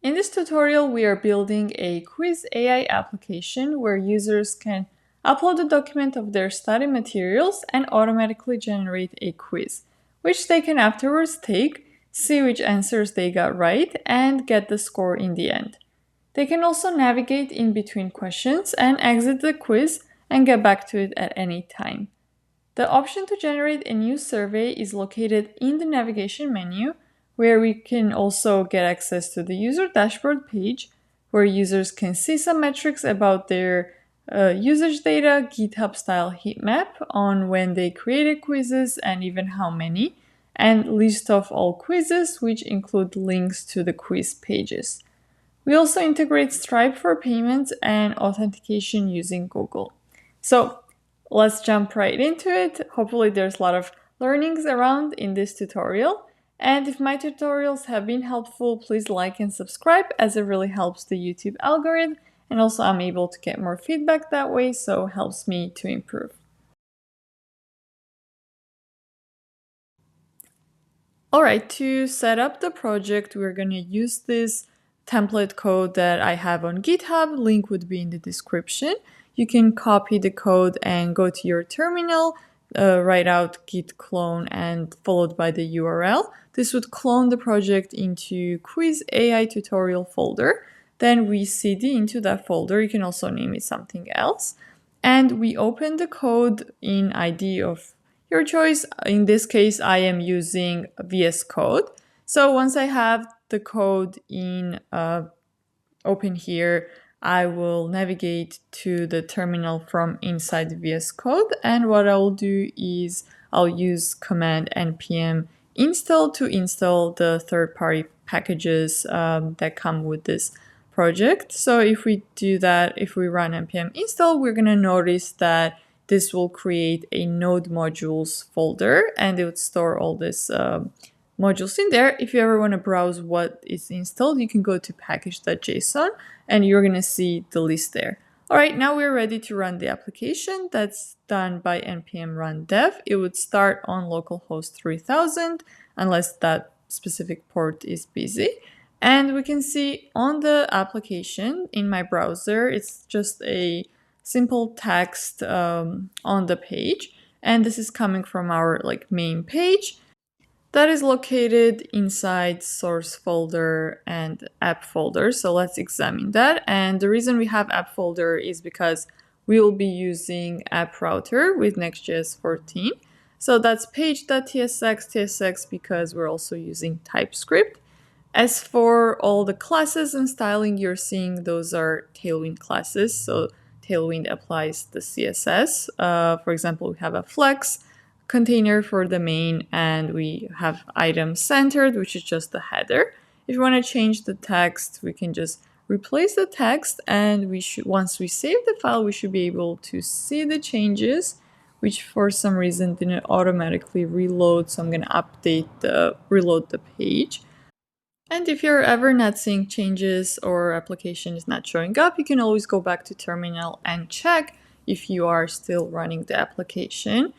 In this tutorial, we are building a quiz AI application where users can upload a document of their study materials and automatically generate a quiz, which they can afterwards take, see which answers they got right, and get the score in the end. They can also navigate in between questions and exit the quiz and get back to it at any time. The option to generate a new survey is located in the navigation menu, where we can also get access to the user dashboard page, where users can see some metrics about their usage data, GitHub style heat map on when they created quizzes and even how many, and list of all quizzes, which include links to the quiz pages. We also integrate Stripe for payments and authentication using Google. So let's jump right into it. Hopefully there's a lot of learnings around in this tutorial. And if my tutorials have been helpful, please like and subscribe, as it really helps the YouTube algorithm. And also I'm able to get more feedback that way, so it helps me to improve. All right, to set up the project, we're going to use this template code that I have on GitHub. Link would be in the description. You can copy the code and go to your terminal, write out git clone and followed by the URL. This would clone the project into quiz AI tutorial folder. Then we cd into that folder. You can also name it something else. And we open the code in ID of your choice. In this case, I am using VS Code. So once I have the code in open here, I will navigate to the terminal from inside VS Code. And what I'll do is I'll use command npm install to install the third-party packages that come with this project. So if we do that, if we run npm install, we're going to notice that this will create a node modules folder, and it would store all this modules in there. If you ever want to browse what is installed, you can go to package.json and you're going to see the list there. All right, now we're ready to run the application. That's done by npm run dev. It would start on localhost 3000 unless that specific port is busy. And we can see on the application in my browser, it's just a simple text on the page. And this is coming from our main page. That is located inside source folder and app folder. So let's examine that. And the reason we have app folder is because we will be using app router with Next.js 14. So that's page.tsx because we're also using TypeScript. As for all the classes and styling you're seeing, those are Tailwind classes. So Tailwind applies the CSS. For example, we have a flex container for the main, and we have item centered, which is just the header. If you want to change the text, we can just replace the text, and once we save the file, we should be able to see the changes, which for some reason didn't automatically reload. So I'm going to reload the page. And if you're ever not seeing changes or application is not showing up, you can always go back to terminal and check if you are still running the application.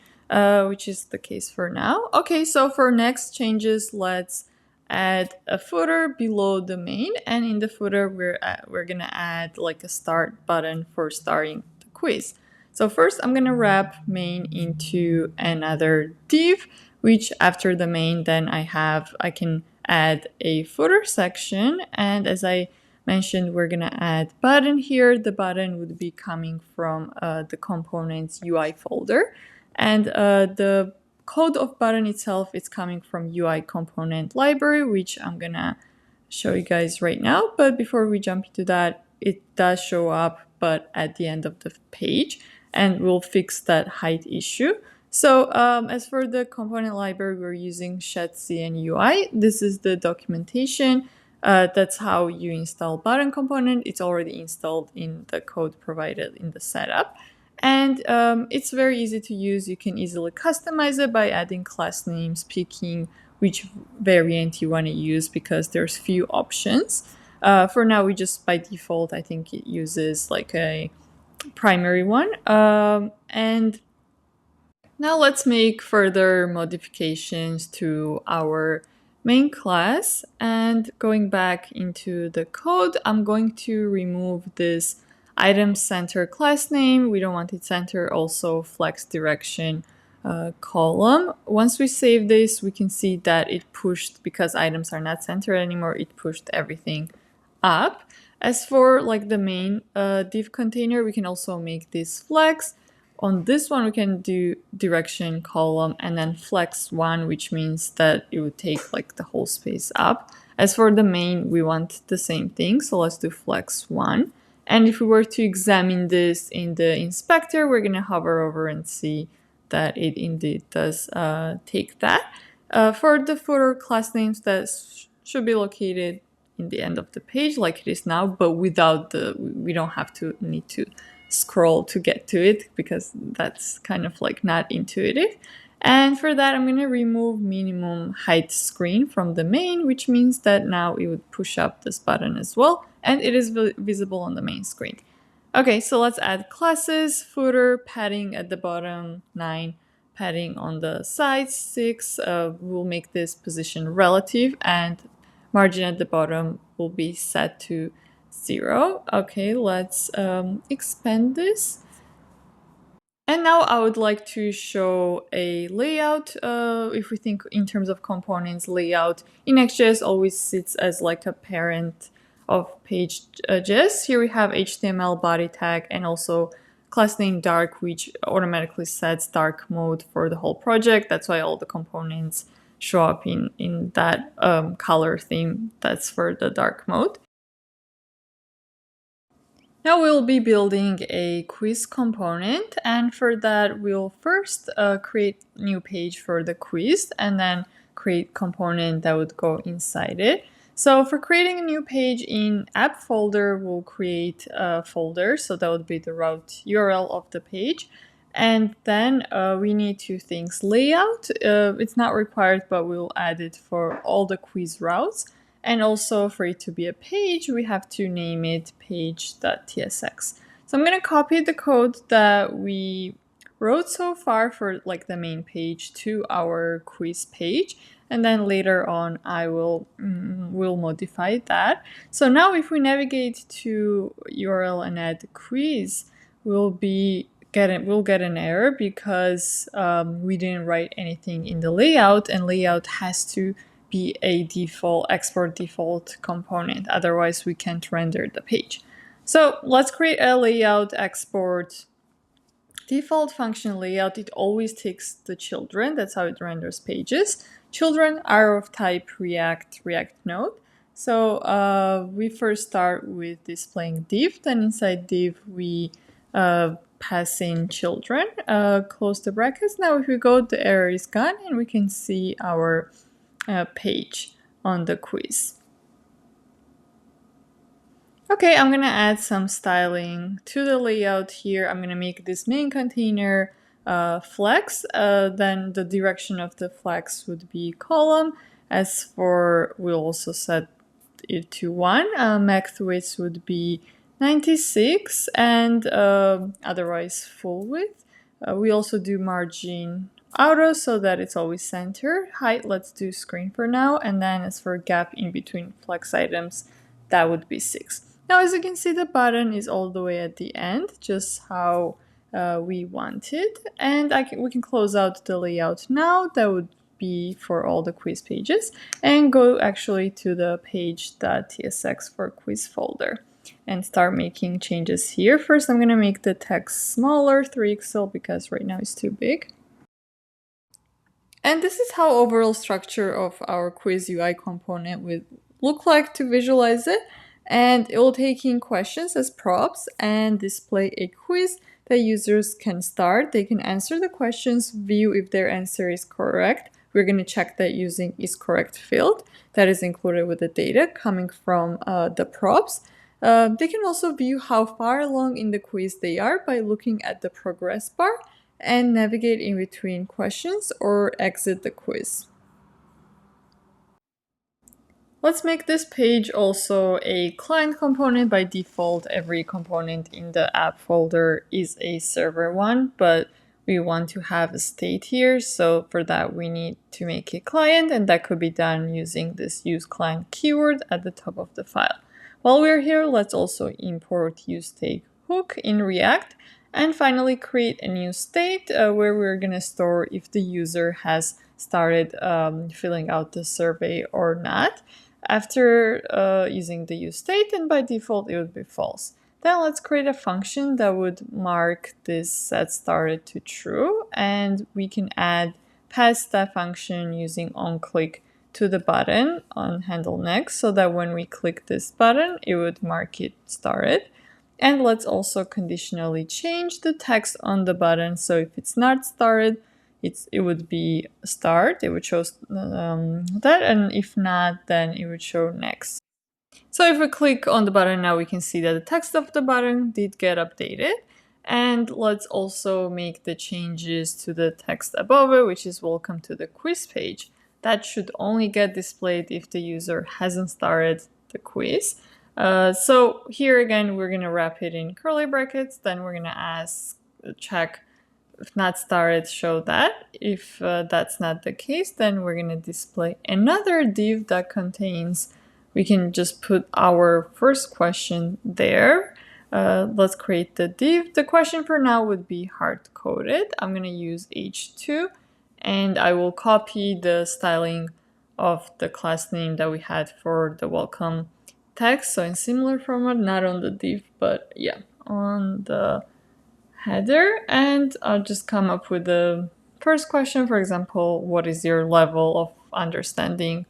Which is the case for now. Okay, so for next changes, let's add a footer below the main, and in the footer we're gonna add a start button for starting the quiz. So first I'm gonna wrap main into another div, which after the main then I can add a footer section, and as I mentioned, we're gonna add button here. The button would be coming from the components UI folder. And the code of button itself is coming from UI component library, which I'm gonna show you guys right now. But before we jump into that, it does show up, but at the end of the page, and we'll fix that height issue. So as for the component library, we're using shadcn UI. This is the documentation. That's how you install button component. It's already installed in the code provided in the setup. And it's very easy to use. You can easily customize it by adding class names, picking which variant you want to use because there's few options. For now, we just by default, I think it uses a primary one. And now let's make further modifications to our main class, and going back into the code, I'm going to remove this item center class name. We don't want it center. Also flex direction column. Once we save this, we can see that it pushed, because items are not centered anymore, it pushed everything up. As for like the main div container, we can also make this flex. On this one, we can do direction column and then flex one, which means that it would take like the whole space up. As for the main, we want the same thing, so let's do flex one. And if we were to examine this in the inspector, we're going to hover over and see that it indeed does take that. For the footer class names, that should be located in the end of the page like it is now, but without we don't have to need to scroll to get to it, because that's kind of like not intuitive. And for that, I'm going to remove minimum height screen from the main, which means that now it would push up this button as well, and it is visible on the main screen. Okay, so let's add classes. Footer, padding at the bottom, 9, padding on the sides, 6. We'll make this position relative, and margin at the bottom will be set to 0. Okay, let's expand this. And now I would like to show a layout. If we think in terms of components, layout in Next.js always sits as like a parent of page.js. Here we have HTML body tag and also class name dark, which automatically sets dark mode for the whole project. That's why all the components show up in that color theme that's for the dark mode. Now we'll be building a quiz component, and for that we'll first create new page for the quiz and then create component that would go inside it. So for creating a new page in app folder, we'll create a folder, so that would be the route URL of the page. And then we need two things. Layout, it's not required, but we'll add it for all the quiz routes. And also for it to be a page, we have to name it page.tsx. So I'm going to copy the code that we wrote so far for like the main page to our quiz page. And then later on, I will modify that. So now if we navigate to URL and add quiz, we'll get an error because we didn't write anything in the layout, and layout has to be a export default component. Otherwise, we can't render the page. So let's create a layout export default function layout. It always takes the children. That's how it renders pages. Children are of type React node. So we first start with displaying div. Then inside div, we pass in children. Close the brackets. Now if we go, the error is gone, and we can see our page on the quiz. Okay, I'm gonna add some styling to the layout here. I'm gonna make this main container flex. Then the direction of the flex would be column. As for, we'll also set it to 1. Max width would be 96, and otherwise full width. We also do margin auto so that it's always centered. Height, let's do screen for now. And then as for gap in between flex items, that would be 6. Now, as you can see, the button is all the way at the end, just how we want it. And we can close out the layout now. That would be for all the quiz pages, and go actually to the page.tsx for quiz folder and start making changes here. First, I'm going to make the text smaller, 3 pixel, because right now it's too big. And this is how overall structure of our quiz UI component would look like to visualize it. And it will take in questions as props and display a quiz that users can start. They can answer the questions, view if their answer is correct. We're going to check that using isCorrect field that is included with the data coming from the props. They can also view how far along in the quiz they are by looking at the progress bar and navigate in between questions or exit the quiz. Let's make this page also a client component. By default, every component in the app folder is a server one, but we want to have a state here. So for that, we need to make a client, and that could be done using this use client keyword at the top of the file. While we're here, let's also import useState hook in React, and finally create a new state where we're going to store if the user has started filling out the survey or not after using the useState, and by default it would be false. Then let's create a function that would mark this set started to true, and we can pass that function using onClick to the button on handle next, so that when we click this button, it would mark it started. And let's also conditionally change the text on the button. So if it's not started, it would be start. It would show that, and if not, then it would show next. So if we click on the button now, we can see that the text of the button did get updated. And let's also make the changes to the text above it, which is welcome to the quiz page. That should only get displayed if the user hasn't started the quiz. So here again, we're going to wrap it in curly brackets. Then we're going to check if not started, show that. If that's not the case, then we're going to display another div that contains, we can just put our first question there. Let's create the div. The question for now would be hard-coded. I'm going to use h2, and I will copy the styling of the class name that we had for the welcome text. So in similar format, not on the div, but yeah, on the header. And I'll just come up with the first question. For example, what is your level of understanding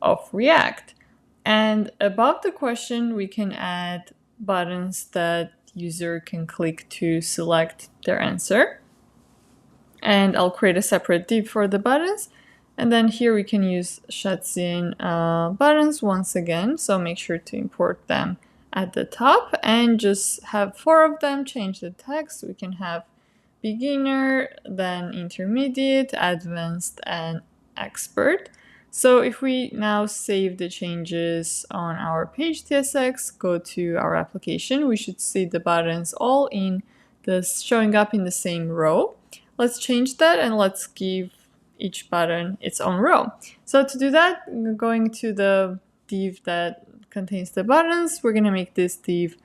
of React? And above the question, we can add buttons that user can click to select their answer. And I'll create a separate div for the buttons. And then here we can use Shadsin buttons once again. So make sure to import them at the top and just have 4 of them. Change the text. We can have beginner, then intermediate, advanced, and expert. So if we now save the changes on our page TSX, go to our application, we should see the buttons all showing up in the same row. Let's change that and let's give each button its own row. So to do that, we're going to the div that contains the buttons. We're going to make this div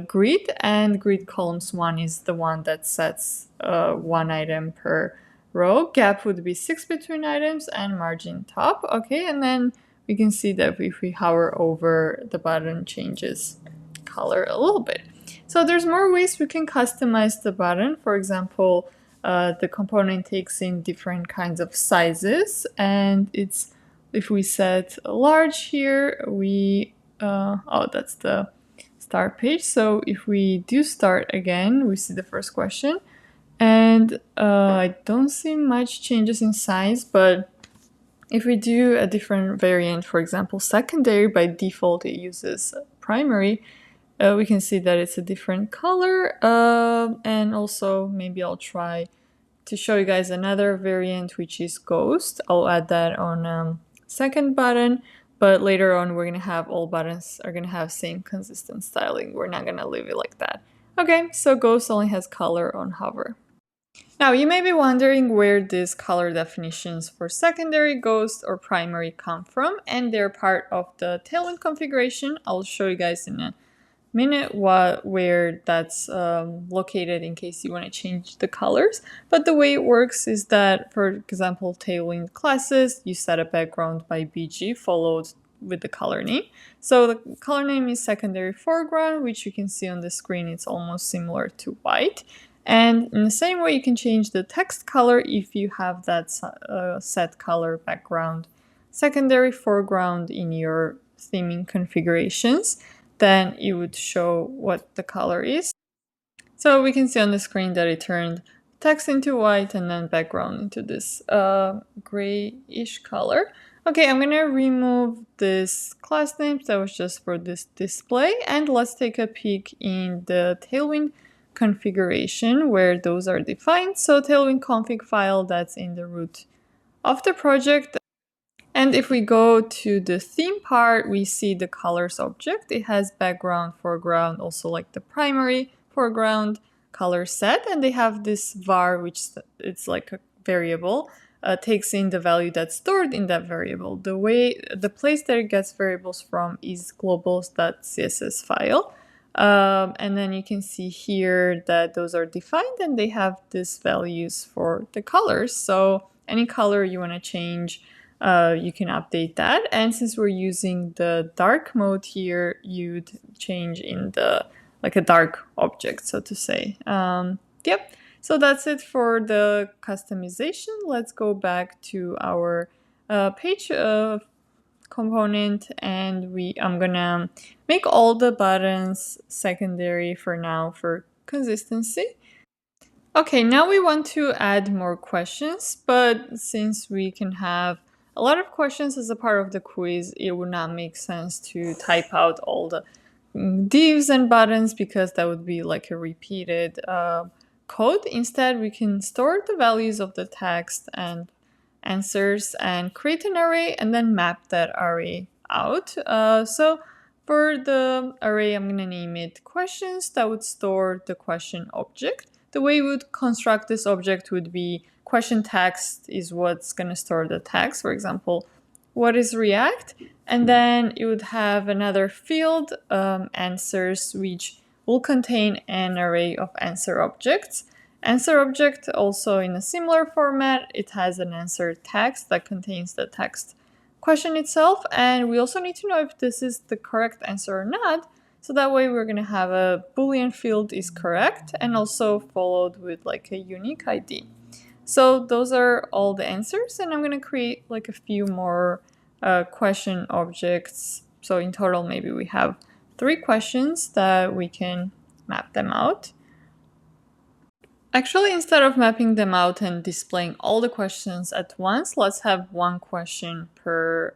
grid, and grid columns 1 is the one that sets 1 item per row. Gap would be 6 between items, and margin top. Okay, and then we can see that if we hover over, the button changes color a little bit. So there's more ways we can customize the button. For example, the component takes in different kinds of sizes, and if we set a large here, that's the start page. So if we do start again, we see the first question, and I don't see much changes in size, but if we do a different variant, for example, secondary, by default it uses primary, we can see that it's a different color. And also maybe I'll try to show you guys another variant, which is ghost. I'll add that on second button, but later on we're going to have all buttons are going to have same consistent styling. We're not going to leave it like that. Okay, so ghost only has color on hover. Now you may be wondering where these color definitions for secondary, ghost, or primary come from, and they're part of the Tailwind configuration. I'll show you guys in a minute where that's located in case you want to change the colors. But the way it works is that, for example, Tailwind classes, you set a background by BG followed with the color name. So the color name is secondary foreground, which you can see on the screen. It's almost similar to white. And in the same way, you can change the text color if you have that set color background secondary foreground in your theming configurations. Then it would show what the color is. So we can see on the screen that it turned text into white and then background into this grayish color. Okay, I'm gonna remove this class name that was just for this display, and let's take a peek in the Tailwind configuration where those are defined. So Tailwind config file, that's in the root of the project. And if we go to the theme part, we see the colors object. It has background, foreground, also like the primary foreground, color set, and they have this var, which it's like a variable, takes in the value that's stored in that variable. The place that it gets variables from is globals.css file. And then you can see here that those are defined and they have these values for the colors. So any color you want to change, you can update that. And since we're using the dark mode here, you'd change in the like a dark object, so to say. Yep. So that's it for the customization. Let's go back to our page component, and I'm gonna make all the buttons secondary for now for consistency. Okay, now we want to add more questions, but since we can have a lot of questions as a part of the quiz, it would not make sense to type out all the divs and buttons because that would be like a repeated code. Instead, we can store the values of the text and answers and create an array and then map that array out. So for the array, I'm going to name it questions. That would store the question object. The way we would construct this object would be question text is what's going to store the text. For example, what is React? And then it would have another field, answers, which will contain an array of answer objects. Answer object also in a similar format, it has an answer text that contains the text question itself, and we also need to know if this is the correct answer or not. So that way we're going to have a Boolean field is correct and also followed with like a unique ID. So those are all the answers, and I'm going to create like a few more question objects. So in total, maybe we have 3 questions that we can map them out. Actually, instead of mapping them out and displaying all the questions at once, let's have one question per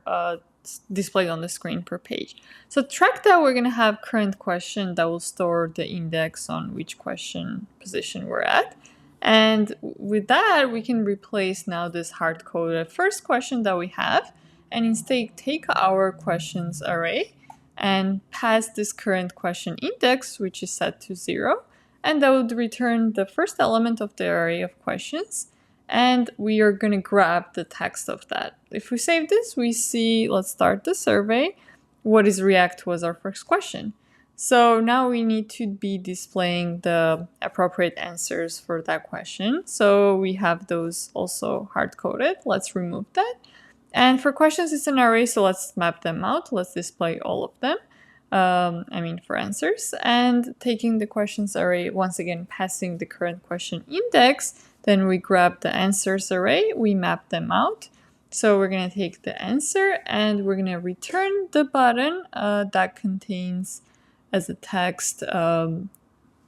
displayed on the screen per page. So track that we're going to have current question that will store the index on which question position we're at. And with that, we can replace now this hard-coded first question that we have, and instead take our questions array and pass this current question index, which is set to 0. And that would return the first element of the array of questions. And we are going to grab the text of that. If we save this, we see, let's start the survey. What is React was our first question. So now we need to be displaying the appropriate answers for that question. So we have those also hard-coded. Let's remove that. And for questions, it's an array, so let's map them out. Let's display all of them. For answers, and taking the questions array, once again passing the current question index, then we grab the answers array, we map them out. So we're going to take the answer and we're going to return the button that contains as a text the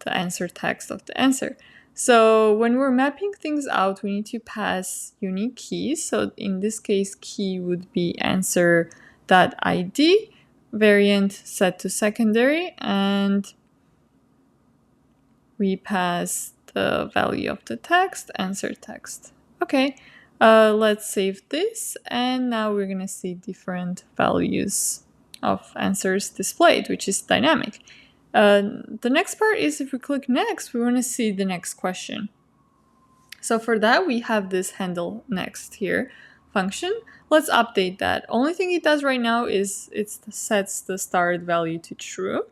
answer text of the answer. So when we're mapping things out, we need to pass unique keys. So in this case, key would be answer.id. Variant set to secondary, and we pass the value of the text, answer text. Okay, let's save this, and now we're gonna see different values of answers displayed, which is dynamic. The next part is if we click next, we wanna see the next question. So for that, we have this handle next here function. Let's update that. Only thing it does right now is it sets the start value to true.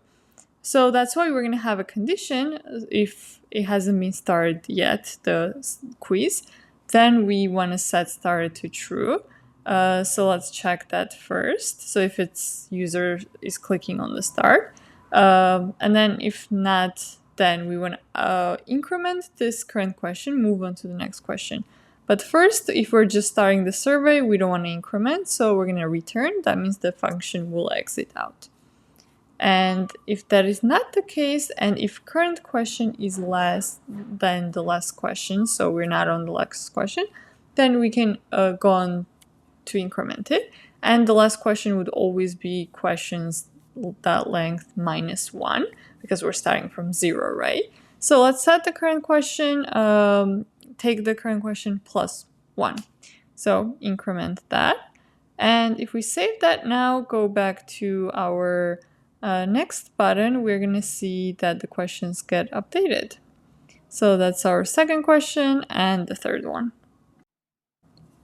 So that's why we're going to have a condition. If it hasn't been started yet, the quiz, then we want to set started to true. So let's check that first. So if its user is clicking on the start, and then if not, then we want to increment this current question, move on to the next question. But first, if we're just starting the survey, we don't want to increment, so we're going to return. That means the function will exit out. And if that is not the case, and if current question is less than the last question, so we're not on the last question, then we can go on to increment it. And the last question would always be questions that length -1, because we're starting from 0, right? So let's set the current question, take the current question +1. So increment that. And if we save that now, go back to our next button, we're going to see that the questions get updated. So that's our second question and the third one.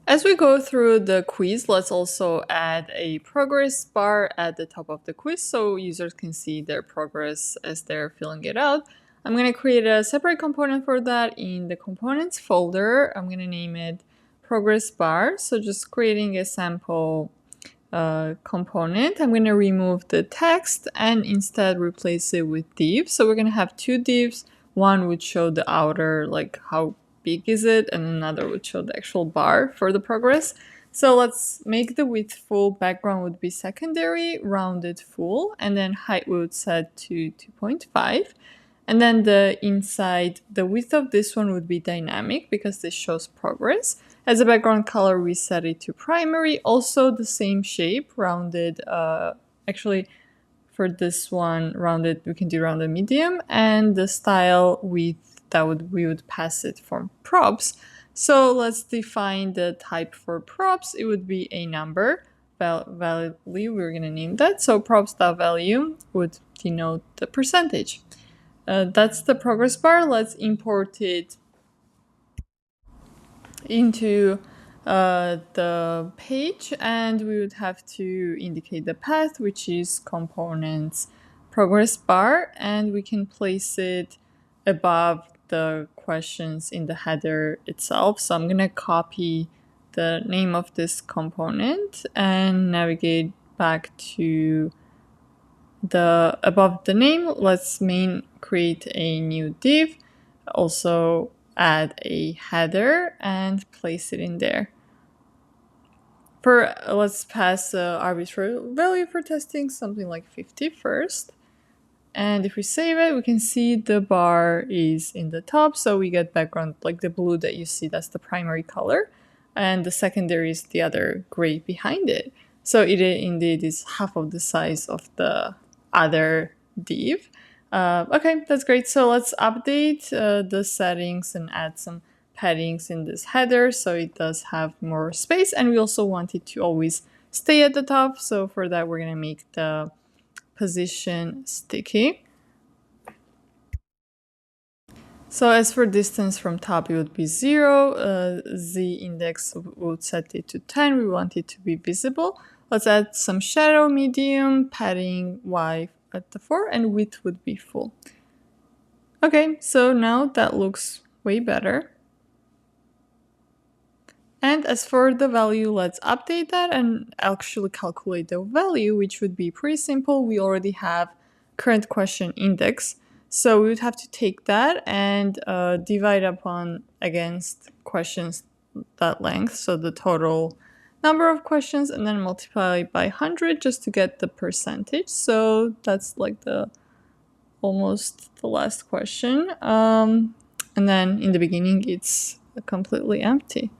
As we go through the quiz, let's also add a progress bar at the top of the quiz so users can see their progress as they're filling it out. I'm going to create a separate component for that in the components folder. I'm going to name it progress bar. So just creating a sample component. I'm going to remove the text and instead replace it with divs. So we're going to have two divs. One would show the outer, like how big is it, and another would show the actual bar for the progress. So let's make the width full, background would be secondary, rounded full, and then height we would set to 2.5. And then the inside, the width of this one would be dynamic because this shows progress. As a background color, we set it to primary. Also the same shape, rounded, actually for this one, rounded, we can do rounded medium. And the style width, we would pass it from props. So let's define the type for props. It would be a number. Validly, we're going to name that. So props.value would denote the percentage. That's the progress bar. Let's import it into the page, and we would have to indicate the path, which is components progress bar, and we can place it above the questions in the header itself. So I'm going to copy the name of this component and navigate back to the above the name. Let's create a new div, also add a header and place it in there. Let's pass arbitrary value for testing, something like 50 first. And if we save it, we can see the bar is in the top. So we get background, like the blue that you see, that's the primary color. And the secondary is the other gray behind it. So it indeed is half of the size of the other div. Okay, that's great. So let's update the settings and add some paddings in this header so it does have more space. And we also want it to always stay at the top. So for that, we're going to make the position sticky. So as for distance from top, it would be 0. Z index would set it to 10. We want it to be visible. Let's add some shadow medium, padding Y at the 4, and width would be full. Okay, so now that looks way better. And as for the value, let's update that and actually calculate the value, which would be pretty simple. We already have current question index. So we would have to take that and divide upon against questions that length, so the total number of questions, and then multiply by 100 just to get the percentage. So that's like almost the last question. And then in the beginning, it's completely empty.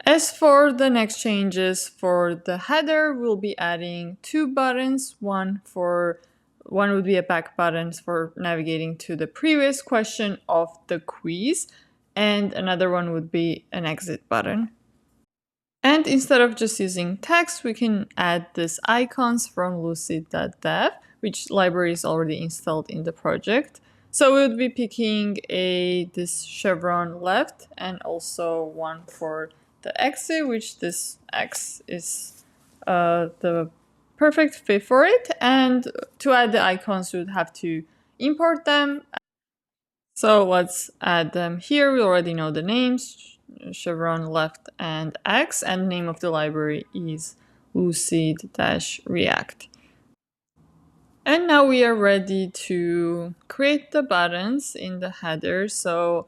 As for the next changes for the header, we'll be adding two buttons. One would be a back button for navigating to the previous question of the quiz, and another one would be an exit button. And instead of just using text, we can add these icons from lucid.dev, which library is already installed in the project. So we would be picking this chevron left and also one for the exit, which this X is the perfect fit for it. And to add the icons, we would have to import them. So let's add them here. We already know the names, chevron left and X, and name of the library is lucid-react. And now we are ready to create the buttons in the header. So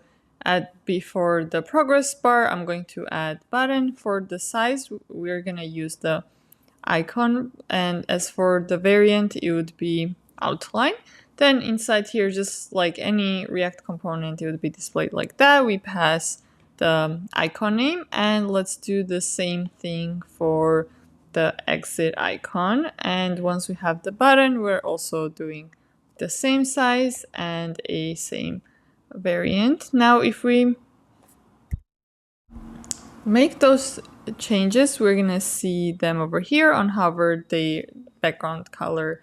before the progress bar, I'm going to add button. For the size, we're going to use the icon. And as for the variant, it would be outline. Then inside here, just like any React component, it would be displayed like that. We pass the icon name, and let's do the same thing for the exit icon. And once we have the button, we're also doing the same size and a same variant. Now, if we make those changes, we're gonna see them over here on hover. The background color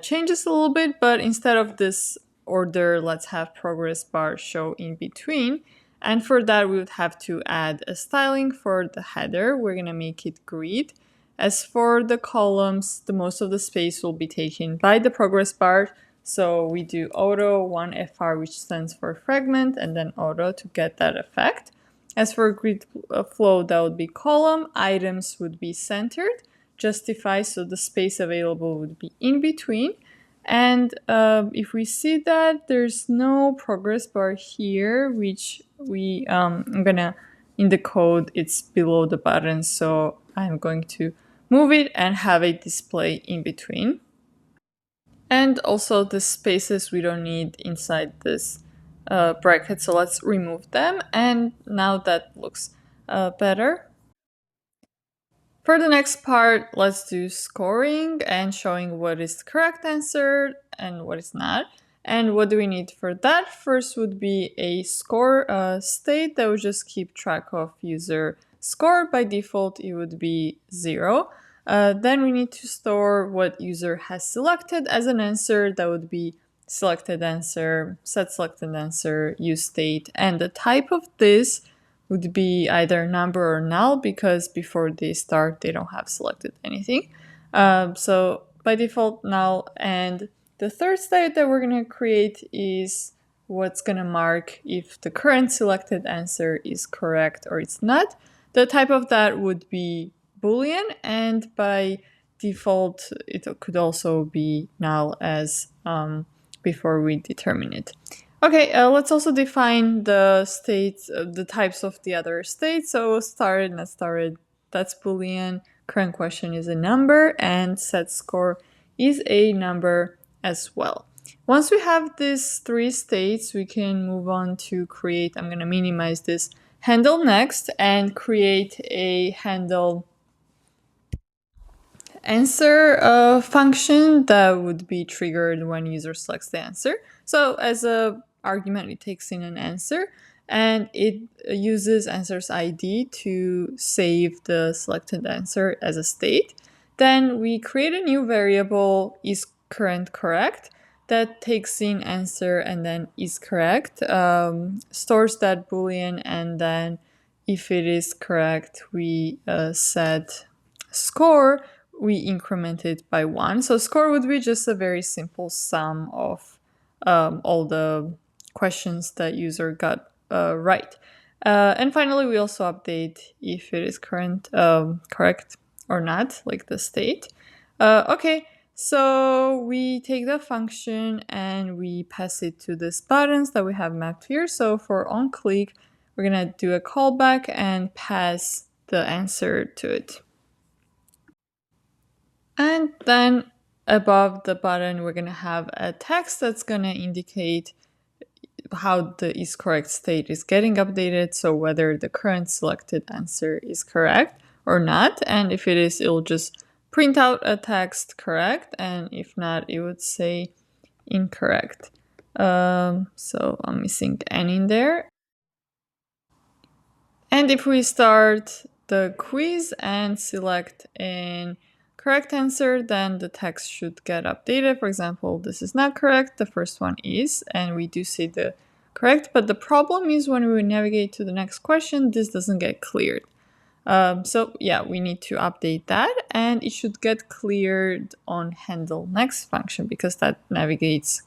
changes a little bit, but instead of this order, let's have progress bar show in between. And for that, we would have to add a styling for the header. We're going to make it grid. As for the columns, the most of the space will be taken by the progress bar. So we do auto 1FR, which stands for fragment, and then auto to get that effect. As for grid flow, that would be column. Items would be centered. Justify, so the space available would be in between. And if we see that there's no progress bar here, which I'm gonna, in the code, it's below the button, so I'm going to move it and have it display in between. And also the spaces we don't need inside this bracket, so let's remove them. And now that looks better. For the next part, let's do scoring and showing what is the correct answer and what is not. And what do we need for that? First would be a score state that would just keep track of user score. By default, it would be 0. Then we need to store what user has selected as an answer. That would be selected answer, set selected answer, use state. And the type of this would be either number or null, because before they start, they don't have selected anything. So by default, null. And the third state that we're going to create is what's going to mark if the current selected answer is correct or it's not. The type of that would be Boolean, and by default, it could also be null as before we determine it. Okay, let's also define the states, the types of the other states. So started, not started, that's Boolean. Current question is a number, and set score is a number as well. Once we have these 3 states, we can move on to create, I'm going to minimize this, handle next, and create a handle answer function that would be triggered when user selects the answer. So as a argument, it takes in an answer, and it uses answer's ID to save the selected answer as a state. Then we create a new variable, is current correct, that takes in answer and then is correct, stores that Boolean, and then if it is correct, we set score, we increment it by 1. So score would be just a very simple sum of all the questions that user got right. And finally, we also update if it is correct or not, like the state. Okay, so we take the function and we pass it to these buttons that we have mapped here. So for onClick, we're going to do a callback and pass the answer to it. And then above the button, we're going to have a text that's going to indicate how the is correct state is getting updated. So whether the current selected answer is correct or not. And if it is, it'll just print out a text correct. And if not, it would say incorrect. So I'm missing N in there. And if we start the quiz and select an correct answer, then the text should get updated. For example, this is not correct, the first one is, and we do see the correct, but the problem is when we navigate to the next question, this doesn't get cleared. So yeah, we need to update that, and it should get cleared on handle next function, because that navigates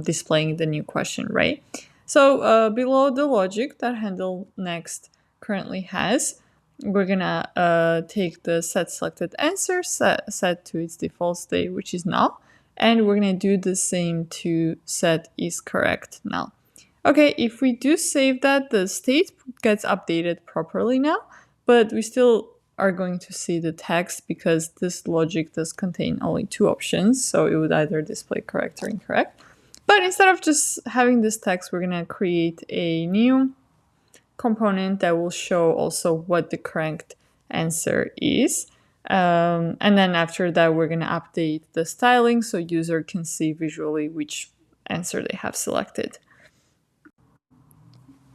displaying the new question, right? So below the logic that handle next currently has, we're gonna take the set selected answer, set to its default state, which is null, and we're gonna do the same to set is correct null. Okay, if we do save that, the state gets updated properly now, but we still are going to see the text because this logic does contain only 2 options, so it would either display correct or incorrect. But instead of just having this text, we're gonna create a new component that will show also what the correct answer is. And then after that, we're going to update the styling so user can see visually which answer they have selected.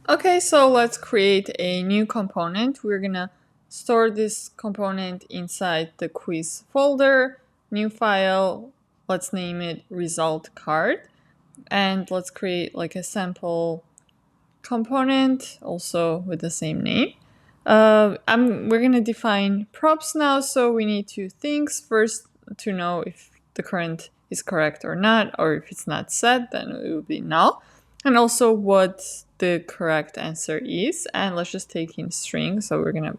Okay, so let's create a new component. We're going to store this component inside the quiz folder, new file, let's name it result card. And let's create like a sample component also with the same name. We're going to define props now. So we need two things. First, to know if the current is correct or not, or if it's not set, then it will be null. And also what the correct answer is. And let's just take in string. So we're going to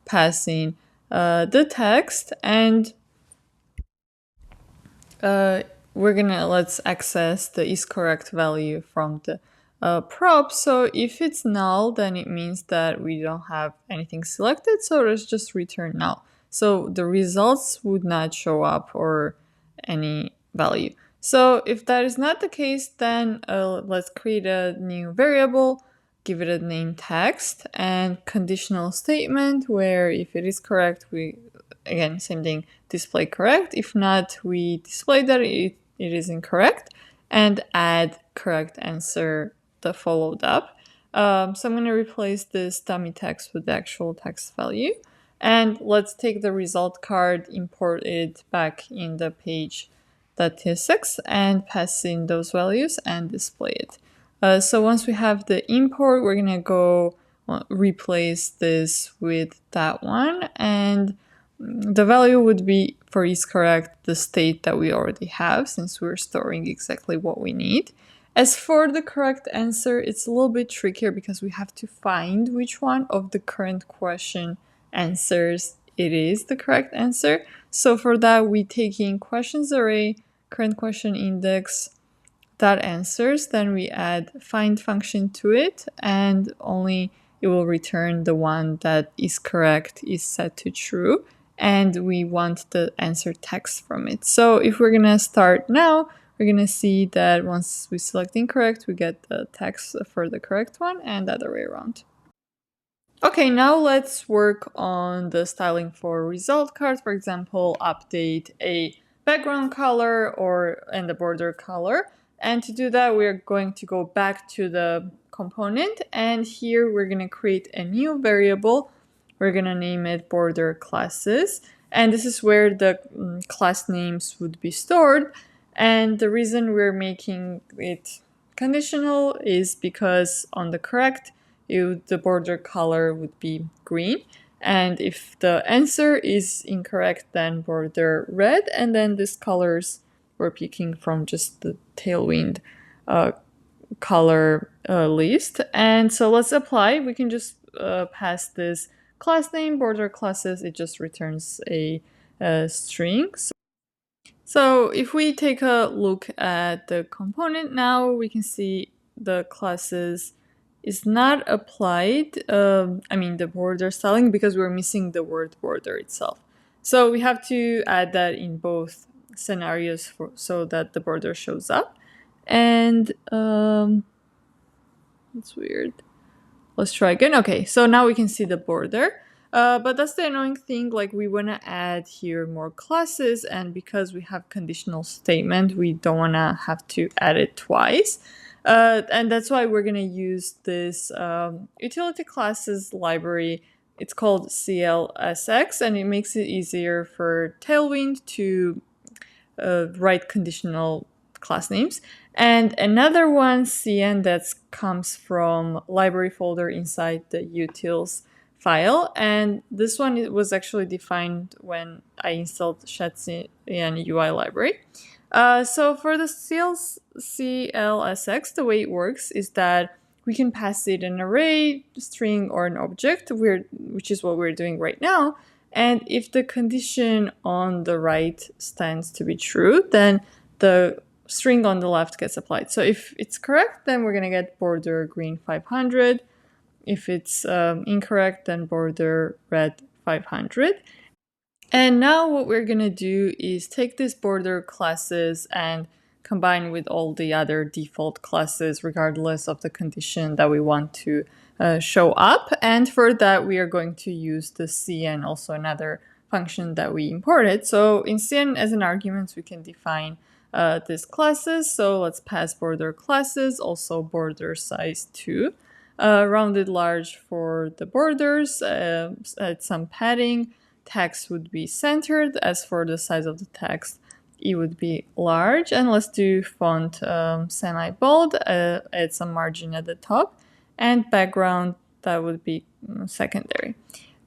pass in the text, and let's access the is correct value from the prop. So if it's null, then it means that we don't have anything selected. So let's just return null. So the results would not show up or any value. So if that is not the case, then let's create a new variable, give it a name text, and conditional statement where if it is correct, we, again, same thing, display correct. If not, we display that it is incorrect and add correct answer, the followed up. So I'm going to replace this dummy text with the actual text value. And let's take the result card, import it back in the page.tsx and pass in those values and display it. So once we have the import, we're going to go replace this with that one. And the value would be, for is correct, the state that we already have, since we're storing exactly what we need. As for the correct answer, it's a little bit trickier because we have to find which one of the current question answers it is the correct answer. So for that, we take in questions array, current question index, that answers, then we add find function to it, and only it will return the one that is correct is set to true, and we want the answer text from it. So if we're gonna start now, we're gonna see that once we select incorrect, we get the text for the correct one, and the other way around. Okay, now let's work on the styling for result cards. For example, update a background color and the border color. And to do that, we're going to go back to the component, and here we're going to create a new variable. We're going to name it border classes, and this is where the class names would be stored. And the reason we're making it conditional is because on the correct, the border color would be green. And if the answer is incorrect, then border red. And then these colors we're picking from just the Tailwind color list. And so let's apply. We can just pass this class name, border classes. It just returns a string. So if we take a look at the component now, we can see the classes is not applied, the border styling, because we're missing the word border itself. So we have to add that in both scenarios so that the border shows up. And that's weird. Let's try again. Okay, so now we can see the border. But that's the annoying thing, like we want to add here more classes, and because we have conditional statement, we don't want to have to add it twice. And that's why we're going to use this utility classes library. It's called CLSX, and it makes it easier for Tailwind to write conditional class names. And another one, CN, that comes from library folder inside the utils file. And this one was actually defined when I installed Shetsin UI library. So for the CLSX, the way it works is that we can pass it an array, string, or an object, which is what we're doing right now. And if the condition on the right stands to be true, then the string on the left gets applied. So if it's correct, then we're going to get border green 500. If it's incorrect, then border red 500. And now what we're going to do is take these border classes and combine with all the other default classes, regardless of the condition that we want to show up. And for that, we are going to use the CN, also another function that we imported. So in CN, as an argument, we can define these classes. So let's pass border classes, also border size 2. Rounded large for the borders, add some padding. Text would be centered. As for the size of the text, it would be large. And let's do font semi-bold, add some margin at the top, and background, that would be secondary.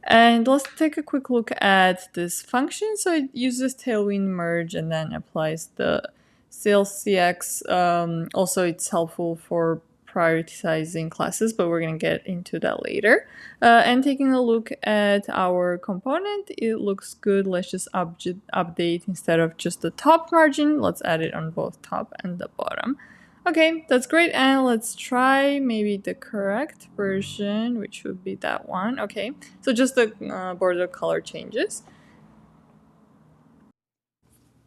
And let's take a quick look at this function. So it uses Tailwind merge and then applies the CLCX. Also, it's helpful for prioritizing classes, but we're going to get into that later. And taking a look at our component, it looks good. Let's just update instead of just the top margin. Let's add it on both top and the bottom. Okay, that's great. And let's try maybe the correct version, which would be that one. Okay, so just the border color changes.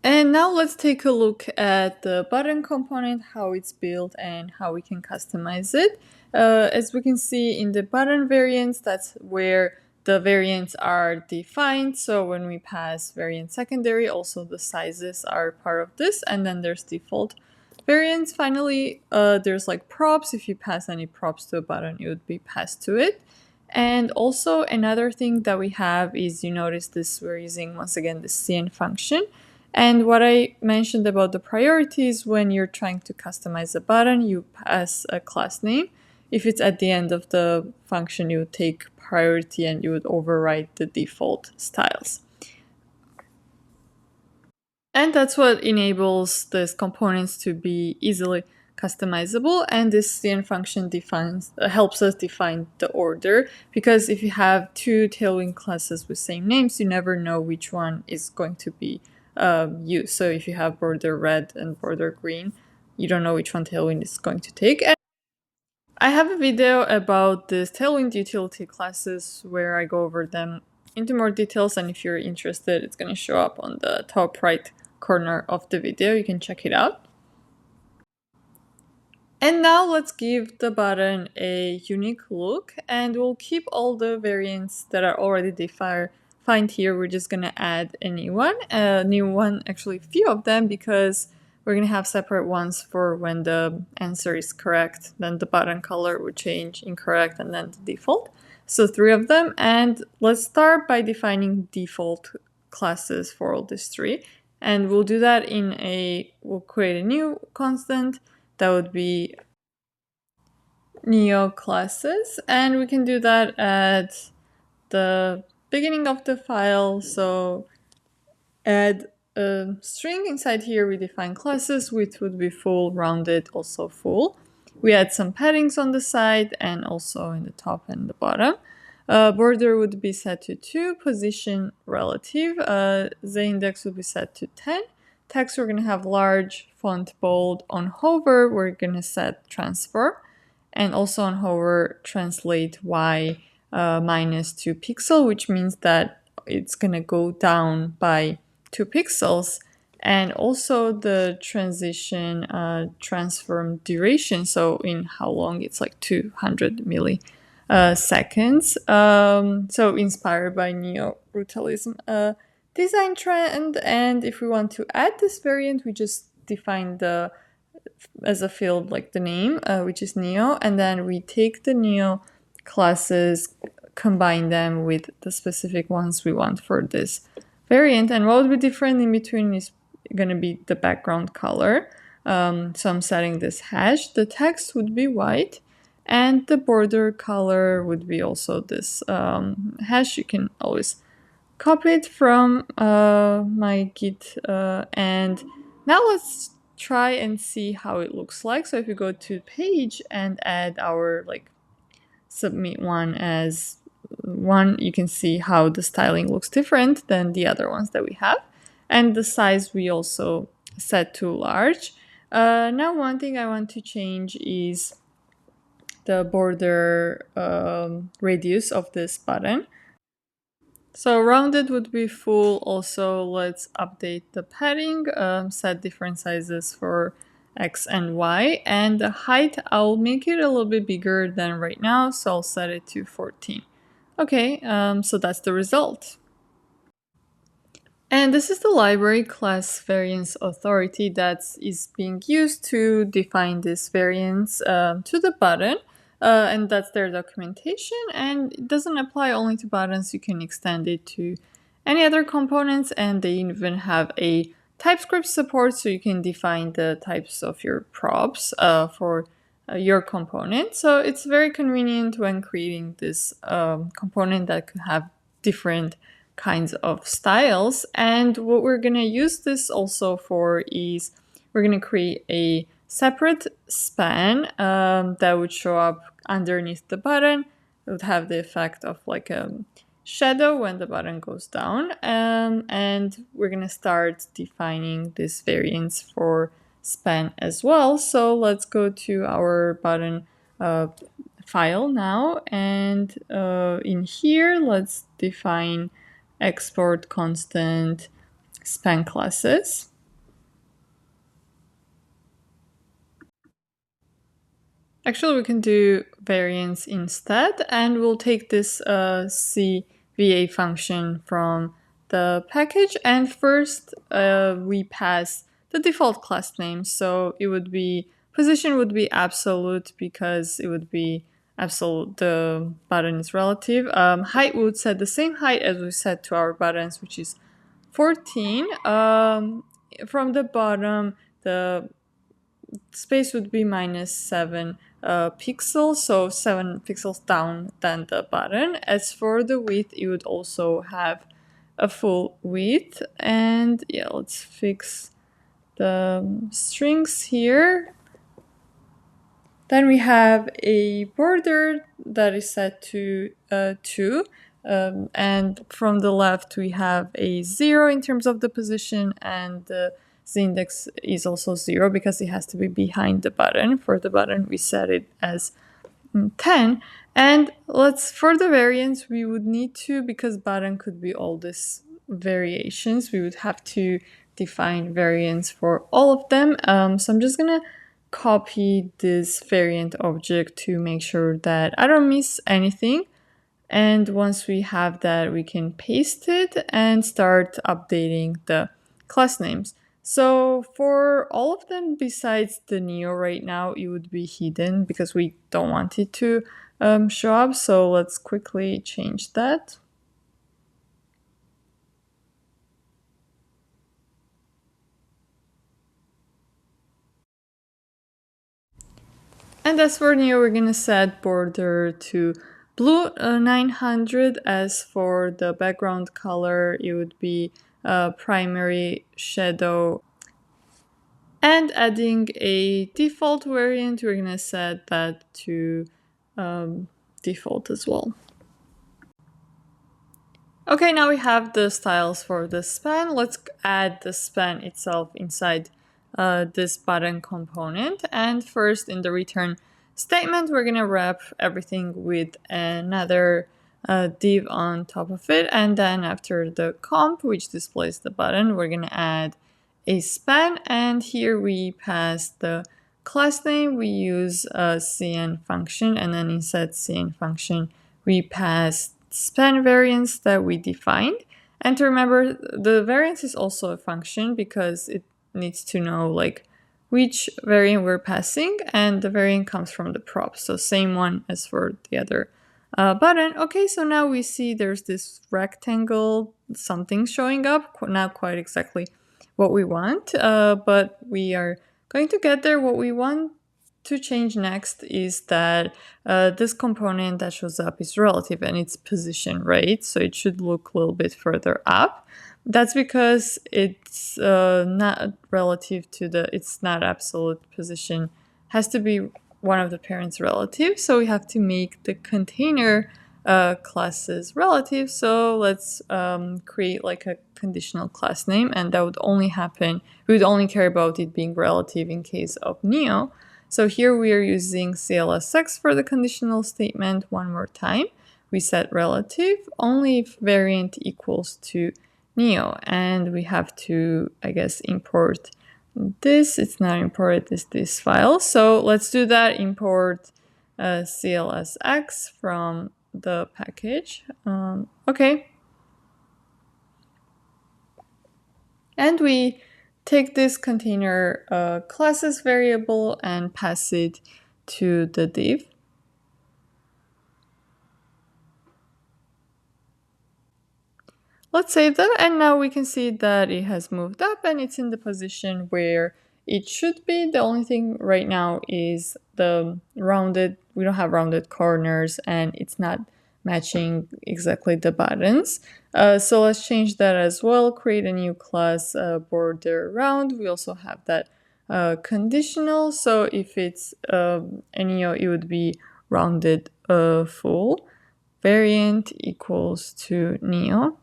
And now let's take a look at the button component, how it's built and how we can customize it. As we can see in the button variants, that's where the variants are defined. So when we pass variant secondary, also the sizes are part of this. And then there's default variants. Finally, there's like props. If you pass any props to a button, it would be passed to it. And also another thing that we have is, you notice this, we're using once again the cn function. And what I mentioned about the priorities, when you're trying to customize a button, you pass a class name. If it's at the end of the function, you would take priority and you would override the default styles. And that's what enables these components to be easily customizable. And this cn function helps us define the order, because if you have two Tailwind classes with same names, you never know which one is going to be used. So if you have border red and border green, you don't know which one Tailwind is going to take. And I have a video about this Tailwind utility classes where I go over them into more details, and if you're interested, it's going to show up on the top right corner of the video. You can check it out. And now let's give the button a unique look, and we'll keep all the variants that are already defined here. We're just going to add a new one, actually a few of them, because we're going to have separate ones for when the answer is correct, then the button color would change, incorrect, and then the default. So 3 of them. And let's start by defining default classes for all these 3. And we'll do that we'll create a new constant that would be neo classes. And we can do that at the beginning of the file. So add a string inside here, we define classes, which would be full, rounded, also full. We add some paddings on the side and also in the top and the bottom. Border would be set to 2, position relative, the index would be set to 10. Text, we're going to have large, font bold. On hover, we're going to set transform, and also on hover, translate y minus 2 pixel, which means that it's going to go down by 2 pixels. And also the transition transform duration, so in how long, it's like 200 milliseconds. So inspired by neo-brutalism design trend. And if we want to add this variant, we just define as a field like the name, which is neo, and then we take the neo classes, combine them with the specific ones we want for this variant. And what would be different in between is going to be the background color. So I'm setting this hash. The text would be white, and the border color would be also this hash. You can always copy it from my Git. And now let's try and see how it looks like. So if you go to page and add our submit one as one, you can see how the styling looks different than the other ones that we have. And the size we also set to large. Now one thing I want to change is the border radius of this button. So rounded would be full. Also, let's update the padding, set different sizes for X and Y. And the height, I'll make it a little bit bigger than right now, so I'll set it to 14. Okay, so that's the result. And this is the library class variance authority that is being used to define this variance to the button. And that's their documentation, and it doesn't apply only to buttons. You can extend it to any other components, and they even have a TypeScript support, so you can define the types of your props for your component. So it's very convenient when creating this component that could have different kinds of styles. And what we're going to use this also for is we're going to create a separate span that would show up underneath the button. It would have the effect of like a shadow when the button goes down. And we're going to start defining this variance for span as well. So let's go to our button file now. And in here, let's define export constant span classes. Actually, we can do variance instead, and we'll take this CVA function from the package. And first, we pass the default class name. So it would be position would be absolute because it would be absolute. The button is relative. Height would set the same height as we set to our buttons, which is 14. From the bottom, the space would be -7 pixels, so 7 pixels down than the button. As for the width, it would also have a full width. And yeah, let's fix the strings here. Then we have a border that is set to 2. And from the left, we have a 0 in terms of the position, and the z-index is also 0 because it has to be behind the button. For the button, we set it as 10. And for the variance, we would need to, because button could be all these variations, we would have to define variance for all of them. So I'm just going to copy this variant object to make sure that I don't miss anything. And once we have that, we can paste it and start updating the class names. So for all of them besides the Neo right now, it would be hidden because we don't want it to show up. So let's quickly change that. And as for Neo, we're going to set border to blue 900. As for the background color, it would be primary shadow. And adding a default variant, we're going to set that to default as well. Okay, now we have the styles for the span. Let's add the span itself inside this button component. And first, in the return statement, we're going to wrap everything with another div on top of it. And then after the comp, which displays the button, we're going to add a span. And here we pass the class name. We use a cn function, and then inside cn function, we pass span variance that we defined. And to remember, the variance is also a function because it needs to know like which variant we're passing, and the variant comes from the prop. So same one as for the other button. Okay, so now we see there's this rectangle, something showing up, not quite exactly what we want, but we are going to get there. What we want to change next is that this component that shows up is relative and its position, right? So it should look a little bit further up. That's because it's not relative to it's not absolute position. Has to be one of the parents' relatives. So we have to make the container classes relative. So let's create like a conditional class name, and that would only happen, we would only care about it being relative in case of Neo. So here we are using CLSX for the conditional statement. One more time, we set relative only if variant equals to Neo, and we have to, I guess, import this. It's not imported, it's this file. So let's do that. Import CLSX from the package. Okay. And we take this container classes variable and pass it to the div. Let's save that, and now we can see that it has moved up and it's in the position where it should be. The only thing right now is the rounded, we don't have rounded corners and it's not matching exactly the buttons. So let's change that as well. Create a new class, border round. We also have that conditional. So if it's a neo, it would be rounded full. Variant equals to neo.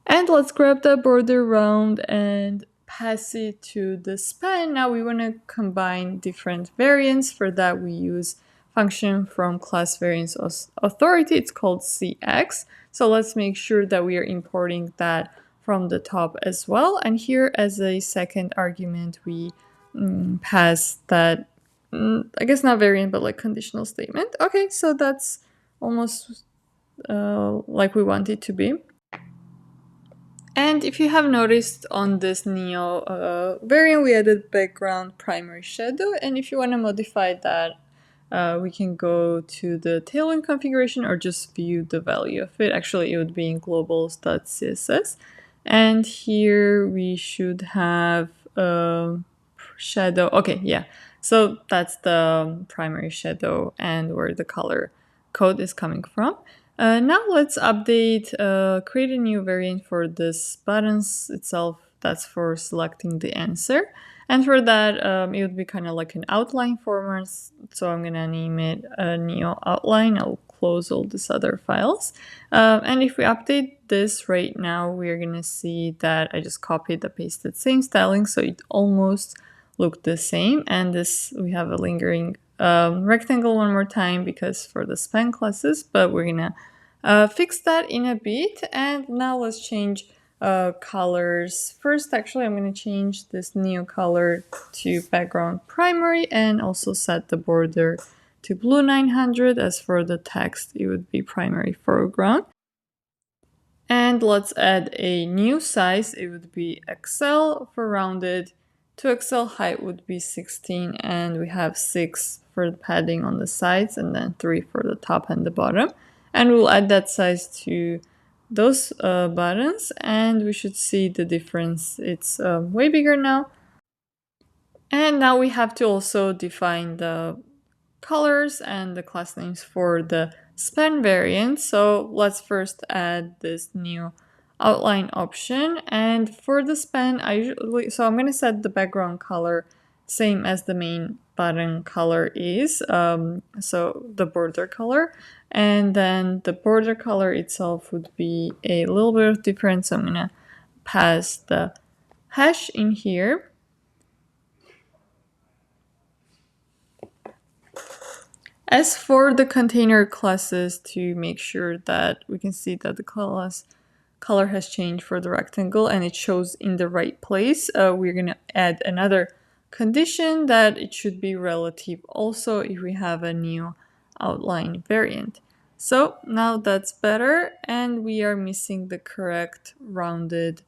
And let's grab that border round and pass it to the span. Now we want to combine different variants. For that, we use function from class variance authority. It's called CX. So let's make sure that we are importing that from the top as well. And here as a second argument, we pass that, I guess not variant, but like conditional statement. Okay, so that's almost like we want it to be. And if you have noticed on this Neo variant, we added background primary shadow. And if you want to modify that, we can go to the tailwind configuration or just view the value of it. Actually, it would be in globals.css. And here we should have shadow. Okay, yeah. So that's the primary shadow and where the color code is coming from. Now let's update, create a new variant for this buttons itself. That's for selecting the answer. And for that, it would be kind of like an outline format. So I'm going to name it a Neo outline. I'll close all these other files. And if we update this right now, we're going to see that I just copied and pasted same styling. So it almost looked the same. And this, we have a lingering rectangle one more time because for the span classes, but we're gonna fix that in a bit. And now let's change colors. First, actually, I'm gonna change this Neo color to background primary and also set the border to blue 900. As for the text, it would be primary foreground. And let's add a new size. It would be XL for rounded. 2XL height would be 16, and we have 6 for the padding on the sides, and then 3 for the top and the bottom. And we'll add that size to those buttons, and we should see the difference. It's way bigger now. And now we have to also define the colors and the class names for the span variant. So let's first add this new outline option. And for the span, I'm going to set the background color same as the main button color is. So the border color. And then the border color itself would be a little bit of difference. So I'm going to pass the hash in here. As for the container classes, to make sure that we can see that the class color has changed for the rectangle and it shows in the right place, we're going to add another condition that it should be relative also if we have a new outline variant. So now that's better, and we are missing the correct rounded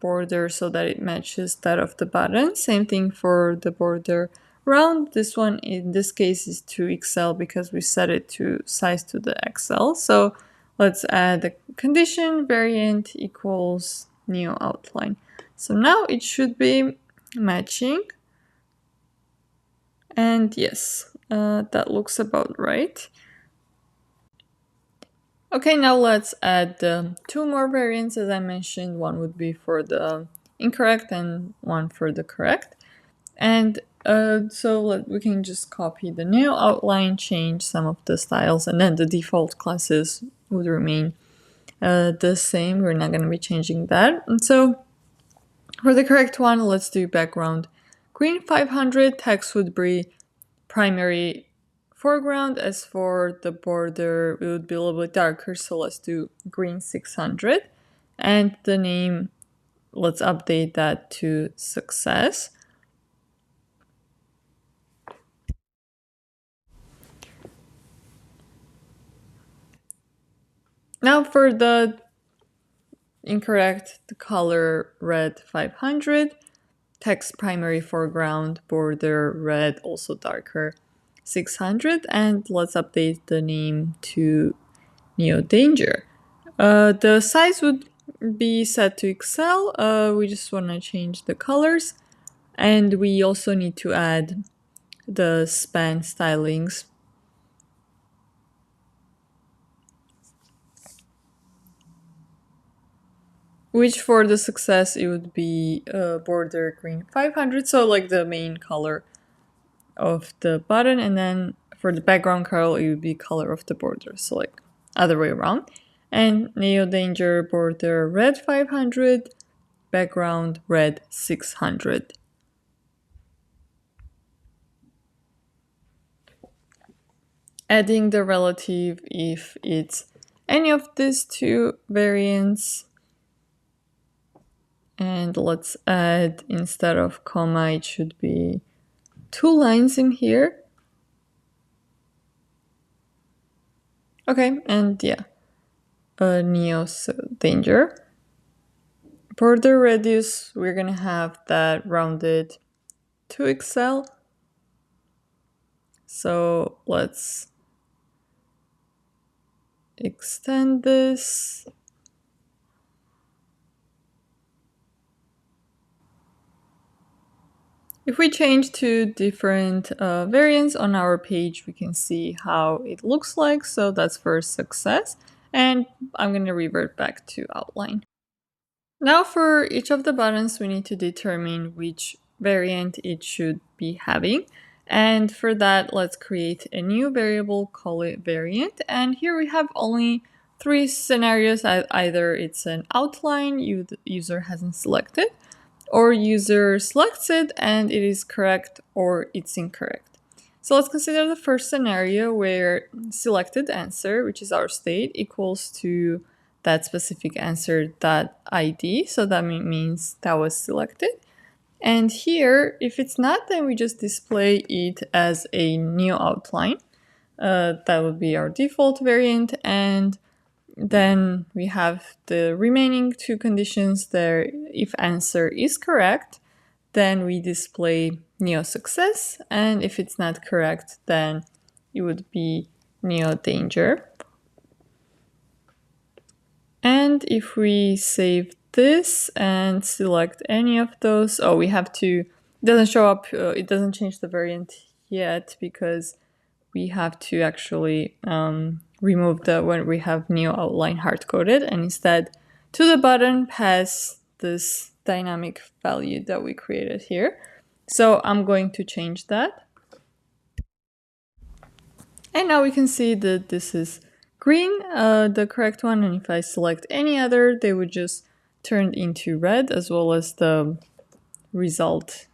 border so that it matches that of the button. Same thing for the border round. This one in this case is 2XL because we set it to size to the XL. So let's add the condition variant equals new outline. So now it should be matching. And yes, that looks about right. Okay, now let's add 2 more variants. As I mentioned, one would be for the incorrect and one for the correct. And so we can just copy the new outline, change some of the styles, and then the default classes would remain the same. We're not going to be changing that. And so for the correct one, let's do background green 500. Text would be primary foreground. As for the border, it would be a little bit darker, so let's do green 600. And the name, let's update that to success. Now for the incorrect, the color red 500, text primary foreground, border red, also darker 600, and let's update the name to Neo Danger. The size would be set to Excel. We just want to change the colors, and we also need to add the span stylings. Which for the success, it would be border green 500, so like the main color of the button, and then for the background color, it would be color of the border, so like other way around. And Neo Danger border red 500, background red 600. Adding the relative if it's any of these two variants. And let's add, instead of comma, it should be 2 lines in here. Okay, and yeah, Neo Danger. Border radius, we're gonna have that rounded to Excel. So let's extend this. If we change to different variants on our page, we can see how it looks like. So that's for success. And I'm going to revert back to outline. Now for each of the buttons, we need to determine which variant it should be having. And for that, let's create a new variable, call it variant. And here we have only 3 scenarios. Either it's an outline the user hasn't selected, or user selects it and it is correct or it's incorrect. So let's consider the first scenario where selected answer, which is our state, equals to that specific answer.id. So that means that was selected. And here, if it's not, then we just display it as a new outline. That would be our default variant. And then we have the remaining 2 conditions there. If answer is correct, then we display Neo Success. And if it's not correct, then it would be Neo Danger. And if we save this and select any of those, we have to, it doesn't show up, it doesn't change the variant yet because we have to actually remove when we have Neo outline hard-coded, and instead to the button pass this dynamic value that we created here. So I'm going to change that. And now we can see that this is green, the correct one, and if I select any other, they would just turn into red, as well as the result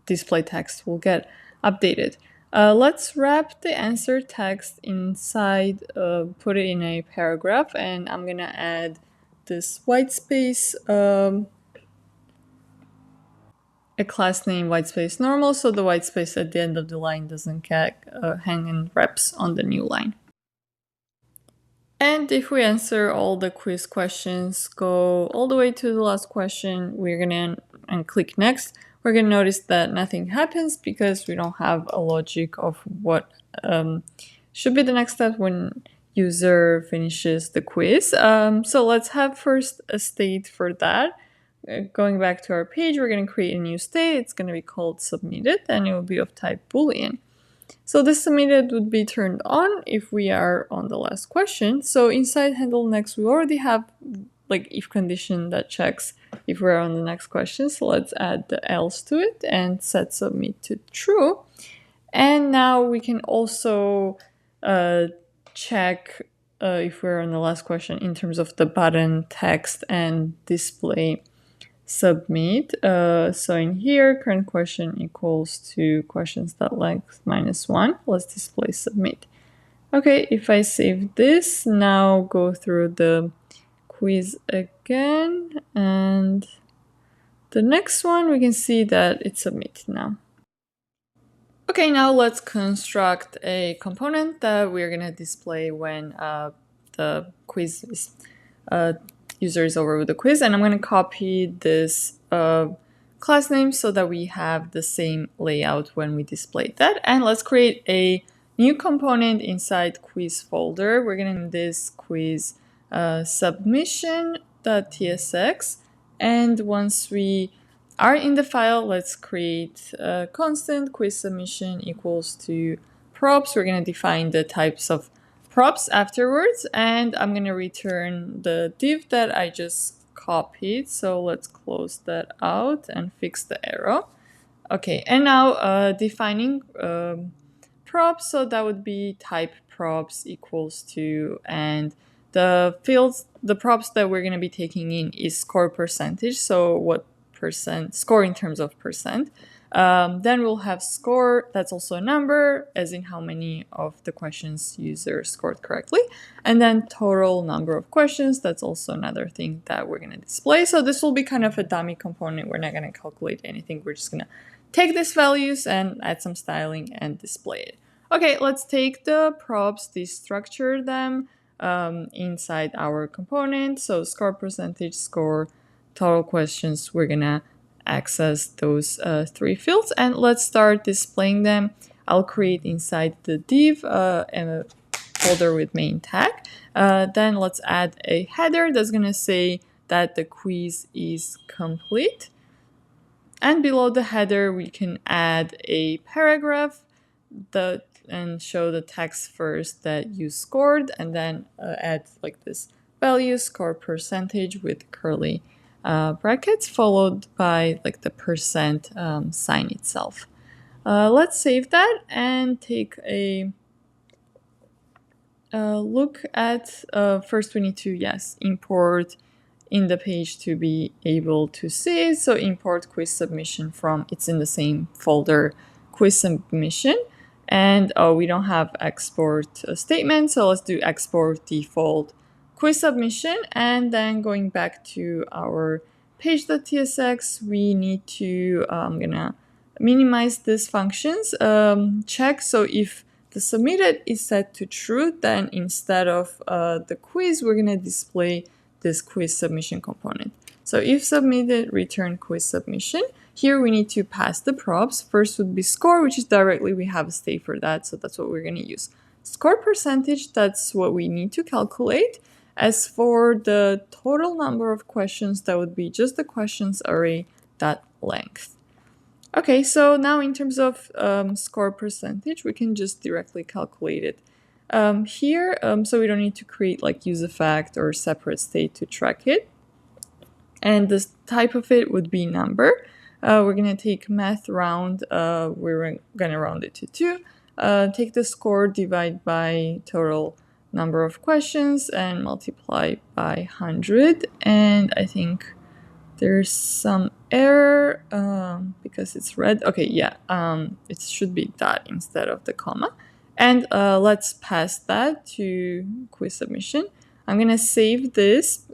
display text will get updated. Let's wrap the answer text inside, put it in a paragraph, and I'm gonna add this white space, a class name white space normal, so the white space at the end of the line doesn't get hanging reps on the new line. And if we answer all the quiz questions, go all the way to the last question, we're gonna and click next, we're gonna notice that nothing happens because we don't have a logic of what should be the next step when user finishes the quiz. So let's have first a state for that. Going back to our page, we're gonna create a new state. It's gonna be called submitted, and it will be of type Boolean. So this submitted would be turned on if we are on the last question. So inside handle next, we already have like if condition that checks if we're on the next question. So let's add the else to it and set submit to true. And now we can also check if we're on the last question in terms of the button text and display submit. So in here, current question equals to questions.length -1. Let's display submit. Okay, if I save this, now go through the quiz again, and the next one, we can see that it's submitted now. Okay, now let's construct a component that we're gonna display when the quiz is user is over with the quiz, and I'm going to copy this class name so that we have the same layout when we display that. And let's create a new component inside quiz folder. We're going to name this quiz submission.tsx. And once we are in the file, let's create a constant quiz submission equals to props. We're going to define the types of props afterwards, and I'm going to return the div that I just copied. So let's close that out and fix the arrow. Okay, and now defining props, so that would be type props equals to, and the fields, the props that we're going to be taking in is score percentage, so what percent, score in terms of percent. Then we'll have score, that's also a number, as in how many of the questions user scored correctly. And then total number of questions, that's also another thing that we're going to display. So this will be kind of a dummy component. We're not going to calculate anything. We're just going to take these values and add some styling and display it. Okay, let's take the props, destructure them inside our component. So score percentage, score, total questions, we're going to access those three fields, and let's start displaying them. I'll create inside the div a folder with main tag. Then let's add a header that's going to say that the quiz is complete. And below the header, we can add a paragraph and show the text first that you scored, and then add like this value, score percentage with curly brackets, followed by like the percent sign itself. Let's save that and take a look at, first we need to, import in the page to be able to see it. So import quiz submission from, it's in the same folder, quiz submission. And we don't have export statement, so let's do export default quiz submission. And then going back to our page.tsx, we need to, I'm gonna minimize these functions, check. So if the submitted is set to true, then instead of the quiz, we're gonna display this quiz submission component. So if submitted, return quiz submission. Here we need to pass the props. First would be score, which is directly, we have a state for that, so that's what we're going to use. Score percentage, that's what we need to calculate. As for the total number of questions, that would be just the questions array dot length. Okay, so now in terms of score percentage, we can just directly calculate it. Here, so we don't need to create like use effect or separate state to track it. And the type of it would be number. We're going to take math round. We're going to round it to 2. Take the score, divide by total number of questions, and multiply by 100. And I think there's some error because it's red. Okay, yeah, it should be dot instead of the comma. And let's pass that to quiz submission. I'm going to save this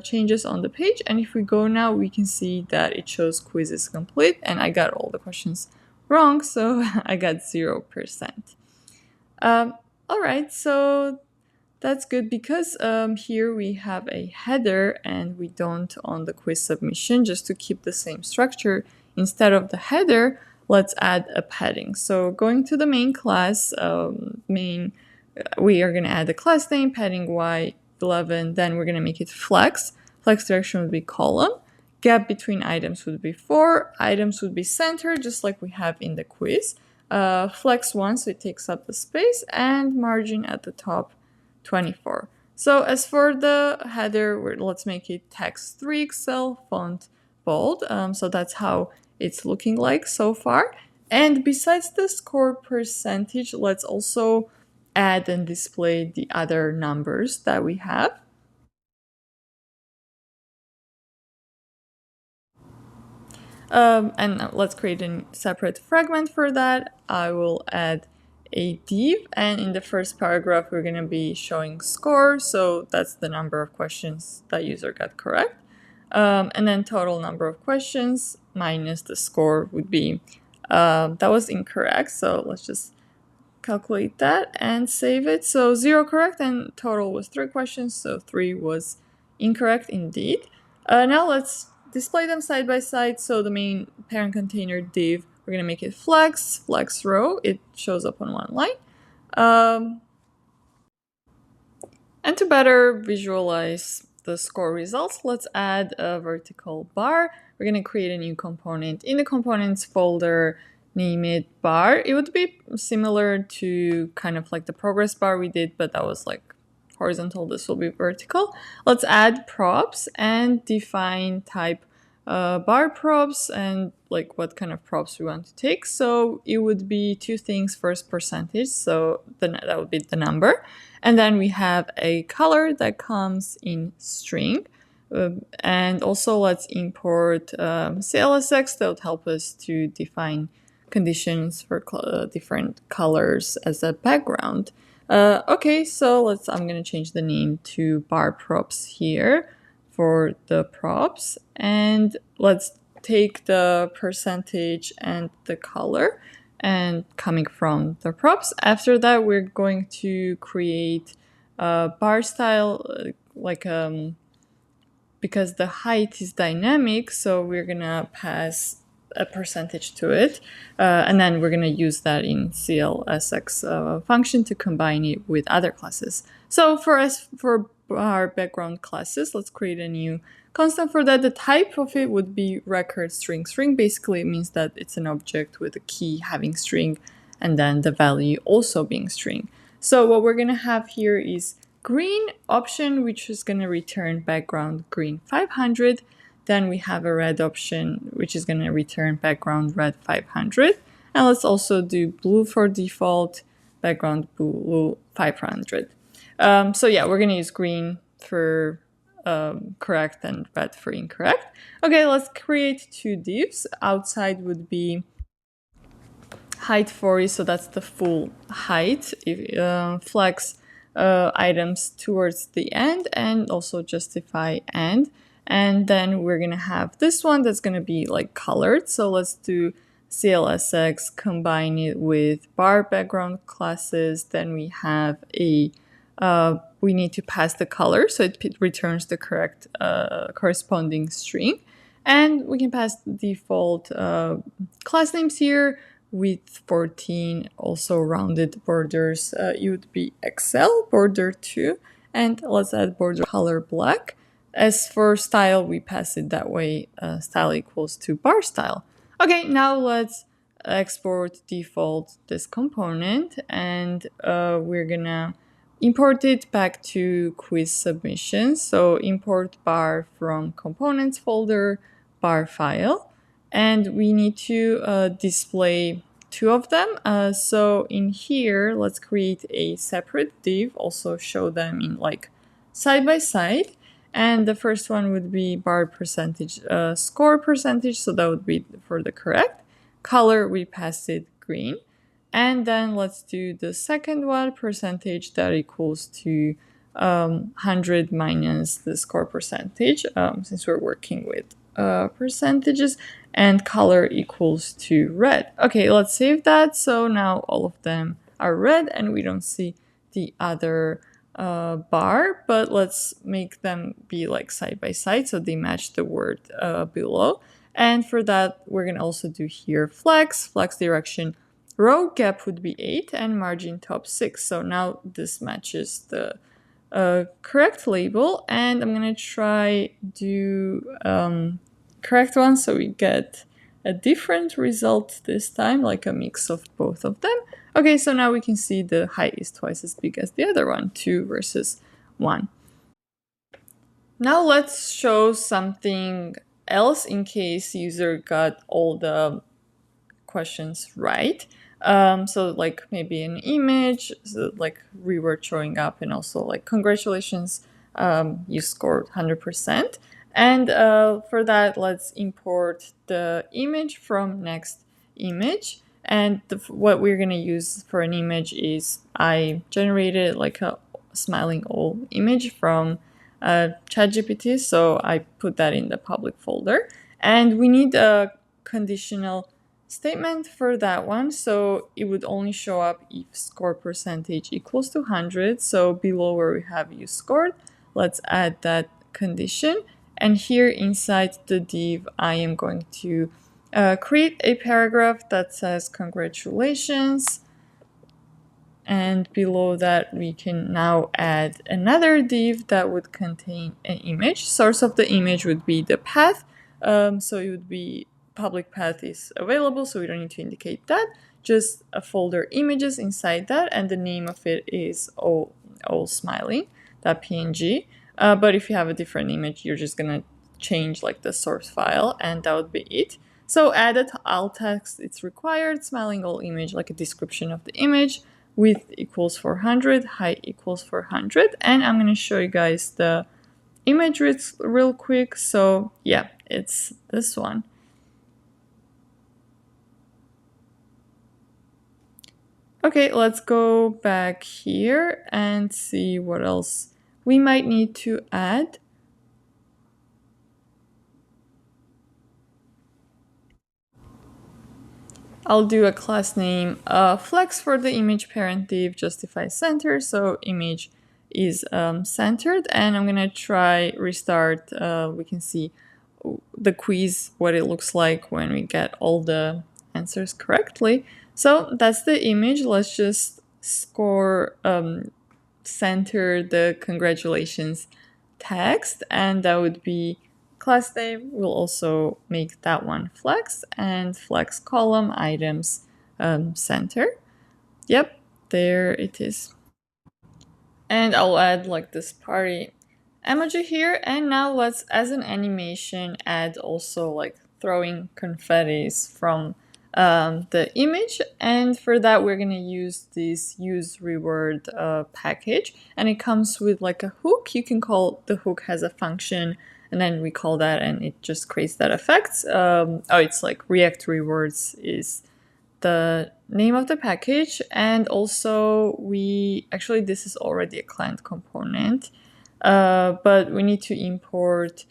changes on the page. And if we go now, we can see that it shows quiz is complete. And I got all the questions wrong, so I got 0%. All right, so that's good because here we have a header and we don't on the quiz submission. Just to keep the same structure, instead of the header, let's add a padding. So going to the main class, we are going to add a class name, padding y11, then we're going to make it flex. Flex direction would be column. Gap between items would be 4. Items would be centered, just like we have in the quiz. Flex 1, so it takes up the space, and margin at the top, 24. So as for the header, let's make it text 3XL, font bold. So that's how it's looking like so far. And besides the score percentage, let's also add and display the other numbers that we have. And let's create a separate fragment for that. I will add a div, and in the first paragraph, we're going to be showing score. So that's the number of questions that user got correct. And then total number of questions minus the score would be, that was incorrect. So let's just calculate that and save it. So 0 correct, and total was 3 questions. So 3 was incorrect indeed. Now let's display them side by side. So the main parent container div, we're going to make it flex row. It shows up on one line. And to better visualize the score results, let's add a vertical bar. We're going to create a new component. In the components folder, name it bar. It would be similar to kind of like the progress bar we did, but that was like horizontal. This will be vertical. Let's add props and define type bar props and like what kind of props we want to take. So it would be two things. First, percentage. So that would be the number. And then we have a color that comes in string. And also let's import CLSX that would help us to define conditions for different colors as a background. Okay, so I'm going to change the name to bar props here for the props. And let's take the percentage and the color and coming from the props. After that, we're going to create a bar style, because the height is dynamic, so we're gonna pass a percentage to it, and then we're gonna use that in CLSX function to combine it with other classes. So for our background classes, let's create a new constant for that. The type of it would be record string. String basically means that it's an object with a key having string and then the value also being string. So what we're gonna have here is green option, which is gonna return background green 500. Then we have a red option, which is gonna return background red 500. And let's also do blue for default, background blue 500. So yeah, we're gonna use green for correct and red for incorrect. Okay, let's create two divs. Outside would be height 40, so that's the full height. Flex items towards the end and also justify end. And then we're gonna have this one that's gonna be like colored. So let's do CLSX, combine it with bar background classes. Then we have we need to pass the color, so it returns the correct corresponding string. And we can pass the default class names here with 14, also rounded borders. It would be Excel border 2, and let's add border color black. As for style, we pass it that way, style equals to bar style. Okay, now let's export default this component, and we're gonna import it back to quiz submission. So import bar from components folder, bar file, and we need to display two of them. So in here, let's create a separate div, also show them in like side by side. And the first one would be bar percentage, score percentage. So that would be for the correct. Color, we passed it green. And then let's do the second one, percentage that equals to 100 minus the score percentage, since we're working with percentages, and color equals to red. Okay, let's save that. So now all of them are red and we don't see the other bar, but let's make them be like side by side so they match the word below. And for that, we're gonna also do here flex direction. Row gap would be 8 and margin top 6. So now this matches the correct label, and I'm gonna try do correct one so we get a different result this time, like a mix of both of them. Okay, so now we can see the height is twice as big as the other one, 2 versus 1. Now let's show something else in case user got all the questions right. So like maybe an image, so like reward showing up, and also like congratulations, you scored 100%. And for that, let's import the image from Next image. And what we're gonna use for an image is I generated like a smiling owl image from ChatGPT, so I put that in the public folder. And we need a conditional statement for that one, so it would only show up if score percentage equals to 100. So below where we have you scored, let's add that condition. And here inside the div, I am going to create a paragraph that says congratulations. And below that, we can now add another div that would contain an image. Source of the image would be the path. So it would be public path is available, so we don't need to indicate that. Just a folder images inside that, and the name of it is all smiling.png. But if you have a different image, you're just gonna change like the source file, and that would be it. So add a alt text, it's required, smiling all image, like a description of the image. Width equals 400, height equals 400, and I'm going to show you guys the image real quick. So yeah, it's this one. Okay, let's go back here and see what else we might need to add. I'll do a class name flex for the image parent div, justify center, so image is centered, and I'm gonna try restart. We can see the quiz, what it looks like when we get all the answers correctly. So that's the image. Let's just score center the congratulations text, and that would be class name. We'll also make that one flex, and flex column items center. Yep, there it is. And I'll add like this party emoji here, and now let's, as an animation, add also like throwing confettis from the image. And for that, we're gonna use this use reward package, and it comes with like a hook. You can call the hook has a function, and then we call that, and it just creates that effect. It's like React rewards is the name of the package, and also this is already a client component, but we need to import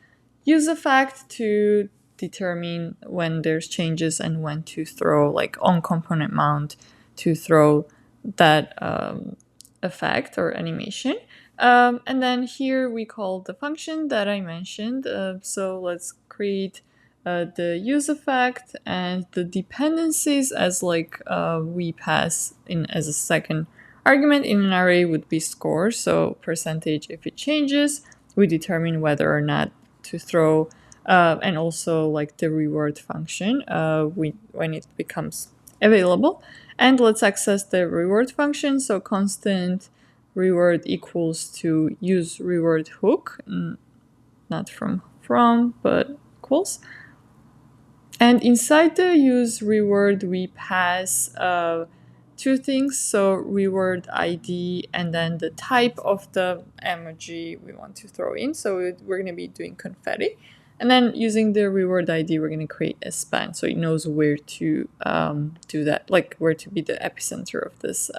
useEffect to determine when there's changes and when to throw, like on component mount, to throw that effect or animation. And then here we call the function that I mentioned. So let's create the use effect and the dependencies as like we pass in as a second argument in an array would be score. So percentage, if it changes, we determine whether or not to throw, and also like the reward function when it becomes available. And let's access the reward function. So constant reward equals to use reward hook, not from but equals. And inside the use reward, we pass two things. So reward ID and then the type of the emoji we want to throw in. So we're going to be doing confetti. And then using the reward ID, we're going to create a span so it knows where to do that, like where to be the epicenter of this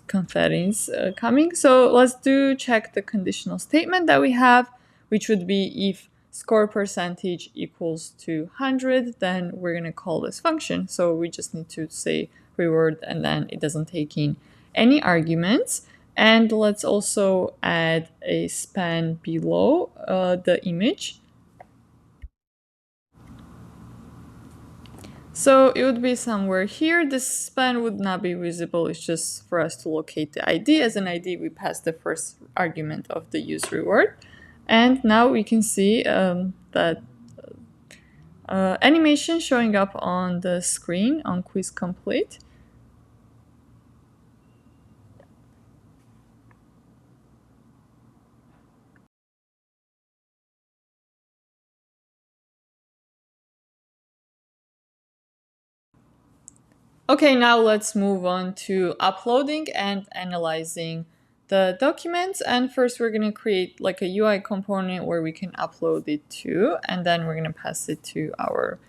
confettis coming. So let's check the conditional statement that we have, which would be if score percentage equals to 100, then we're going to call this function. So we just need to say reward, and then it doesn't take in any arguments. And let's also add a span below the image. So it would be somewhere here. This span would not be visible. It's just for us to locate the ID. As an ID, we pass the first argument of the use reward. And now we can see that animation showing up on the screen on quiz complete. Okay, now let's move on to uploading and analyzing the documents. And first we're going to create like a UI component where we can upload it to, and then we're going to pass it to our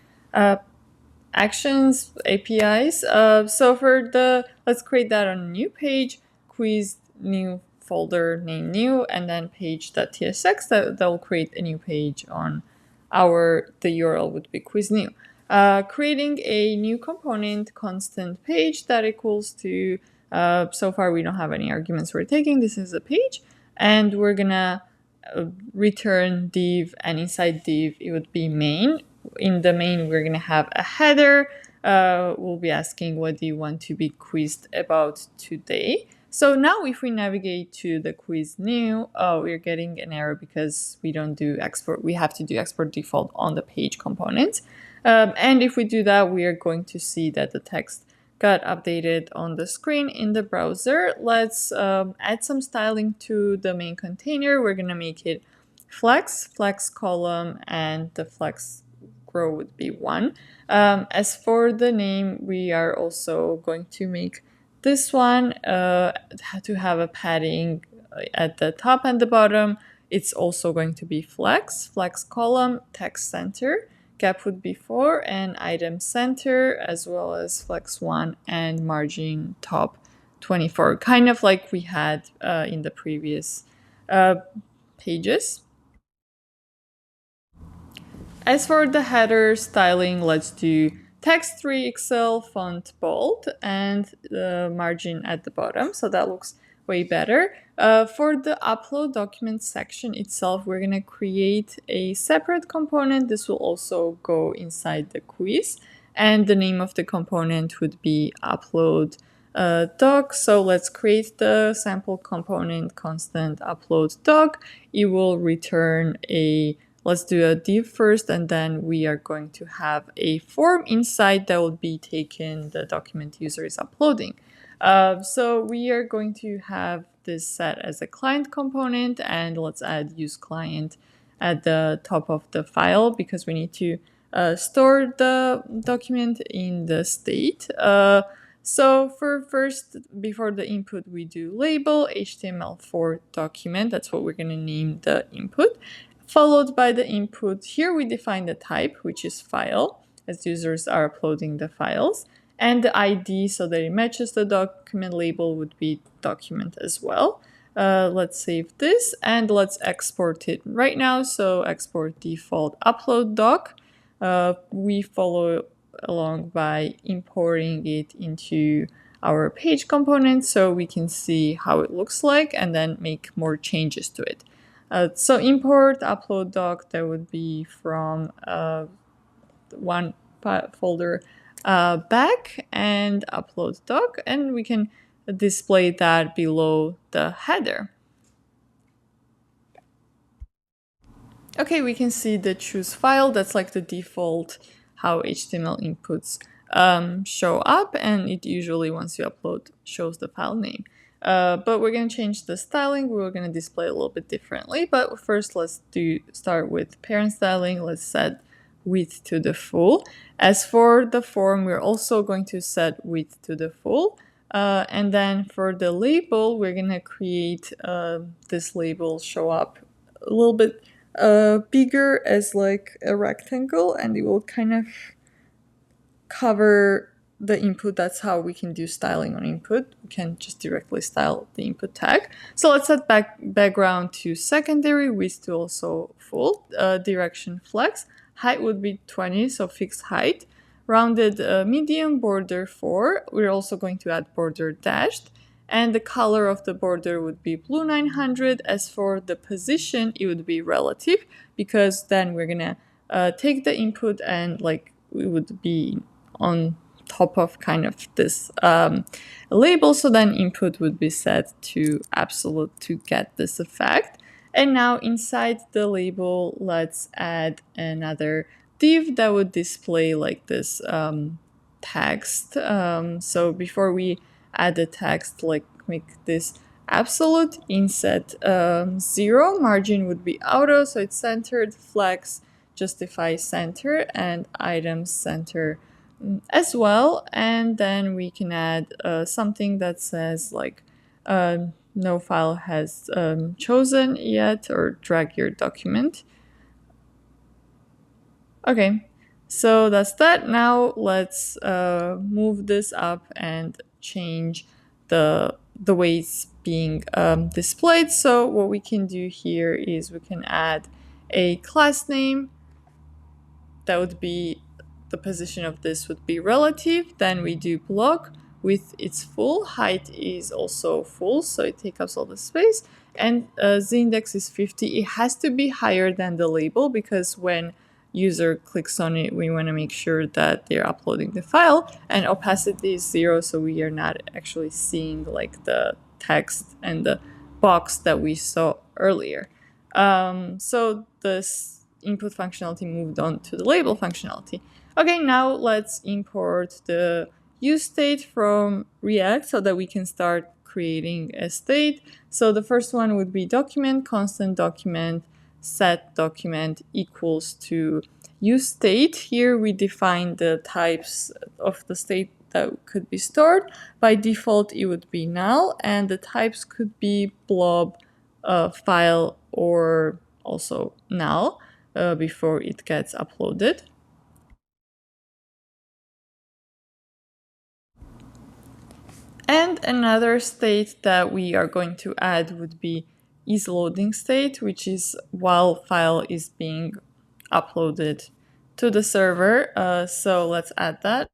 actions APIs. So for let's create that on a new page, quiz new folder name new, and then page.tsx that will create a new page on the URL would be quiz new. Creating a new component constant page that equals to, so far we don't have any arguments we're taking. This is a page, and we're gonna return div, and inside div it would be main. In the main, we're going to have a header. We'll be asking what do you want to be quizzed about today. So now if we navigate to the quiz new, we're getting an error because we don't do export. We have to do export default on the page component. And if we do that, we are going to see that the text got updated on the screen in the browser. Let's add some styling to the main container. We're going to make it flex column, and the flex row would be 1. As for the name, we are also going to make this one to have a padding at the top and the bottom. It's also going to be flex column, text center. Gap would be 4, and item center, as well as flex 1 and margin top 24, kind of like we had in the previous pages. As for the header styling, let's do text 3XL, font bold, and the margin at the bottom, so that looks way better. For the upload document section itself, we're going to create a separate component. This will also go inside the quiz, and the name of the component would be upload doc. So let's create the sample component constant upload doc. It will return let's do a div first, and then we are going to have a form inside that will be taken the document user is uploading. So we are going to have this set as a client component, and let's add use client at the top of the file because we need to store the document in the state. So for first, before the input, we do label HTML4 document. That's what we're going to name the input. Followed by the input. Here we define the type, which is file, as users are uploading the files. And the ID, so that it matches the document label, would be document as well. Let's save this and let's export it right now. So export default upload doc. We follow along by importing it into our page component so we can see how it looks like and then make more changes to it. So import upload doc, that would be from one folder back, and upload doc, and we can display that below the header. Okay, we can see the choose file. That's like the default how HTML inputs show up, and it usually once you upload shows the file name. But we're going to change the styling. We're going to display it a little bit differently. But first, let's start with parent styling. Let's set width to the full. As for the form, we're also going to set width to the full. And then for the label, we're going to create this label show up a little bit bigger as like a rectangle, and it will kind of cover the input. That's how we can do styling on input. We can just directly style the input tag. So let's set background to secondary, width to also full, direction flex, height would be 20, so fixed height, rounded medium, border 4. We're also going to add border dashed, and the color of the border would be blue 900. As for the position, it would be relative, because then we're gonna take the input and like it would be on top of kind of this label, so then input would be set to absolute to get this effect. And now inside the label, let's add another div that would display like this text. So before we add the text, like make this absolute, inset 0, margin would be auto, so it's centered, flex, justify center, and items center as well. And then we can add something that says like no file has chosen yet, or drag your document. Okay, so that's that. Now let's move this up and change the way it's being displayed. So what we can do here is we can add a class name. That would be, the position of this would be relative. Then we do block, width it's full, height is also full, so it takes up all the space. and z-index is 50. It has to be higher than the label because when user clicks on it, we want to make sure that they're uploading the file, and opacity is 0, so we are not actually seeing like the text and the box that we saw earlier. So this input functionality moved on to the label functionality. Okay, now let's import the use state from React so that we can start creating a state. So the first one would be document, constant document, set document equals to use state. Here we define the types of the state that could be stored. By default, it would be null, and the types could be blob, file, or also null before it gets uploaded. And another state that we are going to add would be isLoading state, which is while file is being uploaded to the server. So let's add that.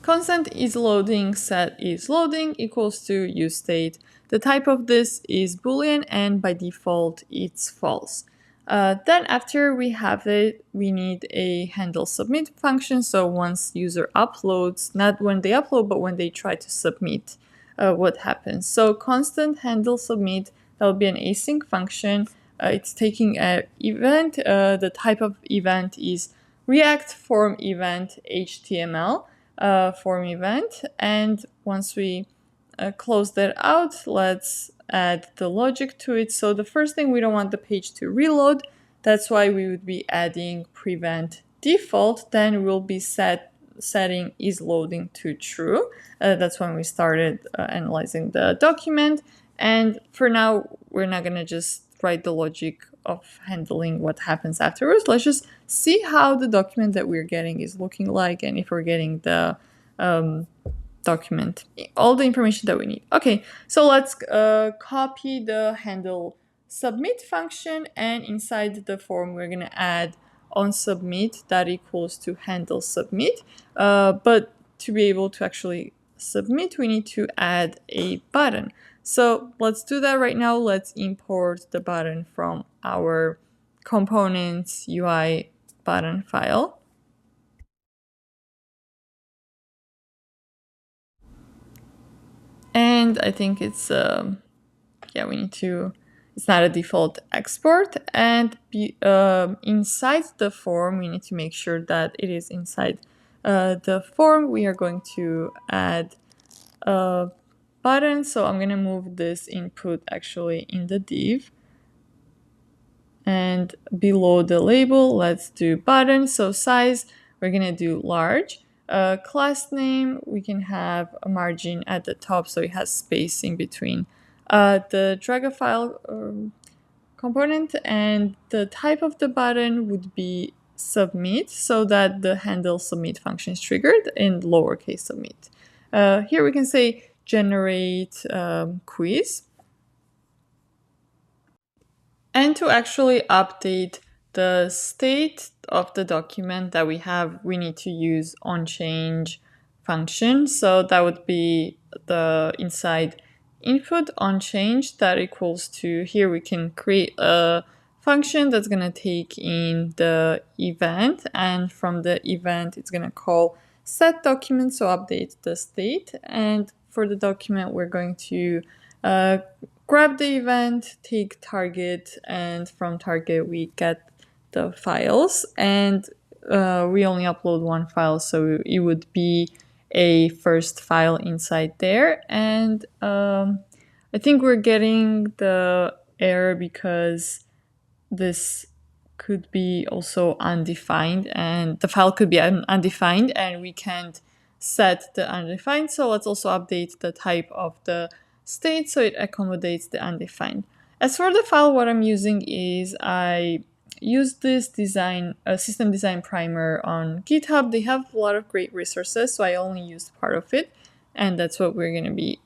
Constant isLoading set isLoading equals to use state. The type of this is Boolean, and by default it's false. Then after we have it, we need a handle submit function. So once user uploads, not when they upload, but when they try to submit, what happens. So constant handle submit, that will be an async function. It's taking an event. The type of event is React form event HTML form event. And once we close that out, let's add the logic to it. So the first thing, we don't want the page to reload. That's why we would be adding prevent default. Then we'll be setting is loading to true. That's when we started analyzing the document. And for now, we're not going to just write the logic of handling what happens afterwards. Let's just see how the document that we're getting is looking like, and if we're getting the document, all the information that we need. Okay, so let's copy the handle submit function, and inside the form we're going to add on submit that equals to handle submit. But to be able to actually submit, we need to add a button. So let's do that right now. Let's import the button from our components UI button file. And I think it's, we need to, it's not a default export. And inside the form, we need to make sure that it is inside the form. We are going to add a button. So I'm going to move this input actually in the div. And below the label, let's do button. So size, we're going to do large. Class name, we can have a margin at the top so it has space in between the drag file component, and the type of the button would be submit, so that the handle submit function is triggered in lowercase submit. Here we can say generate quiz. And to actually update the state of the document that we have, we need to use onChange function. So that would be the inside input onChange that equals to, here we can create a function that's going to take in the event, and from the event it's going to call set document, so update the state. And for the document, we're going to grab the event, take target, and from target we get the files. And we only upload one file, so it would be a first file inside there. And I think we're getting the error because this could be also undefined, and the file could be undefined, and we can't set the undefined. So let's also update the type of the state so it accommodates the undefined. As for the file, what I'm using is I use this system design primer on GitHub. They have a lot of great resources, so I only used part of it, and that's what we're going to be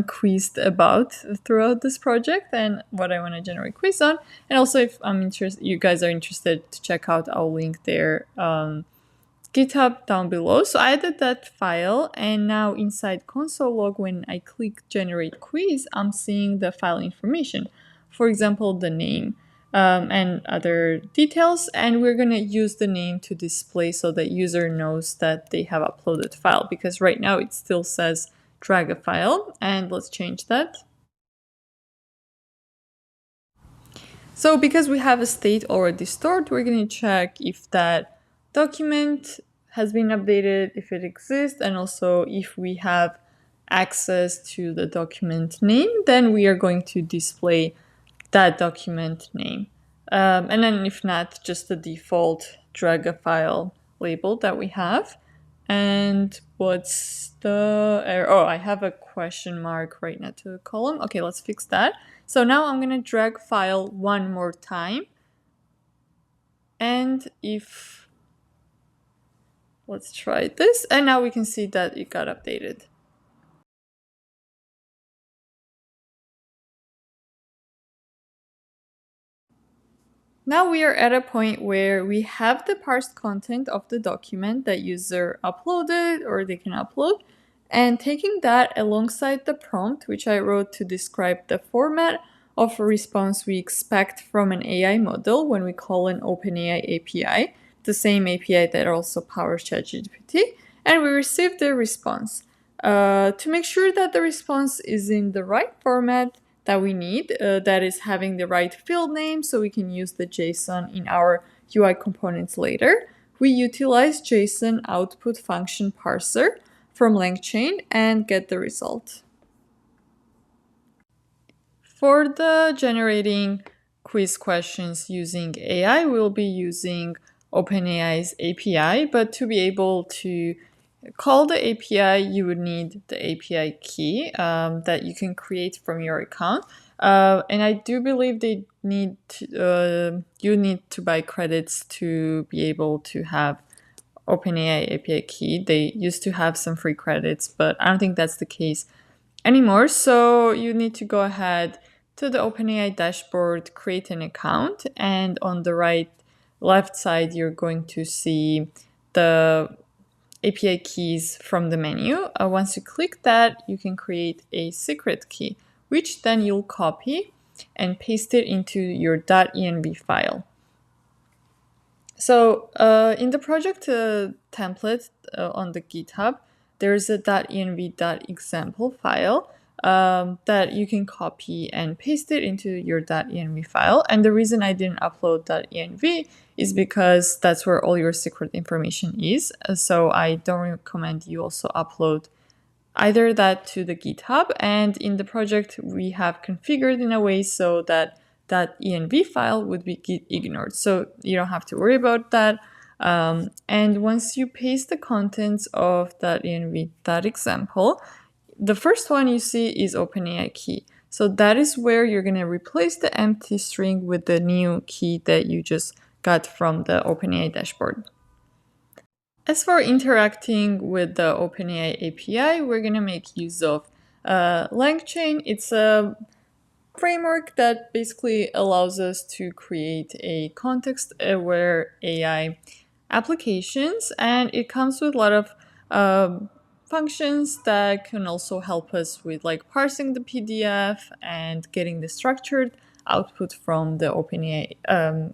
quizzed about throughout this project, and what I want to generate quiz on. And also, if you guys are interested to check out, I'll link their GitHub down below. So I added that file, and now inside console log, when I click generate quiz, I'm seeing the file information. For example, the name and other details, and we're going to use the name to display so that user knows that they have uploaded file, because right now it still says drag a file, and let's change that. So because we have a state already stored, we're going to check if that document has been updated, if it exists, and also if we have access to the document name, then we are going to display that document name. And then if not, just the default drag a file label that we have. And what's the error? Oh, I have a question mark right next to the column. Okay, let's fix that. So now I'm going to drag file one more time. And if, let's try this. And now we can see that it got updated. Now we are at a point where we have the parsed content of the document that user uploaded or they can upload, and taking that alongside the prompt, which I wrote to describe the format of a response we expect from an AI model when we call an OpenAI API, the same API that also powers ChatGPT, and we received the response. To make sure that the response is in the right format that we need, that is having the right field name so we can use the JSON in our UI components later, we utilize JSON output function parser from LangChain and get the result. For the generating quiz questions using AI, we'll be using OpenAI's API, but to be able to call the API, you would need the API key that you can create from your account. And I do believe they need to, you need to buy credits to be able to have OpenAI API key. They used to have some free credits, but I don't think that's the case anymore. So you need to go ahead to the OpenAI dashboard, create an account, and on the left side, you're going to see the API keys from the menu. Once you click that, you can create a secret key, which then you'll copy and paste it into your .env file. So in the project template on the GitHub, there's a .env.example file that you can copy and paste it into your .env file. And the reason I didn't upload .env is because that's where all your secret information is. So I don't recommend you also upload either that to the GitHub, and in the project we have configured in a way so that .env file would be git ignored. So you don't have to worry about that. And once you paste the contents of .env.example, the first one you see is OpenAI key. So that is where you're going to replace the empty string with the new key that you just got from the OpenAI dashboard. As for interacting with the OpenAI API, we're going to make use of LangChain. It's a framework that basically allows us to create a context-aware AI applications, and it comes with a lot of functions that can also help us with like parsing the PDF and getting the structured output from the OpenAI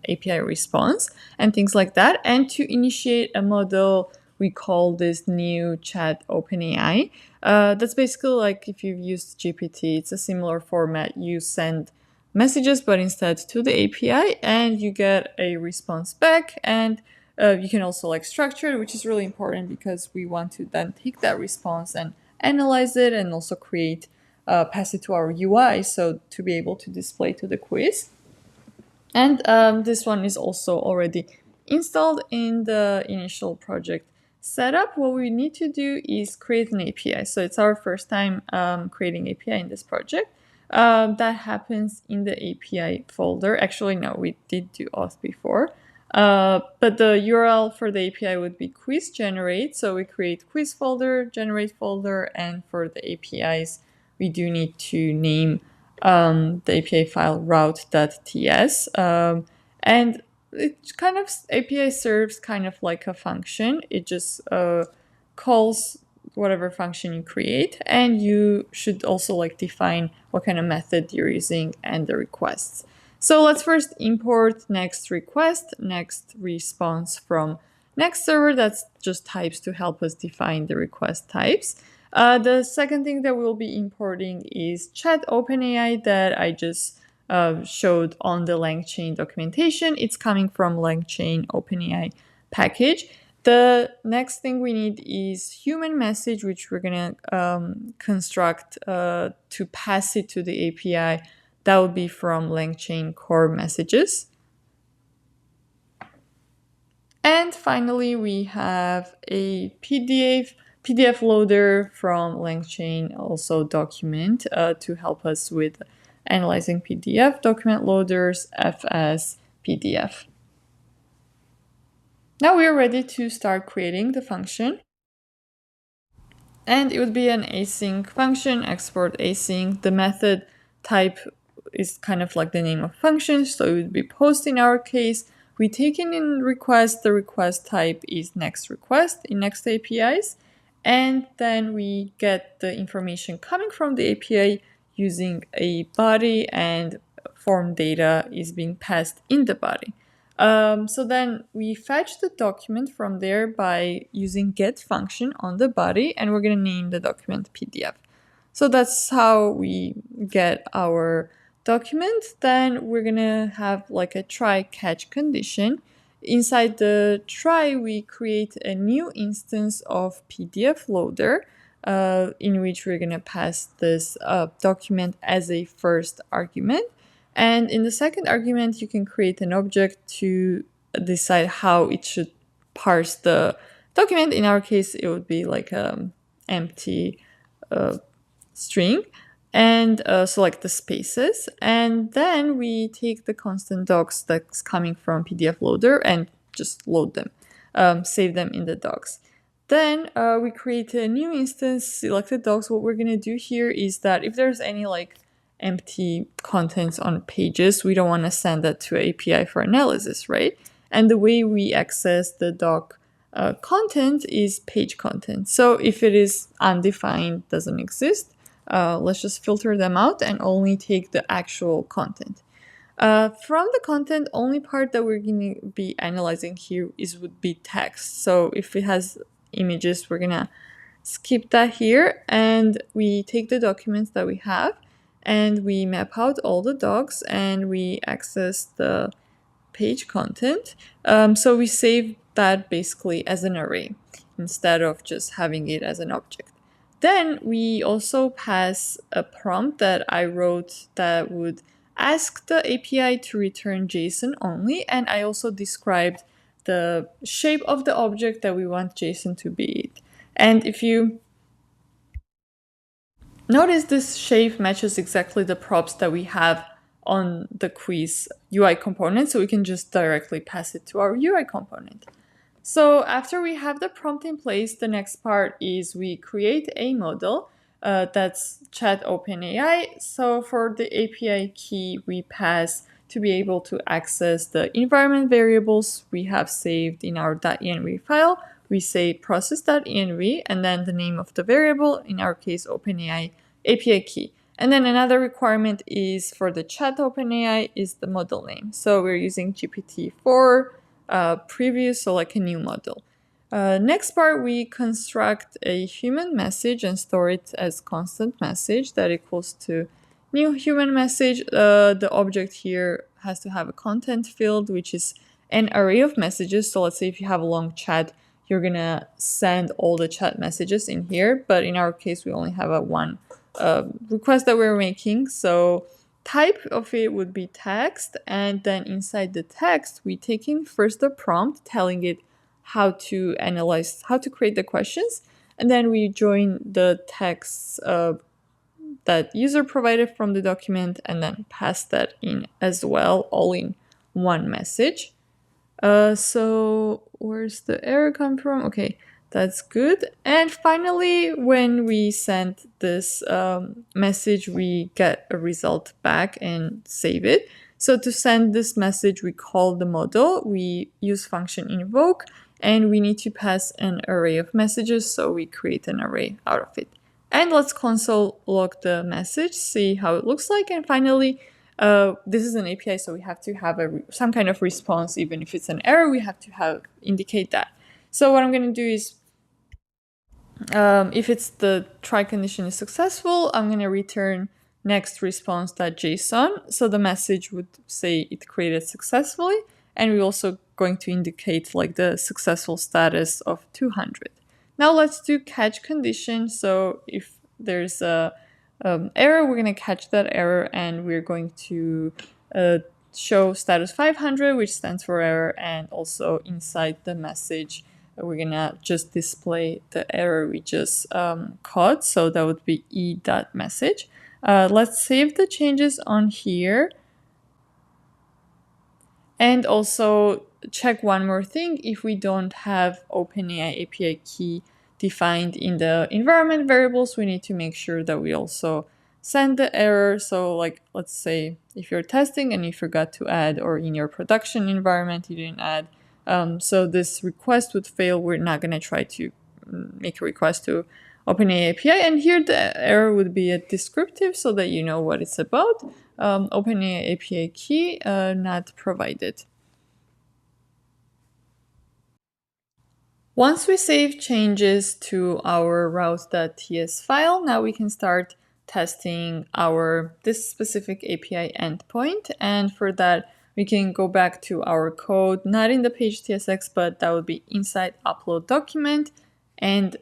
API response and things like that. And to initiate a model, we call this new chat OpenAI. That's basically like if you've used GPT, it's a similar format. You send messages, but instead to the API, and you get a response back. And you can also like structure it, which is really important because we want to then take that response and analyze it and also create pass it to our UI, so to be able to display to the quiz. And this one is also already installed in the initial project setup. What we need to do is create an API. So it's our first time creating API in this project. That happens in the API folder. Actually, no, we did do auth before. But the URL for the API would be quiz generate. So we create quiz folder, generate folder, and for the APIs, we do need to name the API file route.ts. And API serves kind of like a function. It just calls whatever function you create, and you should also like define what kind of method you're using and the requests. So let's first import next request, next response from next server. That's just types to help us define the request types. The second thing that we'll be importing is chat OpenAI that I just showed on the LangChain documentation. It's coming from LangChain OpenAI package. The next thing we need is human message, which we're gonna construct to pass it to the API. That would be from LangChain core messages. And finally, we have a PDF loader from LangChain, also document to help us with analyzing PDF document loaders, FS, PDF. Now we are ready to start creating the function. And it would be an async function, export async. The method type is kind of like the name of function, so it would be post in our case. We take in request, the request type is next request in Next APIs, and then we get the information coming from the API using a body, and form data is being passed in the body. So then we fetch the document from there by using get function on the body, and we're going to name the document PDF. So that's how we get our document. Then we're going to have like a try catch condition. Inside the try, we create a new instance of PDF loader in which we're going to pass this document as a first argument. And in the second argument, you can create an object to decide how it should parse the document. In our case, it would be like an empty string, and select the spaces. And then we take the constant docs that's coming from PDF loader and just load them, save them in the docs. Then we create a new instance, select the docs. What we're going to do here is that if there's any like empty contents on pages, we don't want to send that to API for analysis, right? And the way we access the doc content is page content. So if it is undefined, doesn't exist, let's just filter them out and only take the actual content. From the content, only part that we're going to be analyzing here would be text. So if it has images, we're going to skip that here, and we take the documents that we have and we map out all the docs and we access the page content. So we save that basically as an array instead of just having it as an object. Then we also pass a prompt that I wrote that would ask the API to return JSON only, and I also described the shape of the object that we want JSON to be. And if you notice, this shape matches exactly the props that we have on the quiz UI component, so we can just directly pass it to our UI component. So after we have the prompt in place, the next part is we create a model that's chat OpenAI. So for the API key, we pass to be able to access the environment variables we have saved in our .env file. We say process.env and then the name of the variable, in our case OpenAI API key. And then another requirement is for the chat OpenAI is the model name. So we're using GPT-4 previous, so like a new model. Next part, we construct a human message and store it as constant message that equals to new human message. The object here has to have a content field, which is an array of messages. So let's say if you have a long chat, you're gonna send all the chat messages in here. But in our case, we only have a one request that we're making. So type of it would be text, and then inside the text, we take in first the prompt telling it how to analyze, how to create the questions, and then we join the texts that user provided from the document and then pass that in as well, all in one message. So where's the error come from? Okay, that's good. And finally, when we send this message, we get a result back and save it. So to send this message, we call the model, we use function invoke, and we need to pass an array of messages, so we create an array out of it. And let's console log the message, see how it looks like, and finally, this is an API, so we have to have some kind of response. Even if it's an error, we have to indicate that. So what I'm going to do is, if it's the try condition is successful, I'm going to return next response.json. So the message would say it created successfully, and we're also going to indicate like the successful status of 200. Now let's do catch condition. So if there's a error, we're going to catch that error, and we're going to show status 500, which stands for error, and also inside the message we're gonna just display the error we just caught. So that would be e.message. Let's save the changes on here. And also check one more thing. If we don't have OpenAI API key defined in the environment variables, we need to make sure that we also send the error. So like, let's say if you're testing and you forgot to add, or in your production environment you didn't add, so this request would fail. We're not going to try to make a request to OpenAI API. And here the error would be a descriptive, so that you know what it's about. OpenAI API key not provided. Once we save changes to our route.ts file, now we can start testing this specific API endpoint. And for that, we can go back to our code, not in the page TSX, but that would be inside upload document and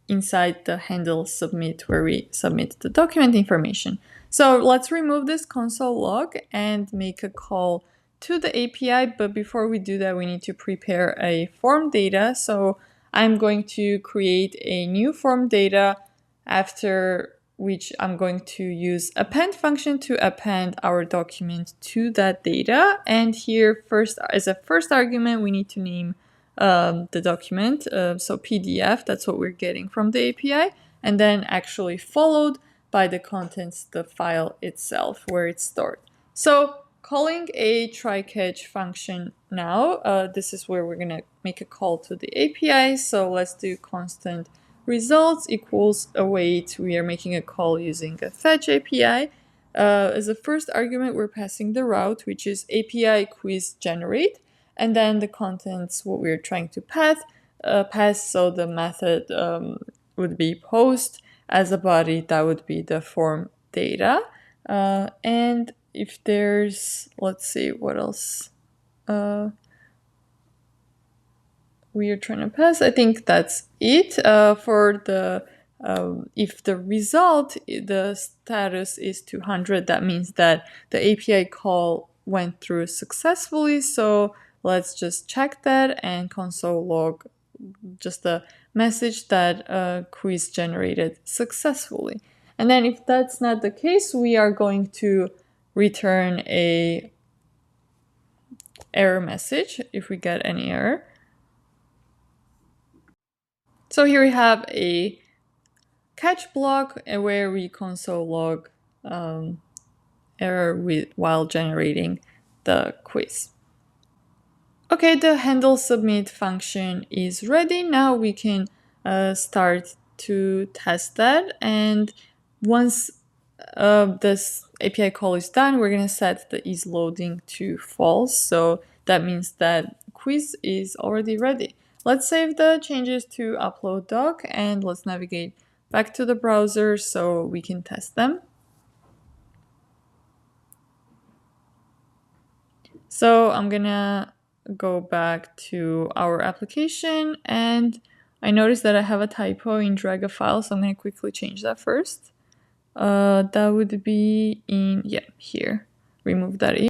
inside the handle submit, where we submit the document information. So let's remove this console log and make a call to the API. But before we do that, we need to prepare a form data. So I'm going to create a new form data, after which I'm going to use append function to append our document to that data. And here first, as a first argument, we need to name the document. So PDF, that's what we're getting from the API. And then actually followed by the contents, the file itself, where it's stored. So calling a try-catch function now, this is where we're going to make a call to the API. So let's do constant results equals await. We are making a call using a fetch API. As a first argument, we're passing the route, which is API quiz generate. And then the contents, what we're trying to pass. So the method would be post. As a body, that would be the form data. And if there's, let's see, what else we are trying to pass. I think that's it. For the if the result, the status is 200, that means that the API call went through successfully. So let's just check that and console log just the message that quiz generated successfully. And then if that's not the case, we are going to return a error message if we get any error. So here we have a catch block where we console log error while generating the quiz. Okay, the handle submit function is ready. Now we can start to test that. And once this API call is done, we're going to set the is loading to false. So that means that quiz is already ready. Let's save the changes to upload doc, and let's navigate back to the browser so we can test them. So I'm gonna go back to our application, and I noticed that I have a typo in drag a file, so I'm gonna quickly change that first. That would be in, here. Remove that.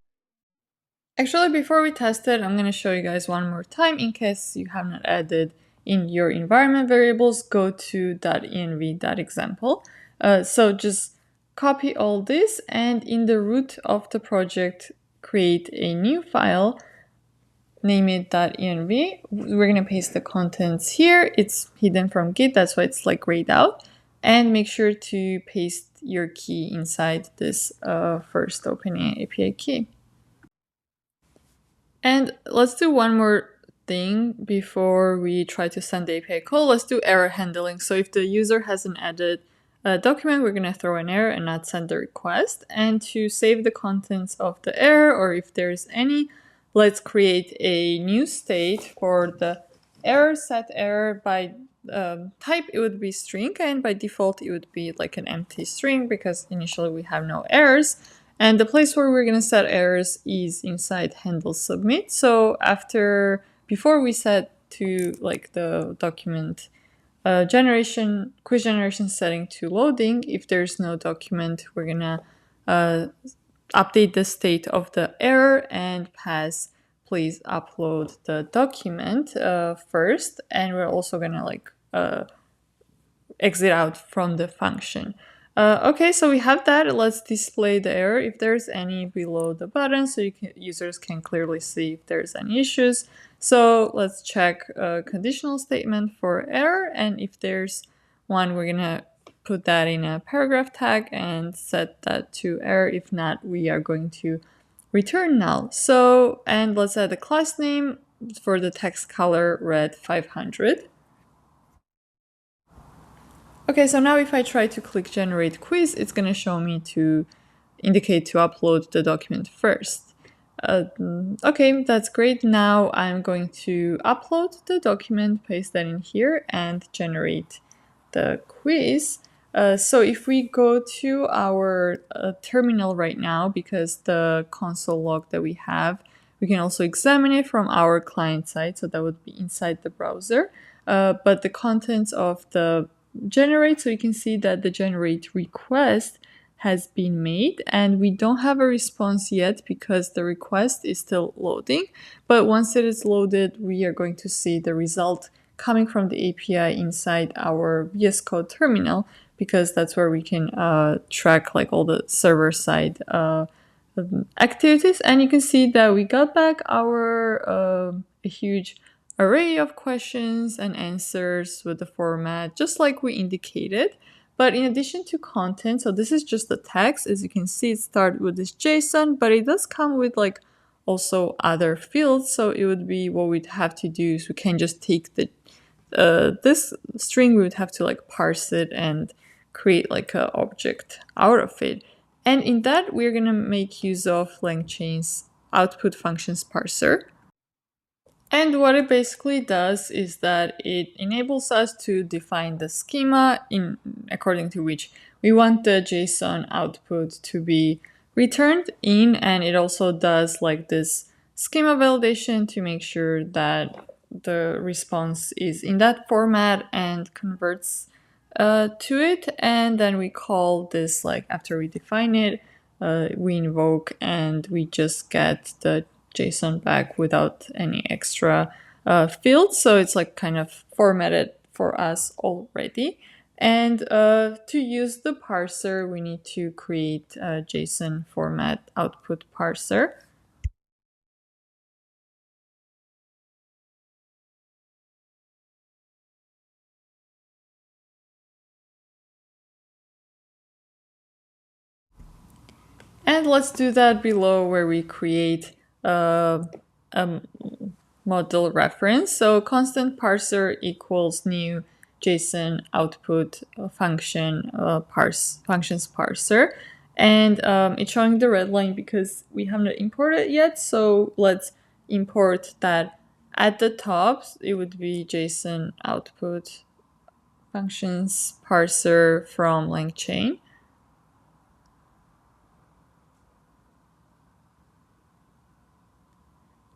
Actually, before we test it, I'm gonna show you guys one more time in case you have not added in your environment variables. Go to .env.example. So just copy all this, and in the root of the project, create a new file, name it .env. We're gonna paste the contents here. It's hidden from Git, that's why it's like grayed out. And make sure to paste your key inside this first OpenAI API key. And let's do one more thing before we try to send the API call. Let's do error handling. So if the user hasn't added a document, we're going to throw an error and not send the request. And to save the contents of the error, or if there's any, let's create a new state for the error. Set error by type, it would be string, and by default it would be like an empty string because initially we have no errors. And the place where we're going to set errors is inside handle submit. So before we set to like the document generation, quiz generation setting to loading, if there's no document, we're going to update the state of the error and pass please upload the document first. And we're also going to exit out from the function. Okay, so we have that. Let's display the error if there's any below the button so users can clearly see if there's any issues. So let's check a conditional statement for error, and if there's one, we're gonna put that in a paragraph tag and set that to error. If not, we are going to return null. So, and let's add the class name for the text color red 500. Okay, so now if I try to click generate quiz, it's going to show me to indicate to upload the document first. Okay, that's great. Now I'm going to upload the document, paste that in here, and generate the quiz. So if we go to our terminal right now, because the console log that we have, we can also examine it from our client side. So that would be inside the browser. But the contents of the generate, so you can see that the generate request has been made, and we don't have a response yet because the request is still loading. But once it is loaded, we are going to see the result coming from the API inside our VS Code terminal, because that's where we can track like all the server side activities. And you can see that we got back our a huge array of questions and answers with the format just like we indicated. But in addition to content, so this is just the text. As you can see, it starts with this JSON, but it does come with like also other fields. So it would be, what we'd have to do is we can just take the this string, we would have to like parse it and create like an object out of it. And in that, we're going to make use of LangChain's output functions parser. And what it basically does is that it enables us to define the schema according to which we want the JSON output to be returned in. And it also does like this schema validation to make sure that the response is in that format and converts to it. And then we call this, like after we define it, we invoke and we just get the JSON back without any extra fields. So it's like kind of formatted for us already. And to use the parser, we need to create a JSON format output parser. And let's do that below where we create a model reference. So constant parser equals new JSON output function functions parser. And it's showing the red line because we haven't imported yet. So let's import that at the top. It would be JSON output functions parser from LangChain.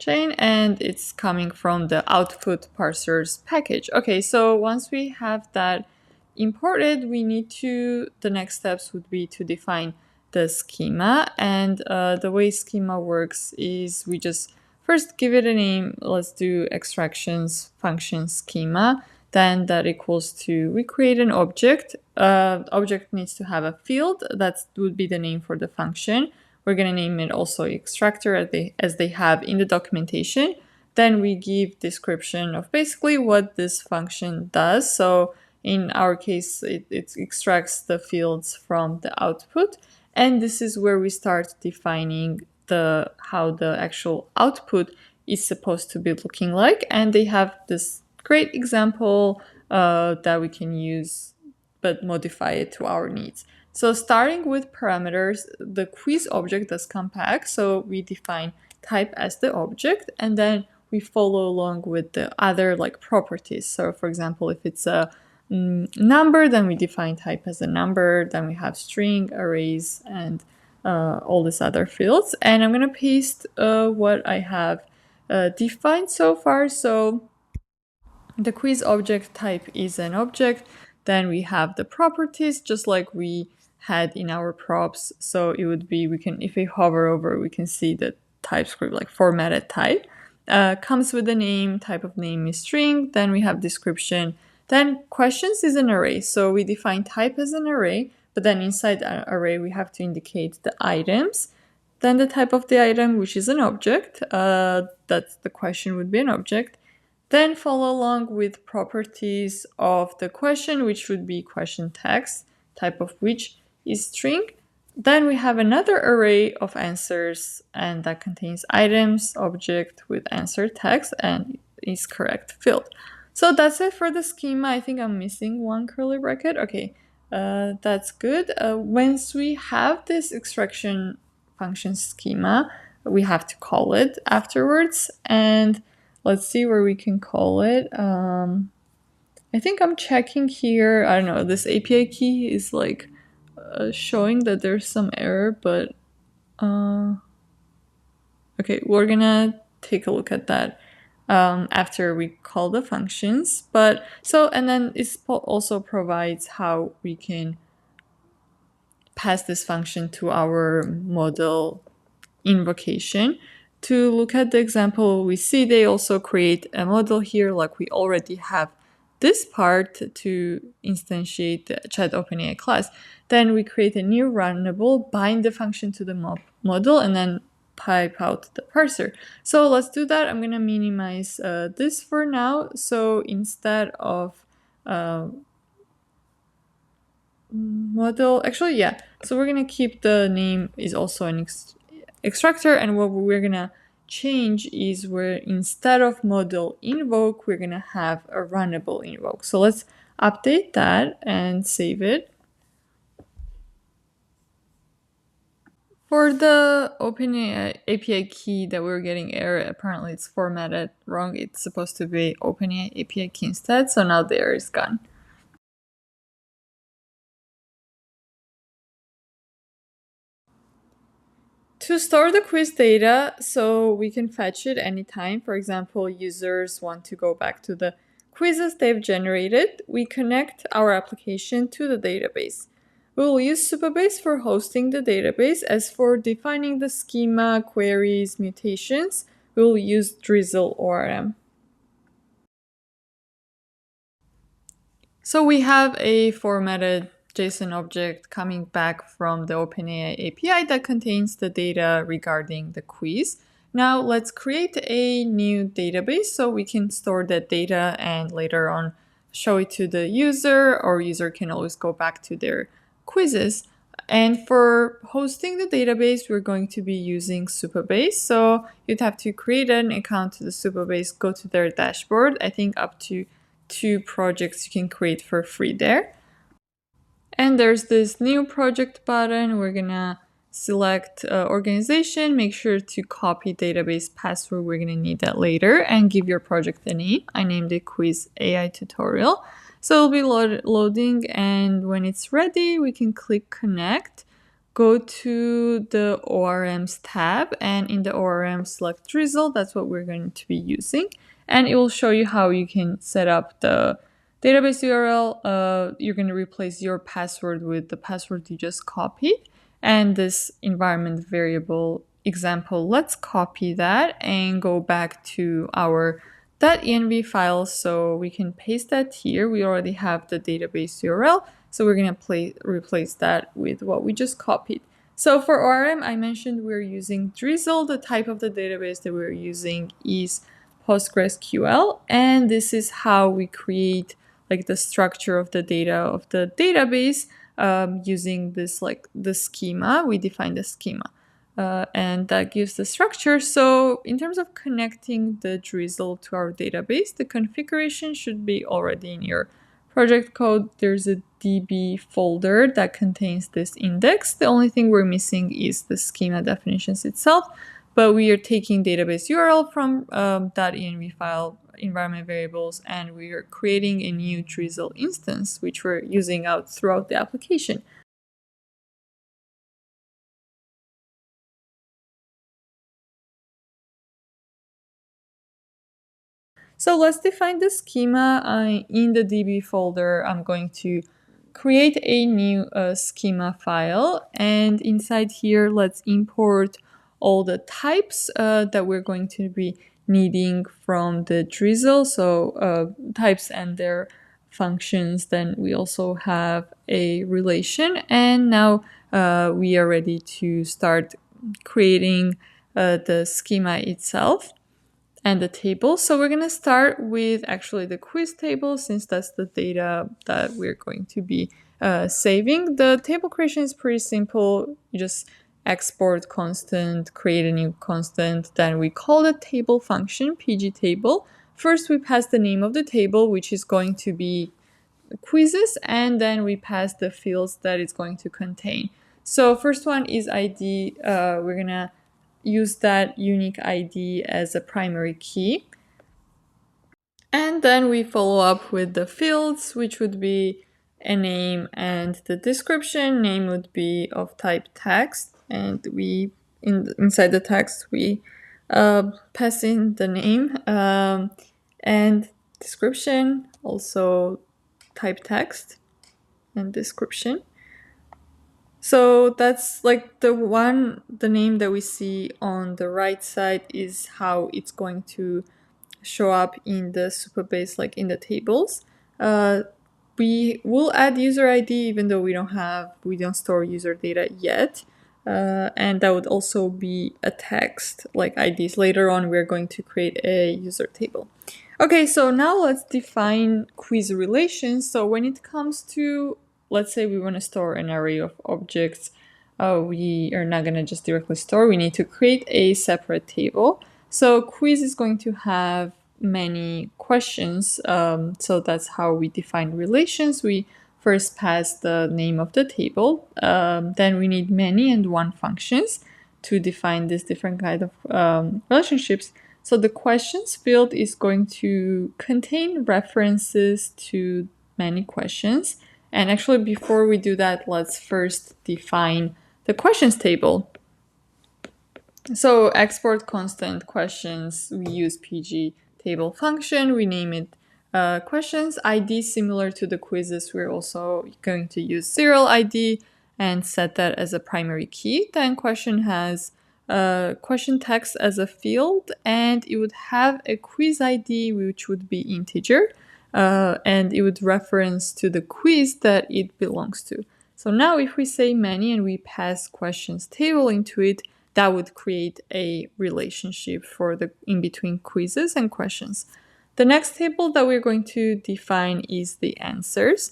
And it's coming from the output parsers package. Okay, so once we have that imported, the next steps would be to define the schema. And the way schema works is we just first give it a name. Let's do extractions function schema. Then that equals to, we create an object. Object needs to have a field. That would be the name for the function. We're going to name it also extractor as they have in the documentation. Then we give description of basically what this function does. So in our case, it extracts the fields from the output. And this is where we start defining how the actual output is supposed to be looking like. And they have this great example that we can use but modify it to our needs. So starting with parameters, the quiz object does come back. So we define type as the object, and then we follow along with the other like properties. So for example, if it's a number, then we define type as a number. Then we have string, arrays, and all these other fields. And I'm going to paste what I have defined so far. So the quiz object type is an object. Then we have the properties, just like we had in our props. So it would be, if we hover over, we can see the TypeScript, like formatted type. Comes with a name, type of name is string. Then we have description. Then questions is an array. So we define type as an array, but then inside an array, we have to indicate the items. Then the type of the item, which is an object. That's the question would be an object. Then follow along with properties of the question, which would be question text, type of which is string. Then we have another array of answers, and that contains items, object with answer text, and is correct field. So that's it for the schema. I think I'm missing one curly bracket. Okay, that's good. Once we have this extraction function schema, we have to call it afterwards, and let's see where we can call it. I think I'm checking here. I don't know. This API key is like showing that there's some error, but okay, we're gonna take a look at that after we call the functions. And then it also provides how we can pass this function to our model invocation. To look at the example, we see they also create a model here, like we already have this part to instantiate the chat OpenAI class. Then we create a new runnable, bind the function to the model, and then pipe out the parser. So let's do that. I'm going to minimize this for now. So instead of model, actually, yeah. So we're going to keep the name is also an extractor, and what we're going to change is where instead of model invoke, we're going to have a runnable invoke. So let's update that and save it. For the OpenAI API key that we're getting error, apparently it's formatted wrong. It's supposed to be OpenAI API key instead. So now the error is gone. To store the quiz data, so we can fetch it anytime. For example, users want to go back to the quizzes they've generated. We connect our application to the database. We will use Supabase for hosting the database. As for defining the schema, queries, mutations, we will use Drizzle ORM. So we have a formatted JSON object coming back from the OpenAI API that contains the data regarding the quiz. Now let's create a new database so we can store that data and later on show it to the user, or user can always go back to their quizzes. And for hosting the database, we're going to be using Supabase. So you'd have to create an account to the Supabase, go to their dashboard. I think up to 2 projects you can create for free there. And there's this new project button. We're gonna select organization, make sure to copy database password. We're gonna need that later, and give your project a name. I named it Quiz AI Tutorial. So it'll be loading, and when it's ready, we can click connect, go to the ORMs tab, and in the ORM select Drizzle. That's what we're going to be using. And it will show you how you can set up the database URL. You're going to replace your password with the password you just copied. And this environment variable example, let's copy that and go back to our .env file so we can paste that here. We already have the database URL, so we're going to replace that with what we just copied. So for ORM, I mentioned we're using Drizzle. The type of the database that we're using is PostgreSQL, and this is how we create like the structure of the data of the database using this, like the schema. We define the schema. and that gives the structure. So in terms of connecting the Drizzle to our database, the configuration should be already in your project code. There's a DB folder that contains this index. The only thing we're missing is the schema definitions itself, but we are taking database URL from .env file environment variables, and we are creating a new Drizzle instance, which we're using out throughout the application. So let's define the schema. In the DB folder, I'm going to create a new schema file. And inside here, let's import all the types that we're going to be needing from the Drizzle. So types and their functions. Then we also have a relation. And now we are ready to start creating the schema itself and the table. So we're going to start with actually the quiz table, since that's the data that we're going to be saving. The table creation is pretty simple. You just export constant, create a new constant, then we call the table function pg table. First we pass the name of the table, which is going to be quizzes, and then we pass the fields that it's going to contain. So first one is ID. We're going to use that unique ID as a primary key. And then we follow up with the fields, which would be a name and the description. Name would be of type text, and we inside the text we pass in the name, and description also type text and description. So that's like the name that we see on the right side is how it's going to show up in the Supabase, like in the tables. We will add user ID even though we don't store user data yet. And that would also be a text like IDs. Later on, we're going to create a user table. Okay, so now let's define quiz relations. So when it comes to, let's say we want to store an array of objects, we are not going to just directly store. We need to create a separate table. So quiz is going to have many questions. So that's how we define relations. We first pass the name of the table. Then we need many and one functions to define these different kind of relationships. So the questions field is going to contain references to many questions. And actually, before we do that, let's first define the questions table. So export constant questions, we use pg table function, we name it questions. ID similar to the quizzes, we're also going to use serial ID and set that as a primary key. Then question has question text as a field, and it would have a quiz ID, which would be integer, and it would reference to the quiz that it belongs to. So now if we say many and we pass questions table into it, that would create a relationship for the in between quizzes and questions. The next table that we're going to define is the answers.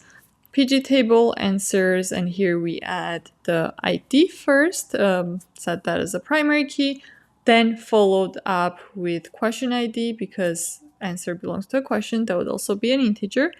PG table answers, and here we add the ID first, set that as a primary key, then followed up with question ID because answer belongs to a question, that would also be an integer,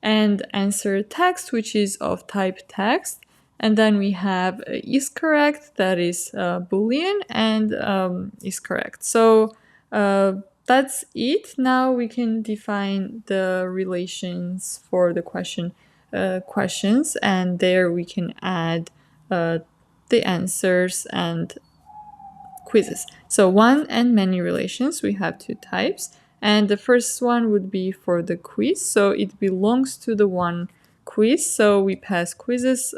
and answer text, which is of type text. And then we have is correct, that is Boolean, and is correct. So that's it. Now we can define the relations for the questions, and there we can add the answers and quizzes. So one and many relations, we have two types. And the first one would be for the quiz. So it belongs to the one quiz. So we pass quizzes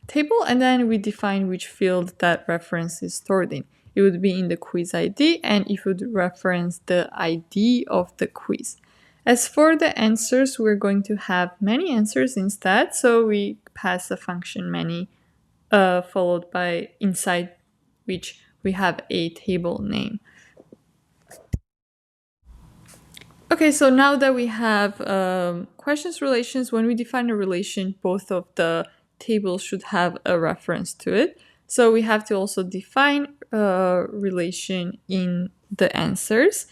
table, and then we define which field that reference is stored in. It would be in the quiz ID, and it would reference the ID of the quiz. As for the answers, we're going to have many answers instead. So we pass the function many, followed by inside which we have a table name. Okay, so now that we have questions relations, when we define a relation, both of the tables should have a reference to it. So we have to also define a relation in the answers,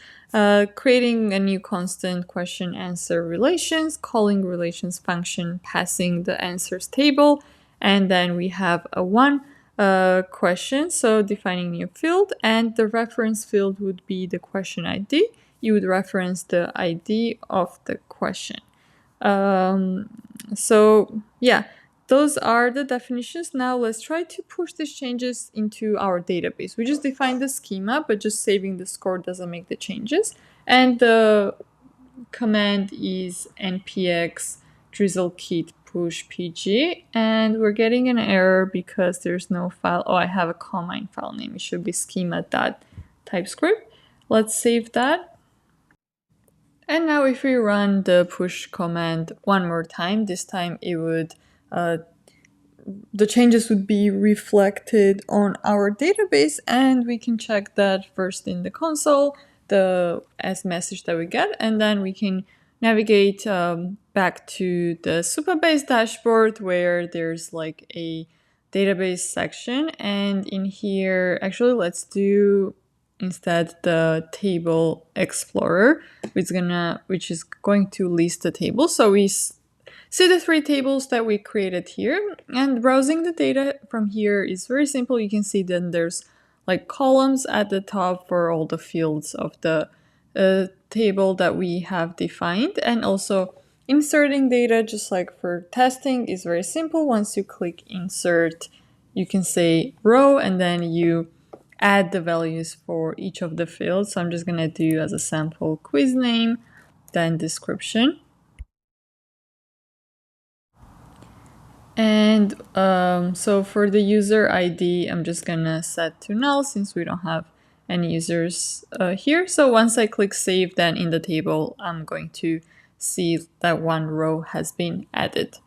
creating a new constant question answer relations, calling relations function, passing the answers table, and then we have a one question, so defining new field, and the reference field would be the question ID. You would reference the ID of the question. So yeah, those are the definitions. Now let's try to push these changes into our database. We just defined the schema, but just saving the score doesn't make the changes. And the command is npx drizzle kit push pg, and we're getting an error because there's no file. Oh, I have a command file name. It should be schema.typescript. Let's save that. And now if we run the push command one more time, this time it would the changes would be reflected on our database, and we can check that first in the console, the as message that we get, and then we can navigate back to the Supabase dashboard where there's like a database section, and in here, actually let's do instead the table explorer, which is going to list the table. So we see the three tables that we created here, and browsing the data from here is very simple. You can see then there's like columns at the top for all the fields of the table that we have defined, and also inserting data, just like for testing, is very simple. Once you click insert, you can say row, and then you add the values for each of the fields. So I'm just going to do as a sample quiz name, then description. And so for the user ID, I'm just going to set to null since we don't have any users here. So once I click save, then in the table, I'm going to see that one row has been added.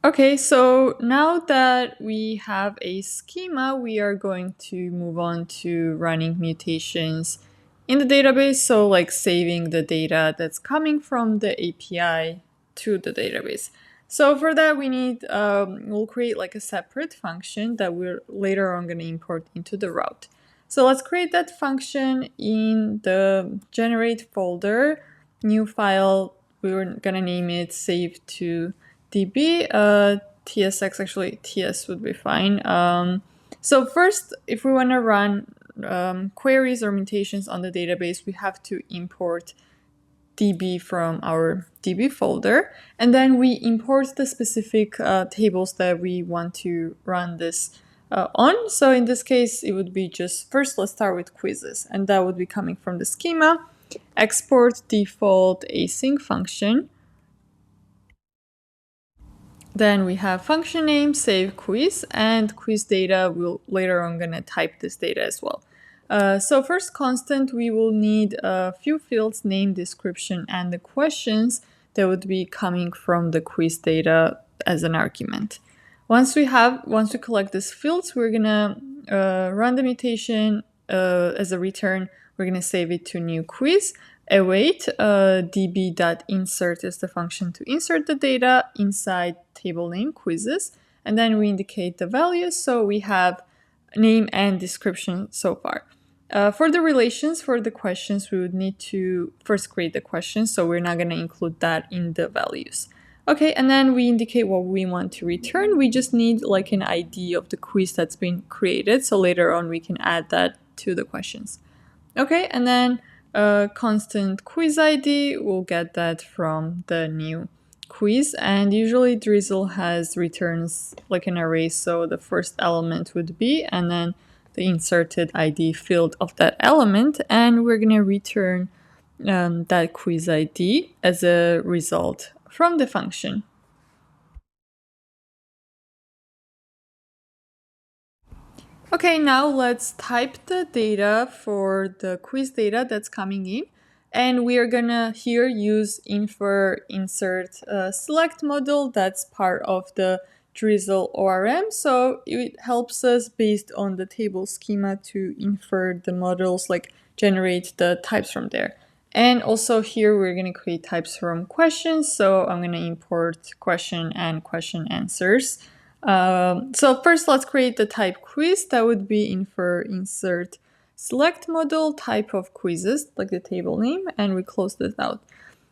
Okay, so now that we have a schema, we are going to move on to running mutations in the database. So like saving the data that's coming from the API to the database. So for that, we need, we'll create like a separate function that we're later on going to import into the route. So let's create that function in the generate folder, new file. We were going to name it save to db, tsx, actually ts would be fine. So first, if we want to run queries or mutations on the database, we have to import db from our db folder, and then we import the specific tables that we want to run this on. So in this case, it would be just, first let's start with quizzes, and that would be coming from the schema, export default async function. Then we have function name, save quiz, and quiz data. We'll later on gonna type this data as well. So first constant, we will need a few fields, name, description, and the questions that would be coming from the quiz data as an argument. Once we collect these fields, we're gonna run the mutation as a return. We're gonna save it to new quiz. Await db.insert is the function to insert the data inside table name quizzes, and then we indicate the values. So we have name and description so far. For the relations, for the questions, we would need to first create the questions, so we're not going to include that in the values. Okay, and then we indicate what we want to return. We just need like an ID of the quiz that's been created, so later on we can add that to the questions. Okay, and then constant quiz ID, we'll get that from the new quiz, and usually Drizzle has returns like an array, so the first element would be, and then the inserted ID field of that element, and we're gonna return that quiz ID as a result from the function. Okay, now let's type the data for the quiz data that's coming in. And we are gonna here use infer insert select model that's part of the Drizzle ORM. So it helps us based on the table schema to infer the models, like generate the types from there. And also here we're gonna create types from questions. So I'm gonna import question and question answers. So first, let's create the type quiz. That would be infer insert select model type of quizzes, like the table name, and we close this out.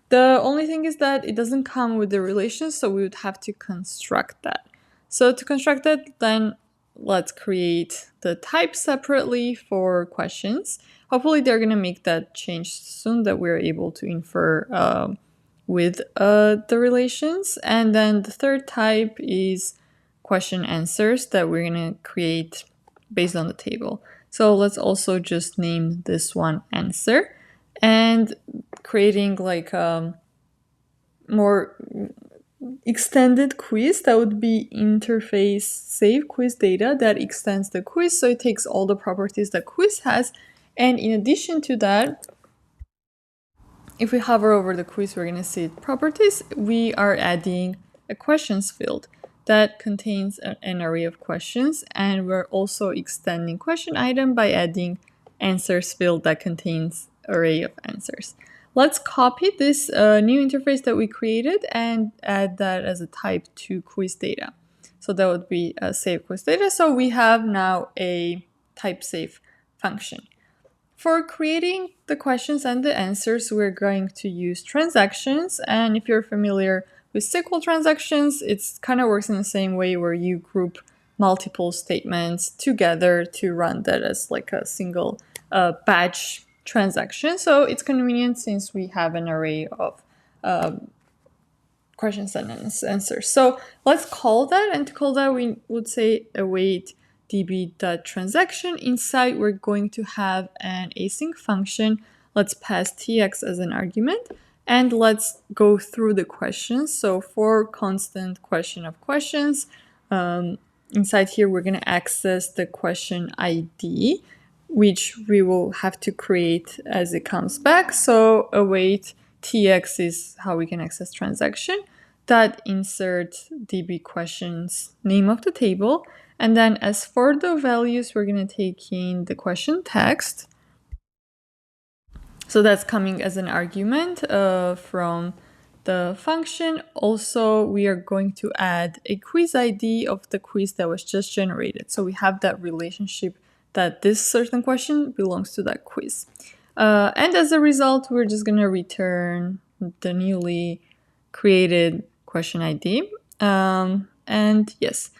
The only thing is that it doesn't come with the relations, so we would have to construct that. So to construct that, then let's create the type separately for questions. Hopefully they're going to make that change soon, that we're able to infer with the relations. And then the third type is question answers that we're going to create based on the table. So let's also just name this one answer, and creating like a more extended quiz that would be interface save quiz data that extends the quiz, so it takes all the properties that quiz has. And in addition to that, if we hover over the quiz, we're going to see properties. We are adding a questions field that contains an array of questions, and we're also extending question item by adding answers field that contains array of answers. Let's copy this new interface that we created and add that as a type to quiz data. So that would be a save quiz data. So we have now a type save function. For creating the questions and the answers, we're going to use transactions. And if you're familiar with SQL transactions, it kind of works in the same way, where you group multiple statements together to run that as like a single batch transaction. So it's convenient since we have an array of questions and answers. So let's call that, and to call that we would say await db.transaction. Inside we're going to have an async function. Let's pass tx as an argument, and let's go through the questions. So for constant question of questions, inside here we're going to access the question ID, which we will have to create as it comes back. So await tx is how we can access transaction. That insert db questions name of the table. And then as for the values, we're going to take in the question text. So that's coming as an argument from the function. Also, we are going to add a quiz ID of the quiz that was just generated. So we have that relationship that this certain question belongs to that quiz. And as a result, we're just going to return the newly created question ID. And yes,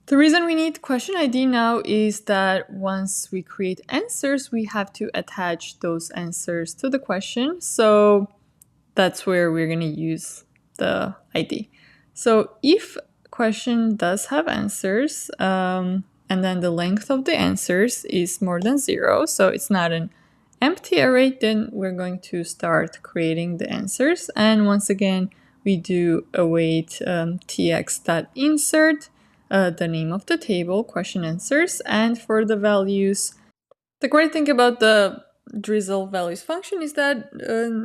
the reason we need question ID now is that once we create answers, we have to attach those answers to the question. So that's where we're going to use the ID. So if question does have answers, and then the length of the answers is more than 0, so it's not an empty array, then we're going to start creating the answers. And once again, we do await tx.insert, the name of the table, question answers. And for the values, the great thing about the Drizzle values function is that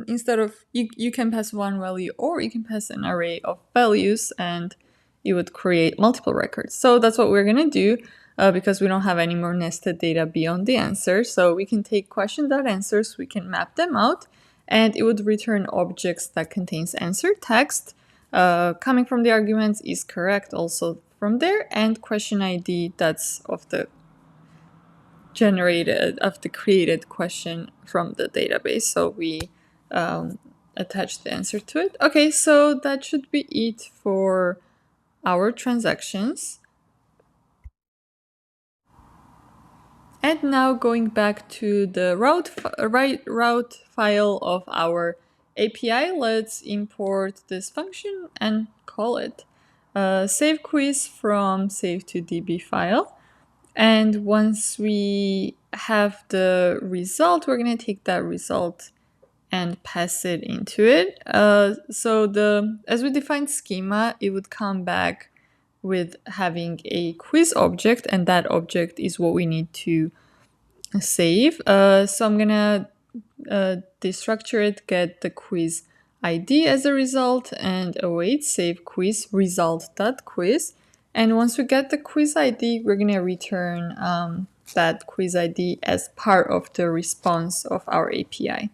instead of, you can pass one value or you can pass an array of values, and it would create multiple records. So that's what we're going to do because we don't have any more nested data beyond the answer. So we can take question.answers, we can map them out, and it would return objects that contains answer text. Coming from the arguments is correct also from there, and question ID, that's of the created question from the database. So we attach the answer to it. Okay, so that should be it for our transactions. And now going back to the route file of our API, let's import this function and call it save quiz from save to db file. And once we have the result, we're going to take that result and pass it into it. So as we define schema, it would come back with having a quiz object, and that object is what we need to save. So I'm going to destructure it, get the quiz ID as a result, and await save quiz result.quiz. And once we get the quiz ID, we're going to return that quiz ID as part of the response of our API.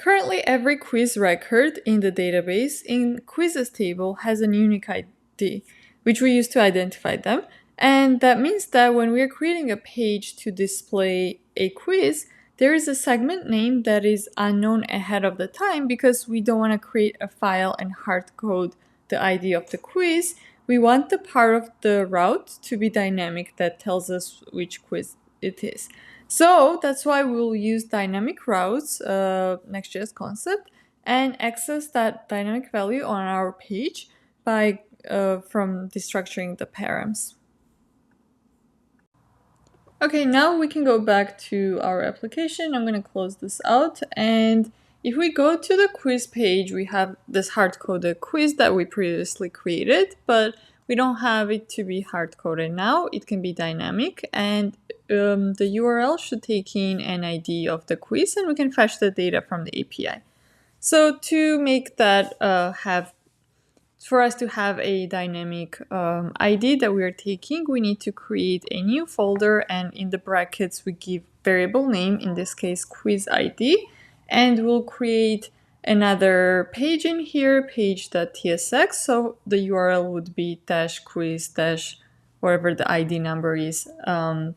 Currently, every quiz record in the database in quizzes table has a unique ID, which we use to identify them. And that means that when we are creating a page to display a quiz, there is a segment name that is unknown ahead of the time because we don't want to create a file and hard code the ID of the quiz. We want the part of the route to be dynamic that tells us which quiz it is. So that's why we'll use dynamic routes, Next.js concept, and access that dynamic value on our page by from destructuring the params. Okay, now we can go back to our application. I'm going to close this out. And if we go to the quiz page, we have this hard-coded quiz that we previously created, but we don't have it to be hard-coded now. It can be dynamic, and the URL should take in an ID of the quiz, and we can fetch the data from the API. So to make that for us to have a dynamic ID that we are taking, we need to create a new folder, and in the brackets we give variable name, in this case quiz ID, and we'll create another page in here, page.tsx, so the URL would be -quiz whatever the ID number is. And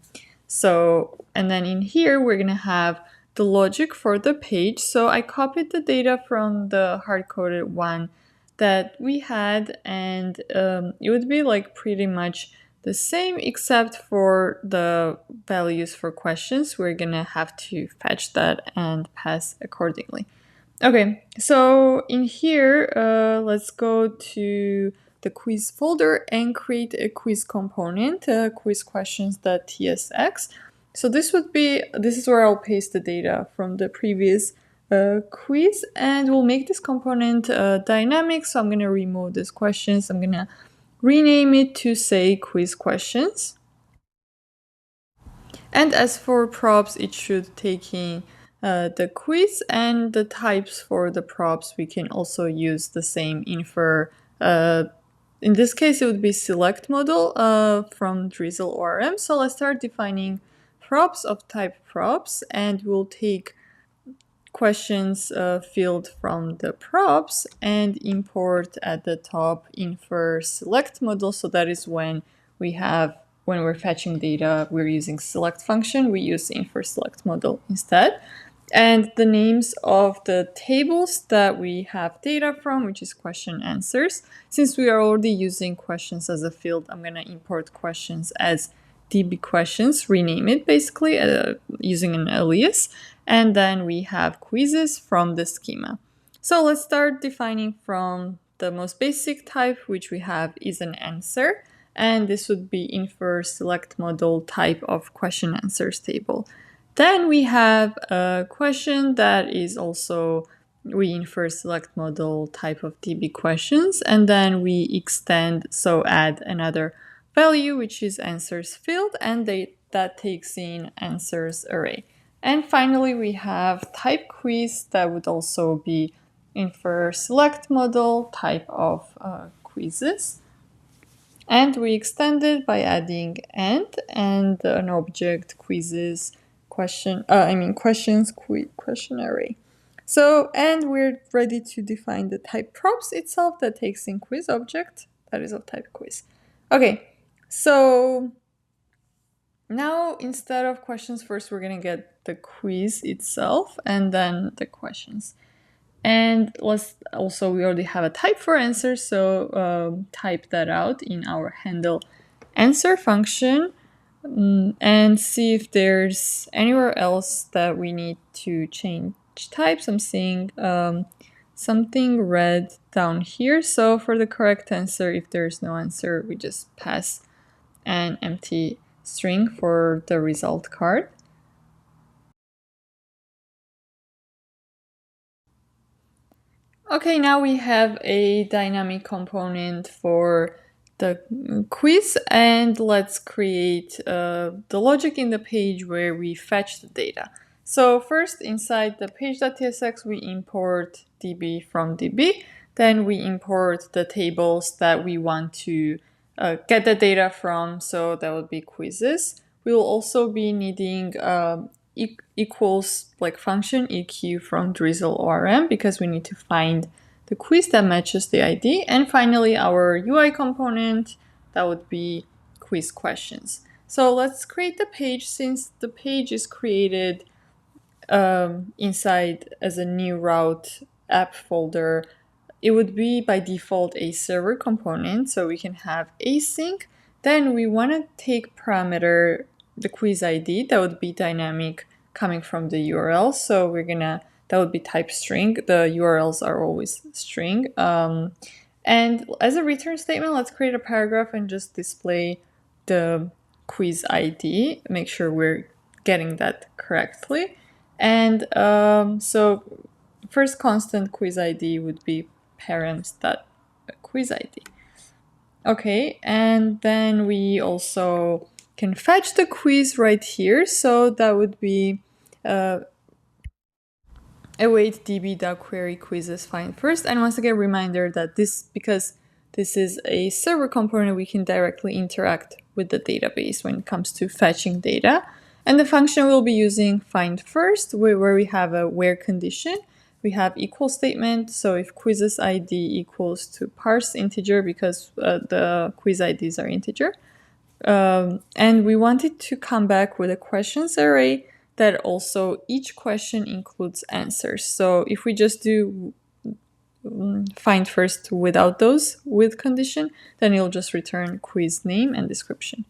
then in here we're gonna have the logic for the page. So I copied the data from the hard-coded one that we had, and it would be like pretty much the same except for the values for questions. We're gonna have to fetch that and pass accordingly. Okay, so in here, let's go to the quiz folder and create a quiz component, quiz questions.tsx. So this is where I'll paste the data from the previous quiz, and we'll make this component dynamic. So I'm going to remove these questions. I'm going to rename it to say quiz questions. And as for props, it should take in the quiz, and the types for the props, we can also use the same infer. In this case, it would be select model from Drizzle ORM. So let's start defining props of type props, and we'll take questions field from the props and import at the top infer select model. So that is when we're fetching data, we're using select function, we use infer select model instead. And the names of the tables that we have data from, which is question answers. Since we are already using questions as a field, I'm going to import questions as DB questions, rename it basically using an alias. And then we have quizzes from the schema. So let's start defining from the most basic type, which we have is an answer. And this would be infer select model type of question answers table. Then we have a question that is also, we infer select model type of DB questions, and then we extend, so add another value, which is answers field, and that takes in answers array. And finally, we have type quiz that would also be infer select model type of quizzes. And we extend it by adding and an object quizzes question array. So, and we're ready to define the type props itself that takes in quiz object that is of type quiz. Okay, so now instead of questions first, we're gonna get the quiz itself and then the questions. And we already have a type for answer, so type that out in our handle answer function and see if there's anywhere else that we need to change types. I'm seeing something red down here. So for the correct answer, if there's no answer, we just pass an empty string for the result card. Okay, now we have a dynamic component for the quiz, and let's create the logic in the page where we fetch the data. So first, inside the page.tsx, we import db from db. Then we import the tables that we want to get the data from, so that would be quizzes. We will also be needing equals like function eq from Drizzle ORM because we need to find the quiz that matches the ID. And finally, our UI component, that would be quiz questions. So let's create the page. Since the page is created inside as a new route app folder, it would be by default a server component, so we can have async. Then we want to take parameter the quiz ID that would be dynamic coming from the URL. So that would be type string. The URLs are always string. And as a return statement, let's create a paragraph and just display the quiz ID. Make sure we're getting that correctly. And so first constant quiz ID would be parents.quiz ID. Okay, and then we also can fetch the quiz right here. So that would be await db.query quizzes find first. And once again, reminder that because this is a server component, we can directly interact with the database when it comes to fetching data. And the function we'll be using find first, where we have a where condition. We have equal statement. So if quizzes ID equals to parse integer, because the quiz IDs are integer. And we want it to come back with a questions array that also each question includes answers. So if we just do find first without those with condition, then it'll just return quiz name and description.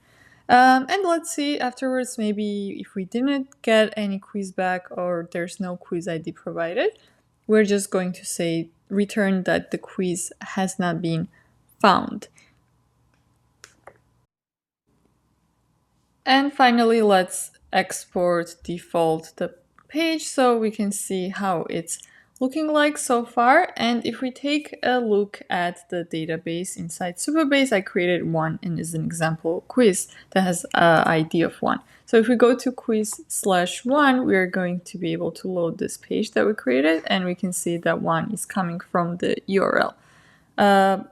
And let's see afterwards, maybe if we didn't get any quiz back or there's no quiz ID provided, we're just going to say return that the quiz has not been found. And finally, let's export default the page so we can see how it's looking like so far. And if we take a look at the database inside Supabase, I created one and is an example quiz that has an ID of 1. So if we go to quiz/1, we are going to be able to load this page that we created, and we can see that 1 is coming from the URL.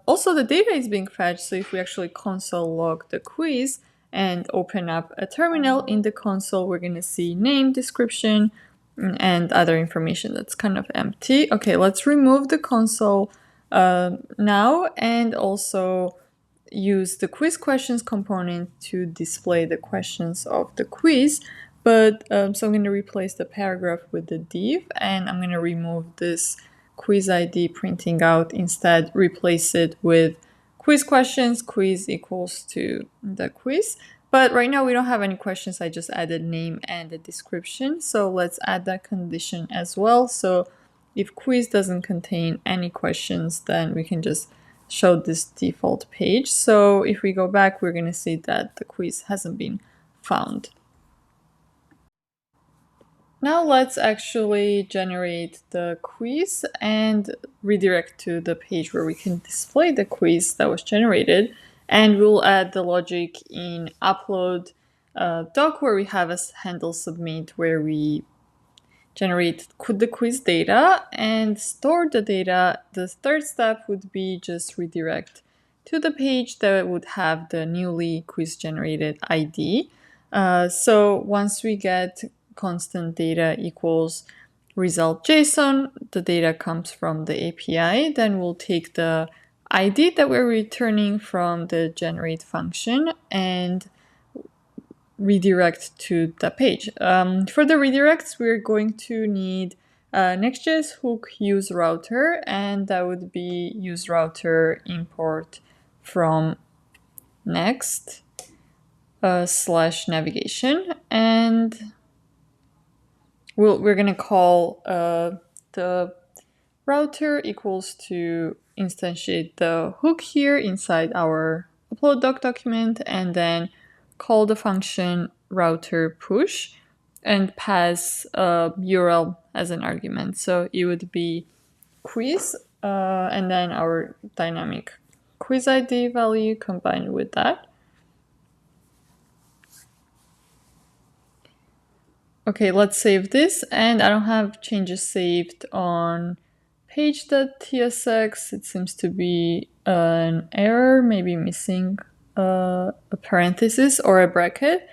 Also, the data is being fetched, so if we actually console log the quiz and open up a terminal in the console, we're going to see name, description, and other information that's kind of empty. Okay, let's remove the console now and also use the quiz questions component to display the questions of the quiz. But so I'm going to replace the paragraph with the div, and I'm going to remove this quiz ID printing out, instead replace it with quiz questions, quiz equals to the quiz. But right now we don't have any questions. I just added name and a description. So let's add that condition as well. So if quiz doesn't contain any questions, then we can just show this default page. So if we go back, we're going to see that the quiz hasn't been found. Now let's actually generate the quiz and redirect to the page where we can display the quiz that was generated. And we'll add the logic in upload doc, where we have a handle submit, where we generate the quiz data and store the data. The third step would be just redirect to the page that would have the newly quiz generated ID. So once we get constant data equals result JSON, the data comes from the API, then we'll take the ID that we're returning from the generate function and redirect to the page. For the redirects, we're going to need Next.js hook use router, and that would be use router import from next / navigation, and we're going to call the router equals to instantiate the hook here inside our upload doc document, and then call the function router push and pass a URL as an argument. So it would be quiz and then our dynamic quiz ID value combined with that. Okay, let's save this, and I don't have changes saved on page.tsx. It seems to be an error, maybe missing a parenthesis or a bracket.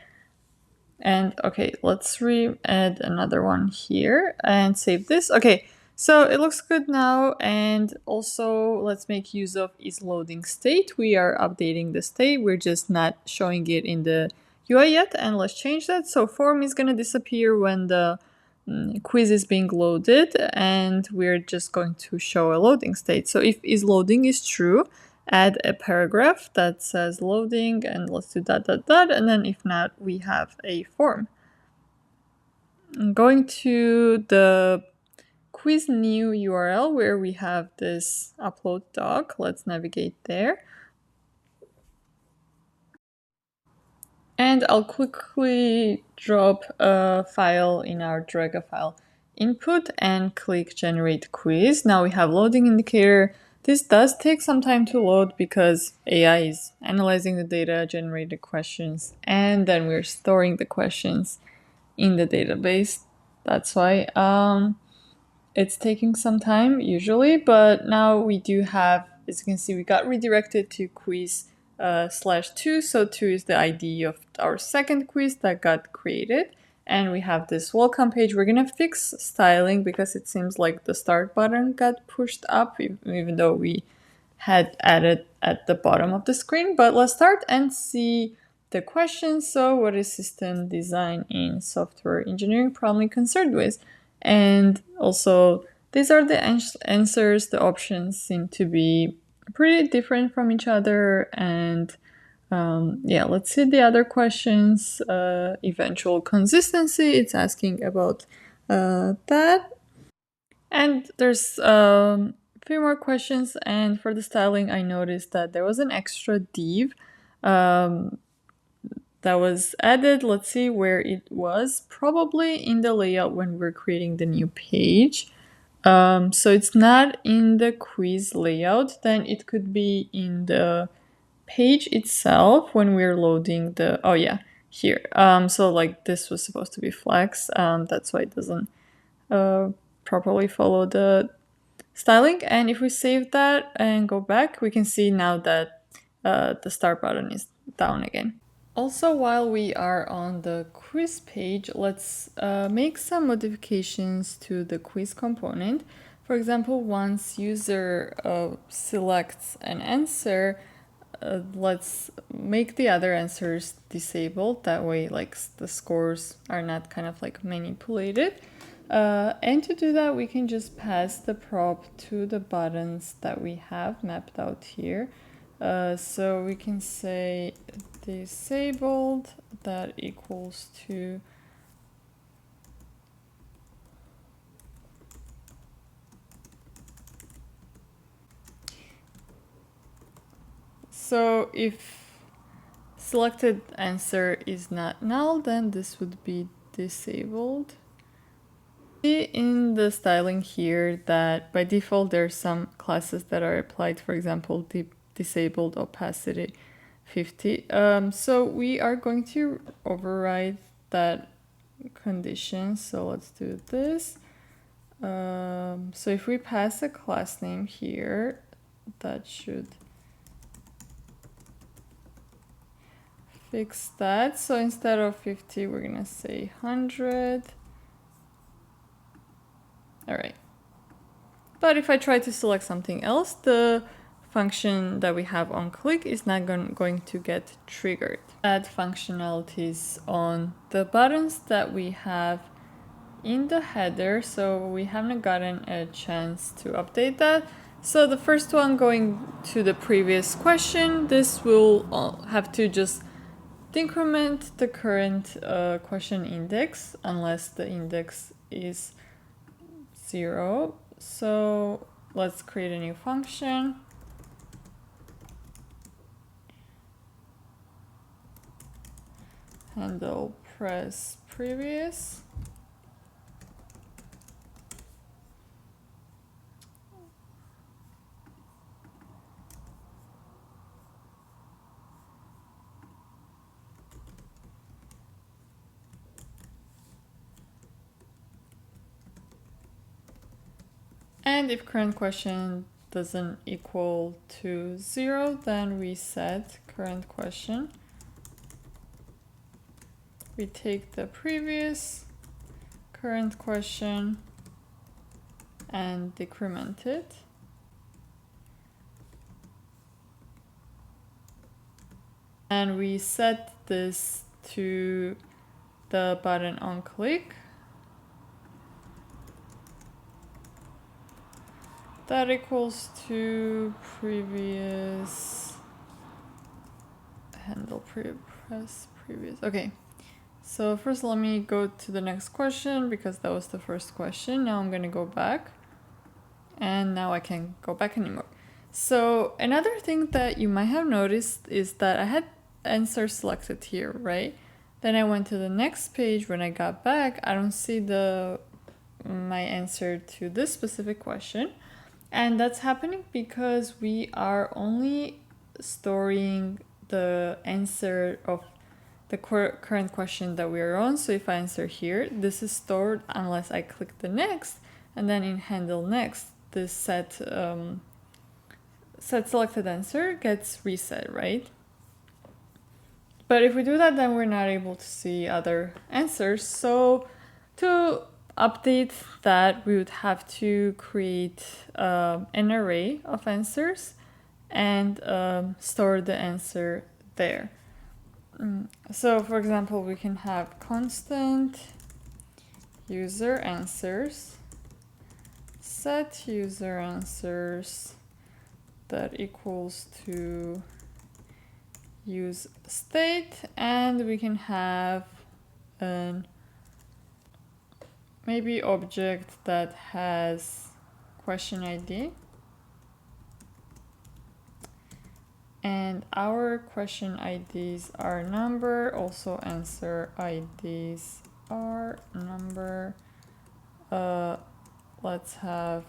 And okay, let's add another one here and save this. Okay, so it looks good now. And also let's make use of isLoading_state. We are updating the state. We're just not showing it in the UI yet. And let's change that. So form is going to disappear when the quiz is being loaded, and we're just going to show a loading state. So if isLoading is true, add a paragraph that says loading, and let's do ... and then if not, we have a form. I'm going to the quiz new URL where we have this upload doc. Let's navigate there. And I'll quickly drop a file in our drag a file input and click generate quiz. Now we have loading indicator. This does take some time to load because AI is analyzing the data, generating questions, and then we're storing the questions in the database. That's why it's taking some time usually, but now we do have, as you can see, we got redirected to quiz /2. So 2 is the ID of our second quiz that got created. And we have this welcome page. We're going to fix styling because it seems like the start button got pushed up, even though we had added at the bottom of the screen. But let's start and see the questions. So what is system design in software engineering probably concerned with? And also, these are the answers. The options seem to be pretty different from each other. And yeah, let's see the other questions. Eventual consistency, it's asking about that. And there's a few more questions. And for the styling, I noticed that there was an extra div that was added. Let's see where it was. Probably in the layout when we're creating the new page. So it's not in the quiz layout, then it could be in the page itself when we're loading the, oh yeah, here. So like this was supposed to be flex. That's why it doesn't properly follow the styling. And if we save that and go back, we can see now that the start button is down again. Also, while we are on the quiz page, let's make some modifications to the quiz component. For example, once user selects an answer, let's make the other answers disabled. That way, like the scores are not kind of like manipulated. And to do that, we can just pass the prop to the buttons that we have mapped out here. So we can say disabled, that equals to so if selected answer is not null, then this would be disabled. In the styling here that by default there's some classes that are applied, for example disabled opacity 50. So we are going to override that condition. So let's do this. So if we pass a class name here, that should fix that. So instead of 50, we're gonna say 100. All right. But if I try to select something else, the function that we have on click is not going to get triggered. Add functionalities on the buttons that we have in the header, so we haven't gotten a chance to update that. So the first one, going to the previous question, this will have to just decrement the current question index unless the index is 0. So let's create a new function. Handle press previous. And if current question doesn't equal to 0, then we set current question we take the previous current question and decrement it. And we set this to the button on click. That equals to previous handle press previous. Okay, so first let me go to the next question because that was the first question. Now I'm gonna go back, and now I can't go back anymore. So another thing that you might have noticed is that I had answer selected here, right? Then I went to the next page. When I got back, I don't see my answer to this specific question. And that's happening because we are only storing the answer of the current question that we are on. So if I answer here, this is stored unless I click the next, and then in handle next, this set selected answer gets reset, right? But if we do that, then we're not able to see other answers. So to update that, we would have to create an array of answers and store the answer there. So for example, we can have constant user answers, set user answers that equals to use state, and we can have an maybe object that has question ID, and our question IDs are number, also answer IDs are number. Let's have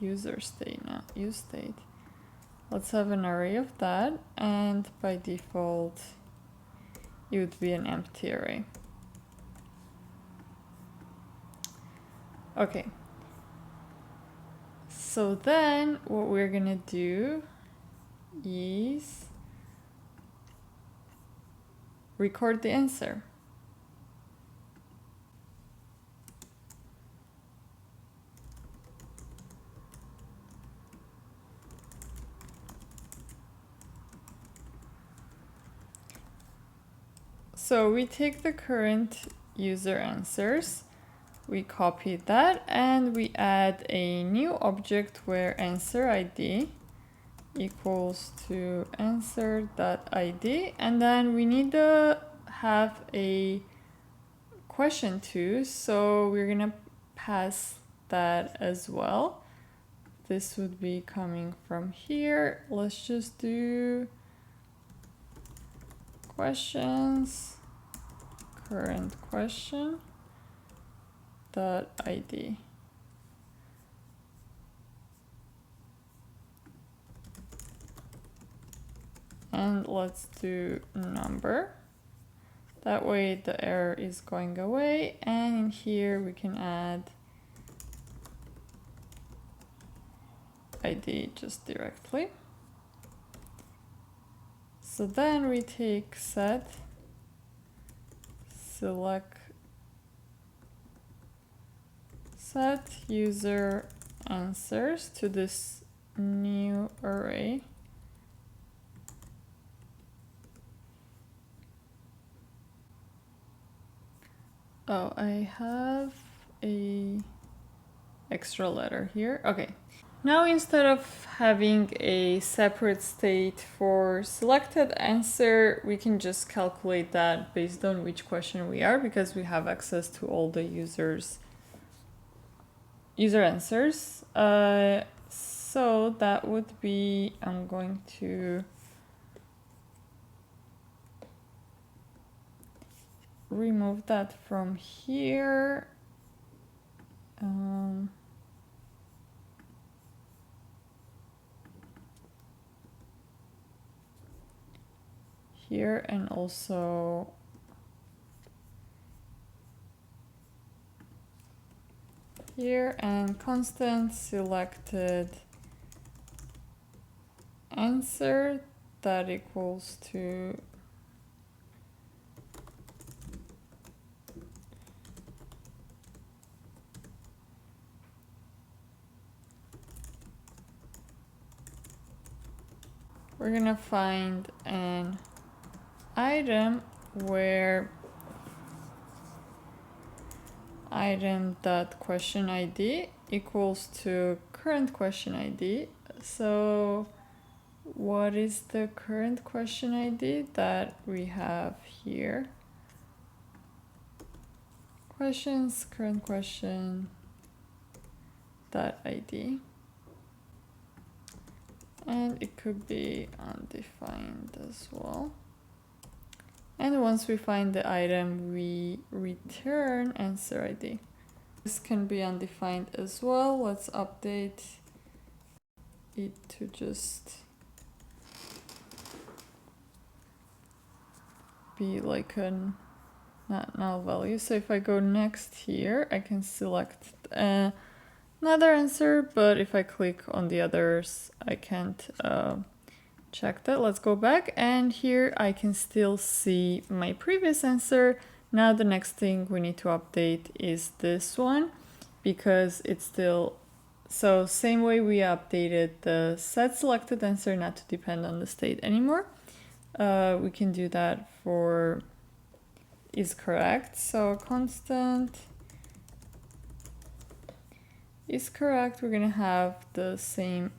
user state now, use state. Let's have an array of that, and by default it would be an empty array. Okay, so then what we're gonna do is record the answer. So we take the current user answers, we copy that, and we add a new object where answer ID equals to answer.id, and then we need to have a question too, so we're gonna pass that as well. This would be coming from here. Let's just do questions, current question dot ID. And let's do number. That way the error is going away, and in here we can add ID just directly. So then we take set user answers to this new array. Oh, I have a extra letter here. Okay. Now instead of having a separate state for selected answer, we can just calculate that based on which question we are, because we have access to all the user answers. So that would be, I'm going to remove that from here. Here, and also here, and constant selected answer that equals to we're gonna find an item where item.question ID equals to current question ID. So what is the current question ID that we have here? Questions, current question dot ID. And it could be undefined as well. And once we find the item, we return answer ID. This can be undefined as well. Let's update it to just be like a not null value. So if I go next here, I can select another answer, but if I click on the others, I can't check that. Let's go back, and here I can still see my previous answer. Now the next thing we need to update is this one, because it's still, so same way we updated the set selected answer not to depend on the state anymore. We can do that for is correct. So constant is correct. We're gonna have the same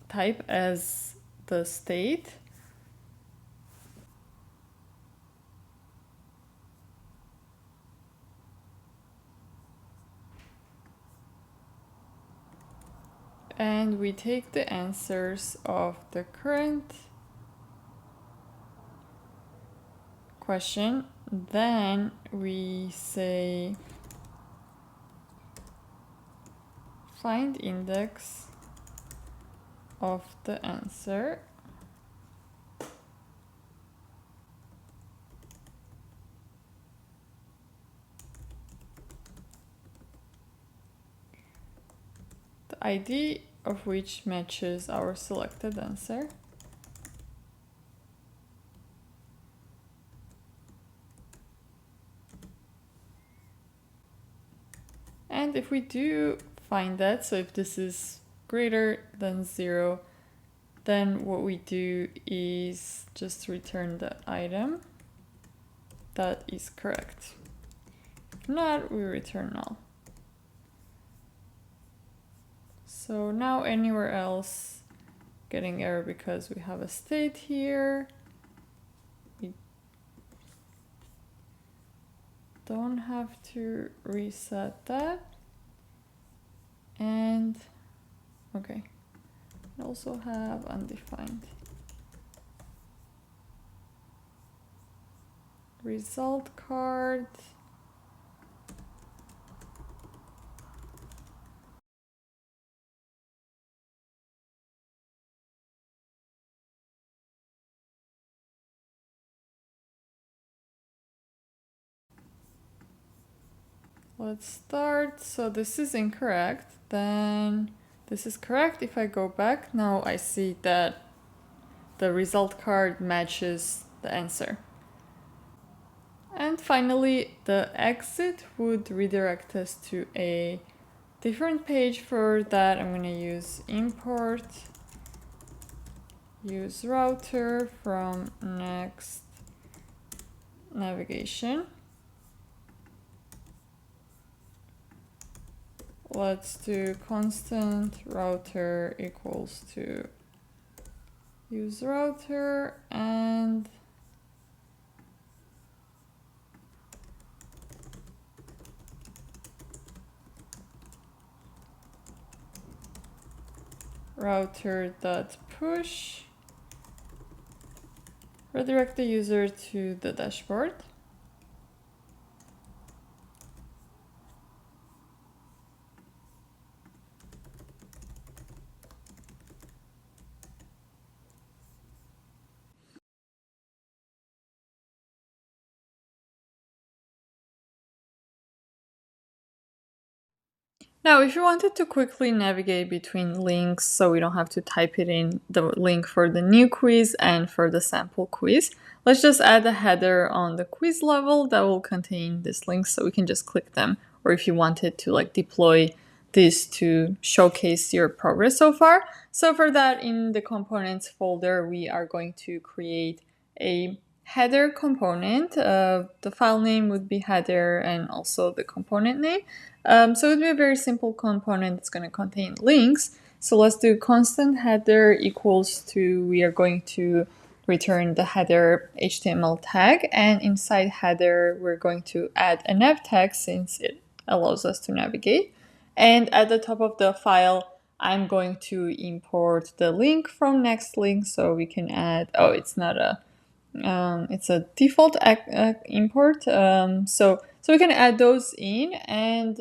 type as the state. And we take the answers of the current question. Then we say find index of the answer. The ID of which matches our selected answer. And if we do find that, so if this is greater than 0, then what we do is just return the item that is correct. If not, we return null. So now anywhere else getting error because we have a state here. We don't have to reset that. And okay, we also have undefined. Result card. Let's start. So this is incorrect. Then this is correct. If I go back, now I see that the result card matches the answer. And finally, the exit would redirect us to a different page. For that, I'm going to use import use router from next navigation. Let's do constant router equals to use router and router.push. Redirect the user to the dashboard. Now, if you wanted to quickly navigate between links so we don't have to type it in, the link for the new quiz and for the sample quiz, let's just add a header on the quiz level that will contain these links so we can just click them. Or if you wanted to like deploy this to showcase your progress so far. So for that, in the components folder, we are going to create a header component. The file name would be header and also the component name. So it would be a very simple component that's going to contain links. So let's do constant header equals to, we are going to return the header HTML tag, and inside header we're going to add a nav tag since it allows us to navigate. And at the top of the file, I'm going to import the link from next link, so we can add, oh, it's not a, it's a default import. So we can add those in, and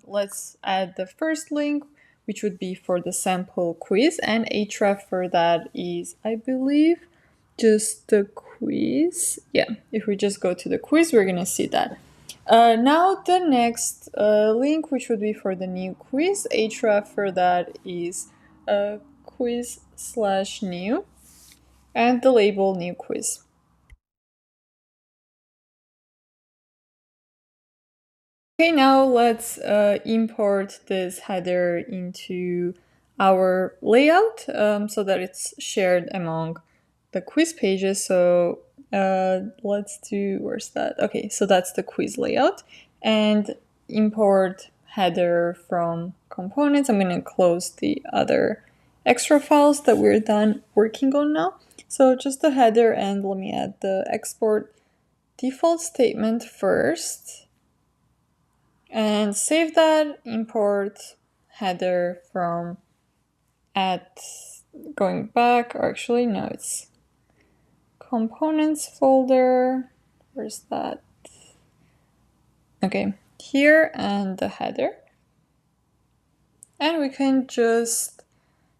let's add the first link, which would be for the sample quiz, and href for that is, I believe, just the quiz. Yeah, if we just go to the quiz, we're gonna see that. Now the next link, which would be for the new quiz, href for that is quiz/new, and the label new quiz. Okay, now let's import this header into our layout so that it's shared among the quiz pages. So let's do, where's that? Okay, so that's the quiz layout. And import header from components. I'm going to close the other extra files that we're done working on now. So just the header, and let me add the export default statement first. And save that, import header from at going back, or actually no, it's components folder. Where's that? Okay, here, and the header. And we can just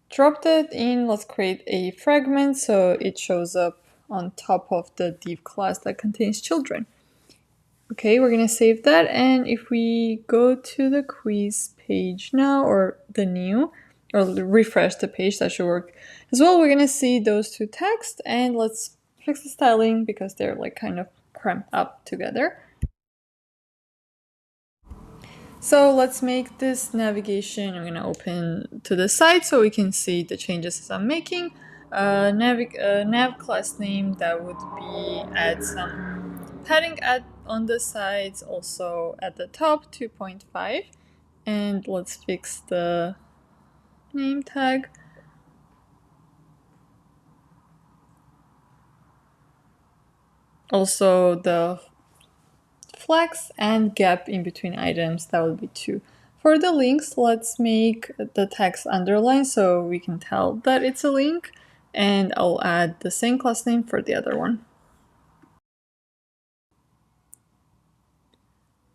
drop that in. Let's create a fragment so it shows up on top of the div class that contains children. Okay, we're gonna save that, and if we go to the quiz page now, or the new, or refresh the page, that should work as well. We're gonna see those two texts, and let's fix the styling because they're like kind of cramped up together. So let's make this navigation. I'm gonna open to the site so we can see the changes I'm making. Nav class name, that would be add some padding on the sides, also at the top 2.5, and let's fix the name tag. Also the flex and gap in between items, that would be 2. For the links, let's make the text underline so we can tell that it's a link, and I'll add the same class name for the other one.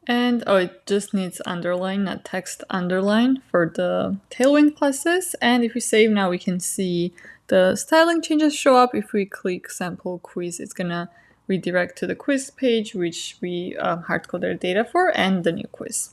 And oh, it just needs underline, not text underline, for the Tailwind classes. And if we save now, we can see the styling changes show up. If we click sample quiz, it's gonna redirect to the quiz page, which we hard-coded data for, and the new quiz.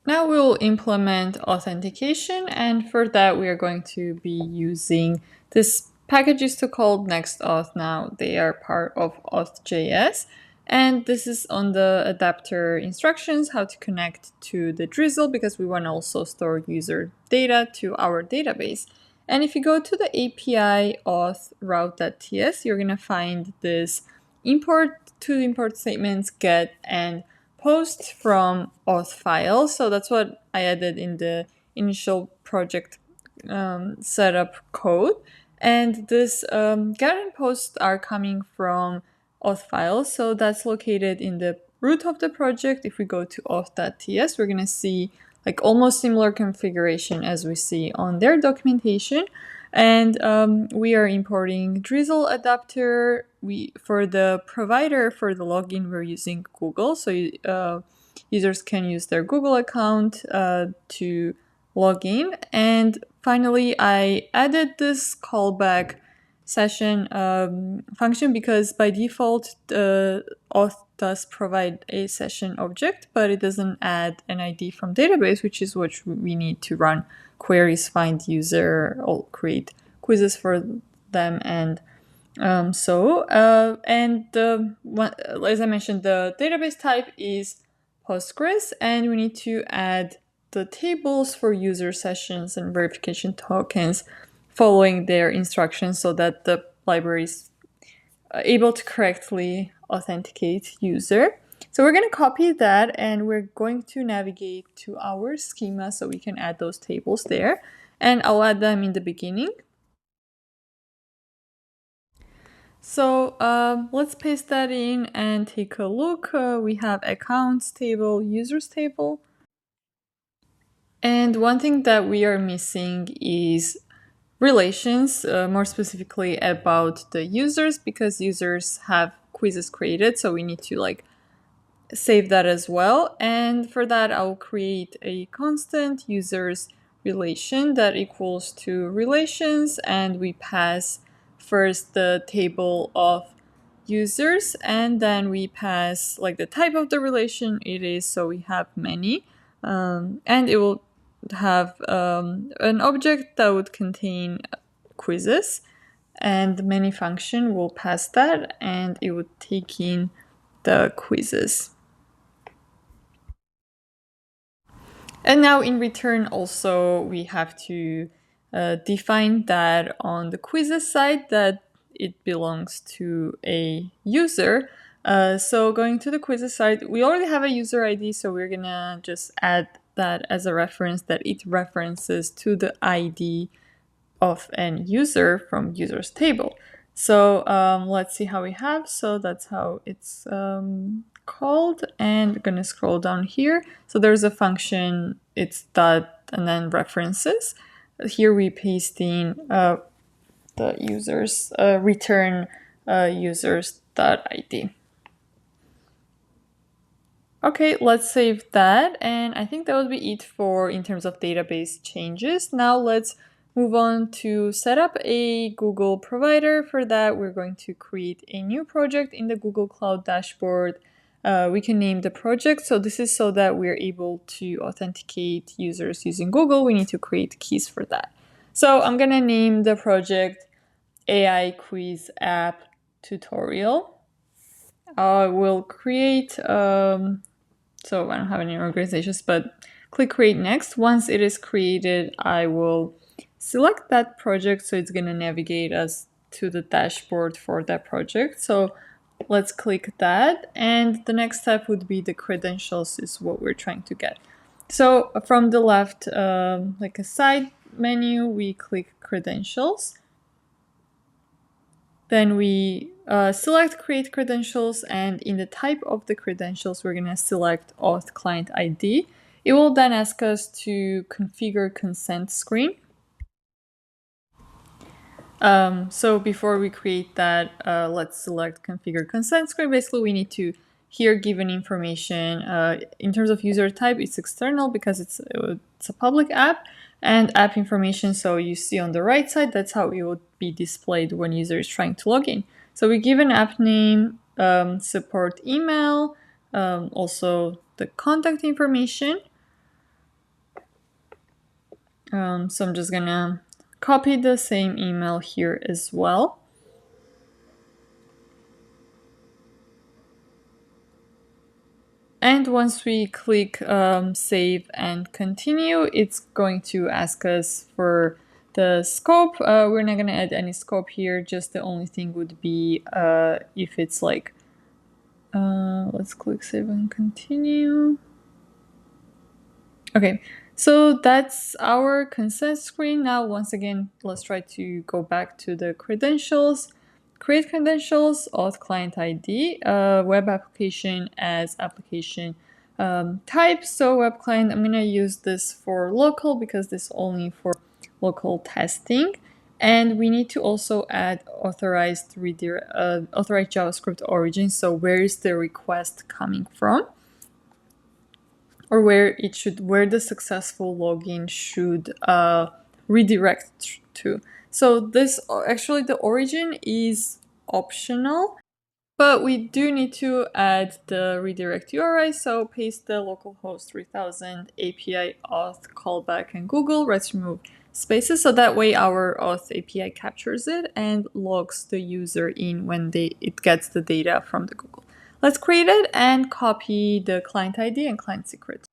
Now we'll implement authentication, and for that we are going to be using this package is called Next.auth. Now they are part of auth.js, and this is on the adapter instructions how to connect to the Drizzle, because we want to also store user data to our database. And if you go to the API auth route.ts, you're going to find this two import statements, get and post from auth file. So that's what I added in the initial project setup code. And this get and post are coming from auth files. So that's located in the root of the project. If we go to auth.ts, we're going to see like almost similar configuration as we see on their documentation. And we are importing Drizzle adapter. For the provider, for the login, we're using Google. So users can use their Google account to log in. And finally, I added this callback session function because by default auth does provide a session object, but it doesn't add an ID from database, which is what we need to run queries, find user, or create quizzes for them, and as I mentioned, the database type is Postgres, and we need to add the tables for user sessions and verification tokens following their instructions so that the library is able to correctly authenticate user. So we're going to copy that and we're going to navigate to our schema so we can add those tables there. And I'll add them in the beginning. So let's paste that in and take a look. We have accounts table, users table. And one thing that we are missing is relations, more specifically about the users, because users have quizzes created. So we need to save that as well. And for that, I'll create a constant users relation that equals to relations, and we pass first the table of users, and then we pass the type of the relation it is, so we have many, and it will have an object that would contain quizzes, and the many function will pass that, and it would take in the quizzes. And now in return also we have to define that on the quizzes side that it belongs to a user. So going to the quizzes side, we already have a user ID, so we're gonna just add that as a reference that it references to the ID of an user from users table. So let's see how we have. So that's how it's called, and I'm gonna scroll down here. So there's a function, it's dot and then references. Here we paste in the users return users.id. Okay, let's save that, and I think that would be it for in terms of database changes. Now let's move on to set up a Google provider. For that, we're going to create a new project in the Google Cloud dashboard. We can name the project. So this is so that we're able to authenticate users using Google. We need to create keys for that. So I'm going to name the project AI Quiz App Tutorial. I will create, so I don't have any organizations, but click Create Next. Once it is created, I will select that project, so it's going to navigate us to the dashboard for that project. So let's click that, and the next step would be the credentials is what we're trying to get. So from the left, like a side menu, we click Credentials. Then we select Create Credentials, and in the type of the credentials, we're going to select Auth Client ID. It will then ask us to configure consent screen. So before we create that, let's select Configure Consent Screen. Basically, we need to here give an information. In terms of user type, it's external because it's a public app, and app information. So you see on the right side, that's how it would be displayed when user is trying to log in. So we give an app name, support email, also the contact information. So I'm just gonna copy the same email here as well. And once we click save and continue, it's going to ask us for the scope. We're not going to add any scope here. Just the only thing would be if it's like, let's click save and continue. Okay, so that's our consent screen. Now, once again, let's try to go back to the credentials. Create credentials, auth client ID, web application as application type. So web client, I'm gonna use this for local because this is only for local testing. And we need to also add authorized JavaScript origin. So where is the request coming from? Or where the successful login should redirect to. So this actually the origin is optional, but we do need to add the redirect URI. So paste the localhost 3000 API auth callback and Google. Let's remove spaces so that way our auth API captures it and logs the user in when it gets the data from the Google. Let's create it and copy the client ID and client secret.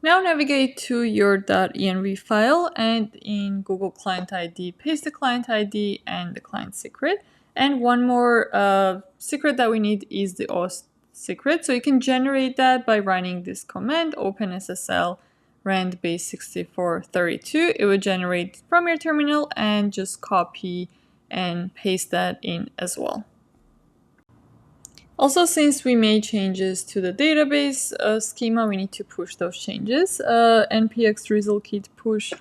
Now navigate to your .env file and in Google Client ID, paste the client ID and the client secret. And one more secret that we need is the auth secret. So you can generate that by running this command, openSSL rand base6432. It would generate from your terminal and just copy and paste that in as well. Also, since we made changes to the database schema, we need to push those changes. npx drizzle kit push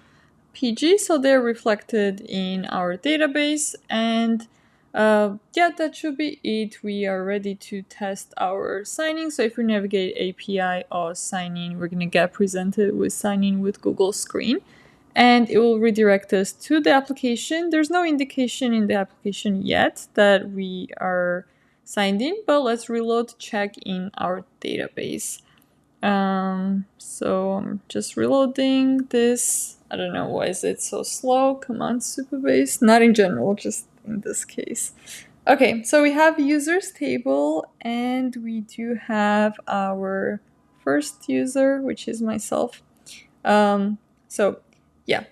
pg, so they're reflected in our database. And yeah, that should be it. We are ready to test our signing. So if we navigate API or sign in, we're going to get presented with sign in with Google screen. And it will redirect us to the application. There's no indication in the application yet that we are signed in, but let's reload check in our database. So I'm just reloading this. I don't know why is it so slow. Command Superbase, not in general, just in this case. Okay, so we have users table and we do have our first user, which is myself. So yeah.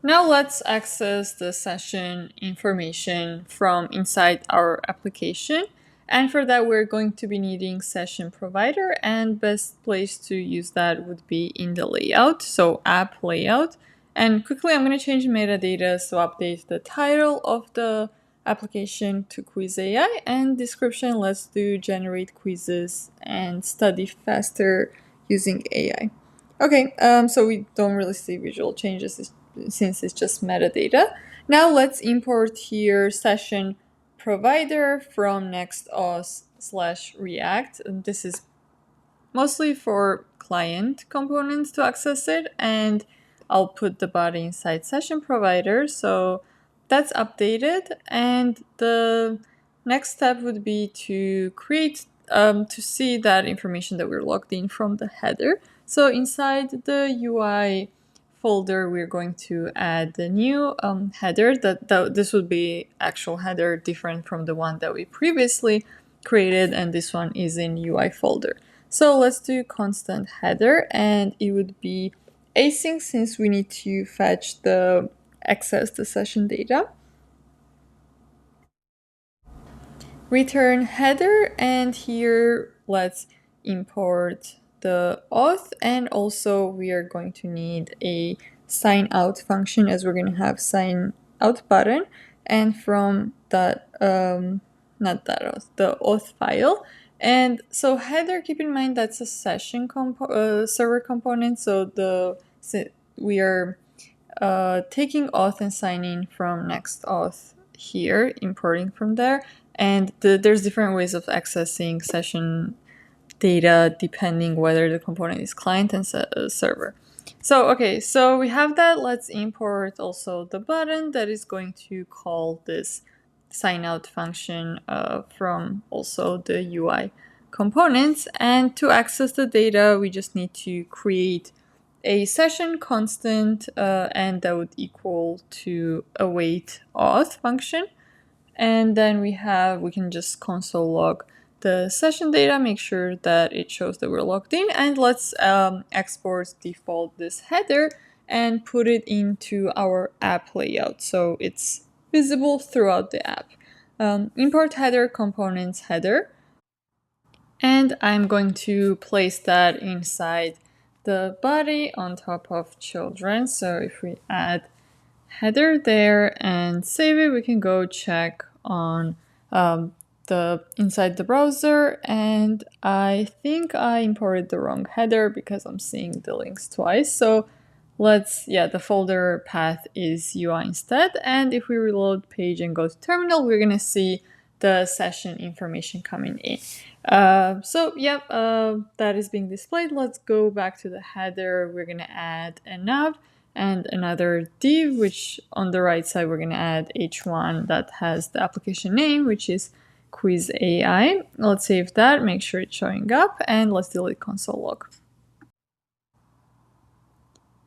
Now let's access the session information from inside our application. And for that, we're going to be needing session provider, and best place to use that would be in the layout, so app layout. And quickly, I'm going to change metadata, so update the title of the application to quiz AI, and description, let's do generate quizzes and study faster using AI. Okay, so we don't really see visual changes since it's just metadata. Now let's import here session provider from Next.js/React. This is mostly for client components to access it, and I'll put the body inside session provider. So that's updated, and the next step would be to create to see that information that we're logged in from the header. So inside the UI folder, we're going to add the new header. This would be actual header different from the one that we previously created, and this one is in UI folder. So let's do constant header, and it would be async since we need to fetch the access the session data. Return header, and here let's import the auth, and also we are going to need a sign out function as we're going to have sign out button, and from that not that auth, the auth file. And so header, keep in mind that's a session server component, so we are taking auth and signing from next auth here, importing from there. And there's different ways of accessing session data depending whether the component is client and server. So, okay, so we have that. Let's import also the button that is going to call this sign out function from also the UI components. And to access the data, we just need to create a session constant, and that would equal to await auth function. And then we can just console log the session data, make sure that it shows that we're logged in, and let's export default this header and put it into our app layout so it's visible throughout the app. Import header components header, and I'm going to place that inside the body on top of children. So if we add header there and save it, we can go check on the inside the browser, and I think I imported the wrong header because I'm seeing the links twice. So the folder path is UI instead, and if we reload page and go to terminal, we're gonna see the session information coming in. That is being displayed. Let's go back to the header. We're gonna add a nav, and another div, which on the right side, we're going to add h1 that has the application name, which is quiz AI. Let's save that, make sure it's showing up, and let's delete console log.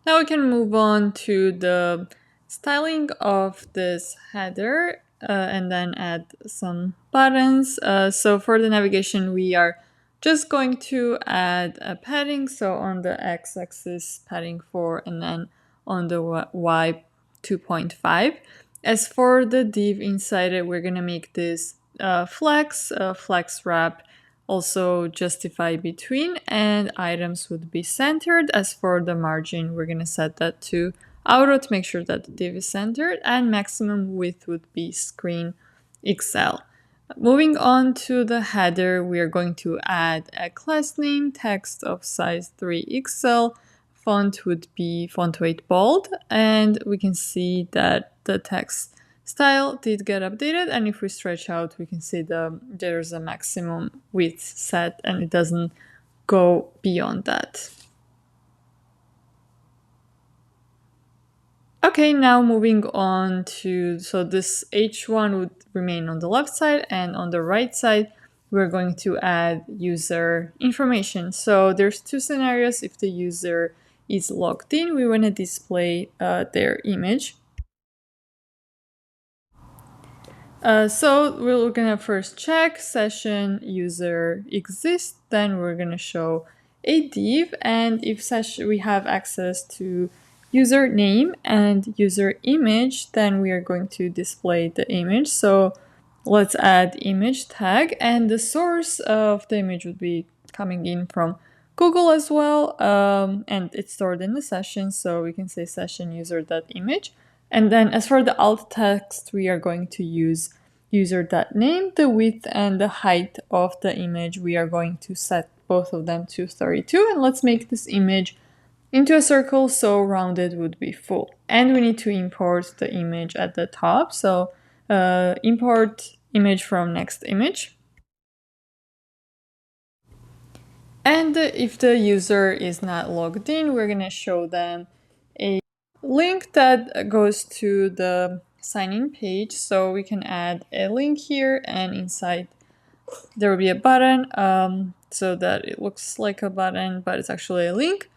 Now we can move on to the styling of this header and then add some buttons. So for the navigation, we are just going to add a padding. So on the x-axis, padding 4, and then on the y, 2.5. As for the div inside it, we're going to make this flex wrap, also justify between, and items would be centered. As for the margin, we're going to set that to auto to make sure that the div is centered, and maximum width would be screen XL. Moving on to the header, we are going to add a class name, text of size 3XL, font would be font weight bold, and we can see that the text style did get updated, and if we stretch out, we can see there's a maximum width set and it doesn't go beyond that. Okay, now moving on to, so this h1 would remain on the left side, and on the right side, we're going to add user information. So there's two scenarios. If the user is logged in, we want to display their image. So we're gonna first check session user exists, then we're gonna show a div, and if we have access to user name and user image, then we are going to display the image. So let's add image tag, and the source of the image would be coming in from Google as well, and it's stored in the session, so we can say session user.image. And then as for the alt text, we are going to use user.name, the width and the height of the image. We are going to set both of them to 32, and let's make this image into a circle, so rounded would be full. And we need to import the image at the top, so import image from next image. And if the user is not logged in, we're going to show them a link that goes to the sign-in page. So we can add a link here, and inside there will be a button so that it looks like a button, but it's actually a link.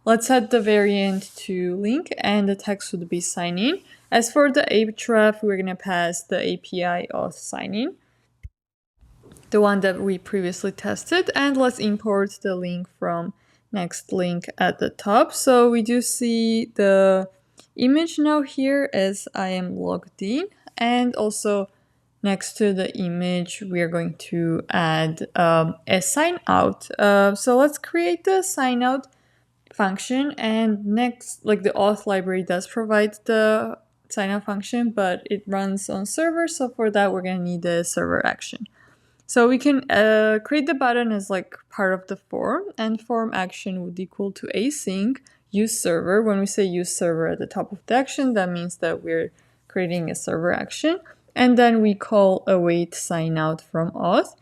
Let's set the variant to link, and the text would be sign in. As for the href, we're going to pass the API auth sign-in, the one that we previously tested, and let's import the link from next link at the top. So we do see the image now here as I am logged in, and also next to the image we are going to add a sign out. So let's create the sign out function, and next, like the auth library does provide the sign out function, but it runs on server, so for that we're going to need a server action. So we can create the button as like part of the form, and form action would equal to async use server. When we say use server at the top of the action, that means that we're creating a server action, and then we call await sign out from auth.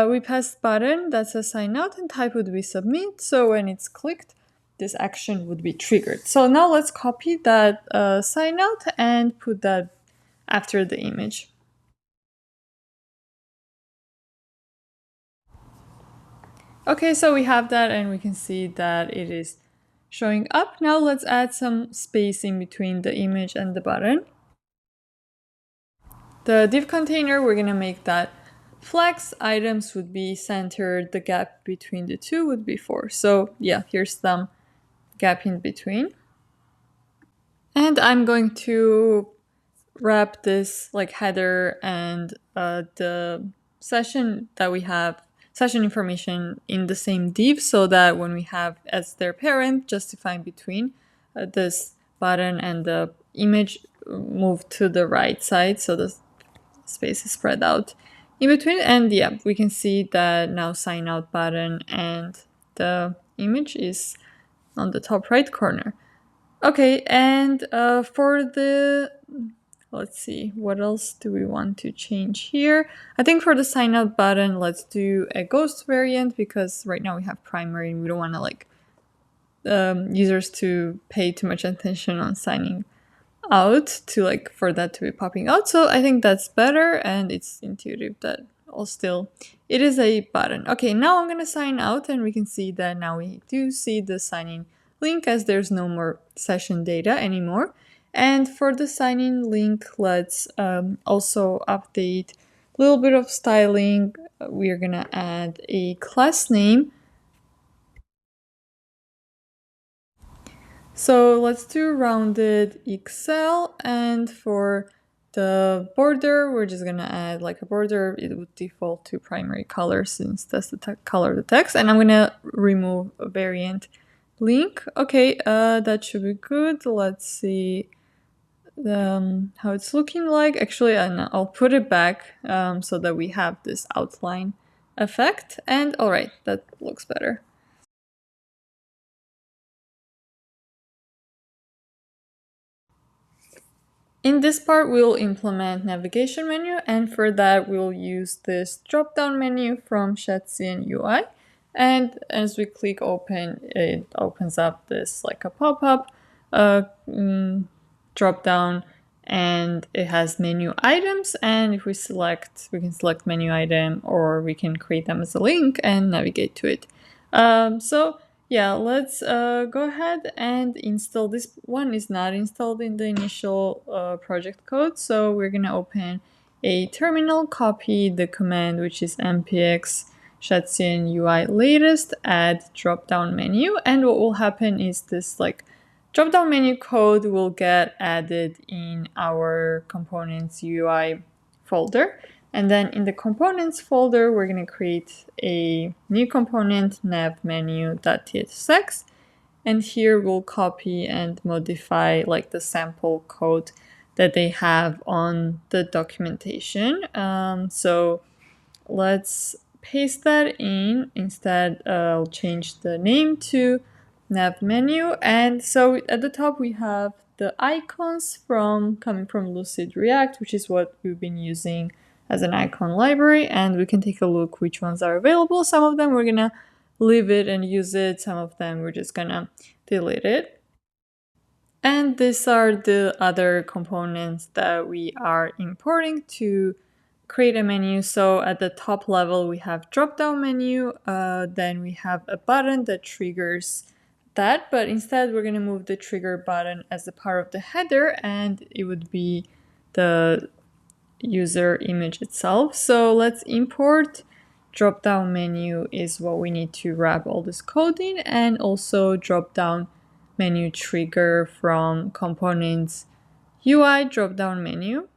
We pass button, that's a sign out, and type would be submit. So when it's clicked, this action would be triggered. So now let's copy that sign out and put that after the image. Okay, so we have that, and we can see that it is showing up. Now let's add some spacing between the image and the button. The div container, we're gonna make that flex. Items would be centered. The gap between the two would be 4. So yeah, here's some gap in between. And I'm going to wrap this like header and the session that we have, session information, in the same div, so that when we have as their parent justifying between, this button and the image move to the right side, so the space is spread out in between. And yeah, we can see that now sign out button and the image is on the top right corner. Okay, and for the, let's see, what else do we want to change here? I think for the sign out button, let's do a ghost variant, because right now we have primary and we don't want to like users to pay too much attention on signing out to like for that to be popping out. So I think that's better, and it's intuitive that it is a button. Okay, now I'm gonna sign out, and we can see that now we do see the signing link as there's no more session data anymore. And for the sign-in link, let's also update a little bit of styling. We're gonna add a class name. So let's do rounded XL, and for the border, we're just gonna add like a border. It would default to primary color since that's the color of the text. And I'm gonna remove a variant link. Okay, that should be good. Let's see how it's looking like. Actually, I'll put it back so that we have this outline effect. And all right, that looks better. In this part, we'll implement navigation menu, and for that, we'll use this drop-down menu from Shadcn UI. And as we click open, it opens up this like a pop-up drop-down, and it has menu items. And if we can select menu item, or we can create them as a link and navigate to it. So yeah, let's go ahead and install. This one is not installed in the initial project code, so we're gonna open a terminal, copy the command, which is npx Shadcn UI latest, add drop-down menu, and what will happen is this like drop-down menu code will get added in our components UI folder. And then in the components folder, we're going to create a new component, navmenu.tsx. And here we'll copy and modify like the sample code that they have on the documentation. So let's paste that in. Instead, I'll change the name to nav menu. And so at the top, we have the icons coming from Lucid React, which is what we've been using as an icon library, and we can take a look which ones are available. Some of them we're gonna leave it and use it. Some of them we're just gonna delete it. And these are the other components that we are importing to create a menu. So at the top level, we have drop-down menu. Then we have a button that triggers that, but instead we're gonna move the trigger button as a part of the header, and it would be the user image itself. So let's import drop-down menu is what we need to wrap all this code in, and also drop-down menu trigger from components UI drop-down menu.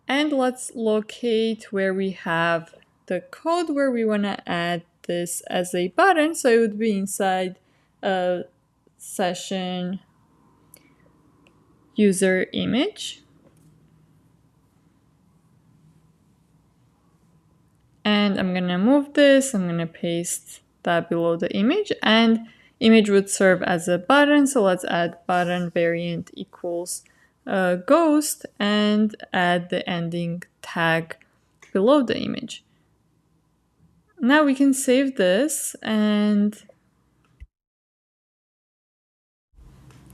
And let's locate where we have the code where we want to add this as a button. So it would be inside a session user image. And I'm going to move this. I'm going to paste that below the image, and image would serve as a button. So let's add button variant equals ghost and add the ending tag below the image. Now we can save this, and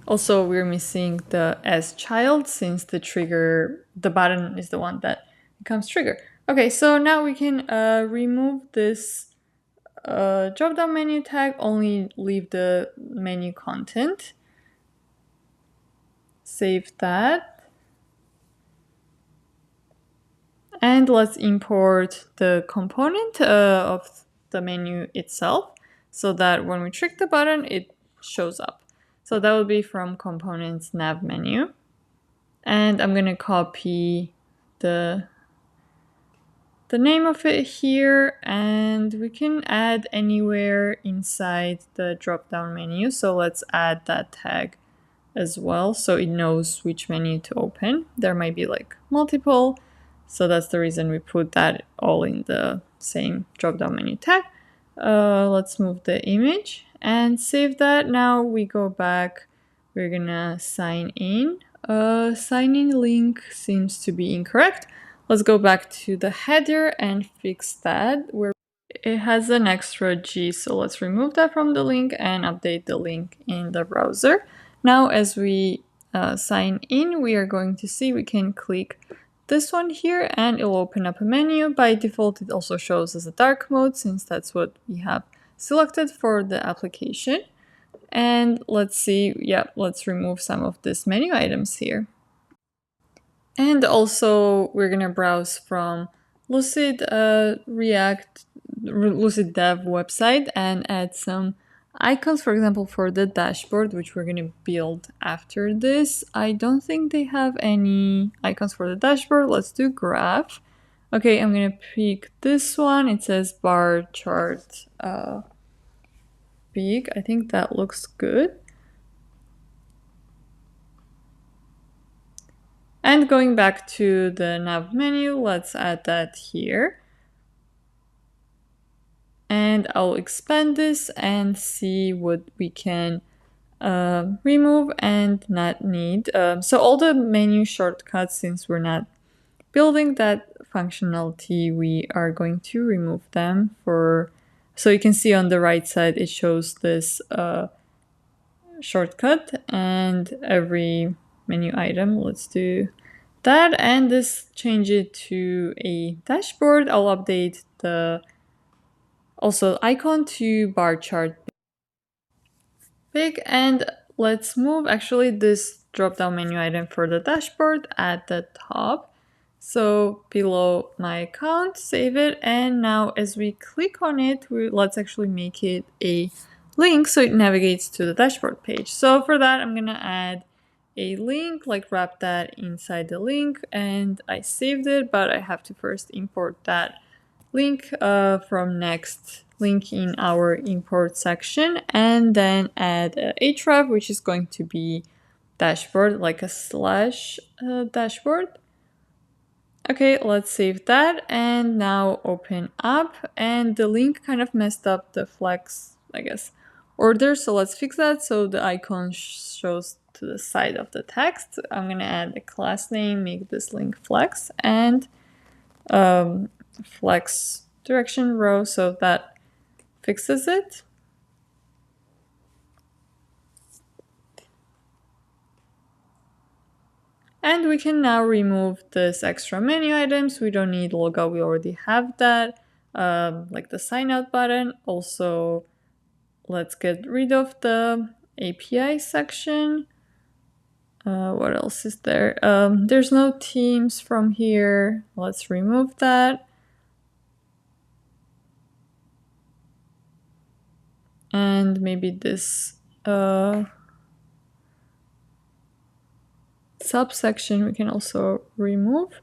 also we're missing the as child since the button is the one that becomes trigger. Okay, so now we can remove this drop-down menu tag, only leave the menu content. Save that. And let's import the component of the menu itself so that when we click the button, it shows up. So that will be from components nav menu. And I'm going to copy the name of it here, and we can add anywhere inside the drop-down menu. So let's add that tag as well so it knows which menu to open. There might be like multiple, so that's the reason we put that all in the same drop-down menu tag. Let's move the image and save that. Now we go back, we're gonna sign in. Sign-in link seems to be incorrect. Let's go back to the header and fix that. it has an extra G, so let's remove that from the link and update the link in the browser. Now, as we sign in, we are going to see we can click this one here and it'll open up a menu. By default, it also shows as a dark mode since that's what we have selected for the application. And let's see, yeah, let's remove some of these menu items here. And also, we're gonna browse from Lucid Lucid Dev website and add some icons, for example, for the dashboard, which we're gonna build after this. I don't think they have any icons for the dashboard. Let's do graph. Okay, I'm gonna pick this one. It says bar chart big. I think that looks good. And going back to the nav menu, let's add that here. And I'll expand this and see what we can remove and not need. So all the menu shortcuts, since we're not building that functionality, we are going to remove them so you can see on the right side, it shows this shortcut and every menu item. Let's do that, and this change it to a dashboard. I'll update the also icon to bar chart big, and let's move actually this drop down menu item for the dashboard at the top. So below my account, save it, and now as we click on it, let's actually make it a link so it navigates to the dashboard page. So for that, I'm gonna add a link, like wrap that inside the link, and I saved it, but I have to first import that link from Next link in our import section, and then add a href, which is going to be dashboard, like a slash dashboard. Okay, let's save that, and now open up, and the link kind of messed up the flex, I guess, order, so let's fix that so the icon shows to the side of the text. I'm gonna add a class name, make this link flex, and flex direction row, so that fixes it. And we can now remove this extra menu items. We don't need logo, we already have that, like the sign out button. Also, let's get rid of the API section. What else is there? There's no themes from here. Let's remove that. And maybe this subsection we can also remove.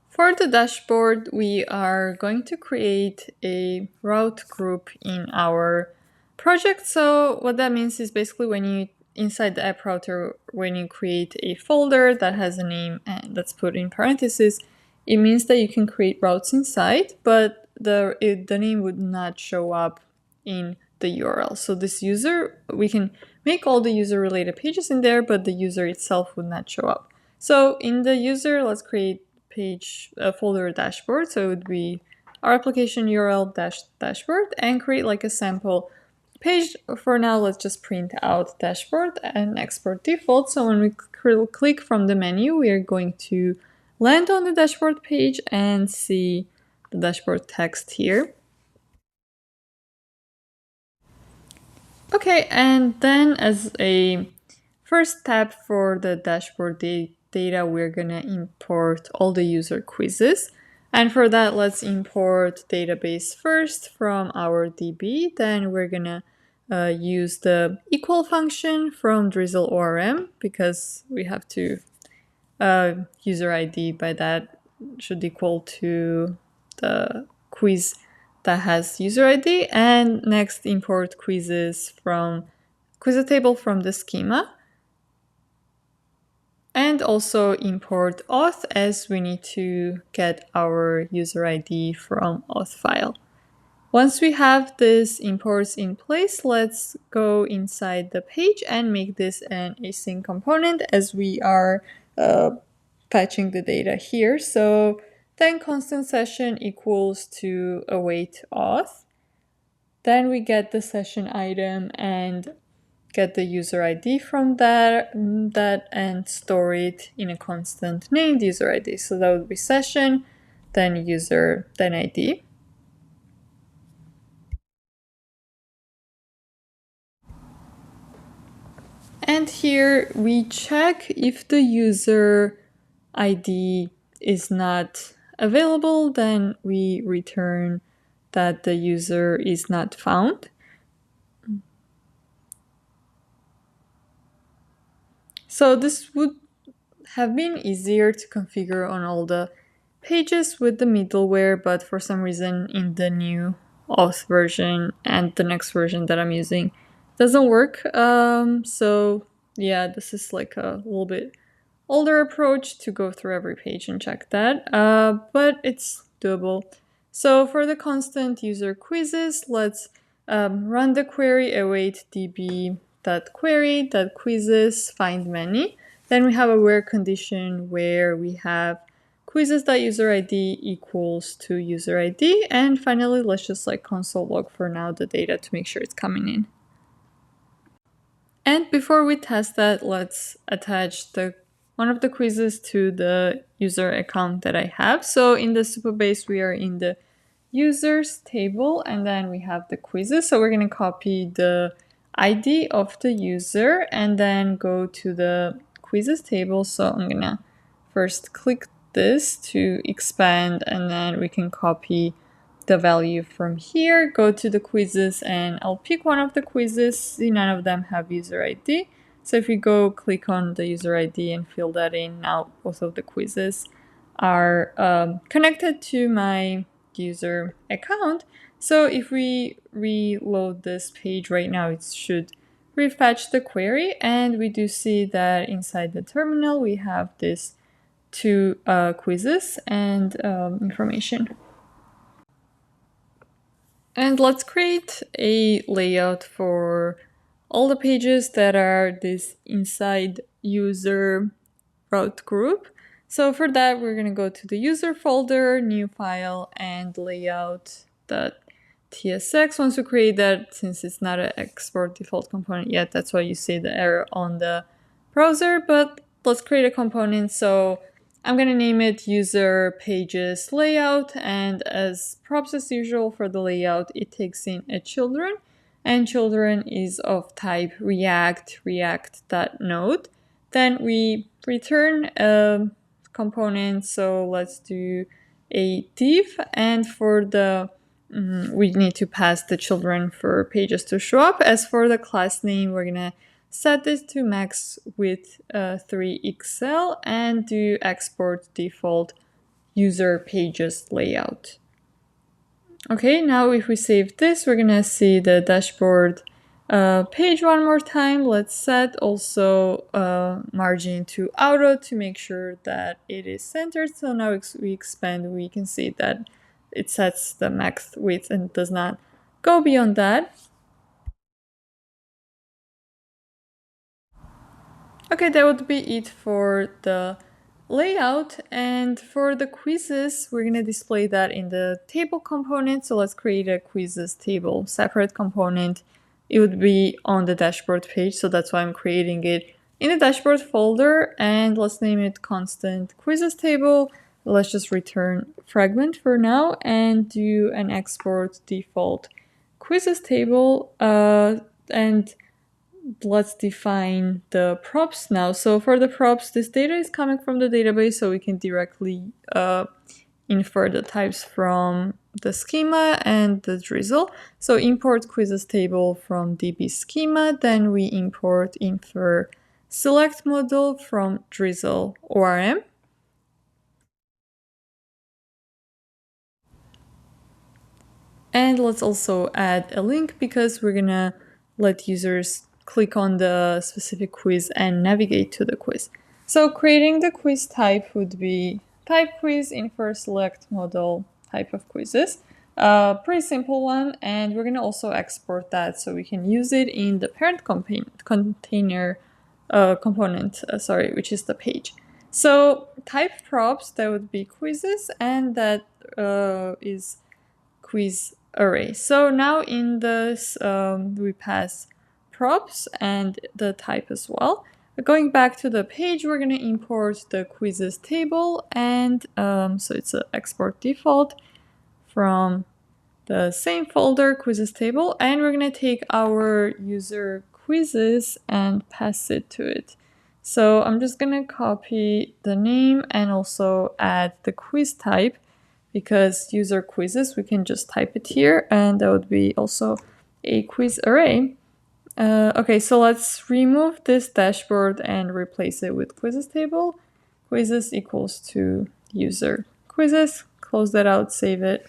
For the dashboard, we are going to create a route group in our project. So what that means is basically when you, inside the app router, when you create a folder that has a name and that's put in parentheses, it means that you can create routes inside, but the name would not show up in the URL. So this user, we can make all the user related pages in there, but the user itself would not show up. So in the user, let's create page folder dashboard. So it would be our application URL dashboard, and create like a sample page. For now, let's just print out dashboard and export default. So when we click from the menu, we are going to land on the dashboard page and see the dashboard text here. Okay, and then as a first step for the dashboard data, we're gonna import all the user quizzes. And for that, let's import database first from our DB. Then we're gonna use the equal function from Drizzle ORM, because we have to user ID by that should equal to the quiz that has user ID. And next, import quizzes from quiz table from the schema. And also import auth, as we need to get our user ID from auth file. Once we have this imports in place, let's go inside the page and make this an async component as we are fetching the data here. So then constant session equals to await auth. Then we get the session item and get the user ID from that and store it in a constant named user ID. So that would be session, then user, then ID. And here we check if the user ID is not available, then we return that the user is not found. So this would have been easier to configure on all the pages with the middleware, but for some reason in the new auth version and the next version that I'm using doesn't work. So yeah, this is like a little bit older approach to go through every page and check that, but it's doable. So for the constant user quizzes, let's run the query await db.query.quizzes find many. Then we have a where condition where we have quizzes.user ID equals to user ID. And finally, let's just like console log for now the data to make sure it's coming in. And before we test that, let's attach one of the quizzes to the user account that I have. So in the Supabase, we are in the users table, and then we have the quizzes. So we're going to copy the ID of the user and then go to the quizzes table. So I'm going to first click this to expand, and then we can copy the value from here, go to the quizzes, and I'll pick one of the quizzes. See, none of them have user ID. So if we go click on the user ID and fill that in, now both of the quizzes are connected to my user account. So if we reload this page right now, it should refetch the query, and we do see that inside the terminal we have these two quizzes and information. And let's create a layout for all the pages that are this inside user route group. So for that, we're going to go to the user folder, new file, and layout.tsx. Once we create that, since it's not an export default component yet, that's why you see the error on the browser. But let's create a component. So I'm going to name it user pages layout, and as props as usual for the layout, it takes in a children, and children is of type react.node. Then we return a component, so let's do a div, and for the we need to pass the children for pages to show up. As for the class name, we're gonna set this to max with 3XL and do export default user pages layout. Okay, now if we save this, we're gonna see the dashboard page one more time. Let's set also margin to auto to make sure that it is centered. So now if we expand, we can see that it sets the max width and does not go beyond that. Okay, that would be it for the layout. And for the quizzes, we're going to display that in the table component. So let's create a quizzes table, separate component. It would be on the dashboard page. So that's why I'm creating it in the dashboard folder. And let's name it constant quizzes table. Let's just return fragment for now and do an export default quizzes table. And let's define the props now. So for the props, this data is coming from the database, so we can directly infer the types from the schema and the Drizzle. So import quizzes table from DB schema, then we import infer select model from Drizzle ORM. And let's also add a link because we're gonna let users click on the specific quiz and navigate to the quiz. So creating the quiz type would be type quiz infer select model type of quizzes. Pretty simple one, and we're gonna also export that so we can use it in the parent container component, which is the page. So type props, that would be quizzes, and that is quiz array. So now in this, we pass props and the type as well. Going back to the page, we're going to import the quizzes table, and so it's an export default from the same folder, quizzes table, and we're going to take our user quizzes and pass it to it. So I'm just going to copy the name and also add the quiz type, because user quizzes, we can just type it here, and that would be also a quiz array. Okay, so let's remove this dashboard and replace it with quizzes table. Quizzes equals to user quizzes. Close that out, save it.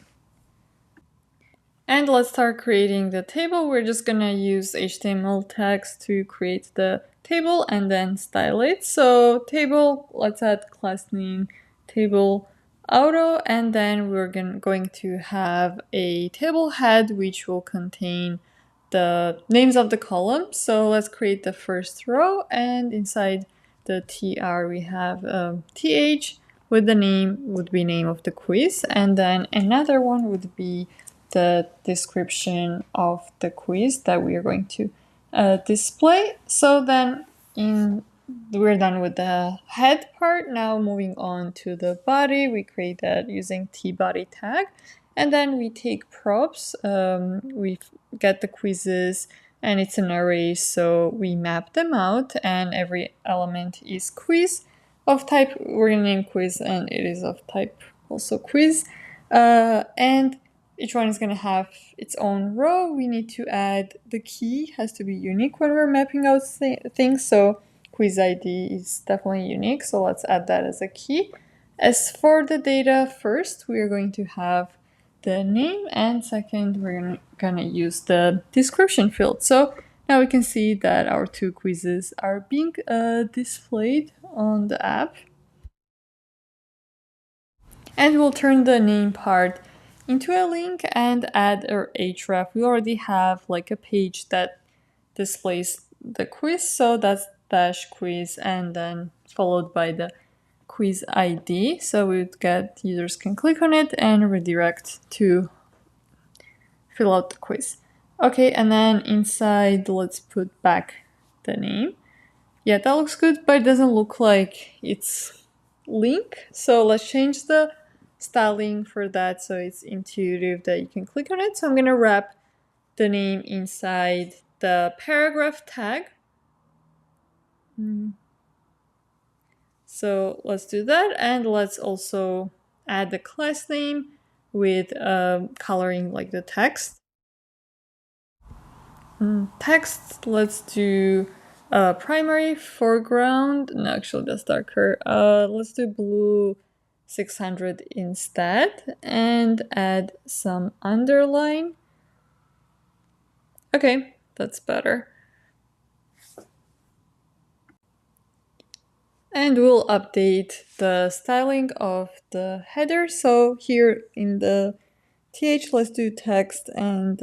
And let's start creating the table. We're just gonna use HTML tags to create the table and then style it. So table, let's add class name table auto, and then we're going to have a table head which will contain the names of the columns. So let's create the first row, and inside the tr we have th with the name would be name of the quiz, and then another one would be the description of the quiz that we are going to display. So then we're done with the head part. Now moving on to the body, we create that using tBody tag, and then we take props. We get the quizzes, and it's an array, so we map them out, and every element is quiz of type. We're gonna name quiz, and it is of type also quiz, and each one is going to have its own row. We need to add the key, has to be unique when we're mapping out things. So quiz ID is definitely unique. So let's add that as a key. As for the data, first, we are going to have the name, and second, we're going to use the description field. So now we can see that our two quizzes are being displayed on the app. And we'll turn the name part into a link and add our href. We already have like a page that displays the quiz, so that's dash quiz and then followed by the quiz ID. So we would get users can click on it and redirect to fill out the quiz. Okay, and then inside, let's put back the name. Yeah, that looks good, but it doesn't look like it's link. So let's change the styling for that so it's intuitive that you can click on it. So I'm going to wrap the name inside the paragraph tag. So let's do that, and let's also add the class name with coloring like the text. Text, let's do primary foreground. No, actually that's darker. Let's do blue 600 instead, and add some underline. Okay, that's better. And we'll update the styling of the header. So here in the th, let's do text, and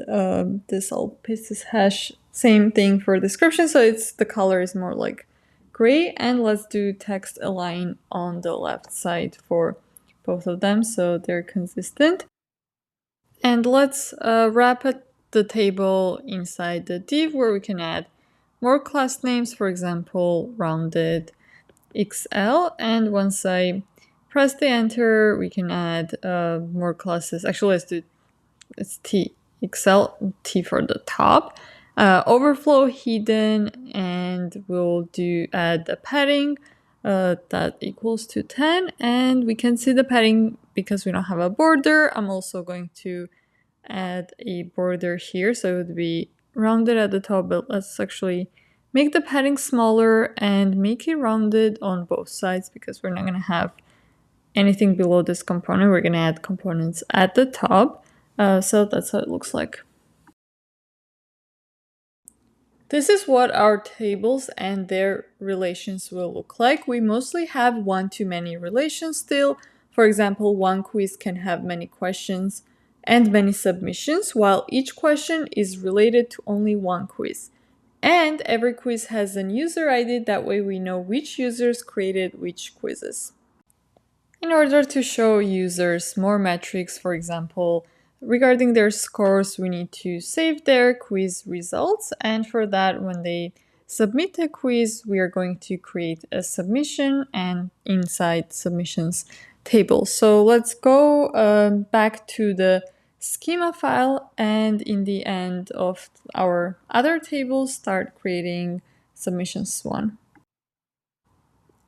this I'll paste this hash. Same thing for description, so it's the color is more like gray, and let's do text align on the left side for both of them so they're consistent. And let's wrap the table inside the div where we can add more class names, for example, rounded XL, and once I press the enter, we can add more classes. Actually, let's do it's T XL, T for the top, overflow hidden, and we'll add the padding that equals to 10, and we can see the padding because we don't have a border. I'm also going to add a border here, so it would be rounded at the top, but let's actually make the padding smaller and make it rounded on both sides because we're not going to have anything below this component. We're going to add components at the top. So that's how it looks like. This is what our tables and their relations will look like. We mostly have one-to-many relations still. For example, one quiz can have many questions, and many submissions, while each question is related to only one quiz. And every quiz has an user ID, that way we know which users created which quizzes. In order to show users more metrics, for example, regarding their scores, we need to save their quiz results. And for that, when they submit a quiz, we are going to create a submission and inside submissions table. So let's go back to the schema file, and in the end of our other table, start creating submissions one.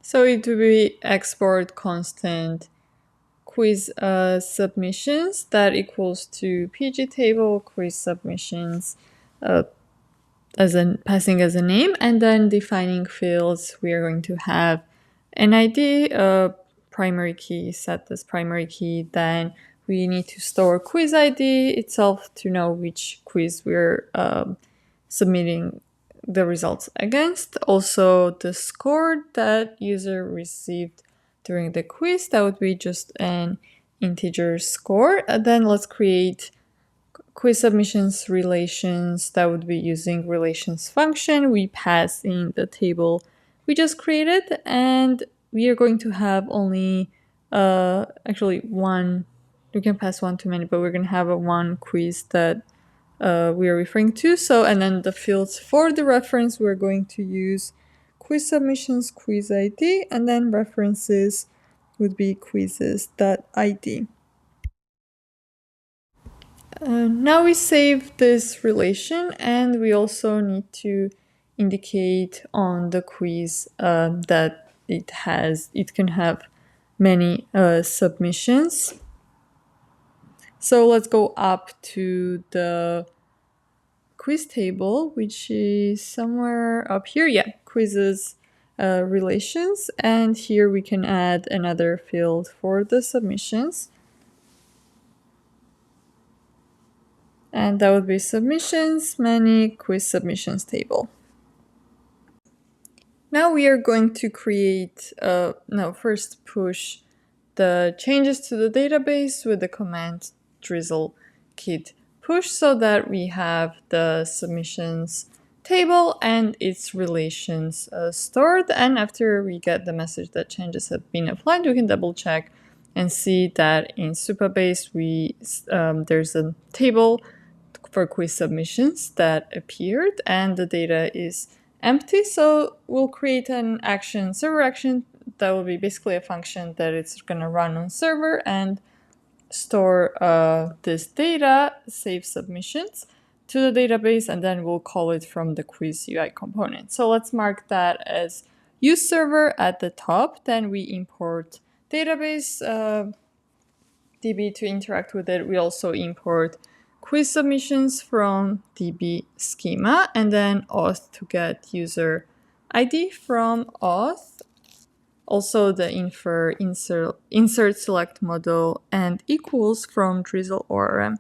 So it will be export constant quiz submissions that equals to PG table quiz submissions passing as a name, and then defining fields. We are going to have an ID, primary key, set this primary key. Then we need to store quiz ID itself to know which quiz we're submitting the results against. Also the score that user received during the quiz, that would be just an integer score. And then let's create quiz submissions relations. That would be using relations function. We pass in the table we just created, and we are going to have only actually one. We can pass one too many, but we're going to have a one quiz that we are referring to. So, and then the fields for the reference, we're going to use quiz submissions, quiz ID, and then references would be quizzes.id. Now we save this relation, and we also need to indicate on the quiz that it can have many submissions. So let's go up to the quiz table, which is somewhere up here. Yeah, quizzes relations. And here we can add another field for the submissions. And that would be submissions, many quiz submissions table. Now we are going to create, first push the changes to the database with the command Drizzle git push, so that we have the submissions table and its relations stored. And after we get the message that changes have been applied, we can double check and see that in Supabase there's a table for quiz submissions that appeared, and the data is empty. So we'll create an action, server action, that will be basically a function that it's going to run on server and store this data, save submissions to the database, and then we'll call it from the quiz UI component. So let's mark that as use server at the top. Then we import database DB to interact with it. We also import quiz submissions from DB schema, and then auth to get user ID from auth. Also the insert select model and equals from Drizzle ORM.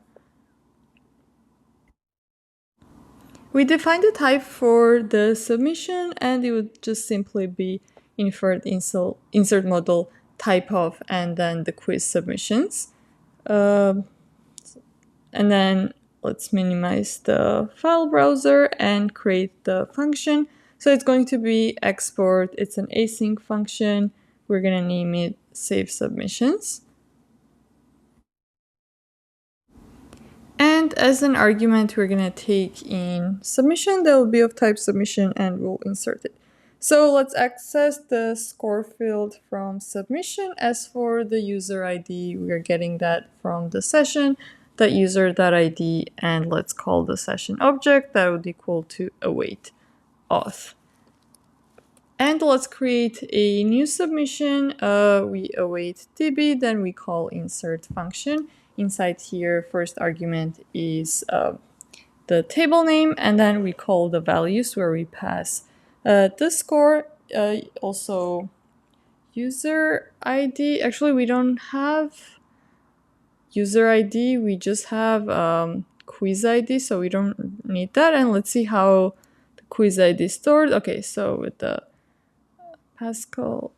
We defined the type for the submission, and it would just simply be insert model type of, and then the quiz submissions. And then let's minimize the file browser and create the function. So it's going to be export. It's an async function. We're going to name it save submissions. And as an argument, we're going to take in submission that will be of type submission, and we'll insert it. So let's access the score field from submission. As for the user ID, we are getting that from the session, that user.id, and let's call the session object that would equal to await auth. And let's create a new submission. We await DB, then we call insert function. Inside here, first argument is the table name, and then we call the values where we pass the score, also user ID. Actually, we don't have user ID, we just have quiz ID, so we don't need that. And let's see how the quiz ID is stored. Okay, so with the Pascal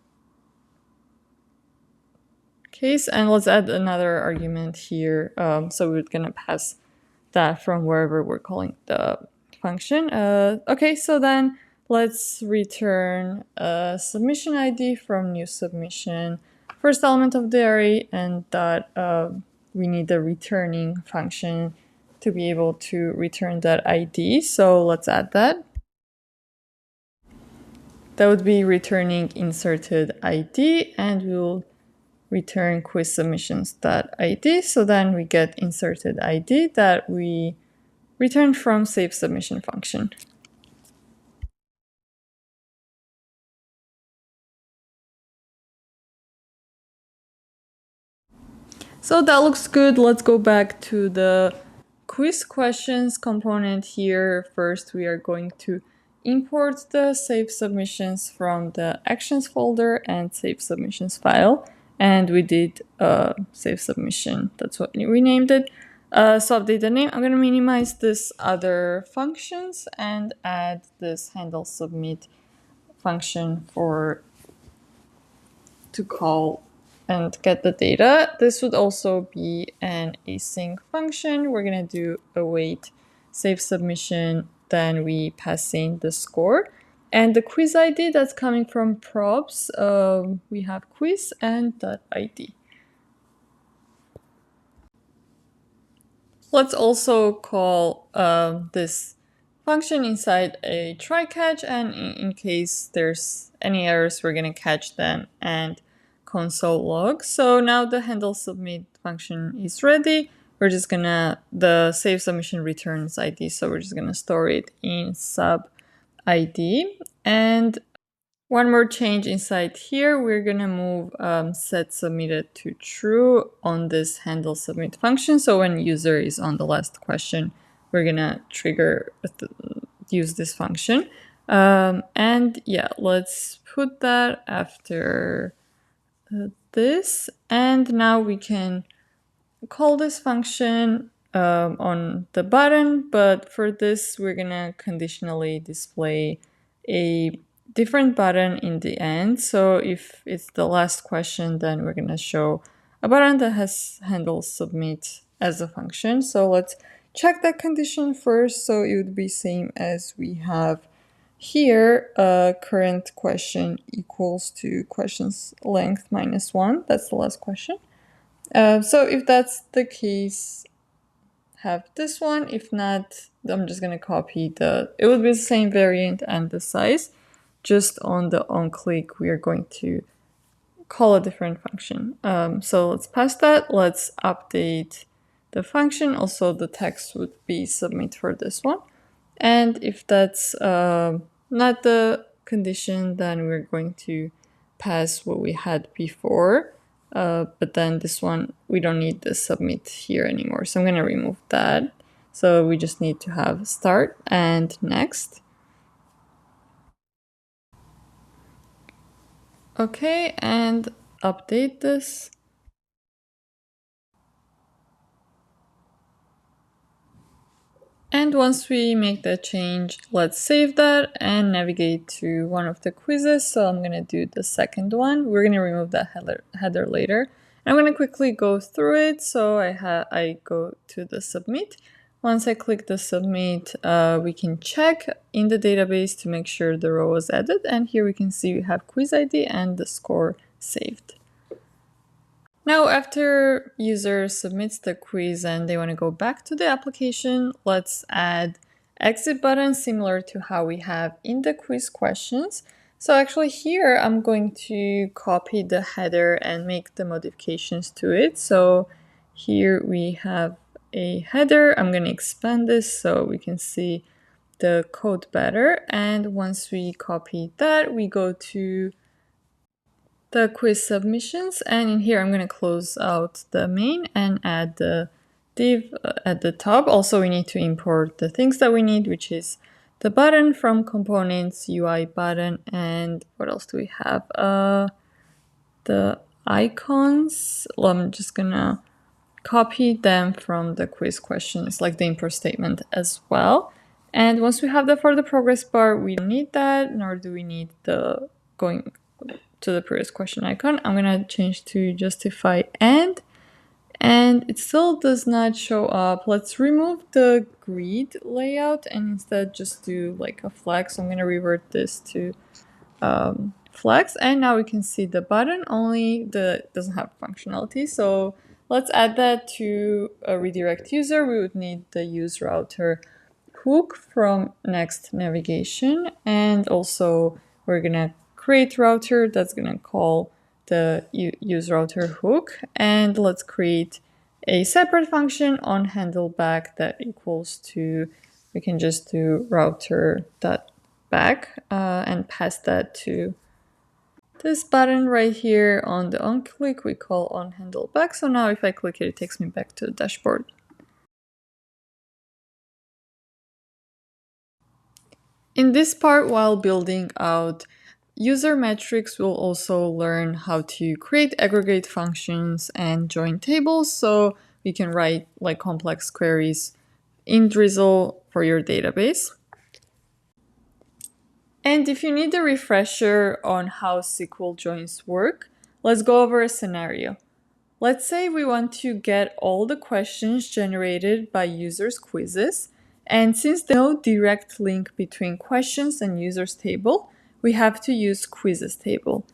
case. And let's add another argument here. So we're going to pass that from wherever we're calling the function. Okay, so then let's return a submission ID from new submission, first element of the array, and that we need the returning function to be able to return that ID. So let's add that. That would be returning inserted ID, and we'll return quiz submissions.id. So then we get inserted ID that we return from save submission function. So that looks good. Let's go back to the quiz questions component here. First, we are going to import the save submissions from the actions folder and save submissions file. And we did save submission. That's what we named it. So update the name. I'm going to minimize this other functions and add this handle submit function to call and get the data. This would also be an async function. We're going to do await save submission, then we pass in the score. And the quiz ID that's coming from props, we have quiz and .id. Let's also call this function inside a try catch, and in case there's any errors, we're going to catch them and console log. So now the handle submit function is ready. We're just gonna, the save submission returns ID, so we're just gonna store it in sub ID. And one more change inside here, we're gonna move set submitted to true on this handle submit function. So when user is on the last question, we're gonna use this function. And yeah, let's put that after this, and now we can call this function on the button, but for this we're gonna conditionally display a different button in the end. So if it's the last question, then we're gonna show a button that has handle submit as a function. So let's check that condition first. So it would be same as we have here, current question equals to questions length -1. That's the last question. So if that's the case, have this one. If not, I'm just going to copy it would be the same variant and the size. Just on the onClick, we are going to call a different function. So let's pass that. Let's update the function. Also, the text would be submit for this one. And if that's not the condition, then we're going to pass what we had before. But then this one, we don't need the submit here anymore. So I'm going to remove that. So we just need to have start and next. Okay, and update this. And once we make that change, let's save that and navigate to one of the quizzes. So I'm going to do the second one. We're going to remove that header later. I'm going to quickly go through it. So I go to the submit. Once I click the submit, we can check in the database to make sure the row was added. And here we can see we have quiz ID and the score saved. Now, after user submits the quiz and they want to go back to the application, let's add exit button similar to how we have in the quiz questions. So actually here, I'm going to copy the header and make the modifications to it. So here we have a header. I'm going to expand this so we can see the code better. And once we copy that, we go to the quiz submissions, and in here I'm going to close out the main and add the div at the top. Also, we need to import the things that we need, which is the button from components, UI button, and what else do we have? The icons. Well, I'm just gonna copy them from the quiz questions, like the import statement as well. And once we have that for the progress bar, we don't need that, nor do we need the going to the previous question icon. I'm gonna change to justify and it still does not show up. Let's remove the grid layout and instead just do like a flex. So I'm gonna revert this to flex, and now we can see the button, only doesn't have functionality. So let's add that to a redirect user. We would need the use router hook from Next navigation, and also we're gonna create router that's gonna call the use router hook, and let's create a separate function on handleback that equals to, we can just do router.back and pass that to this button right here. On the onClick, we call on handleback. So now if I click it, it takes me back to the dashboard. In this part, while building out user metrics, we'll also learn how to create aggregate functions and join tables, so we can write like complex queries in Drizzle for your database. And if you need a refresher on how SQL joins work, let's go over a scenario. Let's say we want to get all the questions generated by users' quizzes, and since there's no direct link between questions and users table, we have to use quizzes table.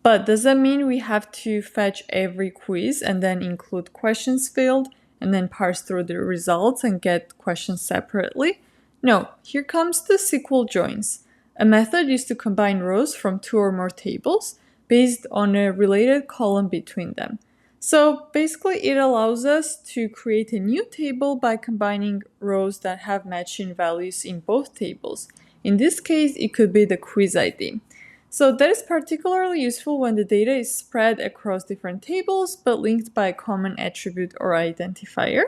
But does that mean we have to fetch every quiz and then include questions field and then parse through the results and get questions separately? No, here comes the SQL joins, a method used to combine rows from two or more tables based on a related column between them. So basically it allows us to create a new table by combining rows that have matching values in both tables. In this case, it could be the quiz ID. So that is particularly useful when the data is spread across different tables but linked by a common attribute or identifier.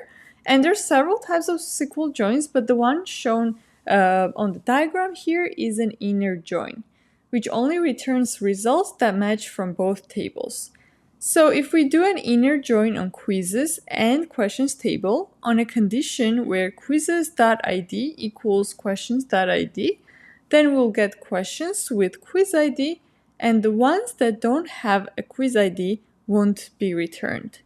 And there's several types of SQL joins, but the one shown on the diagram here is an inner join, which only returns results that match from both tables. So if we do an inner join on quizzes and questions table on a condition where quizzes.id equals questions.id, then we'll get questions with quiz ID, and the ones that don't have a quiz ID won't be returned.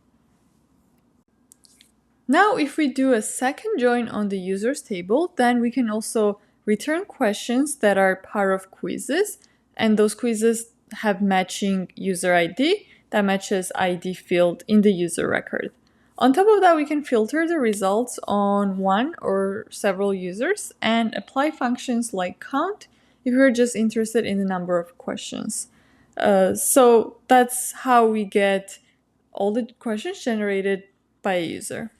Now, if we do a second join on the users table, then we can also return questions that are part of quizzes, and those quizzes have matching user ID that matches ID field in the user record. On top of that, we can filter the results on one or several users and apply functions like count if we're just interested in the number of questions. So that's how we get all the questions generated by a user.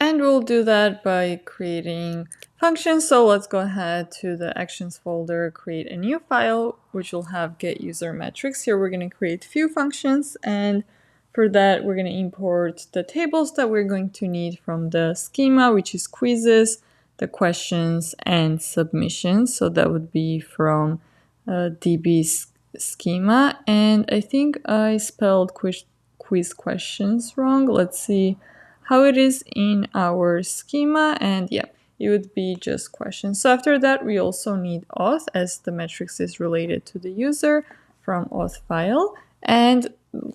And we'll do that by creating functions. So let's go ahead to the actions folder, create a new file, which will have get user metrics. Here we're going to create few functions, and for that we're going to import the tables that we're going to need from the schema, which is quizzes, the questions, and submissions. So that would be from DB schema. And I think I spelled quiz questions wrong. Let's see how it is in our schema, and yeah, it would be just questions. So after that, we also need auth, as the metrics is related to the user, from auth file, and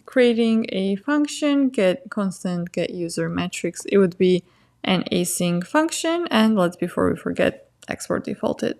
creating a function get constant get user metrics. It would be an async function, and before we forget, export defaulted.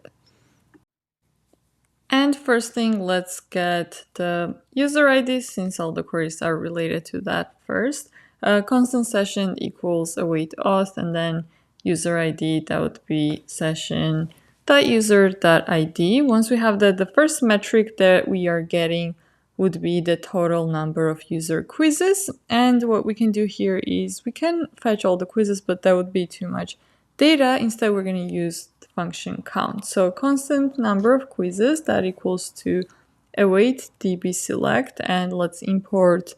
And first thing, let's get the user ID since all the queries are related to that first. Constant session equals await auth, and then user ID, that would be session.user.id. Once we have that, the first metric that we are getting would be the total number of user quizzes. And what we can do here is we can fetch all the quizzes, but that would be too much data. Instead, we're going to use the function count. So constant number of quizzes, that equals to await db select, and let's import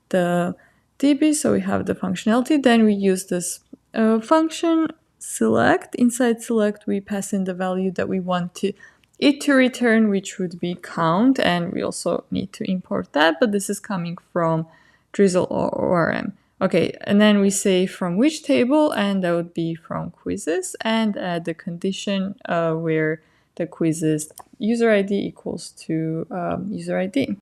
the db so we have the functionality. Then we use this function select. Inside select, we pass in the value that we want it to return, which would be count, and we also need to import that, but this is coming from Drizzle or ORM. Okay, and then we say from which table, and that would be from quizzes, and add the condition where the quizzes user ID equals to user ID.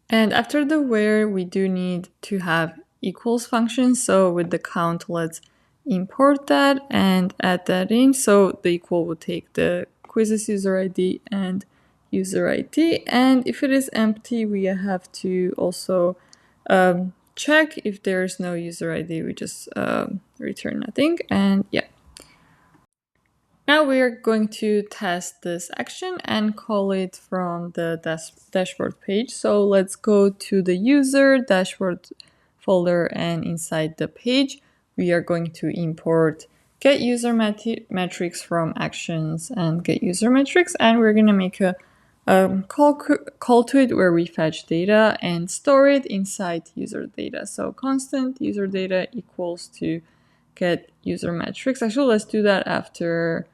And after the where, we do need to have equals function. So with the count, let's import that and add that in. So the equal will take the quizzes user ID and user ID. And if it is empty, we have to also check. If there is no user ID, we just return nothing. And yeah. Now we are going to test this action and call it from the dashboard page. So let's go to the user dashboard folder, and inside the page, we are going to import get user metrics from actions and get user metrics. And we're going to make a call to it where we fetch data and store it inside user data. So constant user data equals to get user metrics. Actually, let's do that after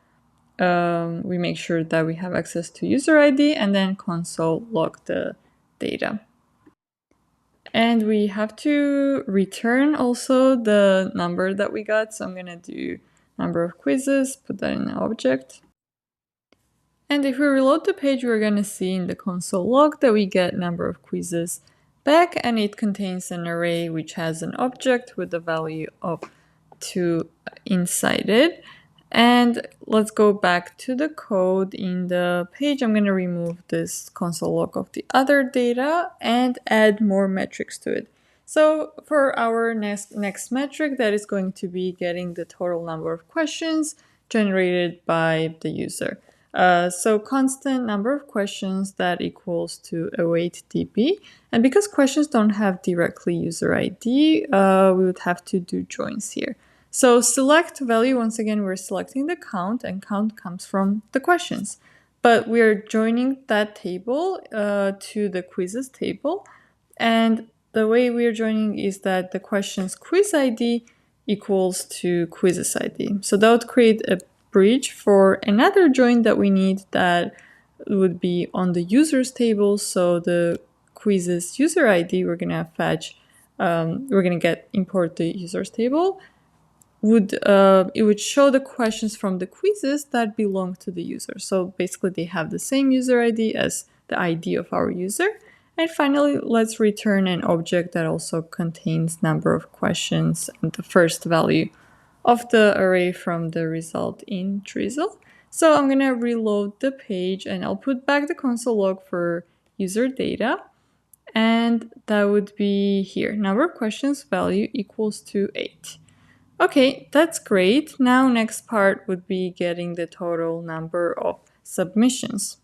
we make sure that we have access to user ID, and then console log the data. And we have to return also the number that we got. So I'm going to do number of quizzes, put that in an object. And if we reload the page, we're going to see in the console log that we get number of quizzes back, and it contains an array which has an object with the value of 2 inside it. And let's go back to the code in the page. I'm going to remove this console log of the other data and add more metrics to it. So for our next metric, that is going to be getting the total number of questions generated by the user. So constant number of questions, that equals to await db. And because questions don't have directly user ID, we would have to do joins here. So select value, once again, we're selecting the count, and count comes from the questions. But we're joining that table to the quizzes table. And the way we're joining is that the questions quiz ID equals to quizzes ID. So that would create a bridge for another join that we need, that would be on the users table. So the quizzes user ID, we're going to fetch, we're going to import the users table. It would show the questions from the quizzes that belong to the user. So basically they have the same user ID as the ID of our user. And finally, let's return an object that also contains number of questions and the first value of the array from the result in Drizzle. So I'm going to reload the page, and I'll put back the console log for user data. And that would be here. Number of questions value equals to 8. Okay, that's great. Now next part would be getting the total number of submissions.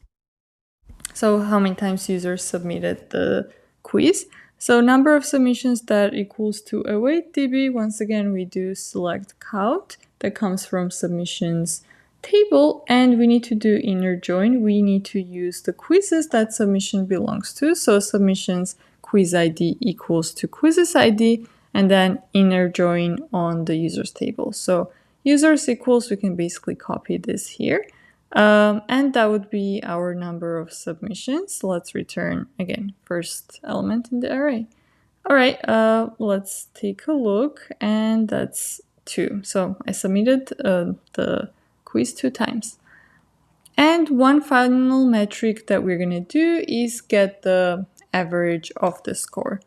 So how many times users submitted the quiz. So number of submissions, that equals to await db. Once again, we do select count, that comes from submissions table, and we need to do inner join. We need to use the quizzes that submission belongs to. So submissions quiz ID equals to quizzes ID, and then inner join on the users table. So users equals, we can basically copy this here. And that would be our number of submissions. Let's return, again, first element in the array. All right, let's take a look, and that's 2. So I submitted the quiz 2 times. And one final metric that we're going to do is get the average of the score.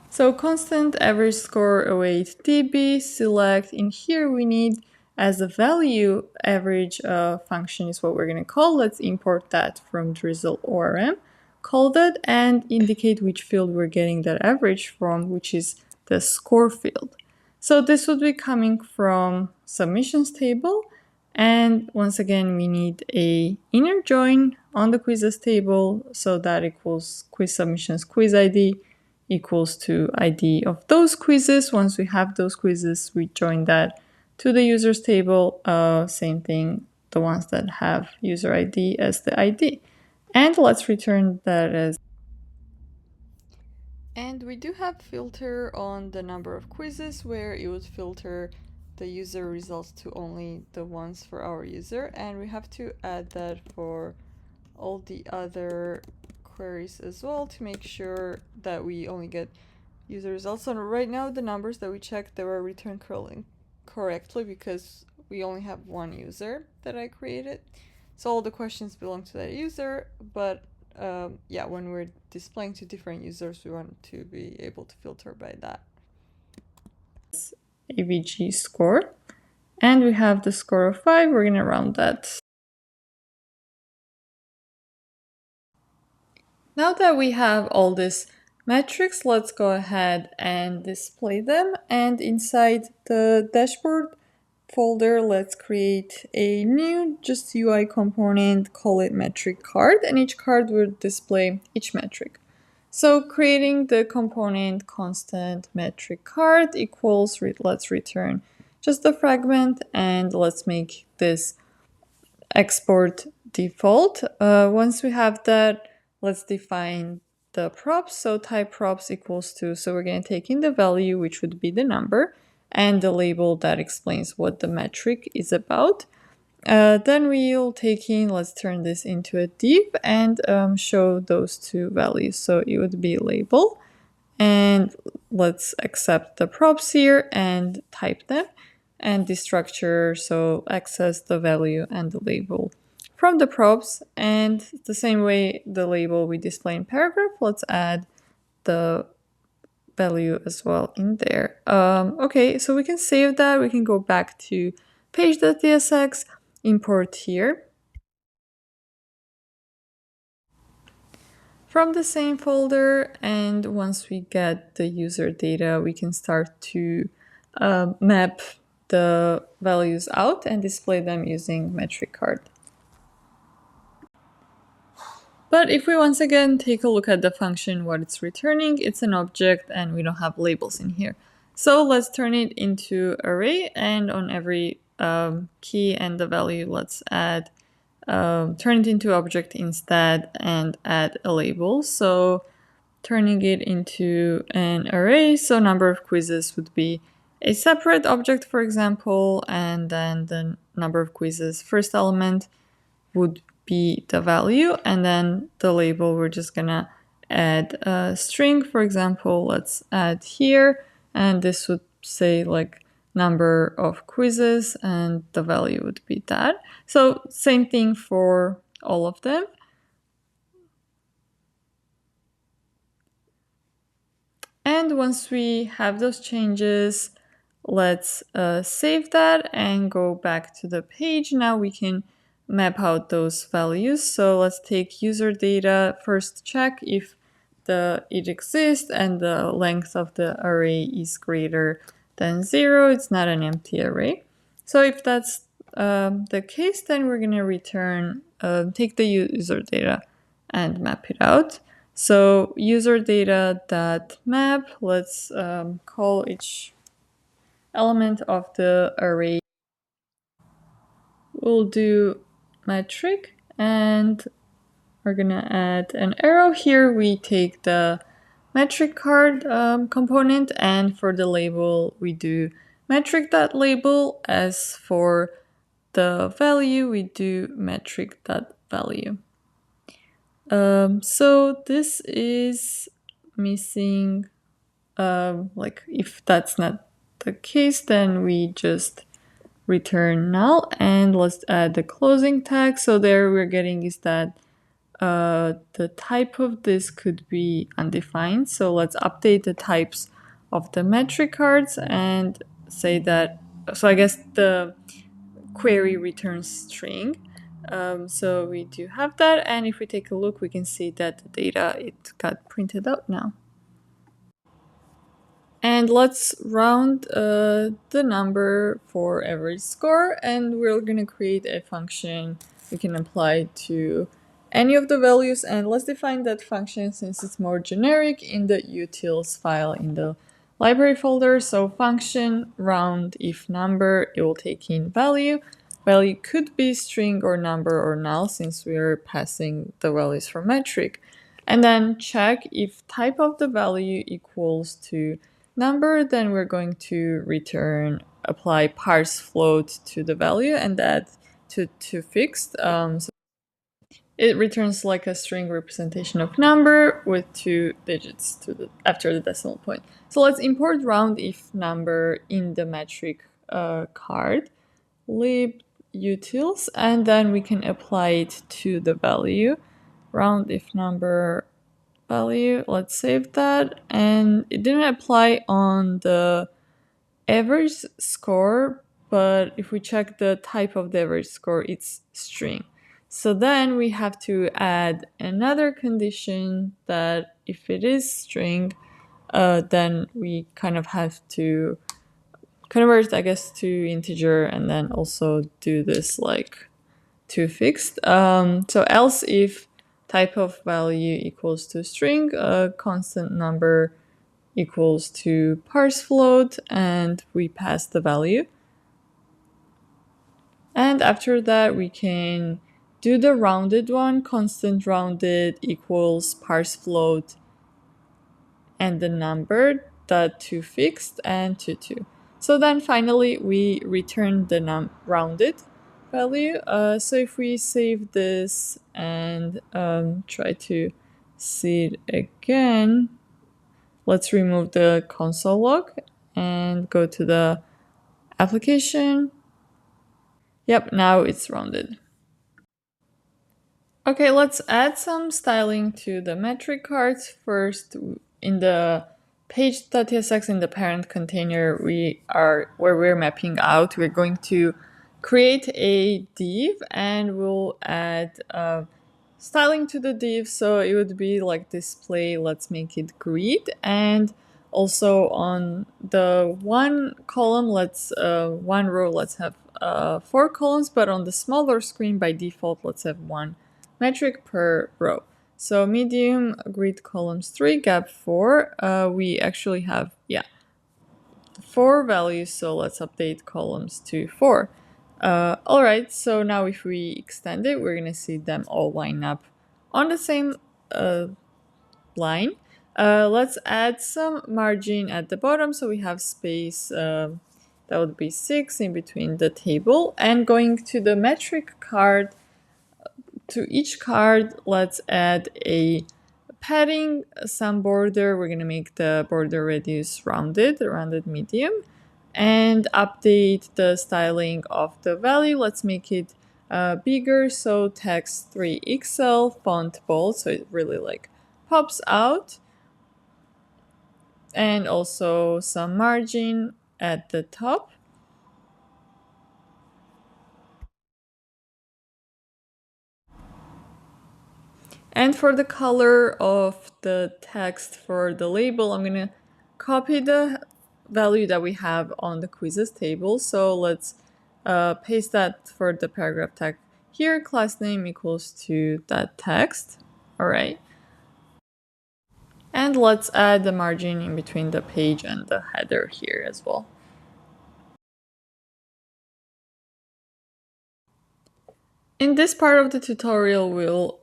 So constant average score await db select. In here we need as a value, average function is what we're going to call. Let's import that from Drizzle ORM, call that, and indicate which field we're getting that average from, which is the score field. So this would be coming from submissions table. And once again, we need a inner join on the quizzes table. So that equals quiz submissions quiz ID equals to ID of those quizzes. Once we have those quizzes, we join that to the users table. Same thing, the ones that have user ID as the ID. And let's return that as. And we do have filter on the number of quizzes where it would filter the user results to only the ones for our user. And we have to add that for all the other queries as well to make sure that we only get user results. So right now the numbers that we checked, they were returned correctly because we only have one user that I created. So all the questions belong to that user, but yeah, when we're displaying to different users, we want to be able to filter by that. AVG score. And we have the score of 5. We're going to round that. Now that we have all these metrics, let's go ahead and display them. And inside the dashboard folder, let's create a new just UI component, call it metric card, and each card will display each metric. So creating the component constant metric card equals, let's return just the fragment, and let's make this export default. Once we have that, let's define the props. So type props equals to, so we're going to take in the value, which would be the number, and the label that explains what the metric is about. Then we'll take in, let's turn this into a div and show those two values. So it would be label, and let's accept the props here and type them, and the structure, so access the value and the label from the props. And the same way the label we display in paragraph, let's add the value as well in there. Okay, so we can save that. We can go back to page.tsx, import here. From the same folder, and once we get the user data, we can start to map the values out and display them using metric card. But if we once again take a look at the function, what it's returning, it's an object and we don't have labels in here. So let's turn it into array, and on every key and the value, let's add, turn it into object instead and add a label. So turning it into an array, so number of quizzes would be a separate object, for example, and then the number of quizzes first element would be the value, and then the label, we're just gonna add a string, for example, let's add here, and this would say like number of quizzes, and the value would be that. So same thing for all of them. And once we have those changes, let's save that and go back to the page. Now we can map out those values. So let's take user data, first check if it exists and the length of the array is greater than 0. It's not an empty array. So if that's the case, then we're going to return, take the user data and map it out. So user data dot map, let's call each element of the array. We'll do metric, and we're gonna add an arrow here. We take the metric card component, and for the label, we do metric.label. As for the value, we do metric.value. So this is missing, like if that's not the case, then we just return null, and let's add the closing tag. So there we're getting is that the type of this could be undefined. So let's update the types of the metric cards and say that so I guess the query returns string. So we do have that, and if we take a look, we can see that the data, it got printed out now. And let's round the number for average score, and we're gonna create a function we can apply to any of the values, and let's define that function since it's more generic in the utils file in the library folder. So function round if number, it will take in value. Value could be string or number or null since we are passing the values for metric. And then check if type of the value equals to number, then we're going to apply parse float to the value and add to fixed. So it returns like a string representation of number with 2 digits after the decimal point. So let's import round if number in the metric card, lib utils, and then we can apply it to the value. Round if number value, let's save that, and it didn't apply on the average score, but if we check the type of the average score, it's string. So then we have to add another condition that if it is string, then we kind of have to convert, I guess, to integer and then also do this like to fixed. So else if type of value equals to string, constant number equals to parse float, and we pass the value. And after that, we can do the rounded one, constant rounded equals parse float and the number dot to fixed and to 2. So then finally we return the rounded value. So if we save this and try to see it again, let's remove the console log and go to the application. Yep, now it's rounded. Okay, let's add some styling to the metric cards. First, in the page.tsx in the parent container, where we're mapping out, we're going to create a div and we'll add styling to the div. So it would be like display, let's make it grid, and also on the one column, one row, let's have 4 columns, but on the smaller screen by default, let's have 1 metric per row. So medium grid columns 3, gap 4. We actually have 4 values, so let's update columns to 4. Alright, so now if we extend it, we're gonna see them all line up on the same line. Let's add some margin at the bottom, so we have space, that would be 6 in between the table. And going to the metric card, to each card, let's add a padding, some border. We're gonna make the border radius rounded medium, and update the styling of the value. Let's make it bigger, so text 3XL, font bold, so it really like pops out, and also some margin at the top. And for the color of the text for the label, I'm gonna copy the value that we have on the quizzes table. So let's paste that for the paragraph tag here. Class name equals to that text. All right. And let's add the margin in between the page and the header here as well. In this part of the tutorial, we'll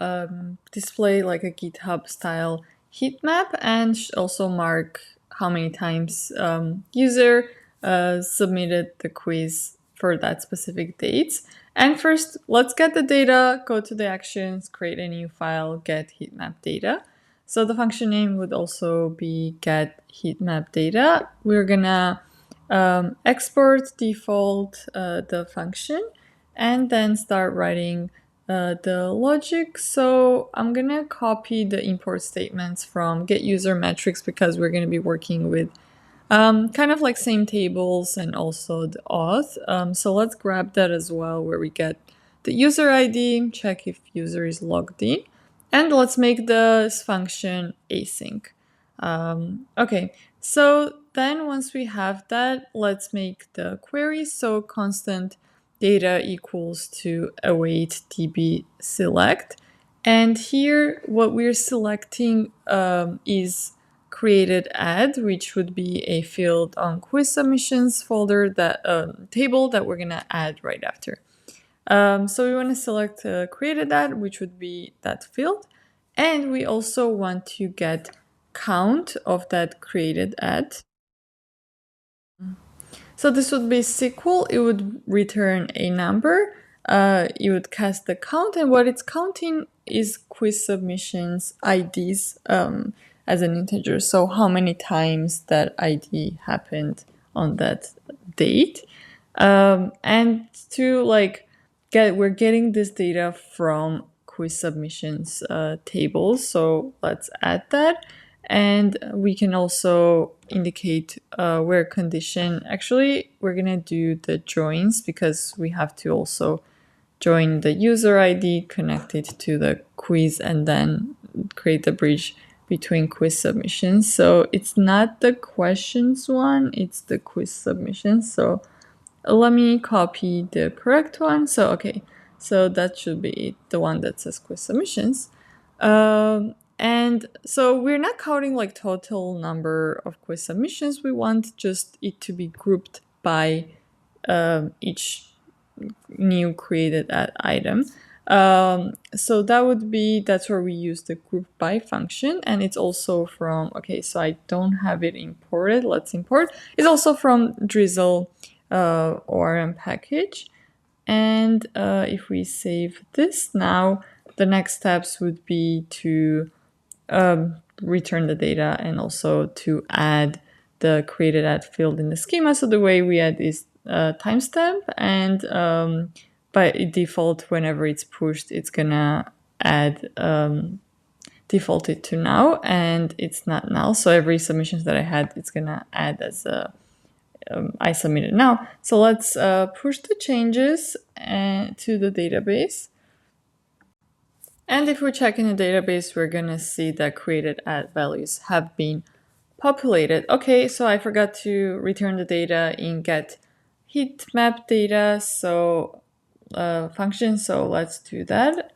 display like a GitHub style heat map and also mark how many times user submitted the quiz for that specific dates. And first, let's get the data, go to the actions, create a new file, get heat map data. So the function name would also be get heat map data. We're gonna export default the function, and then start writing the logic. So I'm gonna copy the import statements from get user metrics because we're gonna be working with Kind of like same tables and also the auth. So let's grab that as well, where we get the user ID, check if user is logged in, and let's make this function async. Okay, so then once we have that, let's make the query. So constant data equals to await db select. And here what we're selecting is created add, which would be a field on quiz submissions folder, that table that we're gonna add right after. So we want to select created add, which would be that field. And we also want to get count of that created add. So this would be SQL. It would return a number. You would cast the count, and what it's counting is quiz submissions IDs as an integer. So how many times that ID happened on that date. And to we're getting this data from quiz submissions tables. So let's add that. And we can also indicate where condition. Actually, we're gonna do the joins because we have to also join the user ID, connect it to the quiz, and then create the bridge between quiz submissions. So it's not the questions one, it's the quiz submissions. So let me copy the correct one. So, okay, so that should be the one that says quiz submissions. And so we're not counting like total number of quiz submissions. We want just it to be grouped by each new created item. So that's where we use the group by function. And it's also from, okay, so I don't have it imported. Let's import. It's also from Drizzle ORM package. And if we save this now, the next steps would be to return the data and also to add the created add field in the schema. So the way we add is timestamp, and by default, whenever it's pushed, it's gonna add default it to now, and it's not now. So every submissions that I had, it's gonna add as a I submitted now. So let's push the changes to the database. And if we check in the database, we're gonna see that created add values have been populated. Okay, so I forgot to return the data in get heat map data function. So let's do that.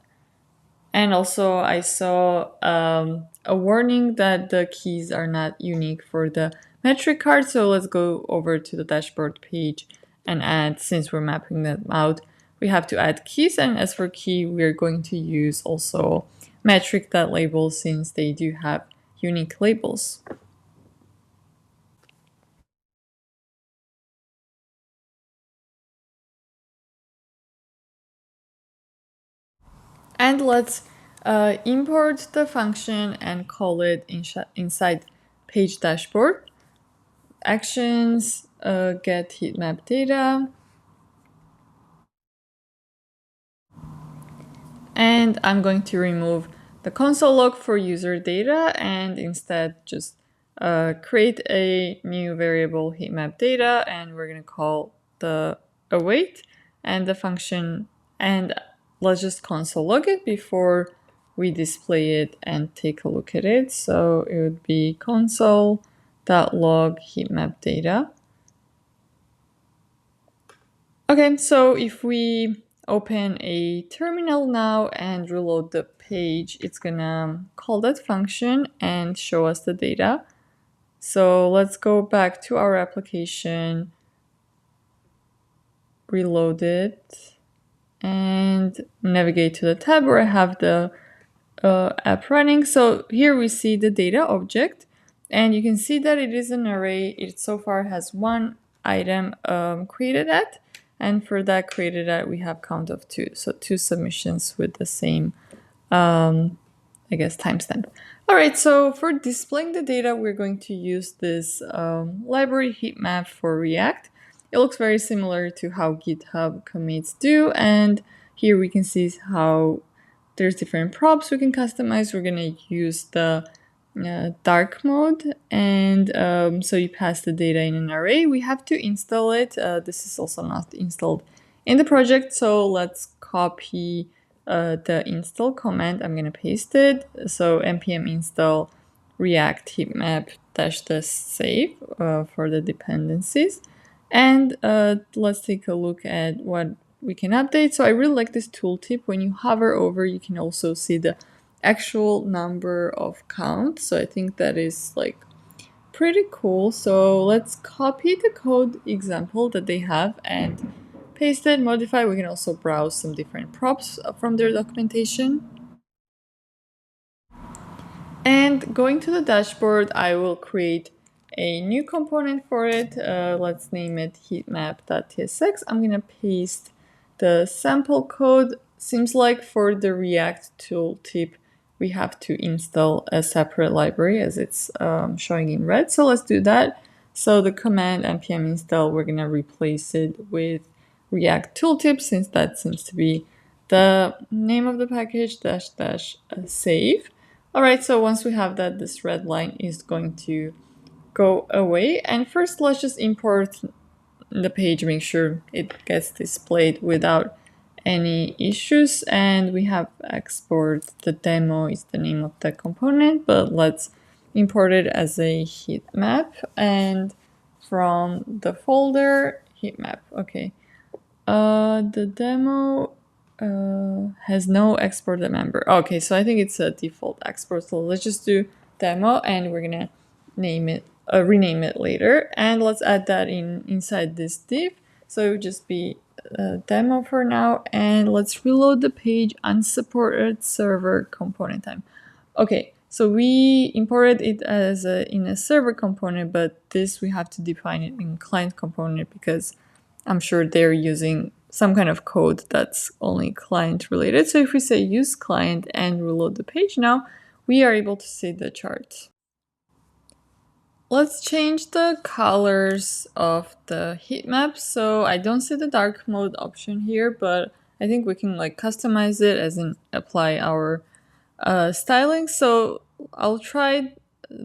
And also I saw a warning that the keys are not unique for the metric card. So let's go over to the dashboard page and add, since we're mapping them out, we have to add keys. And as for key, we're going to use also metric.labels since they do have unique labels. And let's import the function and call it inside page dashboard. Actions, get heat map data. And I'm going to remove the console log for user data and instead just create a new variable heat map data, and we're going to call the await and the function, and let's just console log it before we display it and take a look at it. So it would be console.log heat map data. Okay, so if we open a terminal now and reload the page, it's gonna call that function and show us the data. So let's go back to our application, reload it, and navigate to the tab where I have the app running. So here we see the data object, and you can see that it is an array. It so far has one item created at, and for that created at, we have count of 2. So 2 submissions with the same, I guess, timestamp. All right, so for displaying the data, we're going to use this library heat map for React. It looks very similar to how GitHub commits do, and here we can see how there's different props we can customize. We're gonna use the dark mode, and so you pass the data in an array. We have to install it. This is also not installed in the project, so let's copy the install command. I'm gonna paste it. So npm install react heatmap -the save for the dependencies, and let's take a look at what we can update. So I really like this tooltip. When you hover over, you can also see the actual number of count. So I think that is like pretty cool. So let's copy the code example that they have and paste it, modify. We can also browse some different props from their documentation. And going to the dashboard, I will create a new component for it. Let's name it heatmap.tsx. I'm gonna paste the sample code. Seems like for the React tooltip, we have to install a separate library as it's showing in red. So let's do that. So the command npm install, we're gonna replace it with React tooltip, since that seems to be the name of the package, --save. All right, so once we have that, this red line is going to go away. And first, let's just import the page, make sure it gets displayed without any issues. And we have export the demo is the name of the component, but let's import it as a heat map. And from the folder, heat map, okay. The demo has no exported member. Okay, so I think it's a default export. So let's just do demo, and we're gonna name it, rename it later, and let's add that inside this div. So it would just be demo for now, and let's reload the page. Unsupported server component time. Okay, so we imported it as in a server component, but this we have to define it in client component because I'm sure they're using some kind of code that's only client related. So if we say use client and reload the page now, we are able to see the chart. Let's change the colors of the heat map. So I don't see the dark mode option here, but I think we can like customize it as in apply our styling. So I'll try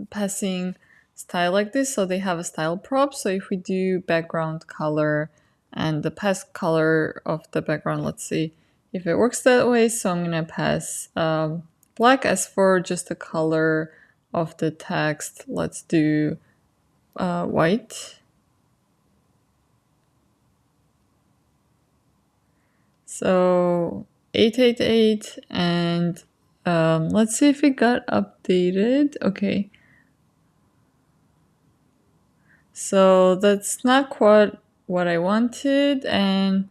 passing style like this. So they have a style prop. So if we do background color and the pass color of the background, let's see if it works that way. So I'm gonna pass black. As for just the color of the text, let's do white. So 888, and let's see if it got updated. Okay. So that's not quite what I wanted, and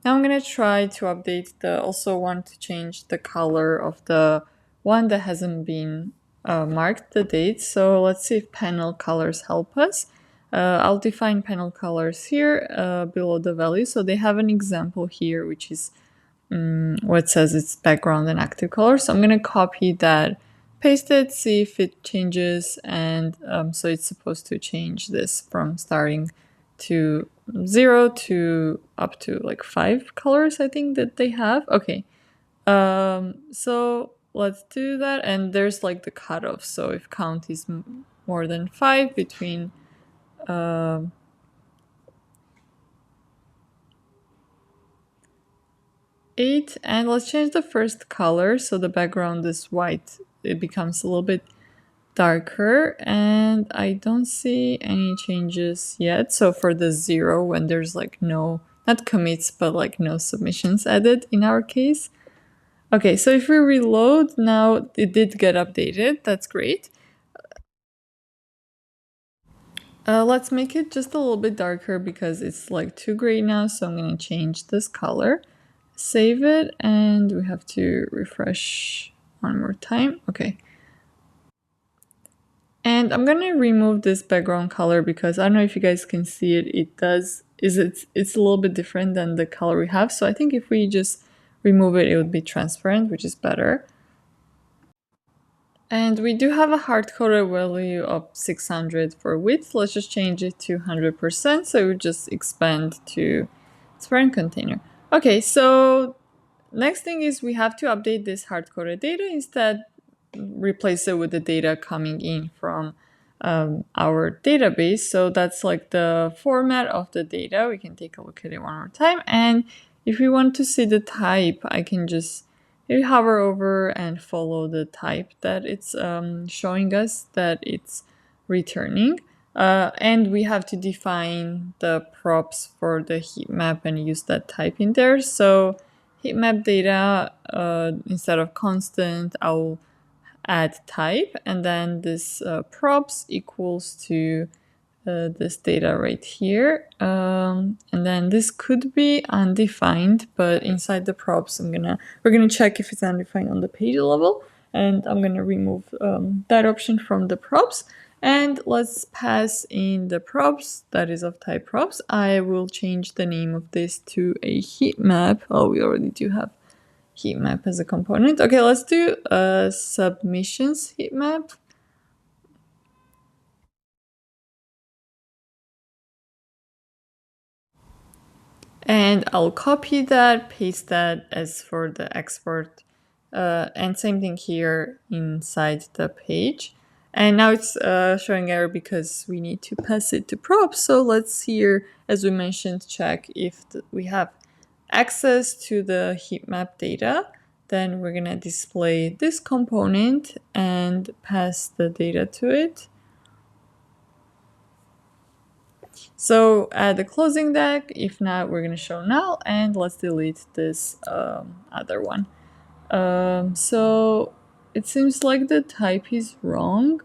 now I'm gonna try to update the, also want to change the color of the one that hasn't been marked the date. So let's see if panel colors help us. I'll define panel colors here below the value. So they have an example here, which is what says it's background and active color. So I'm gonna copy that, paste it, see if it changes, and so it's supposed to change this from starting to 0 to up to like 5 colors, I think that they have. Okay, so let's do that, and there's like the cutoff. So if count is more than 5 between 8, and let's change the first color. So the background is white, it becomes a little bit darker, and I don't see any changes yet. So for the 0, when there's like no, not commits, but like no submissions added in our case. Okay, so if we reload now, it did get updated. That's great. Let's make it just a little bit darker because it's like too gray now. So I'm gonna change this color, save it, and we have to refresh one more time. Okay. And I'm gonna remove this background color because I don't know if you guys can see it. It's a little bit different than the color we have. So I think if we just remove it, it would be transparent, which is better. And we do have a hard-coded value of 600 for width. Let's just change it to 100%. So it would just expand to transparent container. Okay, so next thing is we have to update this hard-coded data. Instead, replace it with the data coming in from our database. So that's like the format of the data. We can take a look at it one more time. And if we want to see the type, I can just maybe hover over and follow the type that it's showing us that it's returning. And we have to define the props for the heat map and use that type in there. So heat map data, instead of constant, I'll add type, and then this props equals to this data right here. And then this could be undefined, but inside the props, we're gonna check if it's undefined on the page level, and I'm gonna remove that option from the props. And let's pass in the props that is of type props. I will change the name of this to a heat map. Oh, we already do have heat map as a component. Okay, let's do a submissions heat map. And I'll copy that, paste that as for the export. And same thing here inside the page. And now it's showing error because we need to pass it to props. So let's here, as we mentioned, check if we have access to the heat map data. Then we're gonna display this component and pass the data to it. So add the closing deck. If not, we're gonna show null, and let's delete this other one. So it seems like the type is wrong.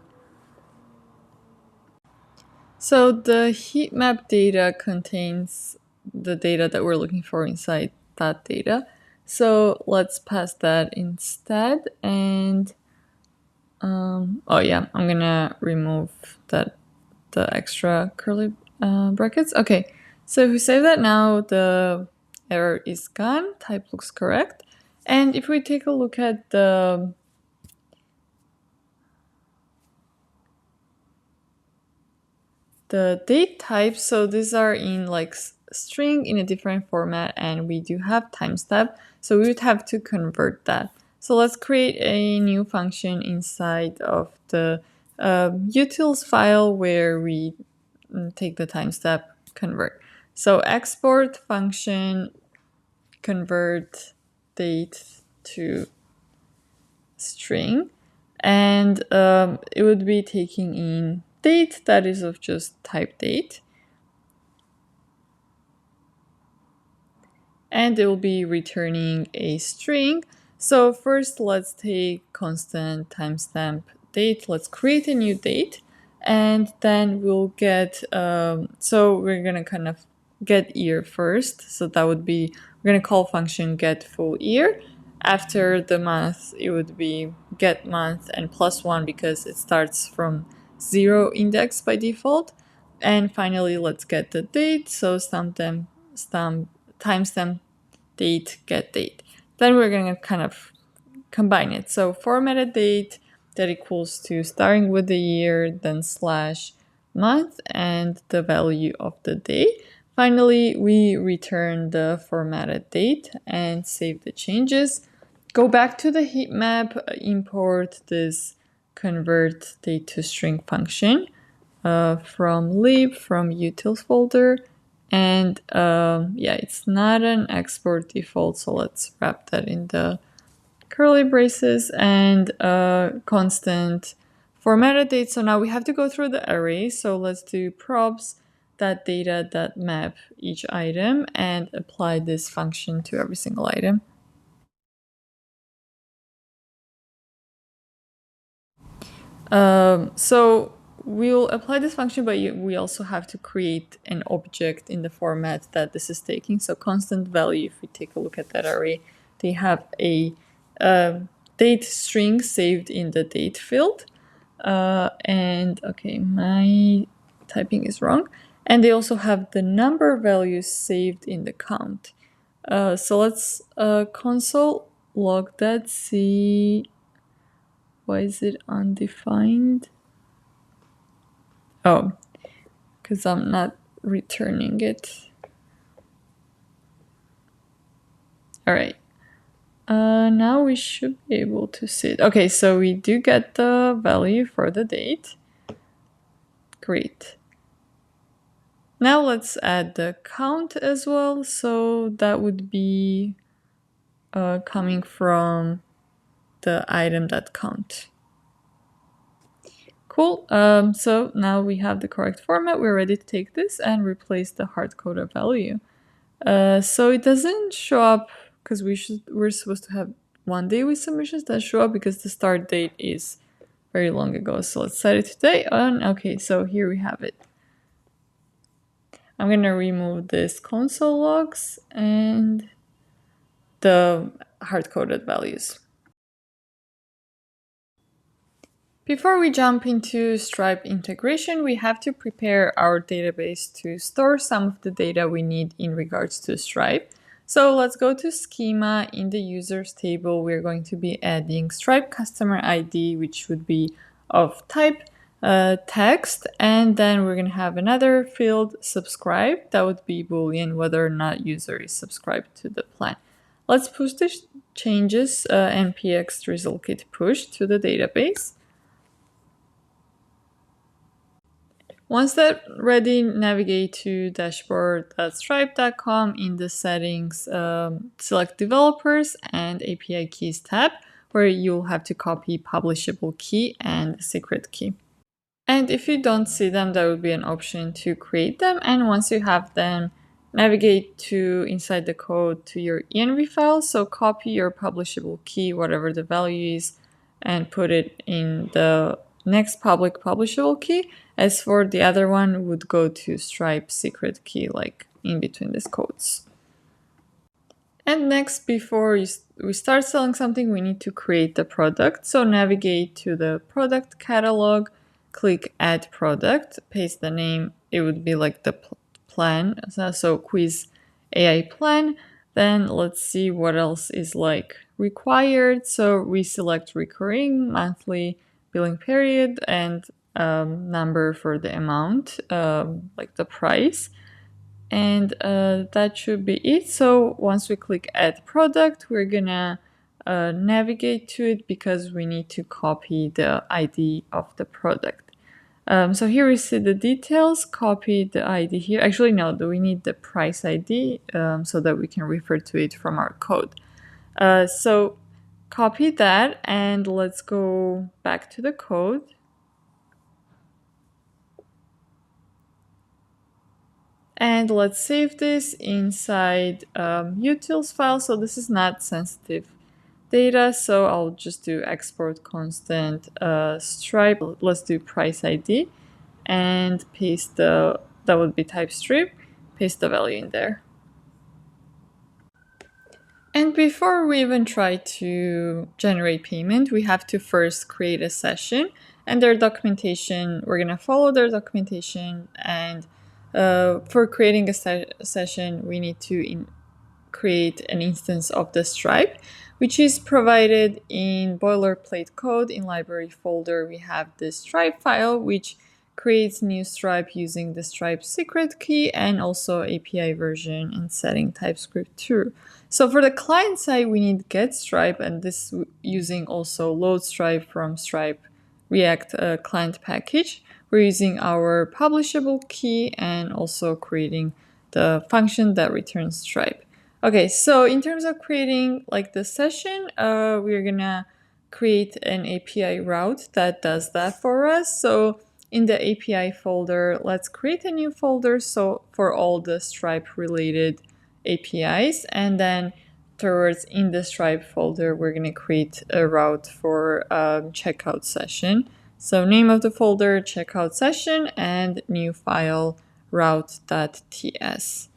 So the heat map data contains the data that we're looking for inside that data. So let's pass that instead. And oh yeah, I'm gonna remove the extra curly brackets. Okay, so if we save that now, the error is gone. Type looks correct. And if we take a look at the date types, so these are in like string in a different format, and we do have timestamp, so we would have to convert that. So let's create a new function inside of the utils file where we take the timestamp convert. So export function convert date to string, and it would be taking in date that is of just type date, and it will be returning a string. So first let's take constant timestamp date. Let's create a new date, and then we'll get so we're gonna kind of get year first. So that would be, we're gonna call function get full year. After the month, it would be get month and +1 because it starts from 0 index by default. And finally, let's get the date. So timestamp date get date. Then we're going to kind of combine it. So formatted date that equals to starting with the year, then slash month and the value of the day. Finally, we return the formatted date and save the changes. Go back to the heat map, import this convert date to string function from lib, from utils folder. And yeah, it's not an export default, so let's wrap that in the curly braces, and constant formatted date. So now we have to go through the array. So let's do props that data that map each item and apply this function to every single item. So we'll apply this function, but we also have to create an object in the format that this is taking. So constant value, if we take a look at that array, they have a date string saved in the date field. And okay, my typing is wrong. And they also have the number values saved in the count. So let's console log that, see why is it undefined? Oh, because I'm not returning it. All right. Now we should be able to see it. Okay, so we do get the value for the date. Great. Now let's add the count as well. So that would be coming from the item.count. Cool. So now we have the correct format. We're ready to take this and replace the hard-coded value. So it doesn't show up because we're supposed to have 1 day with submissions that show up because the start date is very long ago. So let's set it today on. Okay, so here we have it. I'm going to remove this console logs and the hard-coded values. Before we jump into Stripe integration, we have to prepare our database to store some of the data we need in regards to Stripe. So let's go to schema. In the users table, we're going to be adding Stripe customer ID, which would be of type text, and then we're going to have another field subscribe. That would be Boolean, whether or not user is subscribed to the plan. Let's push the changes npx drizzle kit push to the database. Once that's ready, navigate to dashboard.stripe.com. In the settings, select developers and API keys tab, where you'll have to copy publishable key and secret key. And if you don't see them, there will be an option to create them. And once you have them, navigate to inside the code to your env file. So copy your publishable key, whatever the value is, and put it in the next public publishable key. As for the other one, would go to Stripe secret key, like in between these codes. And next, before we start selling something, we need to create the product. So navigate to the product catalog, click add product, paste the name. It would be like the plan. So quiz AI plan. Then let's see what else is like required. So we select recurring, monthly, billing period, and number for the amount, like the price. And that should be it. So once we click add product, we're gonna navigate to it because we need to copy the ID of the product. So here we see the details, copy the ID here. Actually, no, we need the price ID so that we can refer to it from our code. So copy that, and let's go back to the code. And let's save this inside utils file. So this is not sensitive data, so I'll just do export constant Stripe. Let's do price ID and paste that would be TypeScript, paste the value in there. And before we even try to generate payment, we have to first create a session, and their documentation, we're gonna follow their documentation, and for creating a session, we need to create an instance of the Stripe, which is provided in boilerplate code. In library folder, we have the Stripe file, which creates new Stripe using the Stripe secret key and also API version and setting TypeScript true. So for the client side, we need get Stripe, and this using also load Stripe from Stripe React client package. We're using our publishable key and also creating the function that returns Stripe. Okay, so in terms of creating like the session, we're gonna create an API route that does that for us. So in the API folder, let's create a new folder so for all the Stripe related APIs, and then towards in the Stripe folder, we're gonna create a route for checkout session. So name of the folder, checkout session, and new file route.ts.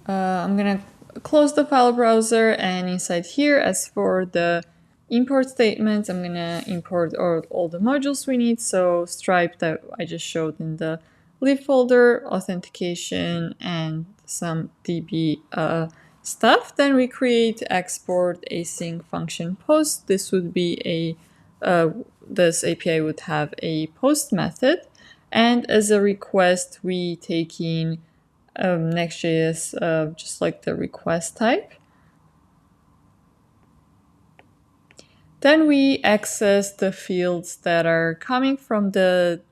I'm gonna close the file browser, and inside here, as for the import statements, I'm gonna import all the modules we need. So Stripe that I just showed in the lib folder, authentication, and some DB stuff. Then we create export async function post. This would be this API would have a post method, and as a request, we take in Next.js, just like the request type. Then we access the fields that are coming from the,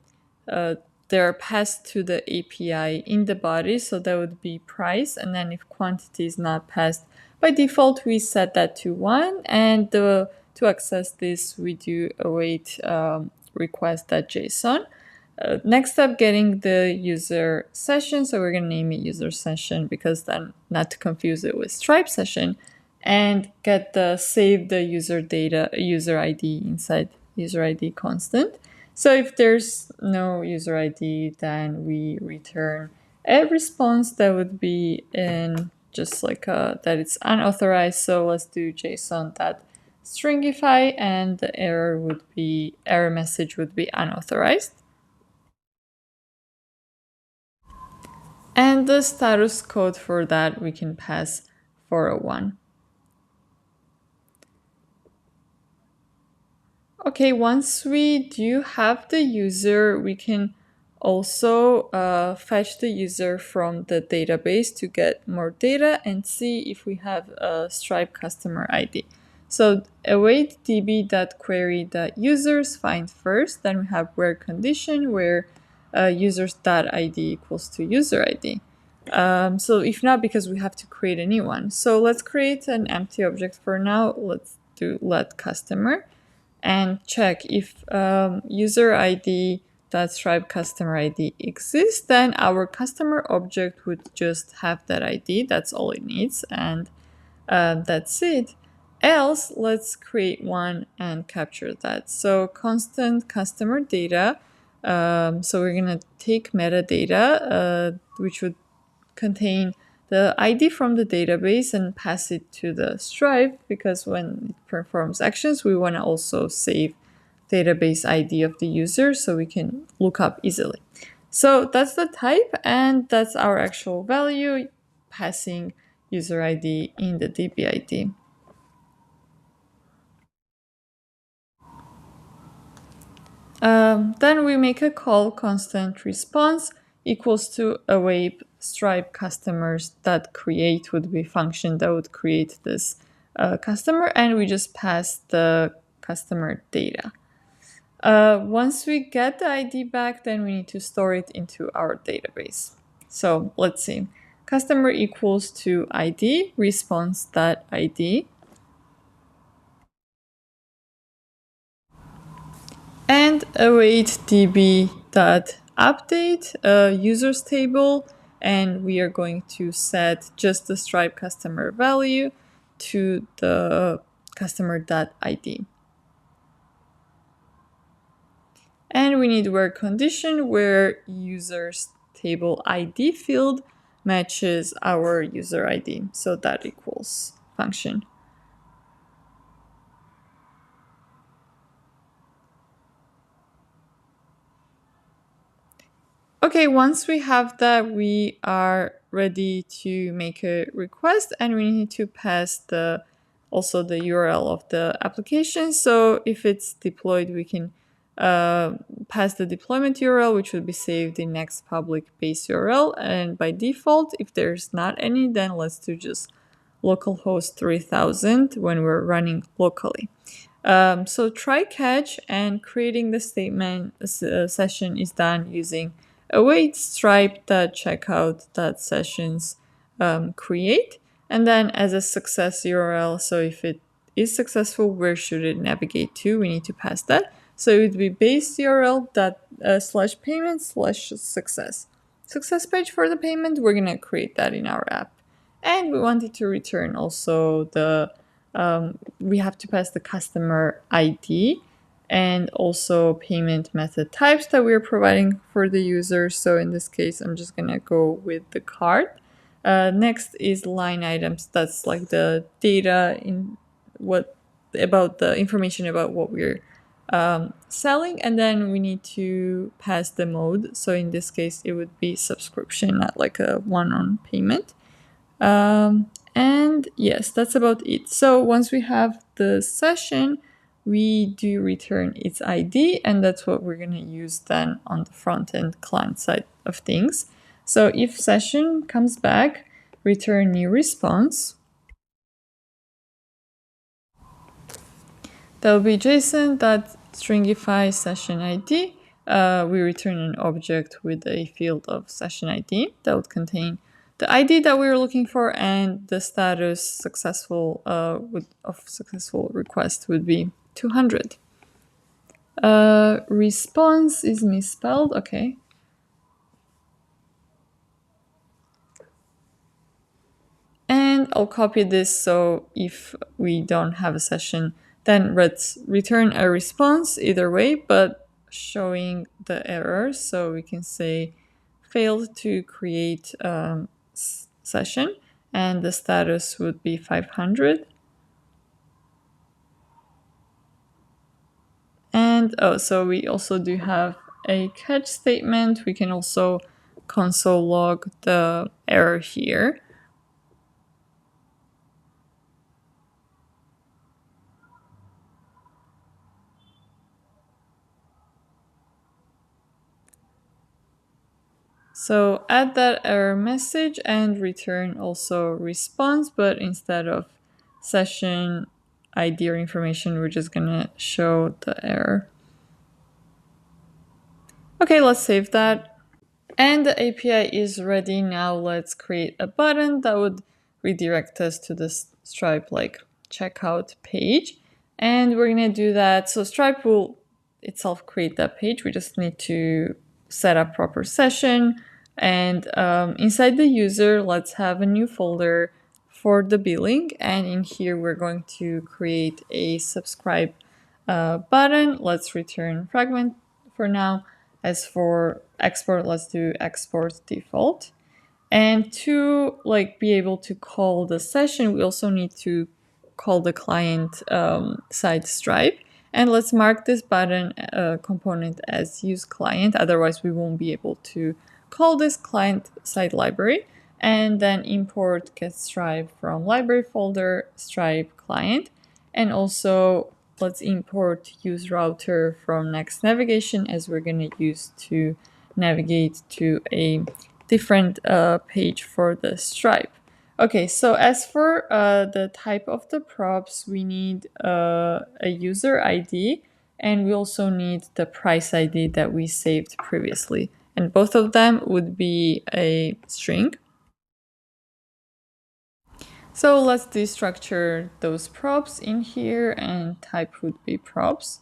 they're passed to the API in the body. So that would be price. And then if quantity is not passed, by default, we set that to 1. And to access this, we do await request.json. Next up, getting the user session. So we're going to name it user session because then not to confuse it with Stripe session. And get the save the user data, user ID inside user ID constant. So if there's no user ID, then we return a response that would be in just like that it's unauthorized. So let's do JSON.stringify, and the error message would be unauthorized. And the status code for that we can pass 401. Okay, once we do have the user, we can also fetch the user from the database to get more data and see if we have a Stripe customer ID. So await db.query.users find first, then we have where condition where users.id equals to user ID. So if not, because we have to create a new one. So let's create an empty object for now. Let's do let customer and check if user ID Stripe customer ID exists, then our customer object would just have that ID. That's all it needs, and that's it. Else, let's create one and capture that. So constant customer data. So we're gonna take metadata, which would contain the ID from the database and pass it to the Stripe, because when it performs actions, we want to also save database ID of the user so we can look up easily. So that's the type, and that's our actual value, passing user ID in the DB ID. Then we make a call constant response equals to await Stripe customers that create would be function that would create this customer, and we just pass the customer data. Once we get the ID back, then we need to store it into our database. So let's see. Customer equals to ID, response.id. And await db.update users table, and we are going to set just the Stripe customer value to the customer.id. And we need where condition where users table ID field matches our user ID. So that equals function. Okay, once we have that, we are ready to make a request, and we need to pass also the URL of the application. So if it's deployed, we can pass the deployment URL, which would be saved in next public base URL. And by default, if there's not any, then let's do just localhost 3000 when we're running locally. So try catch, and creating the statement session is done using await stripe.checkout.sessions create, and then as a success URL. So if it is successful, where should it navigate to? We need to pass that. So it would be base URL / payment / success. Success page for the payment, we're gonna create that in our app. And we wanted to return also the, we have to pass the customer ID and also payment method types that we're providing for the user. So in this case, I'm just gonna go with the card. Next is line items. That's like the data about the information about what we're selling, and then we need to pass the mode. So in this case, it would be subscription, not like a one-on payment. And yes, that's about it. So once we have the session, we do return its ID, and that's what we're going to use then on the front end client side of things. So if session comes back, return new response. That will be JSON.stringify session ID. We return an object with a field of session ID that would contain the ID that we were looking for, and the status successful of successful request would be 200. Response is misspelled. Okay. And I'll copy this, so if we don't have a session, then let's return a response either way, but showing the error. So we can say failed to create session, and the status would be 500. And so we also do have a catch statement. We can also console log the error here. So add that error message and return also response, but instead of session ID or information, we're just gonna show the error. Okay, let's save that. And the API is ready. Now let's create a button that would redirect us to the Stripe like checkout page. And we're gonna do that. So Stripe will itself create that page. We just need to set up proper session. And inside the user, let's have a new folder for the billing. And in here, we're going to create a subscribe button. Let's return fragment for now. As for export, let's do export default. And to be able to call the session, we also need to call the client side Stripe. And let's mark this button component as use client. Otherwise, we won't be able to call this client side library. And then import get Stripe from library folder, Stripe client. And also let's import use router from next navigation, as we're going to use to navigate to a different page for the Stripe. Okay, so as for the type of the props, we need a user ID, and we also need the price ID that we saved previously. And both of them would be a string. So let's destructure those props in here, and type would be props.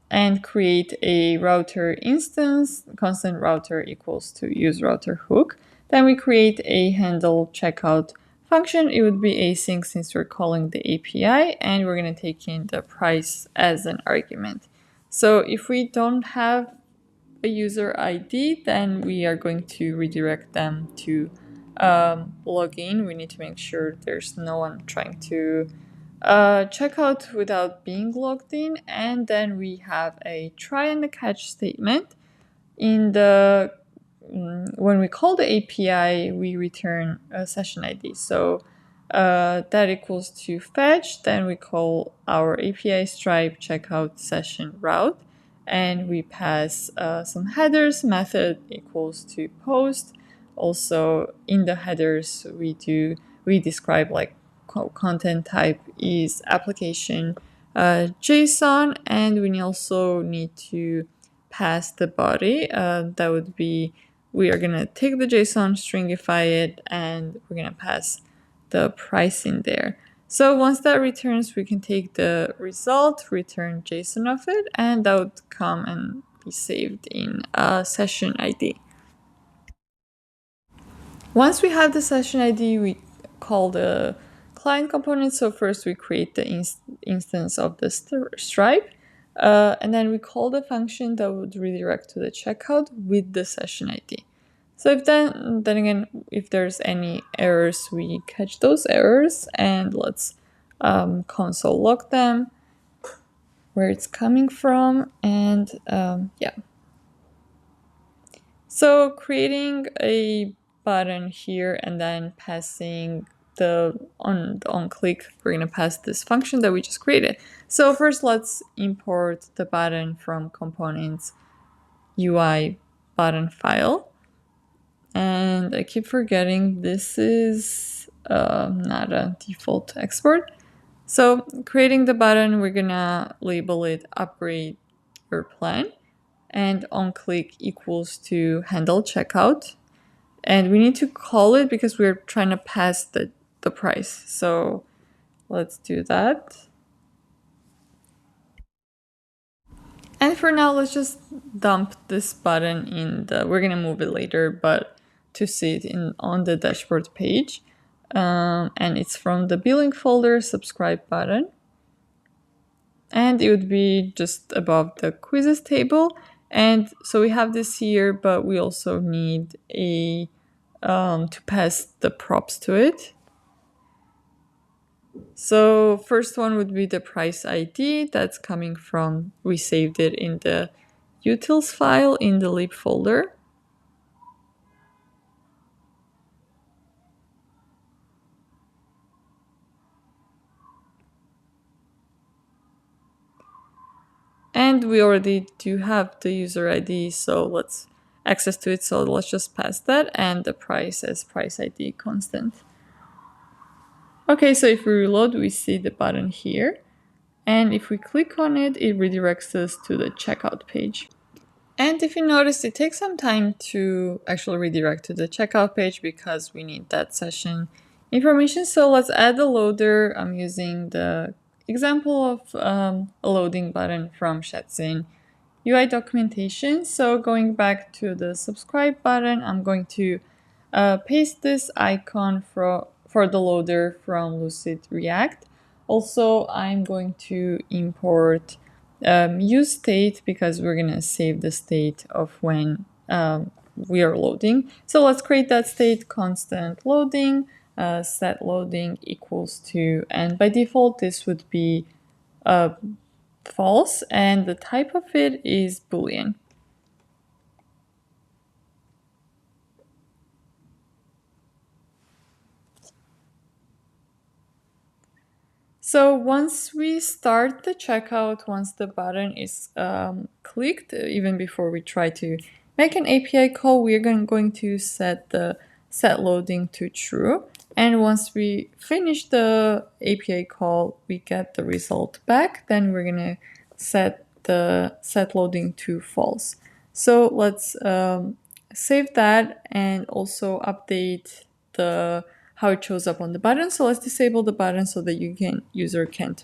And create a router instance, constant router equals to use router hook. Then we create a handle checkout function. It would be async since we're calling the API, and we're going to take in the price as an argument. So if we don't have a user ID, then we are going to redirect them to log in. We need to make sure there's no one trying to check out without being logged in. And then we have a try and a catch statement. In the when we call the API, we return a session ID. So that equals to fetch. Then we call our API Stripe checkout session route, and we pass some headers. Method equals to post. Also in the headers, we describe like content type is application JSON, and we also need to pass the body. That would be, we are gonna take the JSON, stringify it, and we're gonna pass the price in there. So once that returns, we can take the result, return JSON of it, and that would come and be saved in session ID. Once we have the session ID, we call the client component. So first we create the instance of the Stripe, and then we call the function that would redirect to the checkout with the session ID. So if then again, if there's any errors, we catch those errors, and let's console log them, where it's coming from, and yeah. So creating a button here and then passing on click, we're going to pass this function that we just created. So first let's import the button from components UI button file. And I keep forgetting this is not a default export. So creating the button, we're gonna label it upgrade your plan, and on click equals to handle checkout. And we need to call it because we're trying to pass the price. So let's do that. And for now, let's just dump this button in the, we're gonna move it later, but to see it on the dashboard page. And it's from the billing folder, subscribe button. And it would be just above the quizzes table. And so we have this here, but we also need a to pass the props to it. So first one would be the price ID that's coming from, we saved it in the utils file in the lib folder. And we already do have the user ID, so let's access to it. So let's just pass that, and the price as price ID constant. Okay, so if we reload, we see the button here. And if we click on it, it redirects us to the checkout page. And if you notice, it takes some time to actually redirect to the checkout page because we need that session information. So let's add the loader. I'm using the example of a loading button from Shetsin UI documentation. So going back to the subscribe button, I'm going to paste this icon for the loader from Lucid React. Also, I'm going to import use state because we're going to save the state of when we are loading. So let's create that state, constant loading, set loading equals to, and by default, this would be false, and the type of it is Boolean. So once we start the checkout, once the button is clicked, even before we try to make an API call, we're going to set the set loading to true. And once we finish the API call, we get the result back. Then we're going to set the set loading to false. So let's save that and also update the how it shows up on the button. So let's disable the button so that user can't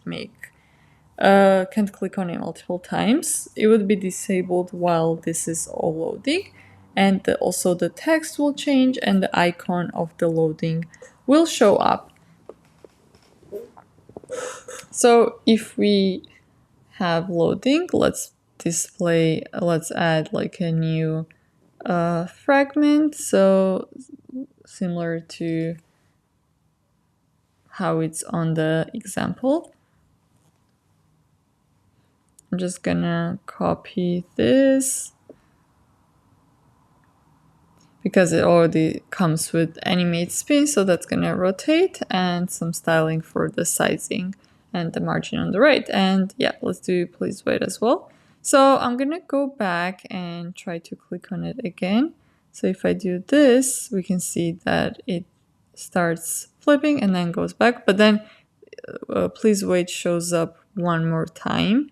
click on it multiple times. It would be disabled while this is all loading, and also the text will change and the icon of the loading will show up. So if we have loading, let's add like a new fragment. So similar to how it's on the example. I'm just gonna copy this because it already comes with animate spin, so that's gonna rotate, and some styling for the sizing and the margin on the right. And yeah, let's do please wait as well. So I'm gonna go back and try to click on it again. So if I do this, we can see that it starts flipping and then goes back, but then please wait shows up one more time.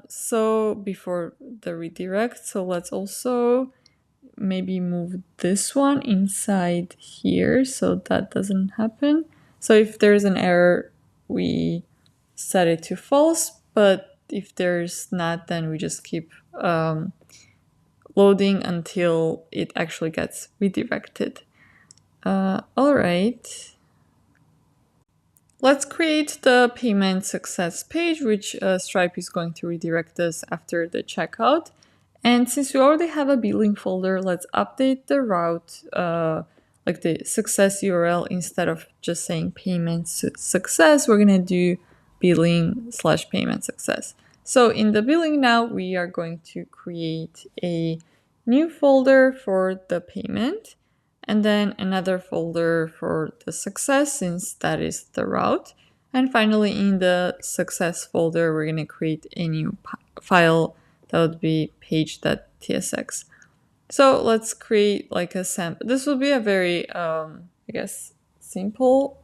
So before the redirect, so let's also maybe move this one inside here so that doesn't happen. So if there's an error, we set it to false, but if there's not, then we just keep loading until it actually gets redirected. All right. Let's create the payment success page, which Stripe is going to redirect us after the checkout. And since we already have a billing folder, let's update the route, like the success URL, instead of just saying payment success, we're gonna do billing/payment success. So in the billing now, we are going to create a new folder for the payment, and then another folder for the success, since that is the route. And finally, in the success folder, we're going to create a new file that would be page.tsx. So let's create like a sample. This will be a very, I guess, simple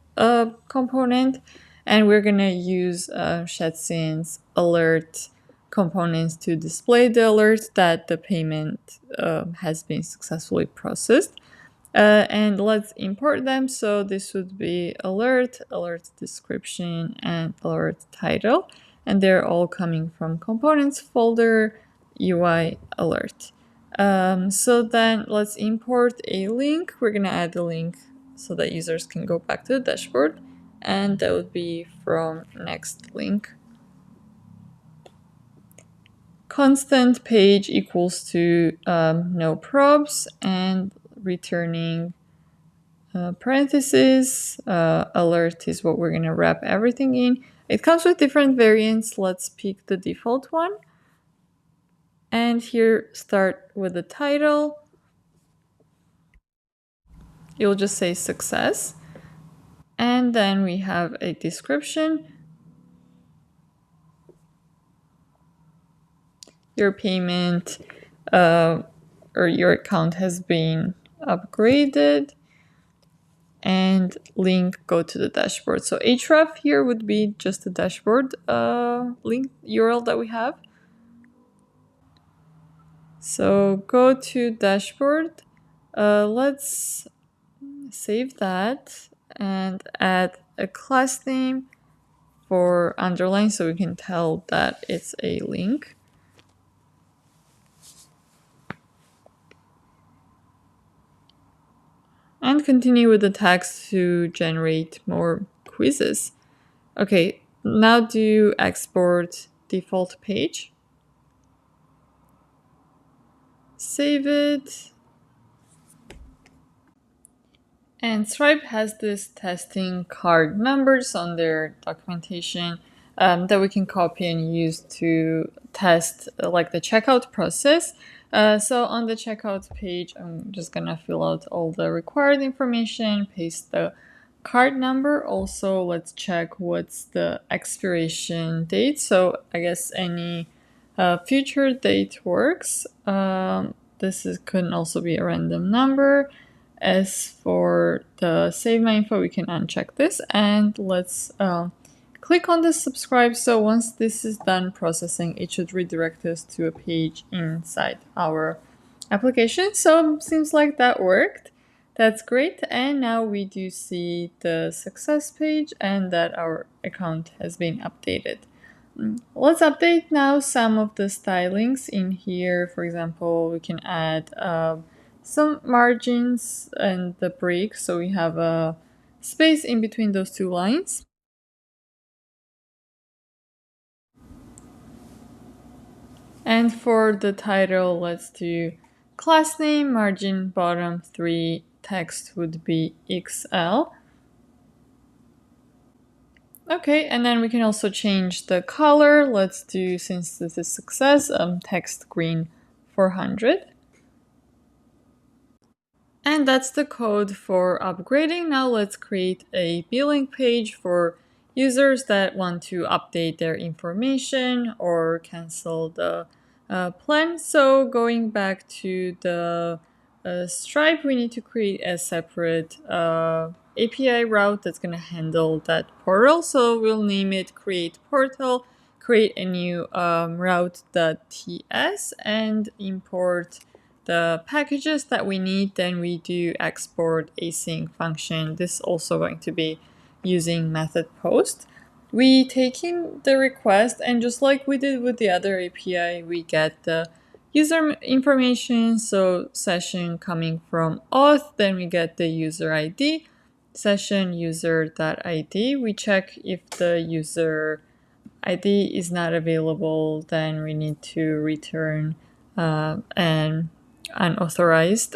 component. And we're going to use Shetsin's alert components to display the alert that the payment has been successfully processed. And let's import them. So this would be alert, alert description, and alert title. And they're all coming from components folder, UI alert. So then let's import a link. We're going to add a link so that users can go back to the dashboard. And that would be from next link. Constant page equals to no probes and returning parentheses. Alert is what we're going to wrap everything in. It comes with different variants. Let's pick the default one. And here, start with the title. You'll just say success. And then we have a description. Your payment or your account has been upgraded. And link, go to the dashboard. So href here would be just the dashboard link URL that we have. So go to dashboard. Let's save that and add a class name for underline so we can tell that it's a link. And continue with the text to generate more quizzes. Okay, now do export default page. Save it. And Stripe has this testing card members on their documentation that we can copy and use to test like the checkout process. So on the checkout page, I'm just gonna fill out all the required information, paste the card number. Also, let's check what's the expiration date. So I guess any future date works. This can also be a random number. As for the save my info, we can uncheck this and let's click on the subscribe. So once this is done processing, it should redirect us to a page inside our application. So seems like that worked. That's great. And now we do see the success page and that our account has been updated. Let's update now some of the stylings in here. For example, we can add some margins and the break, so we have a space in between those two lines. And for the title, let's do class name, margin bottom 3, text would be XL. Okay, and then we can also change the color. Let's do, since this is success, text green 400. And that's the code for upgrading. Now let's create a billing page for users that want to update their information or cancel the plan. So going back to the Stripe, we need to create a separate API route that's going to handle that portal. So we'll name it create portal, create a new route.ts and import the packages that we need. Then we do export async function. This is also going to be using method post. We take in the request, and just like we did with the other API, we get the user information. So session coming from auth, then we get the user ID, session user.id. We check if the user ID is not available, then we need to return an unauthorized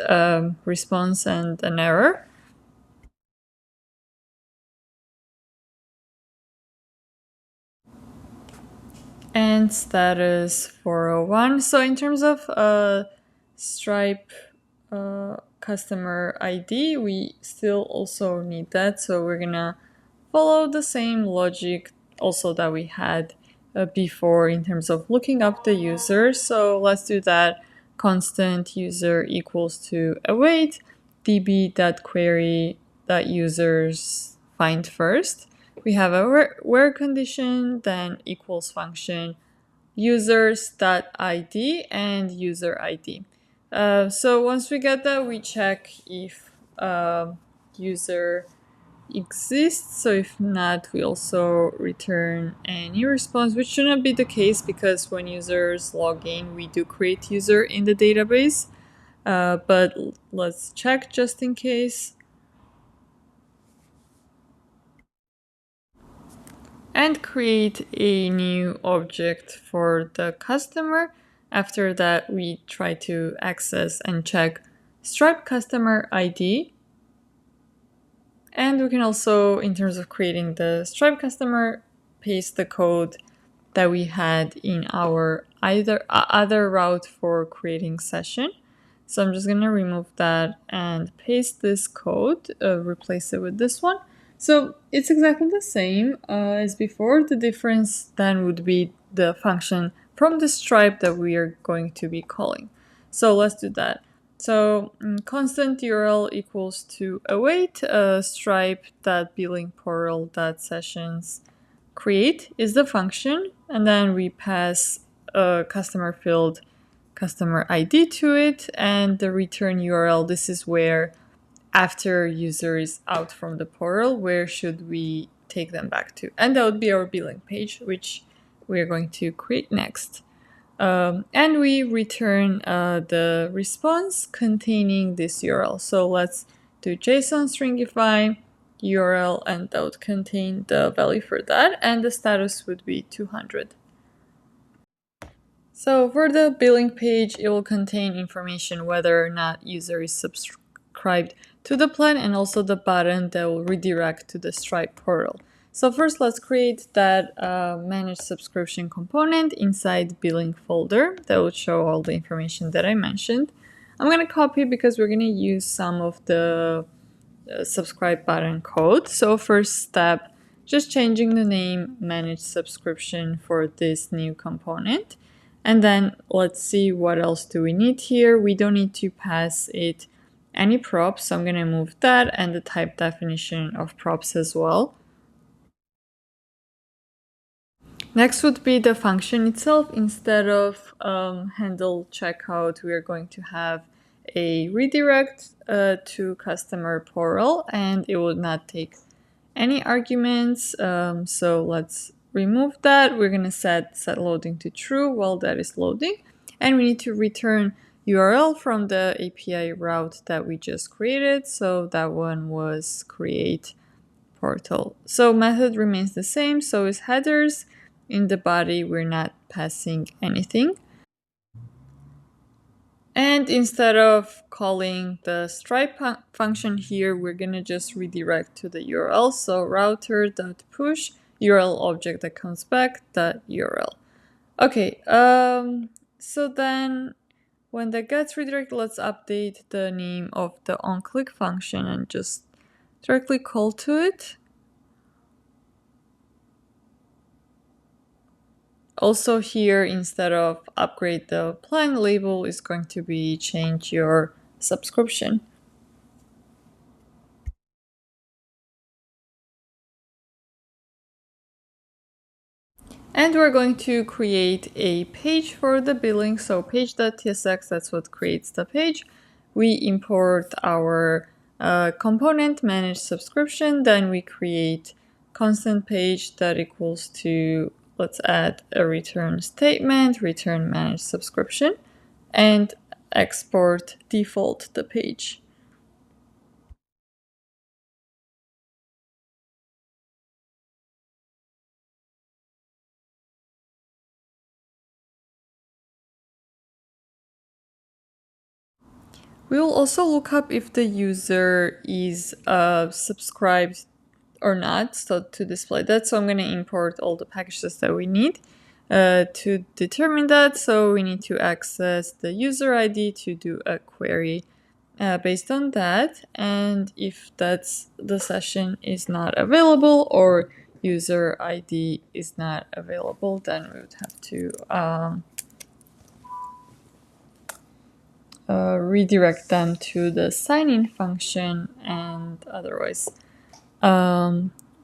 response and an error. And status 401. So in terms of Stripe customer ID, we still also need that. So we're gonna follow the same logic also that we had before in terms of looking up the user. So let's do that constant user equals to await db.query.users find first. We have a where condition, then equals function users.id and user ID. So once we get that, we check if user exists. So if not, we also return any response, which should not be the case because when users log in, we do create user in the database. But let's check just in case. And create a new object for the customer. After that, we try to access and check Stripe customer ID. And we can also, in terms of creating the Stripe customer, paste the code that we had in our other route for creating session. So I'm just going to remove that and paste this code, replace it with this one. So it's exactly the same as before. The difference then would be the function from the Stripe that we are going to be calling. So let's do that. So constant URL equals to await stripe.billingportal.sessions create is the function, and then we pass a customer field customer ID to it, and the return URL. This is where, after user is out from the portal, where should we take them back to? And that would be our billing page, which we're going to create next. And we return the response containing this URL. So let's do JSON stringify URL, and that would contain the value for that, and the status would be 200. So for the billing page, it will contain information whether or not user is subscribed to the plan, and also the button that will redirect to the Stripe portal. So first, let's create that manage subscription component inside billing folder that will show all the information that I mentioned. I'm going to copy because we're going to use some of the subscribe button code. So first step, just changing the name manage subscription for this new component. And then let's see what else do we need here. We don't need to pass it any props, so I'm going to move that and the type definition of props as well. Next would be the function itself. Instead of handle checkout, we are going to have a redirect to customer portal, and it will not take any arguments. So let's remove that. We're going to set loading to true while that is loading, and we need to return URL from the API route that we just created. So that one was create portal. So method remains the same, so is headers. In the body, we're not passing anything. And instead of calling the Stripe function here, we're going to just redirect to the URL. So router.push URL object that comes back .url. Okay, so then when that gets redirected, let's update the name of the onClick function and just directly call to it. Also here, instead of upgrade the plan, label is going to be change your subscription. And we're going to create a page for the billing. So page.tsx, that's what creates the page. We import our component manage subscription. Then we create constant page that equals to, let's add a return statement, return manage subscription, and export default the page. We will also look up if the user is subscribed or not, so to display that. So I'm going to import all the packages that we need to determine that. So we need to access the user ID to do a query based on that. And if that's the session is not available or user ID is not available, then we would have to redirect them to the sign-in function, and otherwise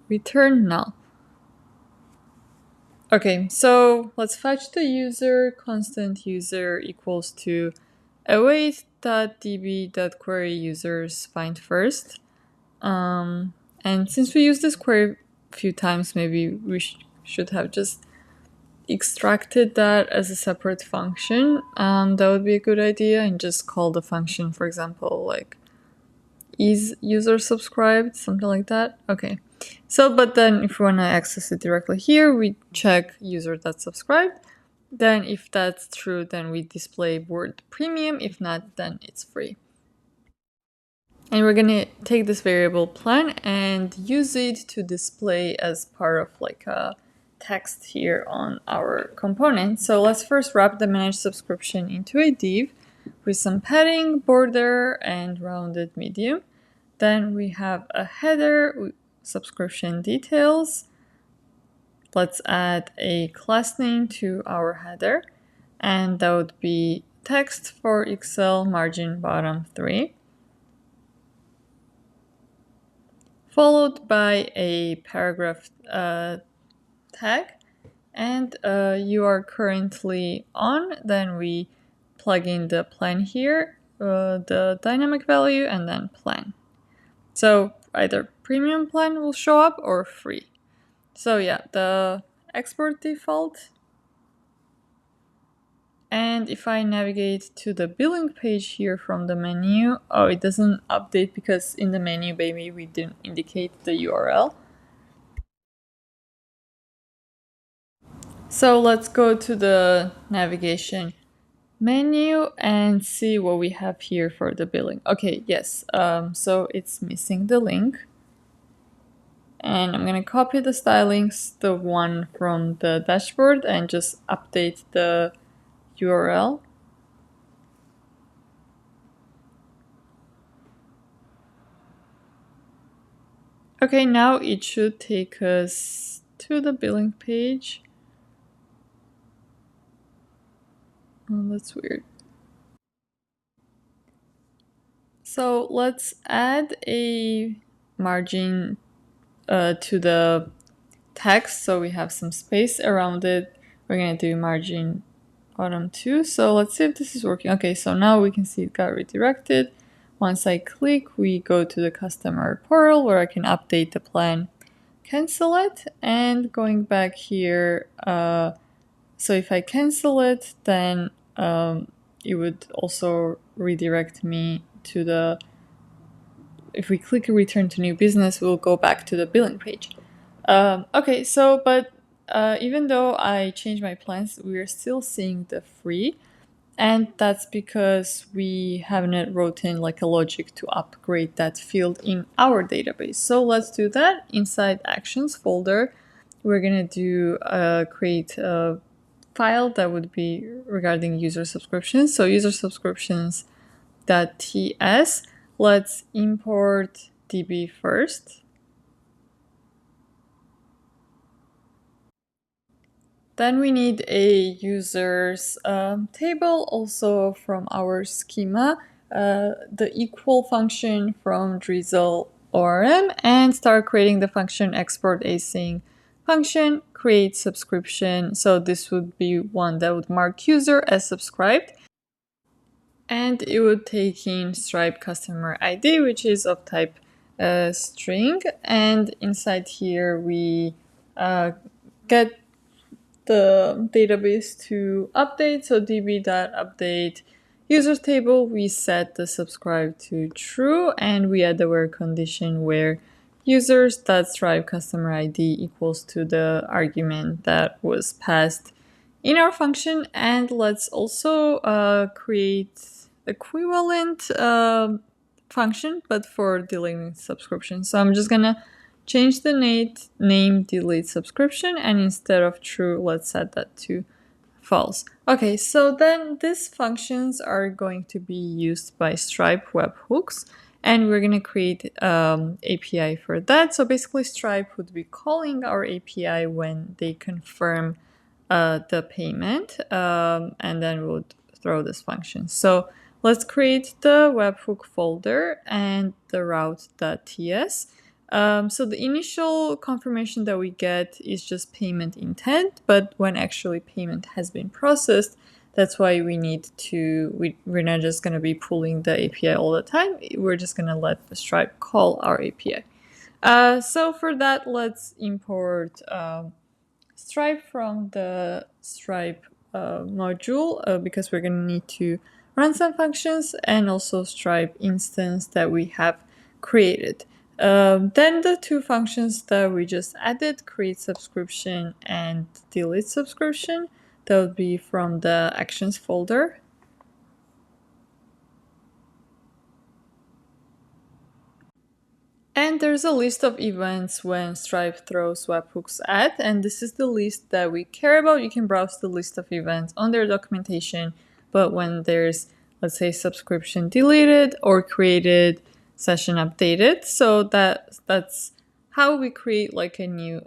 return null. Okay, so let's fetch the user. Constant user equals to await.db.query users find first. And since we use this query a few times, maybe we should have just extracted that as a separate function. That would be a good idea, and just call the function, for example, like is user subscribed, something like that. Okay. So, but then if we want to access it directly here, we check user.subscribed. Then if that's true, then we display word premium. If not, then it's free. And we're going to take this variable plan and use it to display as part of like a text here on our component. So let's first wrap the managed subscription into a div with some padding, border, and rounded medium. Then we have a header with subscription details. Let's add a class name to our header, and that would be text for Excel margin bottom 3, followed by a paragraph tag, and you are currently on. Then we plug in the plan here, the dynamic value, and then plan. So either premium plan will show up or free. So yeah, the export default. And if I navigate to the billing page here from the menu, oh, it doesn't update because in the menu, maybe we didn't indicate the URL. So let's go to the navigation menu and see what we have here for the billing. Okay, yes, so it's missing the link. And I'm going to copy the stylings, the one from the dashboard, and just update the URL. Okay, now it should take us to the billing page. Oh, that's weird. So let's add a margin to the text, so we have some space around it. We're going to do margin bottom 2. So let's see if this is working. Okay, so now we can see it got redirected. Once I click, we go to the customer portal where I can update the plan, cancel it, and going back here, so if I cancel it, then it would also redirect me to the, if we click return to new business, we'll go back to the billing page. Okay, so, but even though I changed my plans, we're still seeing the free. And that's because we haven't wrote in like a logic to upgrade that field in our database. So let's do that. Inside actions folder, we're gonna do create a file that would be regarding user subscriptions. So user subscriptions.ts. Let's import DB first. Then we need a users table also from our schema, the equal function from Drizzle ORM, and start creating the function export async function, create subscription. So this would be one that would mark user as subscribed. And it would take in Stripe customer ID, which is of type string. And inside here, we get the database to update. So db.update users table, we set the subscribe to true, and we add the where condition where users.stripe customer ID equals to the argument that was passed in our function. And let's also create equivalent function, but for deleting subscription. So I'm just gonna change the name delete subscription, and instead of true, let's set that to false. Okay, so then these functions are going to be used by Stripe webhooks, and we're going to create API for that. So basically Stripe would be calling our API when they confirm the payment, and then we'll throw this function. So let's create the webhook folder and the route.ts. So the initial confirmation that we get is just payment intent, but when actually payment has been processed, that's why we need to, we're not just going to be pulling the API all the time. We're just going to let the Stripe call our API. So for that, let's import Stripe from the Stripe module because we're going to need to run some functions and also Stripe instance that we have created. Then the two functions that we just added, create subscription and delete subscription, that would be from the actions folder. And there's a list of events when Stripe throws webhooks at, and this is the list that we care about. You can browse the list of events on their documentation, but when there's, let's say, subscription deleted or created, session updated, so that's how we create like a new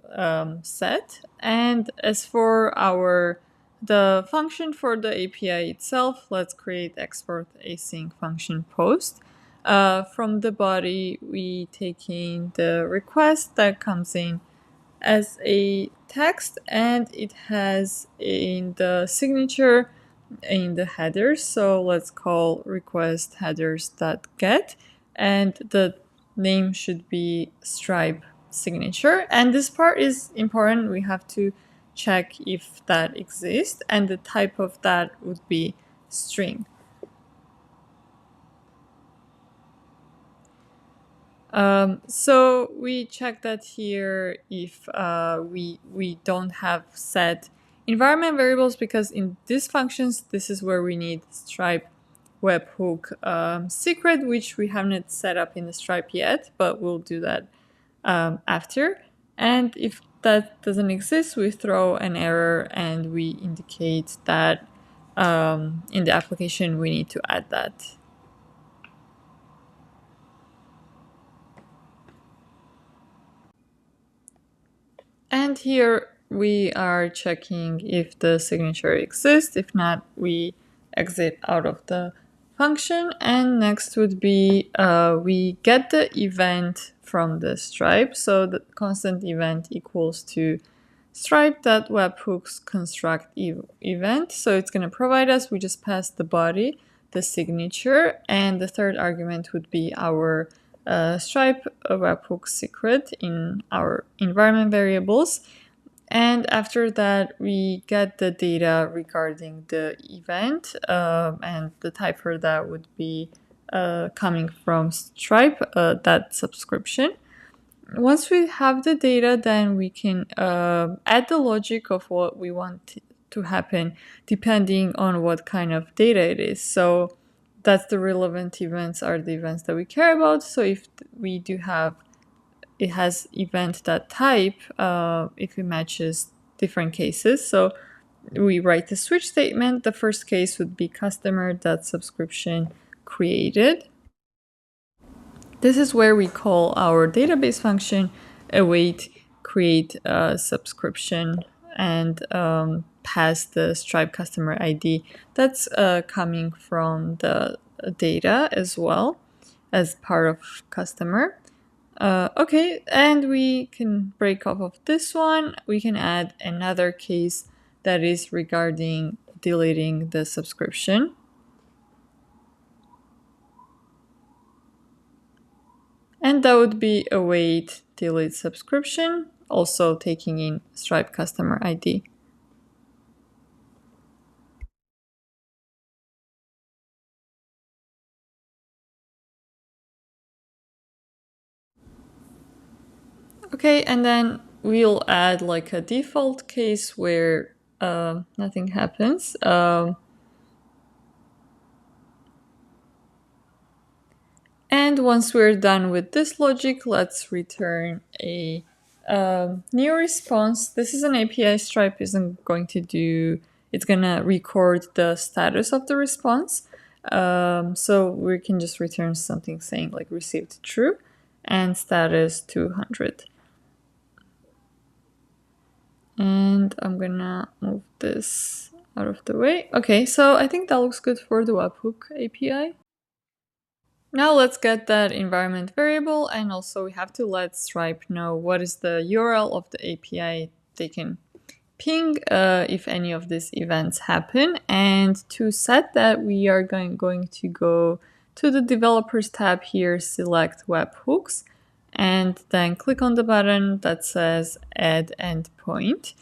set. And as for the function for the API itself, let's create export async function post. From the body, we take in the request that comes in as a text, and it has in the signature in the headers. So let's call request headers.get, and the name should be Stripe signature. And this part is important. We have to check if that exists, and the type of that would be string. So we check that here if we don't have set environment variables, because in these functions, this is where we need Stripe webhook secret, which we haven't set up in the Stripe yet, but we'll do that after. And if that doesn't exist, we throw an error and we indicate that in the application we need to add that. And here we are checking if the signature exists. If not, we exit out of the function. And next would be we get the event from the Stripe. So the constant event equals to Stripe.webhooks construct event. So it's going to provide us, we just pass the body, the signature, and the third argument would be our Stripe webhook secret in our environment variables. And after that, we get the data regarding the event, and the type for that would be coming from Stripe, that subscription. Once we have the data, then we can add the logic of what we want to happen depending on what kind of data it is. So that's the relevant events are the events that we care about. So if we do have, it has event.type, if it matches different cases. So we write the switch statement. The first case would be customer.subscription created. This is where we call our database function await create subscription and pass the Stripe customer ID. That's coming from the data as well as part of customer. Okay, and we can break off of this one. We can add another case that is regarding deleting the subscription. And that would be await delete subscription, also taking in Stripe customer ID. Okay, and then we'll add like a default case where nothing happens. And once we're done with this logic, let's return a new response. This is an API Stripe isn't going to do, it's gonna record the status of the response. So we can just return something saying like received true and status 200. And I'm gonna move this out of the way. Okay, so I think that looks good for the webhook API. Now let's get that environment variable, and also we have to let Stripe know what is the URL of the API they can ping if any of these events happen. And to set that, we are going to go to the developers tab here, select webhooks, and then click on the button that says add endpoint.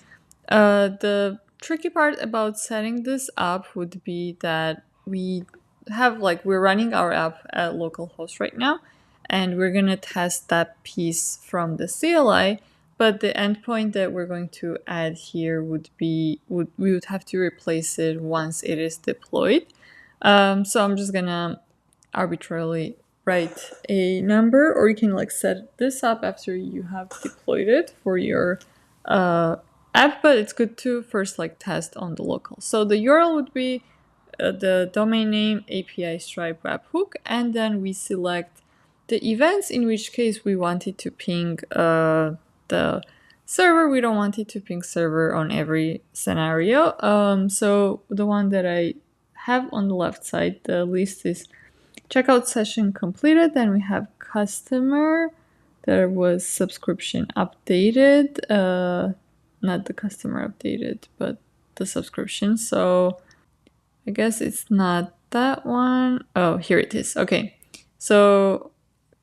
The tricky part about setting this up would be that we're running our app at localhost right now, and we're gonna test that piece from the CLI. But the endpoint that we're going to add here we would have to replace it once it is deployed. So I'm just gonna arbitrarily write a number, or you can set this up after you have deployed it for your app, but it's good to first test on the local. So the URL would be the domain name API Stripe webhook, and then we select the events, in which case we wanted to ping the server. We don't want it to ping server on every scenario. So the one that I have on the left side, the list is checkout session completed. Then we have customer. There was subscription updated. Not the customer updated, but the subscription. So I guess it's not that one. Oh, here it is. Okay. So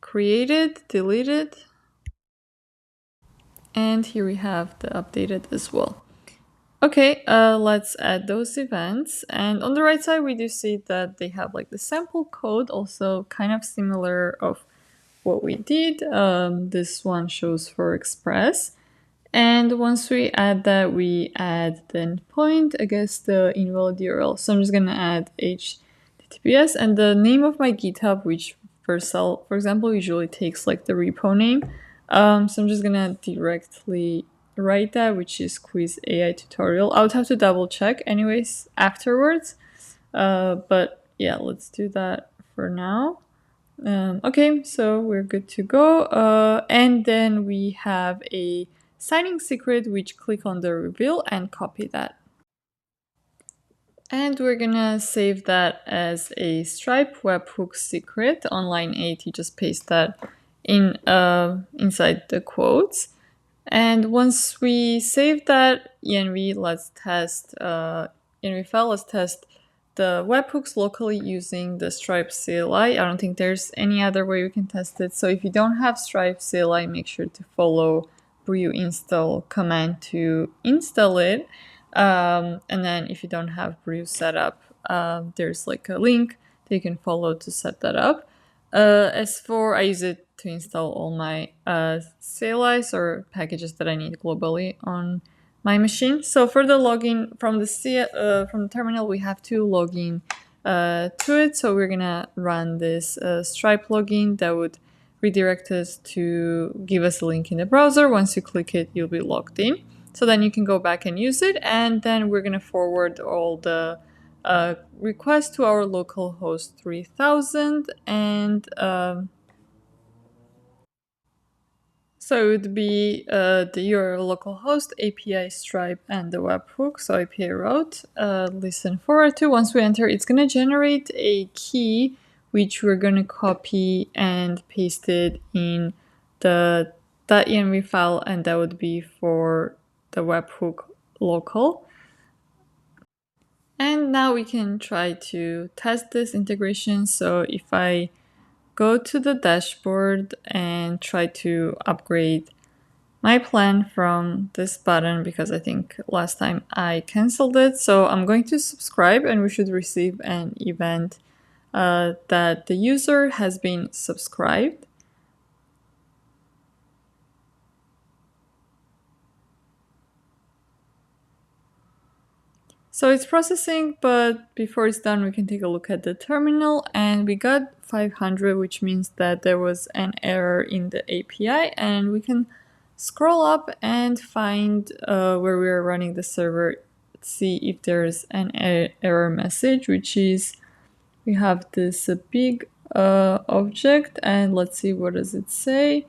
created, deleted. And here we have the updated as well. Okay, let's add those events. And on the right side, we do see that they have the sample code, also kind of similar of what we did. This one shows for Express. And once we add that, we add the endpoint, I guess the invalid URL. So I'm just gonna add HTTPS and the name of my GitHub, which for example, usually takes the repo name. So I'm just gonna directly write that, which is quiz AI tutorial. I would have to double check anyways afterwards. But yeah, let's do that for now. Okay, so we're good to go. And then we have a signing secret, which click on the reveal and copy that. And we're gonna save that as a Stripe webhook secret on line 8. You just paste that in inside the quotes. And once we save that env, let's test env file. Let's test the webhooks locally using the Stripe CLI. I don't think there's any other way we can test it. So if you don't have Stripe CLI, make sure to follow brew install command to install it. And then if you don't have brew set up, there's a link that you can follow to set that up. As for, I use it to install all my CLIs or packages that I need globally on my machine. So for the login from the terminal, we have to log in to it. So we're gonna run this Stripe login that would redirect us to give us a link in the browser. Once you click it, you'll be logged in. So then you can go back and use it, and then we're gonna forward all the request to our local host 3000, and so it would be the URL localhost, API Stripe, and the webhook. So API route, listen forward to. Once we enter, it's going to generate a key, which we're going to copy and paste it in the .env file, and that would be for the webhook local. And now we can try to test this integration. So if I go to the dashboard and try to upgrade my plan from this button, because I think last time I canceled it. So I'm going to subscribe, and we should receive an event that the user has been subscribed. So it's processing, but before it's done, we can take a look at the terminal, and we got 500, which means that there was an error in the API, and we can scroll up and find where we are running the server, see if there's an error message, which is we have this big object, and let's see, what does it say?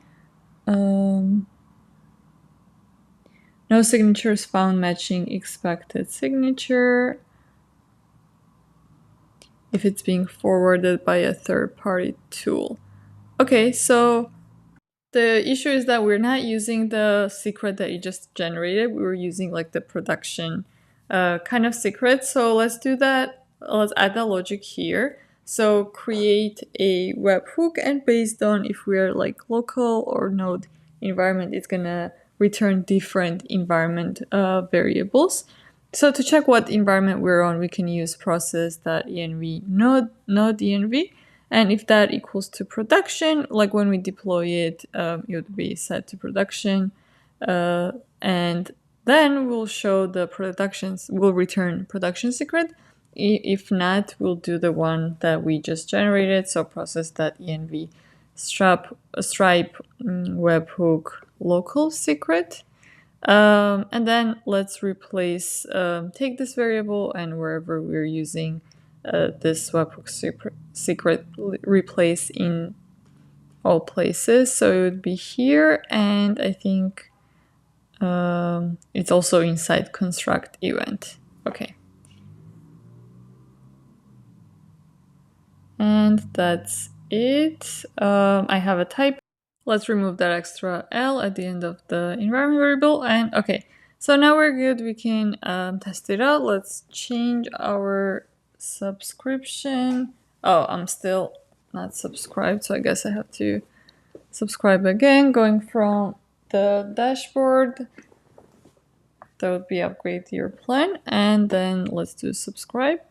No signatures found matching expected signature. if it's being forwarded by a third-party tool. Okay, so the issue is that we're not using the secret that you just generated. We were using like the production kind of secret. So let's do that. Let's add the logic here. So create a webhook, and based on if we're like local or node environment, it's gonna return different environment variables. So to check what environment we're on, we can use process.env node.env. And if that equals to production, like when we deploy it, it would be set to production. And then we'll show the productions, we'll return production secret. If not, we'll do the one that we just generated. So process.env stripe webhook local secret. And then let's replace, take this variable, and wherever we're using this webhook secret, replace in all places. So it would be here, and I think it's also inside construct event. Okay. And that's it. I have a type. Let's remove that extra L at the end of the environment variable. And okay, so now we're good. We can test it out. Let's change our subscription. Oh, I'm still not subscribed, so I guess I have to subscribe again. Going from the dashboard, that would be upgrade your plan. And then let's do subscribe.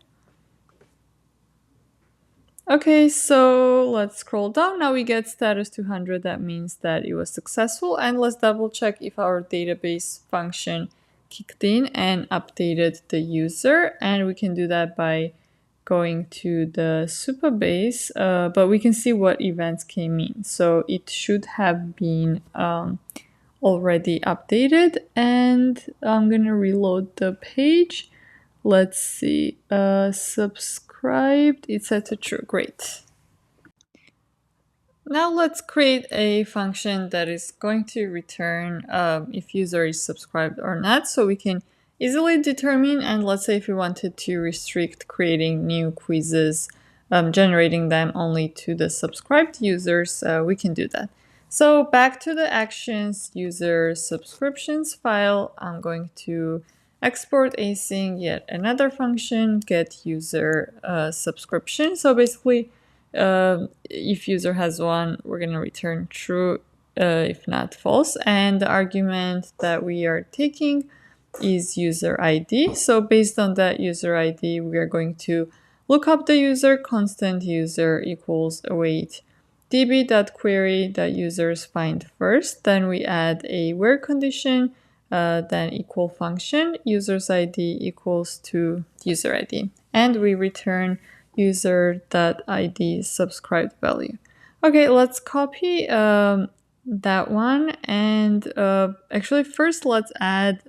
Okay, so let's scroll down. Now we get status 200. That means that it was successful. And let's double check if our database function kicked in and updated the user. And we can do that by going to the Supabase, but we can see what events came in. So it should have been already updated. And I'm going to reload the page. Let's see, subscribed, it's set to true, great. Now let's create a function that is going to return if user is subscribed or not, so we can easily determine, and let's say if we wanted to restrict creating new quizzes, generating them only to the subscribed users, we can do that. So back to the actions user subscriptions file, I'm going to export async yet another function, get user subscription. So basically, if user has one, we're going to return true, if not false. And the argument that we are taking is user ID. So based on that user ID, we are going to look up the user, constant user equals await db.query.users find first. Then we add a where condition, then equal function, user's ID equals to user ID. And we return user.id subscribed value. Okay, let's copy that one. And actually first let's add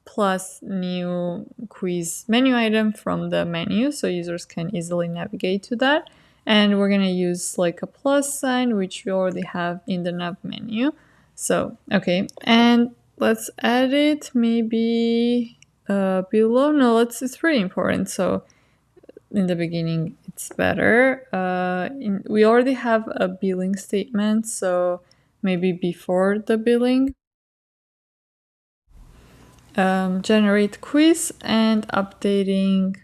plus new quiz menu item from the menu so users can easily navigate to that. And we're going to use like a plus sign, which we already have in the nav menu. So, okay, and let's add it maybe below. No, it's pretty important. So in the beginning, it's better. We already have a billing statement, so maybe before the billing. Generate quiz and updating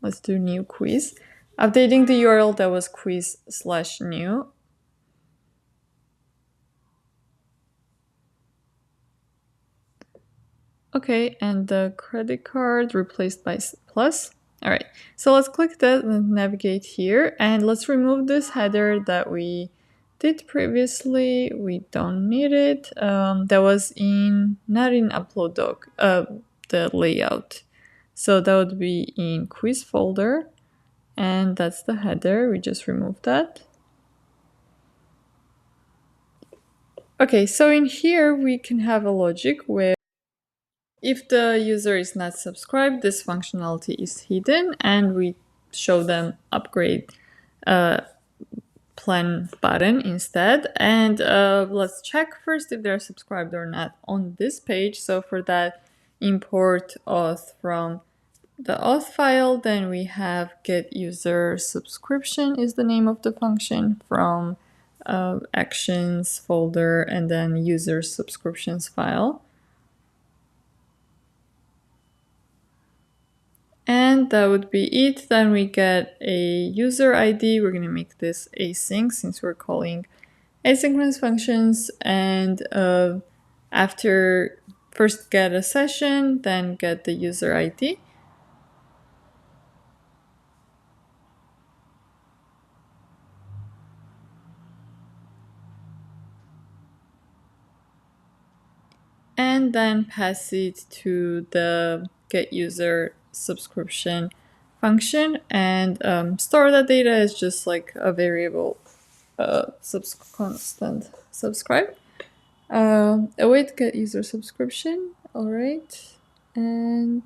let's do new quiz. Updating the URL that was quiz/new. Okay, and the credit card replaced by plus. All right, so let's click that and navigate here, and let's remove this header that we did previously. We don't need it. That was not in upload doc, the layout. So that would be in quiz folder, and that's the header. We just removed that. Okay, so in here we can have a logic where if the user is not subscribed, this functionality is hidden, and we show them upgrade plan button instead. And let's check first if they're subscribed or not on this page. So for that, import auth from the auth file. Then we have get user subscription is the name of the function from actions folder, and then user subscriptions file. And that would be it. Then we get a user ID. We're going to make this async since we're calling asynchronous functions. And after first get a session, then get the user ID. And then pass it to the get user subscription function, and store the data as just like a variable constant subscribe. Await get user subscription. All right. And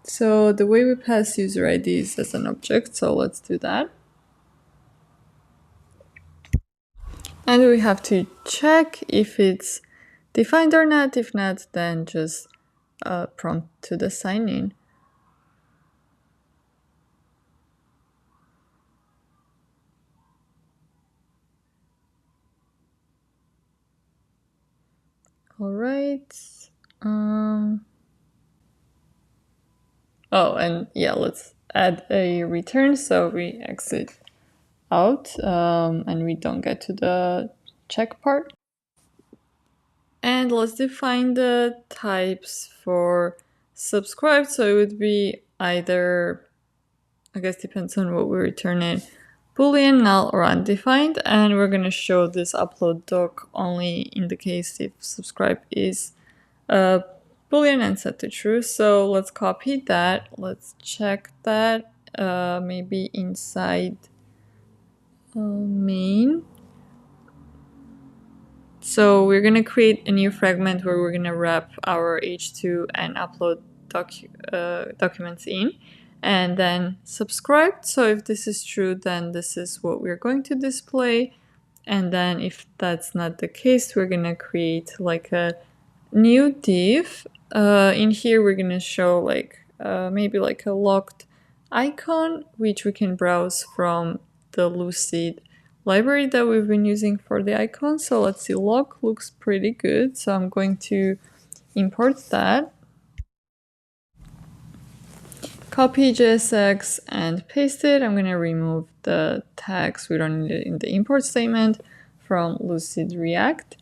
so the way we pass user IDs as an object, so let's do that. And we have to check if it's defined or not. If not, then just prompt to the sign in. All right. Oh, and yeah, let's add a return so we exit out and we don't get to the check part. And let's define the types for subscribed. So it would be either, I guess depends on what we return it, Boolean, null, or undefined. And we're going to show this upload doc only in the case if subscribe is Boolean and set to true. So let's copy that. Let's check that maybe inside main. So we're going to create a new fragment where we're going to wrap our H2 and upload documents in, and then subscribe. So if this is true, then this is what we're going to display. And then if that's not the case, we're going to create like a new div. In here, we're going to show like maybe like a locked icon, which we can browse from the Lucid library that we've been using for the icon. So let's see, lock looks pretty good. So I'm going to import that. Copy JSX and paste it. I'm going to remove the tags. We don't need it in the import statement from Lucid React.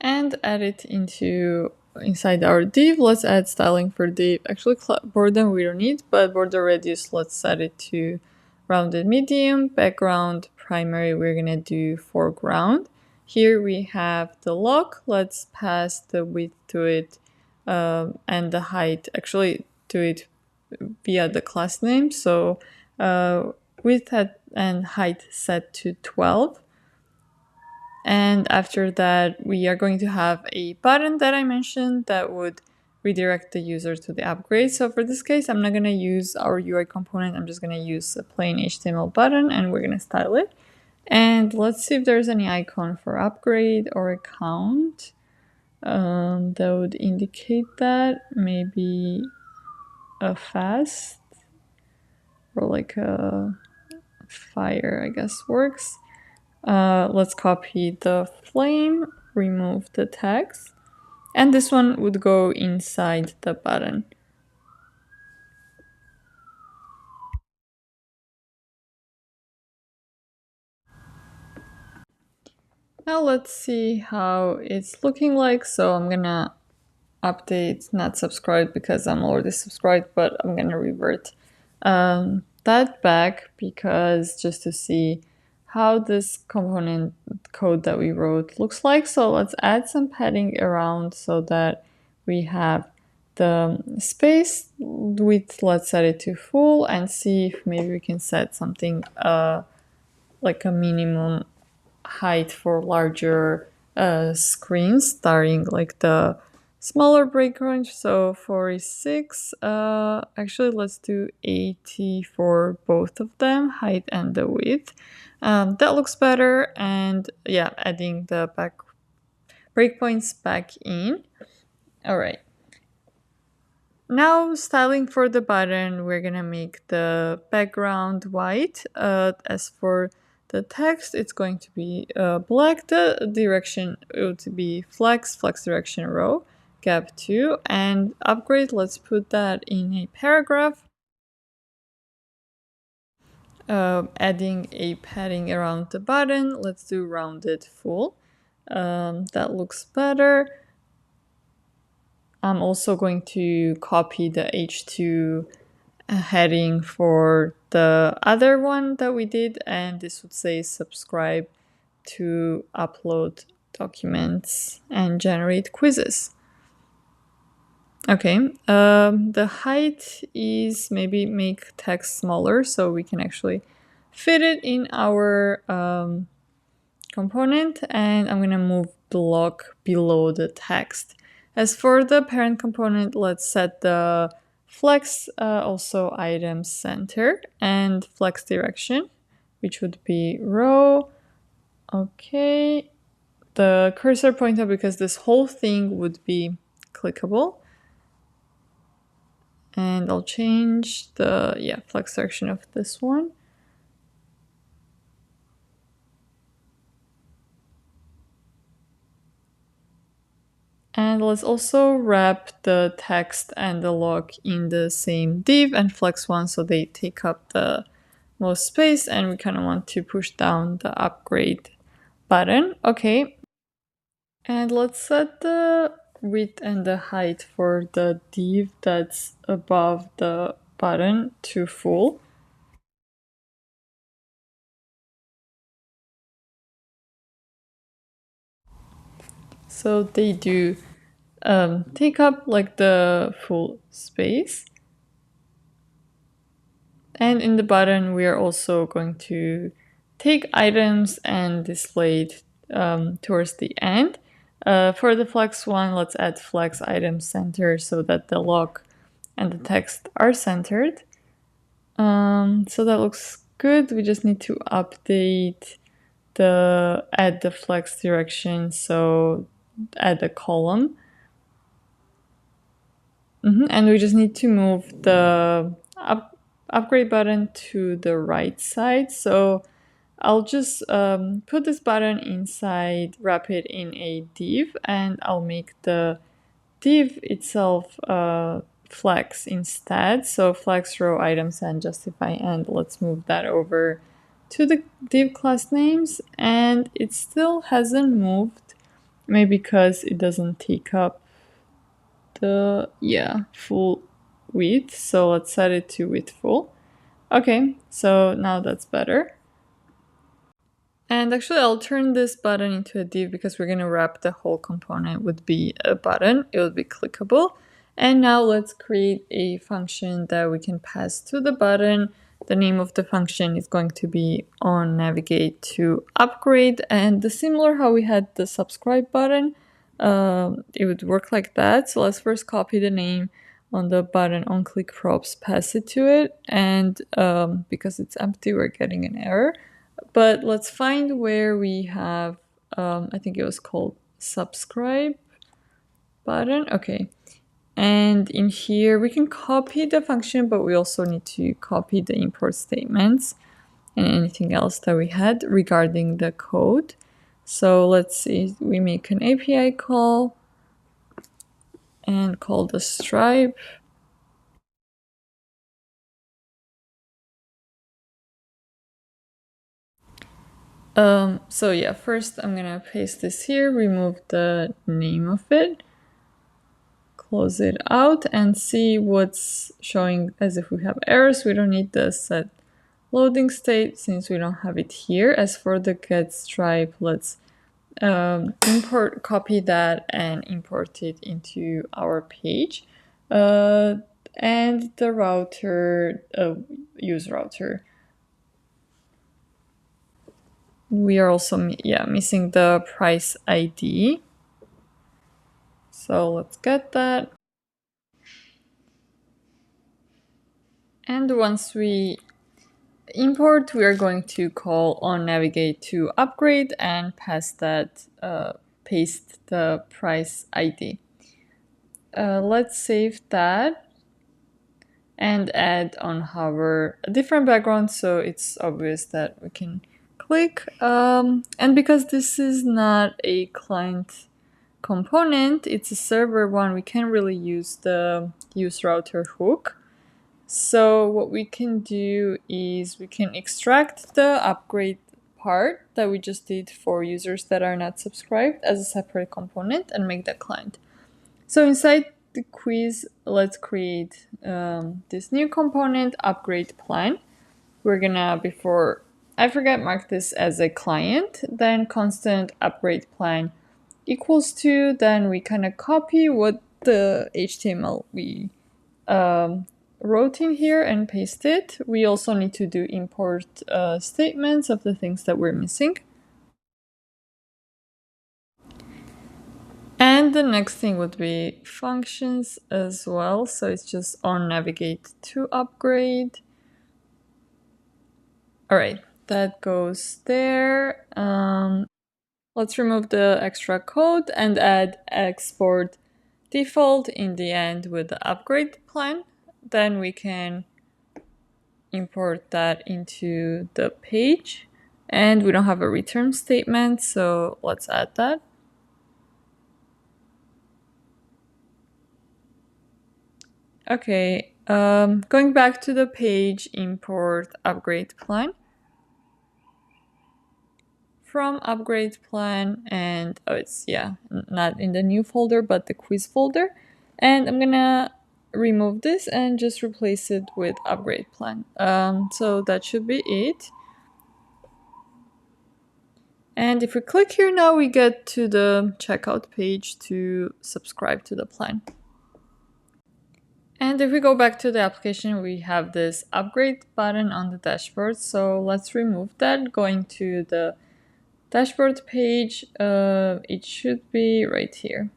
And add it inside our div. Let's add styling for div. Actually, border we don't need, but border radius, let's set it to rounded medium. Background primary, we're gonna do foreground. Here we have the lock. Let's pass the width to it and the height. Actually, do it via the class name. So width and height set to 12. And after that, we are going to have a button that I mentioned that would redirect the user to the upgrade. So for this case, I'm not going to use our UI component. I'm just going to use a plain HTML button, and we're going to style it. And let's see if there's any icon for upgrade or account that would indicate that. Maybe a fast or like a fire, I guess, works. Let's copy the flame, remove the tags, and this one would go inside the button. Now let's see how it's looking like. So I'm gonna update not subscribed because I'm already subscribed, but I'm gonna revert that back because just to see how this component code that we wrote looks like. So let's add some padding around so that we have the space width. Let's set it to full and see if maybe we can set something like a minimum height for larger screens, starting like the smaller breakpoint. So 46. Actually, let's do 80 for both of them, height and the width. That looks better. And yeah, adding the breakpoints back in. All right. Now styling for the button, we're gonna make the background white. As for the text, it's going to be black. The direction would be flex direction row, gap 2, and upgrade, let's put that in a paragraph. Adding a padding around the button, let's do rounded full. That looks better. I'm also going to copy the H2 heading for the other one that we did, and this would say subscribe to upload documents and generate quizzes. Okay, the height is maybe make text smaller so we can actually fit it in our component, and I'm gonna move block below the text. As for the parent component, let's set the flex also item center and flex direction, which would be row. Okay, the cursor pointer, because this whole thing would be clickable. And I'll change the flex direction of this one. And let's also wrap the text and the log in the same div and flex one so they take up the most space, and we kind of want to push down the upgrade button. Okay. And let's set the width and the height for the div that's above the button to full. So they do take up like the full space. And in the button, we are also going to take items and display it towards the end. For the flex one, let's add flex item center so that the log and the text are centered. So that looks good. We just need to update add the flex direction, so add the column. And we just need to move the upgrade button to the right side. So I'll just put this button inside, wrap it in a div, and I'll make the div itself flex instead. So flex row items and justify, and let's move that over to the div class names. And it still hasn't moved, maybe because it doesn't take up the full width. So let's set it to width full. Okay, so now that's better. And actually I'll turn this button into a div because we're gonna wrap the whole component would be a button. It would be clickable. And now let's create a function that we can pass to the button. The name of the function is going to be on navigate to upgrade, and the similar how we had the subscribe button, it would work like that. So let's first copy the name on the button on click props, pass it to it, and because it's empty, we're getting an error. But let's find where we have, I think it was called subscribe button. Okay. And in here, we can copy the function, but we also need to copy the import statements and anything else that we had regarding the code. So let's see, we make an API call and call the Stripe. So yeah, first I'm gonna paste this here, remove the name of it, close it out, and see what's showing as if we have errors. We don't need the set loading state since we don't have it here. As for the get stripe, let's copy that and import it into our page. And the router, use router. We are also missing the price ID. So let's get that. And once we import, we are going to call on navigate to upgrade and pass that, paste the price ID. Let's save that. and add on hover a different background so it's obvious that we can click. And because this is not a client component, it's a server one, we can't really use the use router hook. So what we can do is we can extract the upgrade part that we just did for users that are not subscribed as a separate component and make that client. So inside the quiz, let's create this new component, upgrade plan. We're gonna, before I forget, mark this as a client, then constant upgrade plan equals to, then we kind of copy what the HTML we wrote in here and paste it. We also need to do import statements of the things that we're missing. And the next thing would be functions as well. So it's just on navigate to upgrade. All right, that goes there. Let's remove the extra code and add export default in the end with the upgrade plan. Then we can import that into the page. And we don't have a return statement, so let's add that. Okay, going back to the page, import upgrade plan. From upgrade plan, and it's not in the new folder but the quiz folder, and I'm gonna remove this and just replace it with upgrade plan. So that should be it. And if we click here now, we get to the checkout page to subscribe to the plan. And if we go back to the application, we have this upgrade button on the dashboard. So let's remove that. Going to the dashboard page, it should be right here.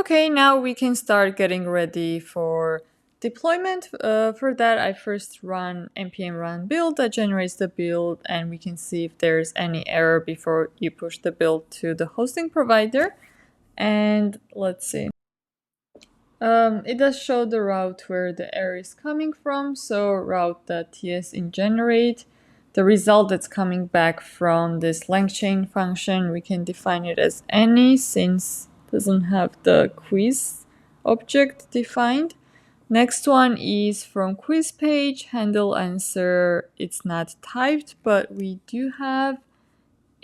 Okay, now we can start getting ready for deployment. For that, I first run npm run build that generates the build, and we can see if there's any error before you push the build to the hosting provider. And let's see. It does show the route where the error is coming from. So route.ts in generate. The result that's coming back from this LangChain function, we can define it as any since it doesn't have the quiz object defined. Next one is from quiz page, handle answer. It's not typed, but we do have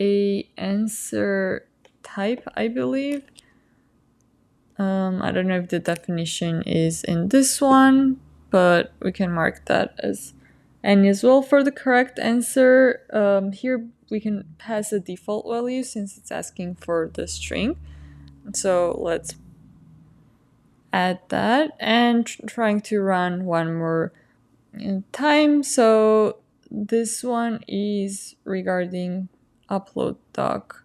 a answer type, I believe. I don't know if the definition is in this one, but we can mark that as any as well for the correct answer. Here we can pass a default value since it's asking for the string. So let's add that and trying to run one more time. So this one is regarding upload doc.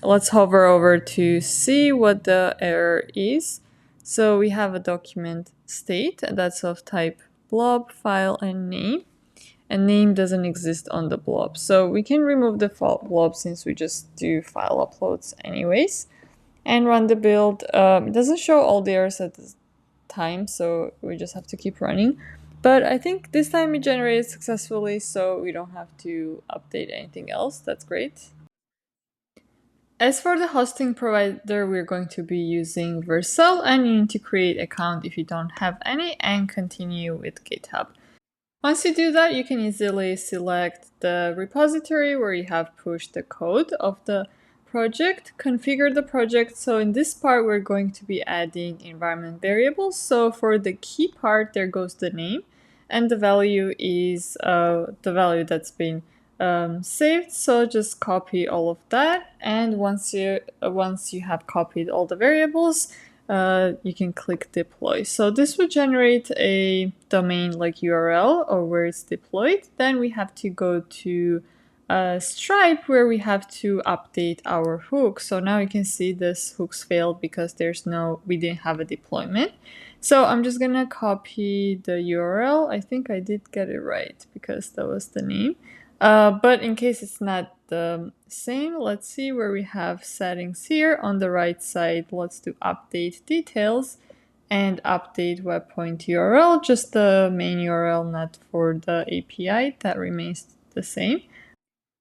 Let's hover over to see what the error is. So we have a document state that's of type blob, file, and name. And name doesn't exist on the blob. So we can remove the blob since we just do file uploads anyways. And run the build. It doesn't show all the errors at this time, so we just have to keep running. But I think this time it generated successfully, so we don't have to update anything else. That's great. As for the hosting provider, we're going to be using Vercel, and you need to create an account if you don't have any and continue with GitHub. Once you do that, you can easily select the repository where you have pushed the code of the project, configure the project. So in this part, we're going to be adding environment variables. So for the key part, there goes the name, and the value is the value that's been saved. So just copy all of that, and once you have copied all the variables, you can click deploy. So this would generate a domain like URL or where it's deployed. Then we have to go to Stripe where we have to update our hook. So now you can see this hooks failed because we didn't have a deployment. So I'm just gonna copy the URL. I think I did get it right because that was the name. But in case it's not the same, let's see where we have settings here. On the right side, let's do update details and update webpoint URL, just the main URL, not for the API. That remains the same.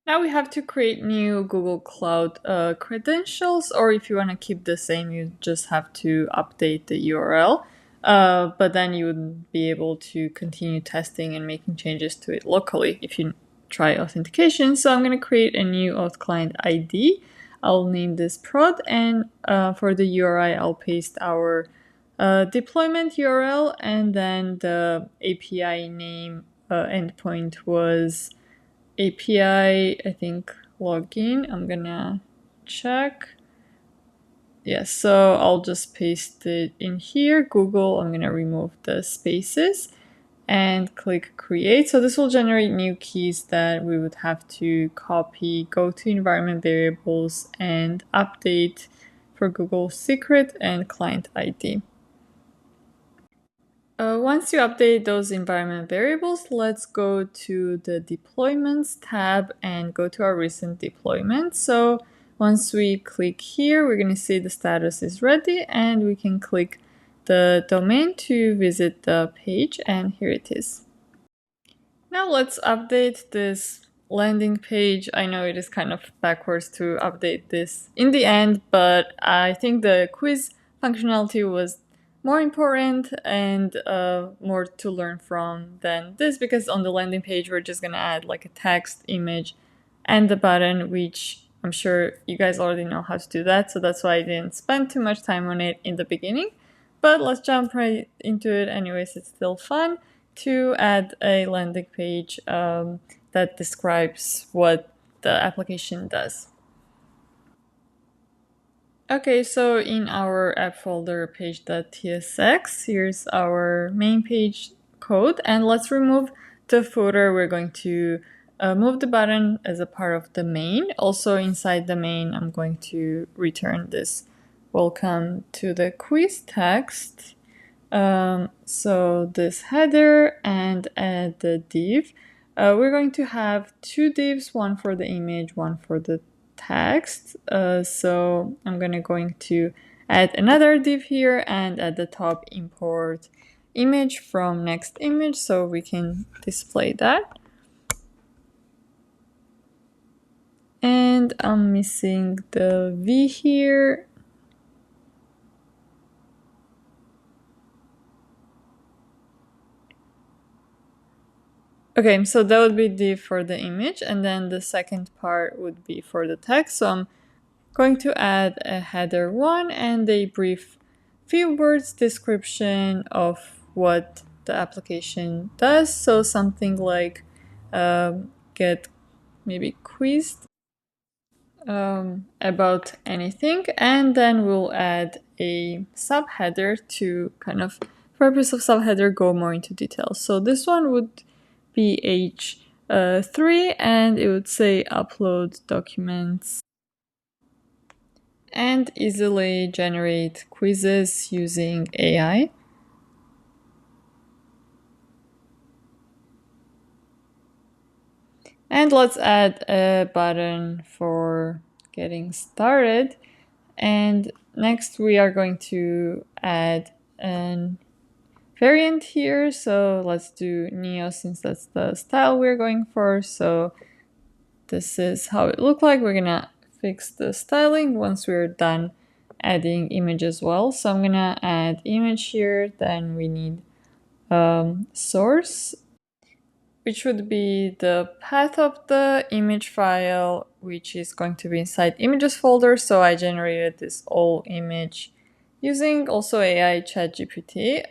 Now we have to create new Google Cloud credentials, or if you want to keep the same, you just have to update the URL. But then you would be able to continue testing and making changes to it locally if you try authentication. So I'm going to create a new auth client ID. I'll name this prod, and for the URI, I'll paste our deployment URL, and then the API name endpoint was API, I think, login. I'm gonna check. Yes, so I'll just paste it in here. Google, I'm gonna remove the spaces and click create. So this will generate new keys that we would have to copy, go to environment variables, and update for Google secret and client ID. Once you update those environment variables, let's go to the deployments tab and go to our recent deployment. So once we click here, we're going to see the status is ready, and we can click the domain to visit the page, and here it is. Now let's update this landing page. I know it is kind of backwards to update this in the end, but I think the quiz functionality was more important and more to learn from than this, because on the landing page we're just gonna add like a text, image, and the button, which I'm sure you guys already know how to do that, so that's why I didn't spend too much time on it in the beginning. But let's jump right into it anyways, it's still fun to add a landing page that describes what the application does. Okay, so in our app folder page.tsx, here's our main page code, and let's remove the footer. We're going to move the button as a part of the main. Also inside the main, I'm going to return this welcome to the quiz text. So this header, and add the div. We're going to have two divs, one for the image, one for the text. So I'm going to add another div here, and at the top import image from next image so we can display that. And I'm missing the V here. Okay, so that would be div for the image, and then the second part would be for the text. So I'm going to add a header 1 and a brief few words description of what the application does. So something like get maybe quizzed about anything, and then we'll add a subheader to kind of, purpose of subheader, go more into details. So this one would be H3, and it would say upload documents and easily generate quizzes using AI. And let's add a button for getting started. And next we are going to add an variant here. So let's do Neo, since that's the style we're going for. So this is how it looked like. We're gonna fix the styling once we're done adding image as well. So I'm gonna add image here. Then we need source, which would be the path of the image file, which is going to be inside images folder. So I generated this old image using also AI ChatGPT.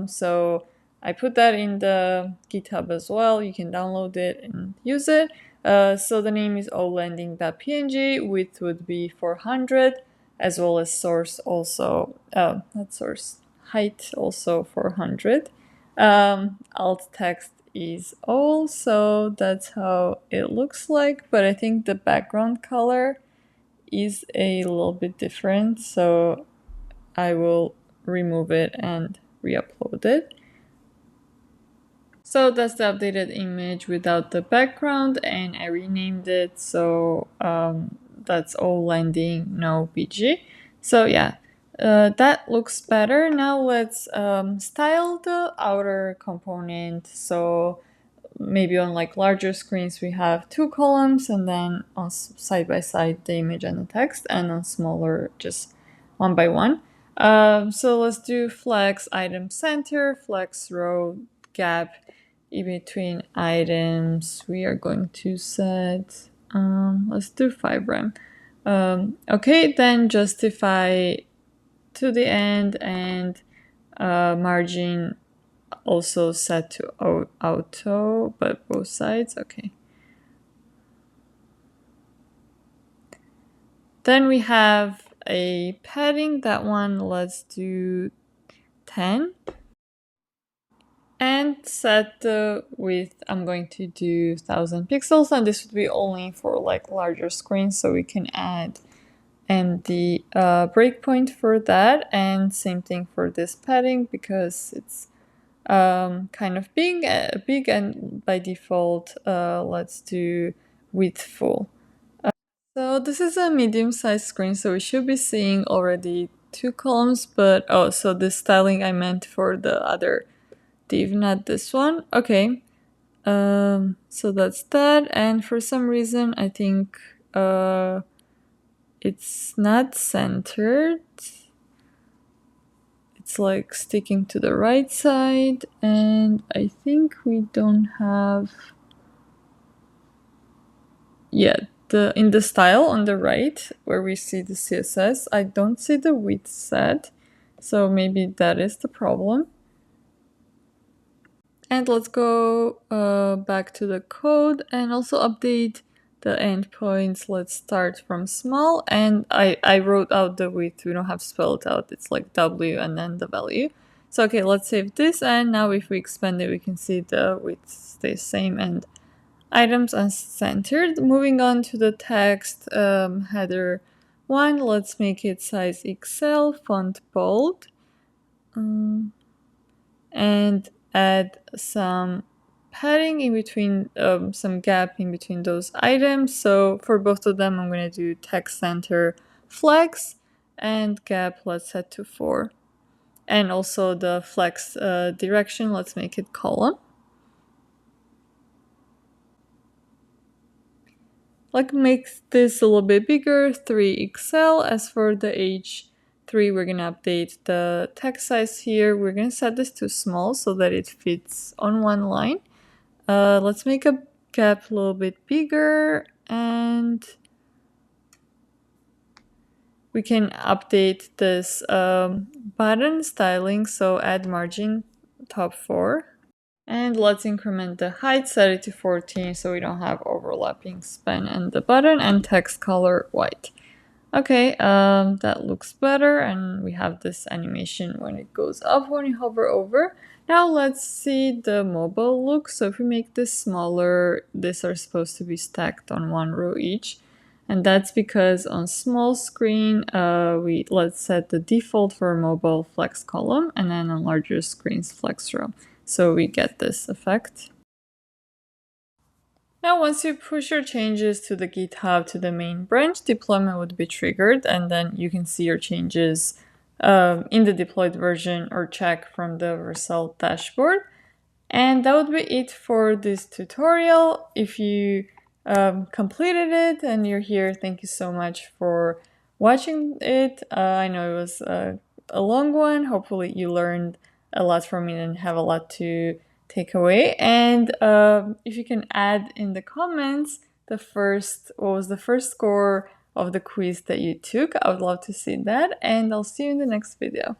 So I put that in the GitHub as well. You can download it and use it. So the name is olanding.png, width would be 400, as well as source also, not source, height also 400. Alt text is all, so that's how it looks like, but I think the background color is a little bit different, so I will remove it and re-upload it. So that's the updated image without the background, and I renamed it, so that's all landing, no PG. So yeah, that looks better. Now let's style the outer component. So maybe on like larger screens we have 2 columns, and then on side by side the image and the text, and on smaller just one by one. So let's do flex item center, flex row gap in between items. We are going to set, let's do 5 rem. Okay, then justify to the end, and margin also set to auto, but both sides. Okay. Then we have a padding. That one, let's do 10. And set the width, I'm going to do 1000 pixels, and this would be only for like larger screens, so we can add the breakpoint for that, and same thing for this padding because it's kind of big, and by default let's do width full. So this is a medium-sized screen, so we should be seeing already 2 columns, but so this styling I meant for the other div, not this one. Okay, so that's that, and for some reason I think it's not centered. It's like sticking to the right side, and I think we don't have yet in the style on the right where we see the CSS, I don't see the width set, so maybe that is the problem. And let's go back to the code and also update the endpoints. Let's start from small, and I wrote out the width. We don't have to spell it out. It's like W and then the value. So okay, let's save this, and now if we expand it, we can see the width stays same and items uncentered. Moving on to the text header 1, let's make it size XL, font bold, and add some padding in between, some gap in between those items. So for both of them, I'm going to do text center flex, and gap let's set to 4. And also the flex direction, let's make it column. Like make this a little bit bigger, 3XL. As for the H3, we're gonna update the text size here. We're gonna set this to small so that it fits on one line. Let's make a gap a little bit bigger, and we can update this button styling, so add margin top 4. And let's increment the height, set it to 14 so we don't have overlapping span and the button, and text color white. Okay, that looks better, and we have this animation when it goes up when you hover over. Now let's see the mobile look. So if we make this smaller, these are supposed to be stacked on one row each. And that's because on small screen, let's set the default for mobile flex column, and then on larger screens flex row. So we get this effect. Now, once you push your changes to the GitHub to the main branch, deployment would be triggered, and then you can see your changes in the deployed version or check from the result dashboard. And that would be it for this tutorial. If you completed it and you're here, thank you so much for watching it. I know it was a long one. Hopefully you learned a lot from it and have a lot to take away. And if you can add in the comments what was the first score of the quiz that you took, I would love to see that. And I'll see you in the next video.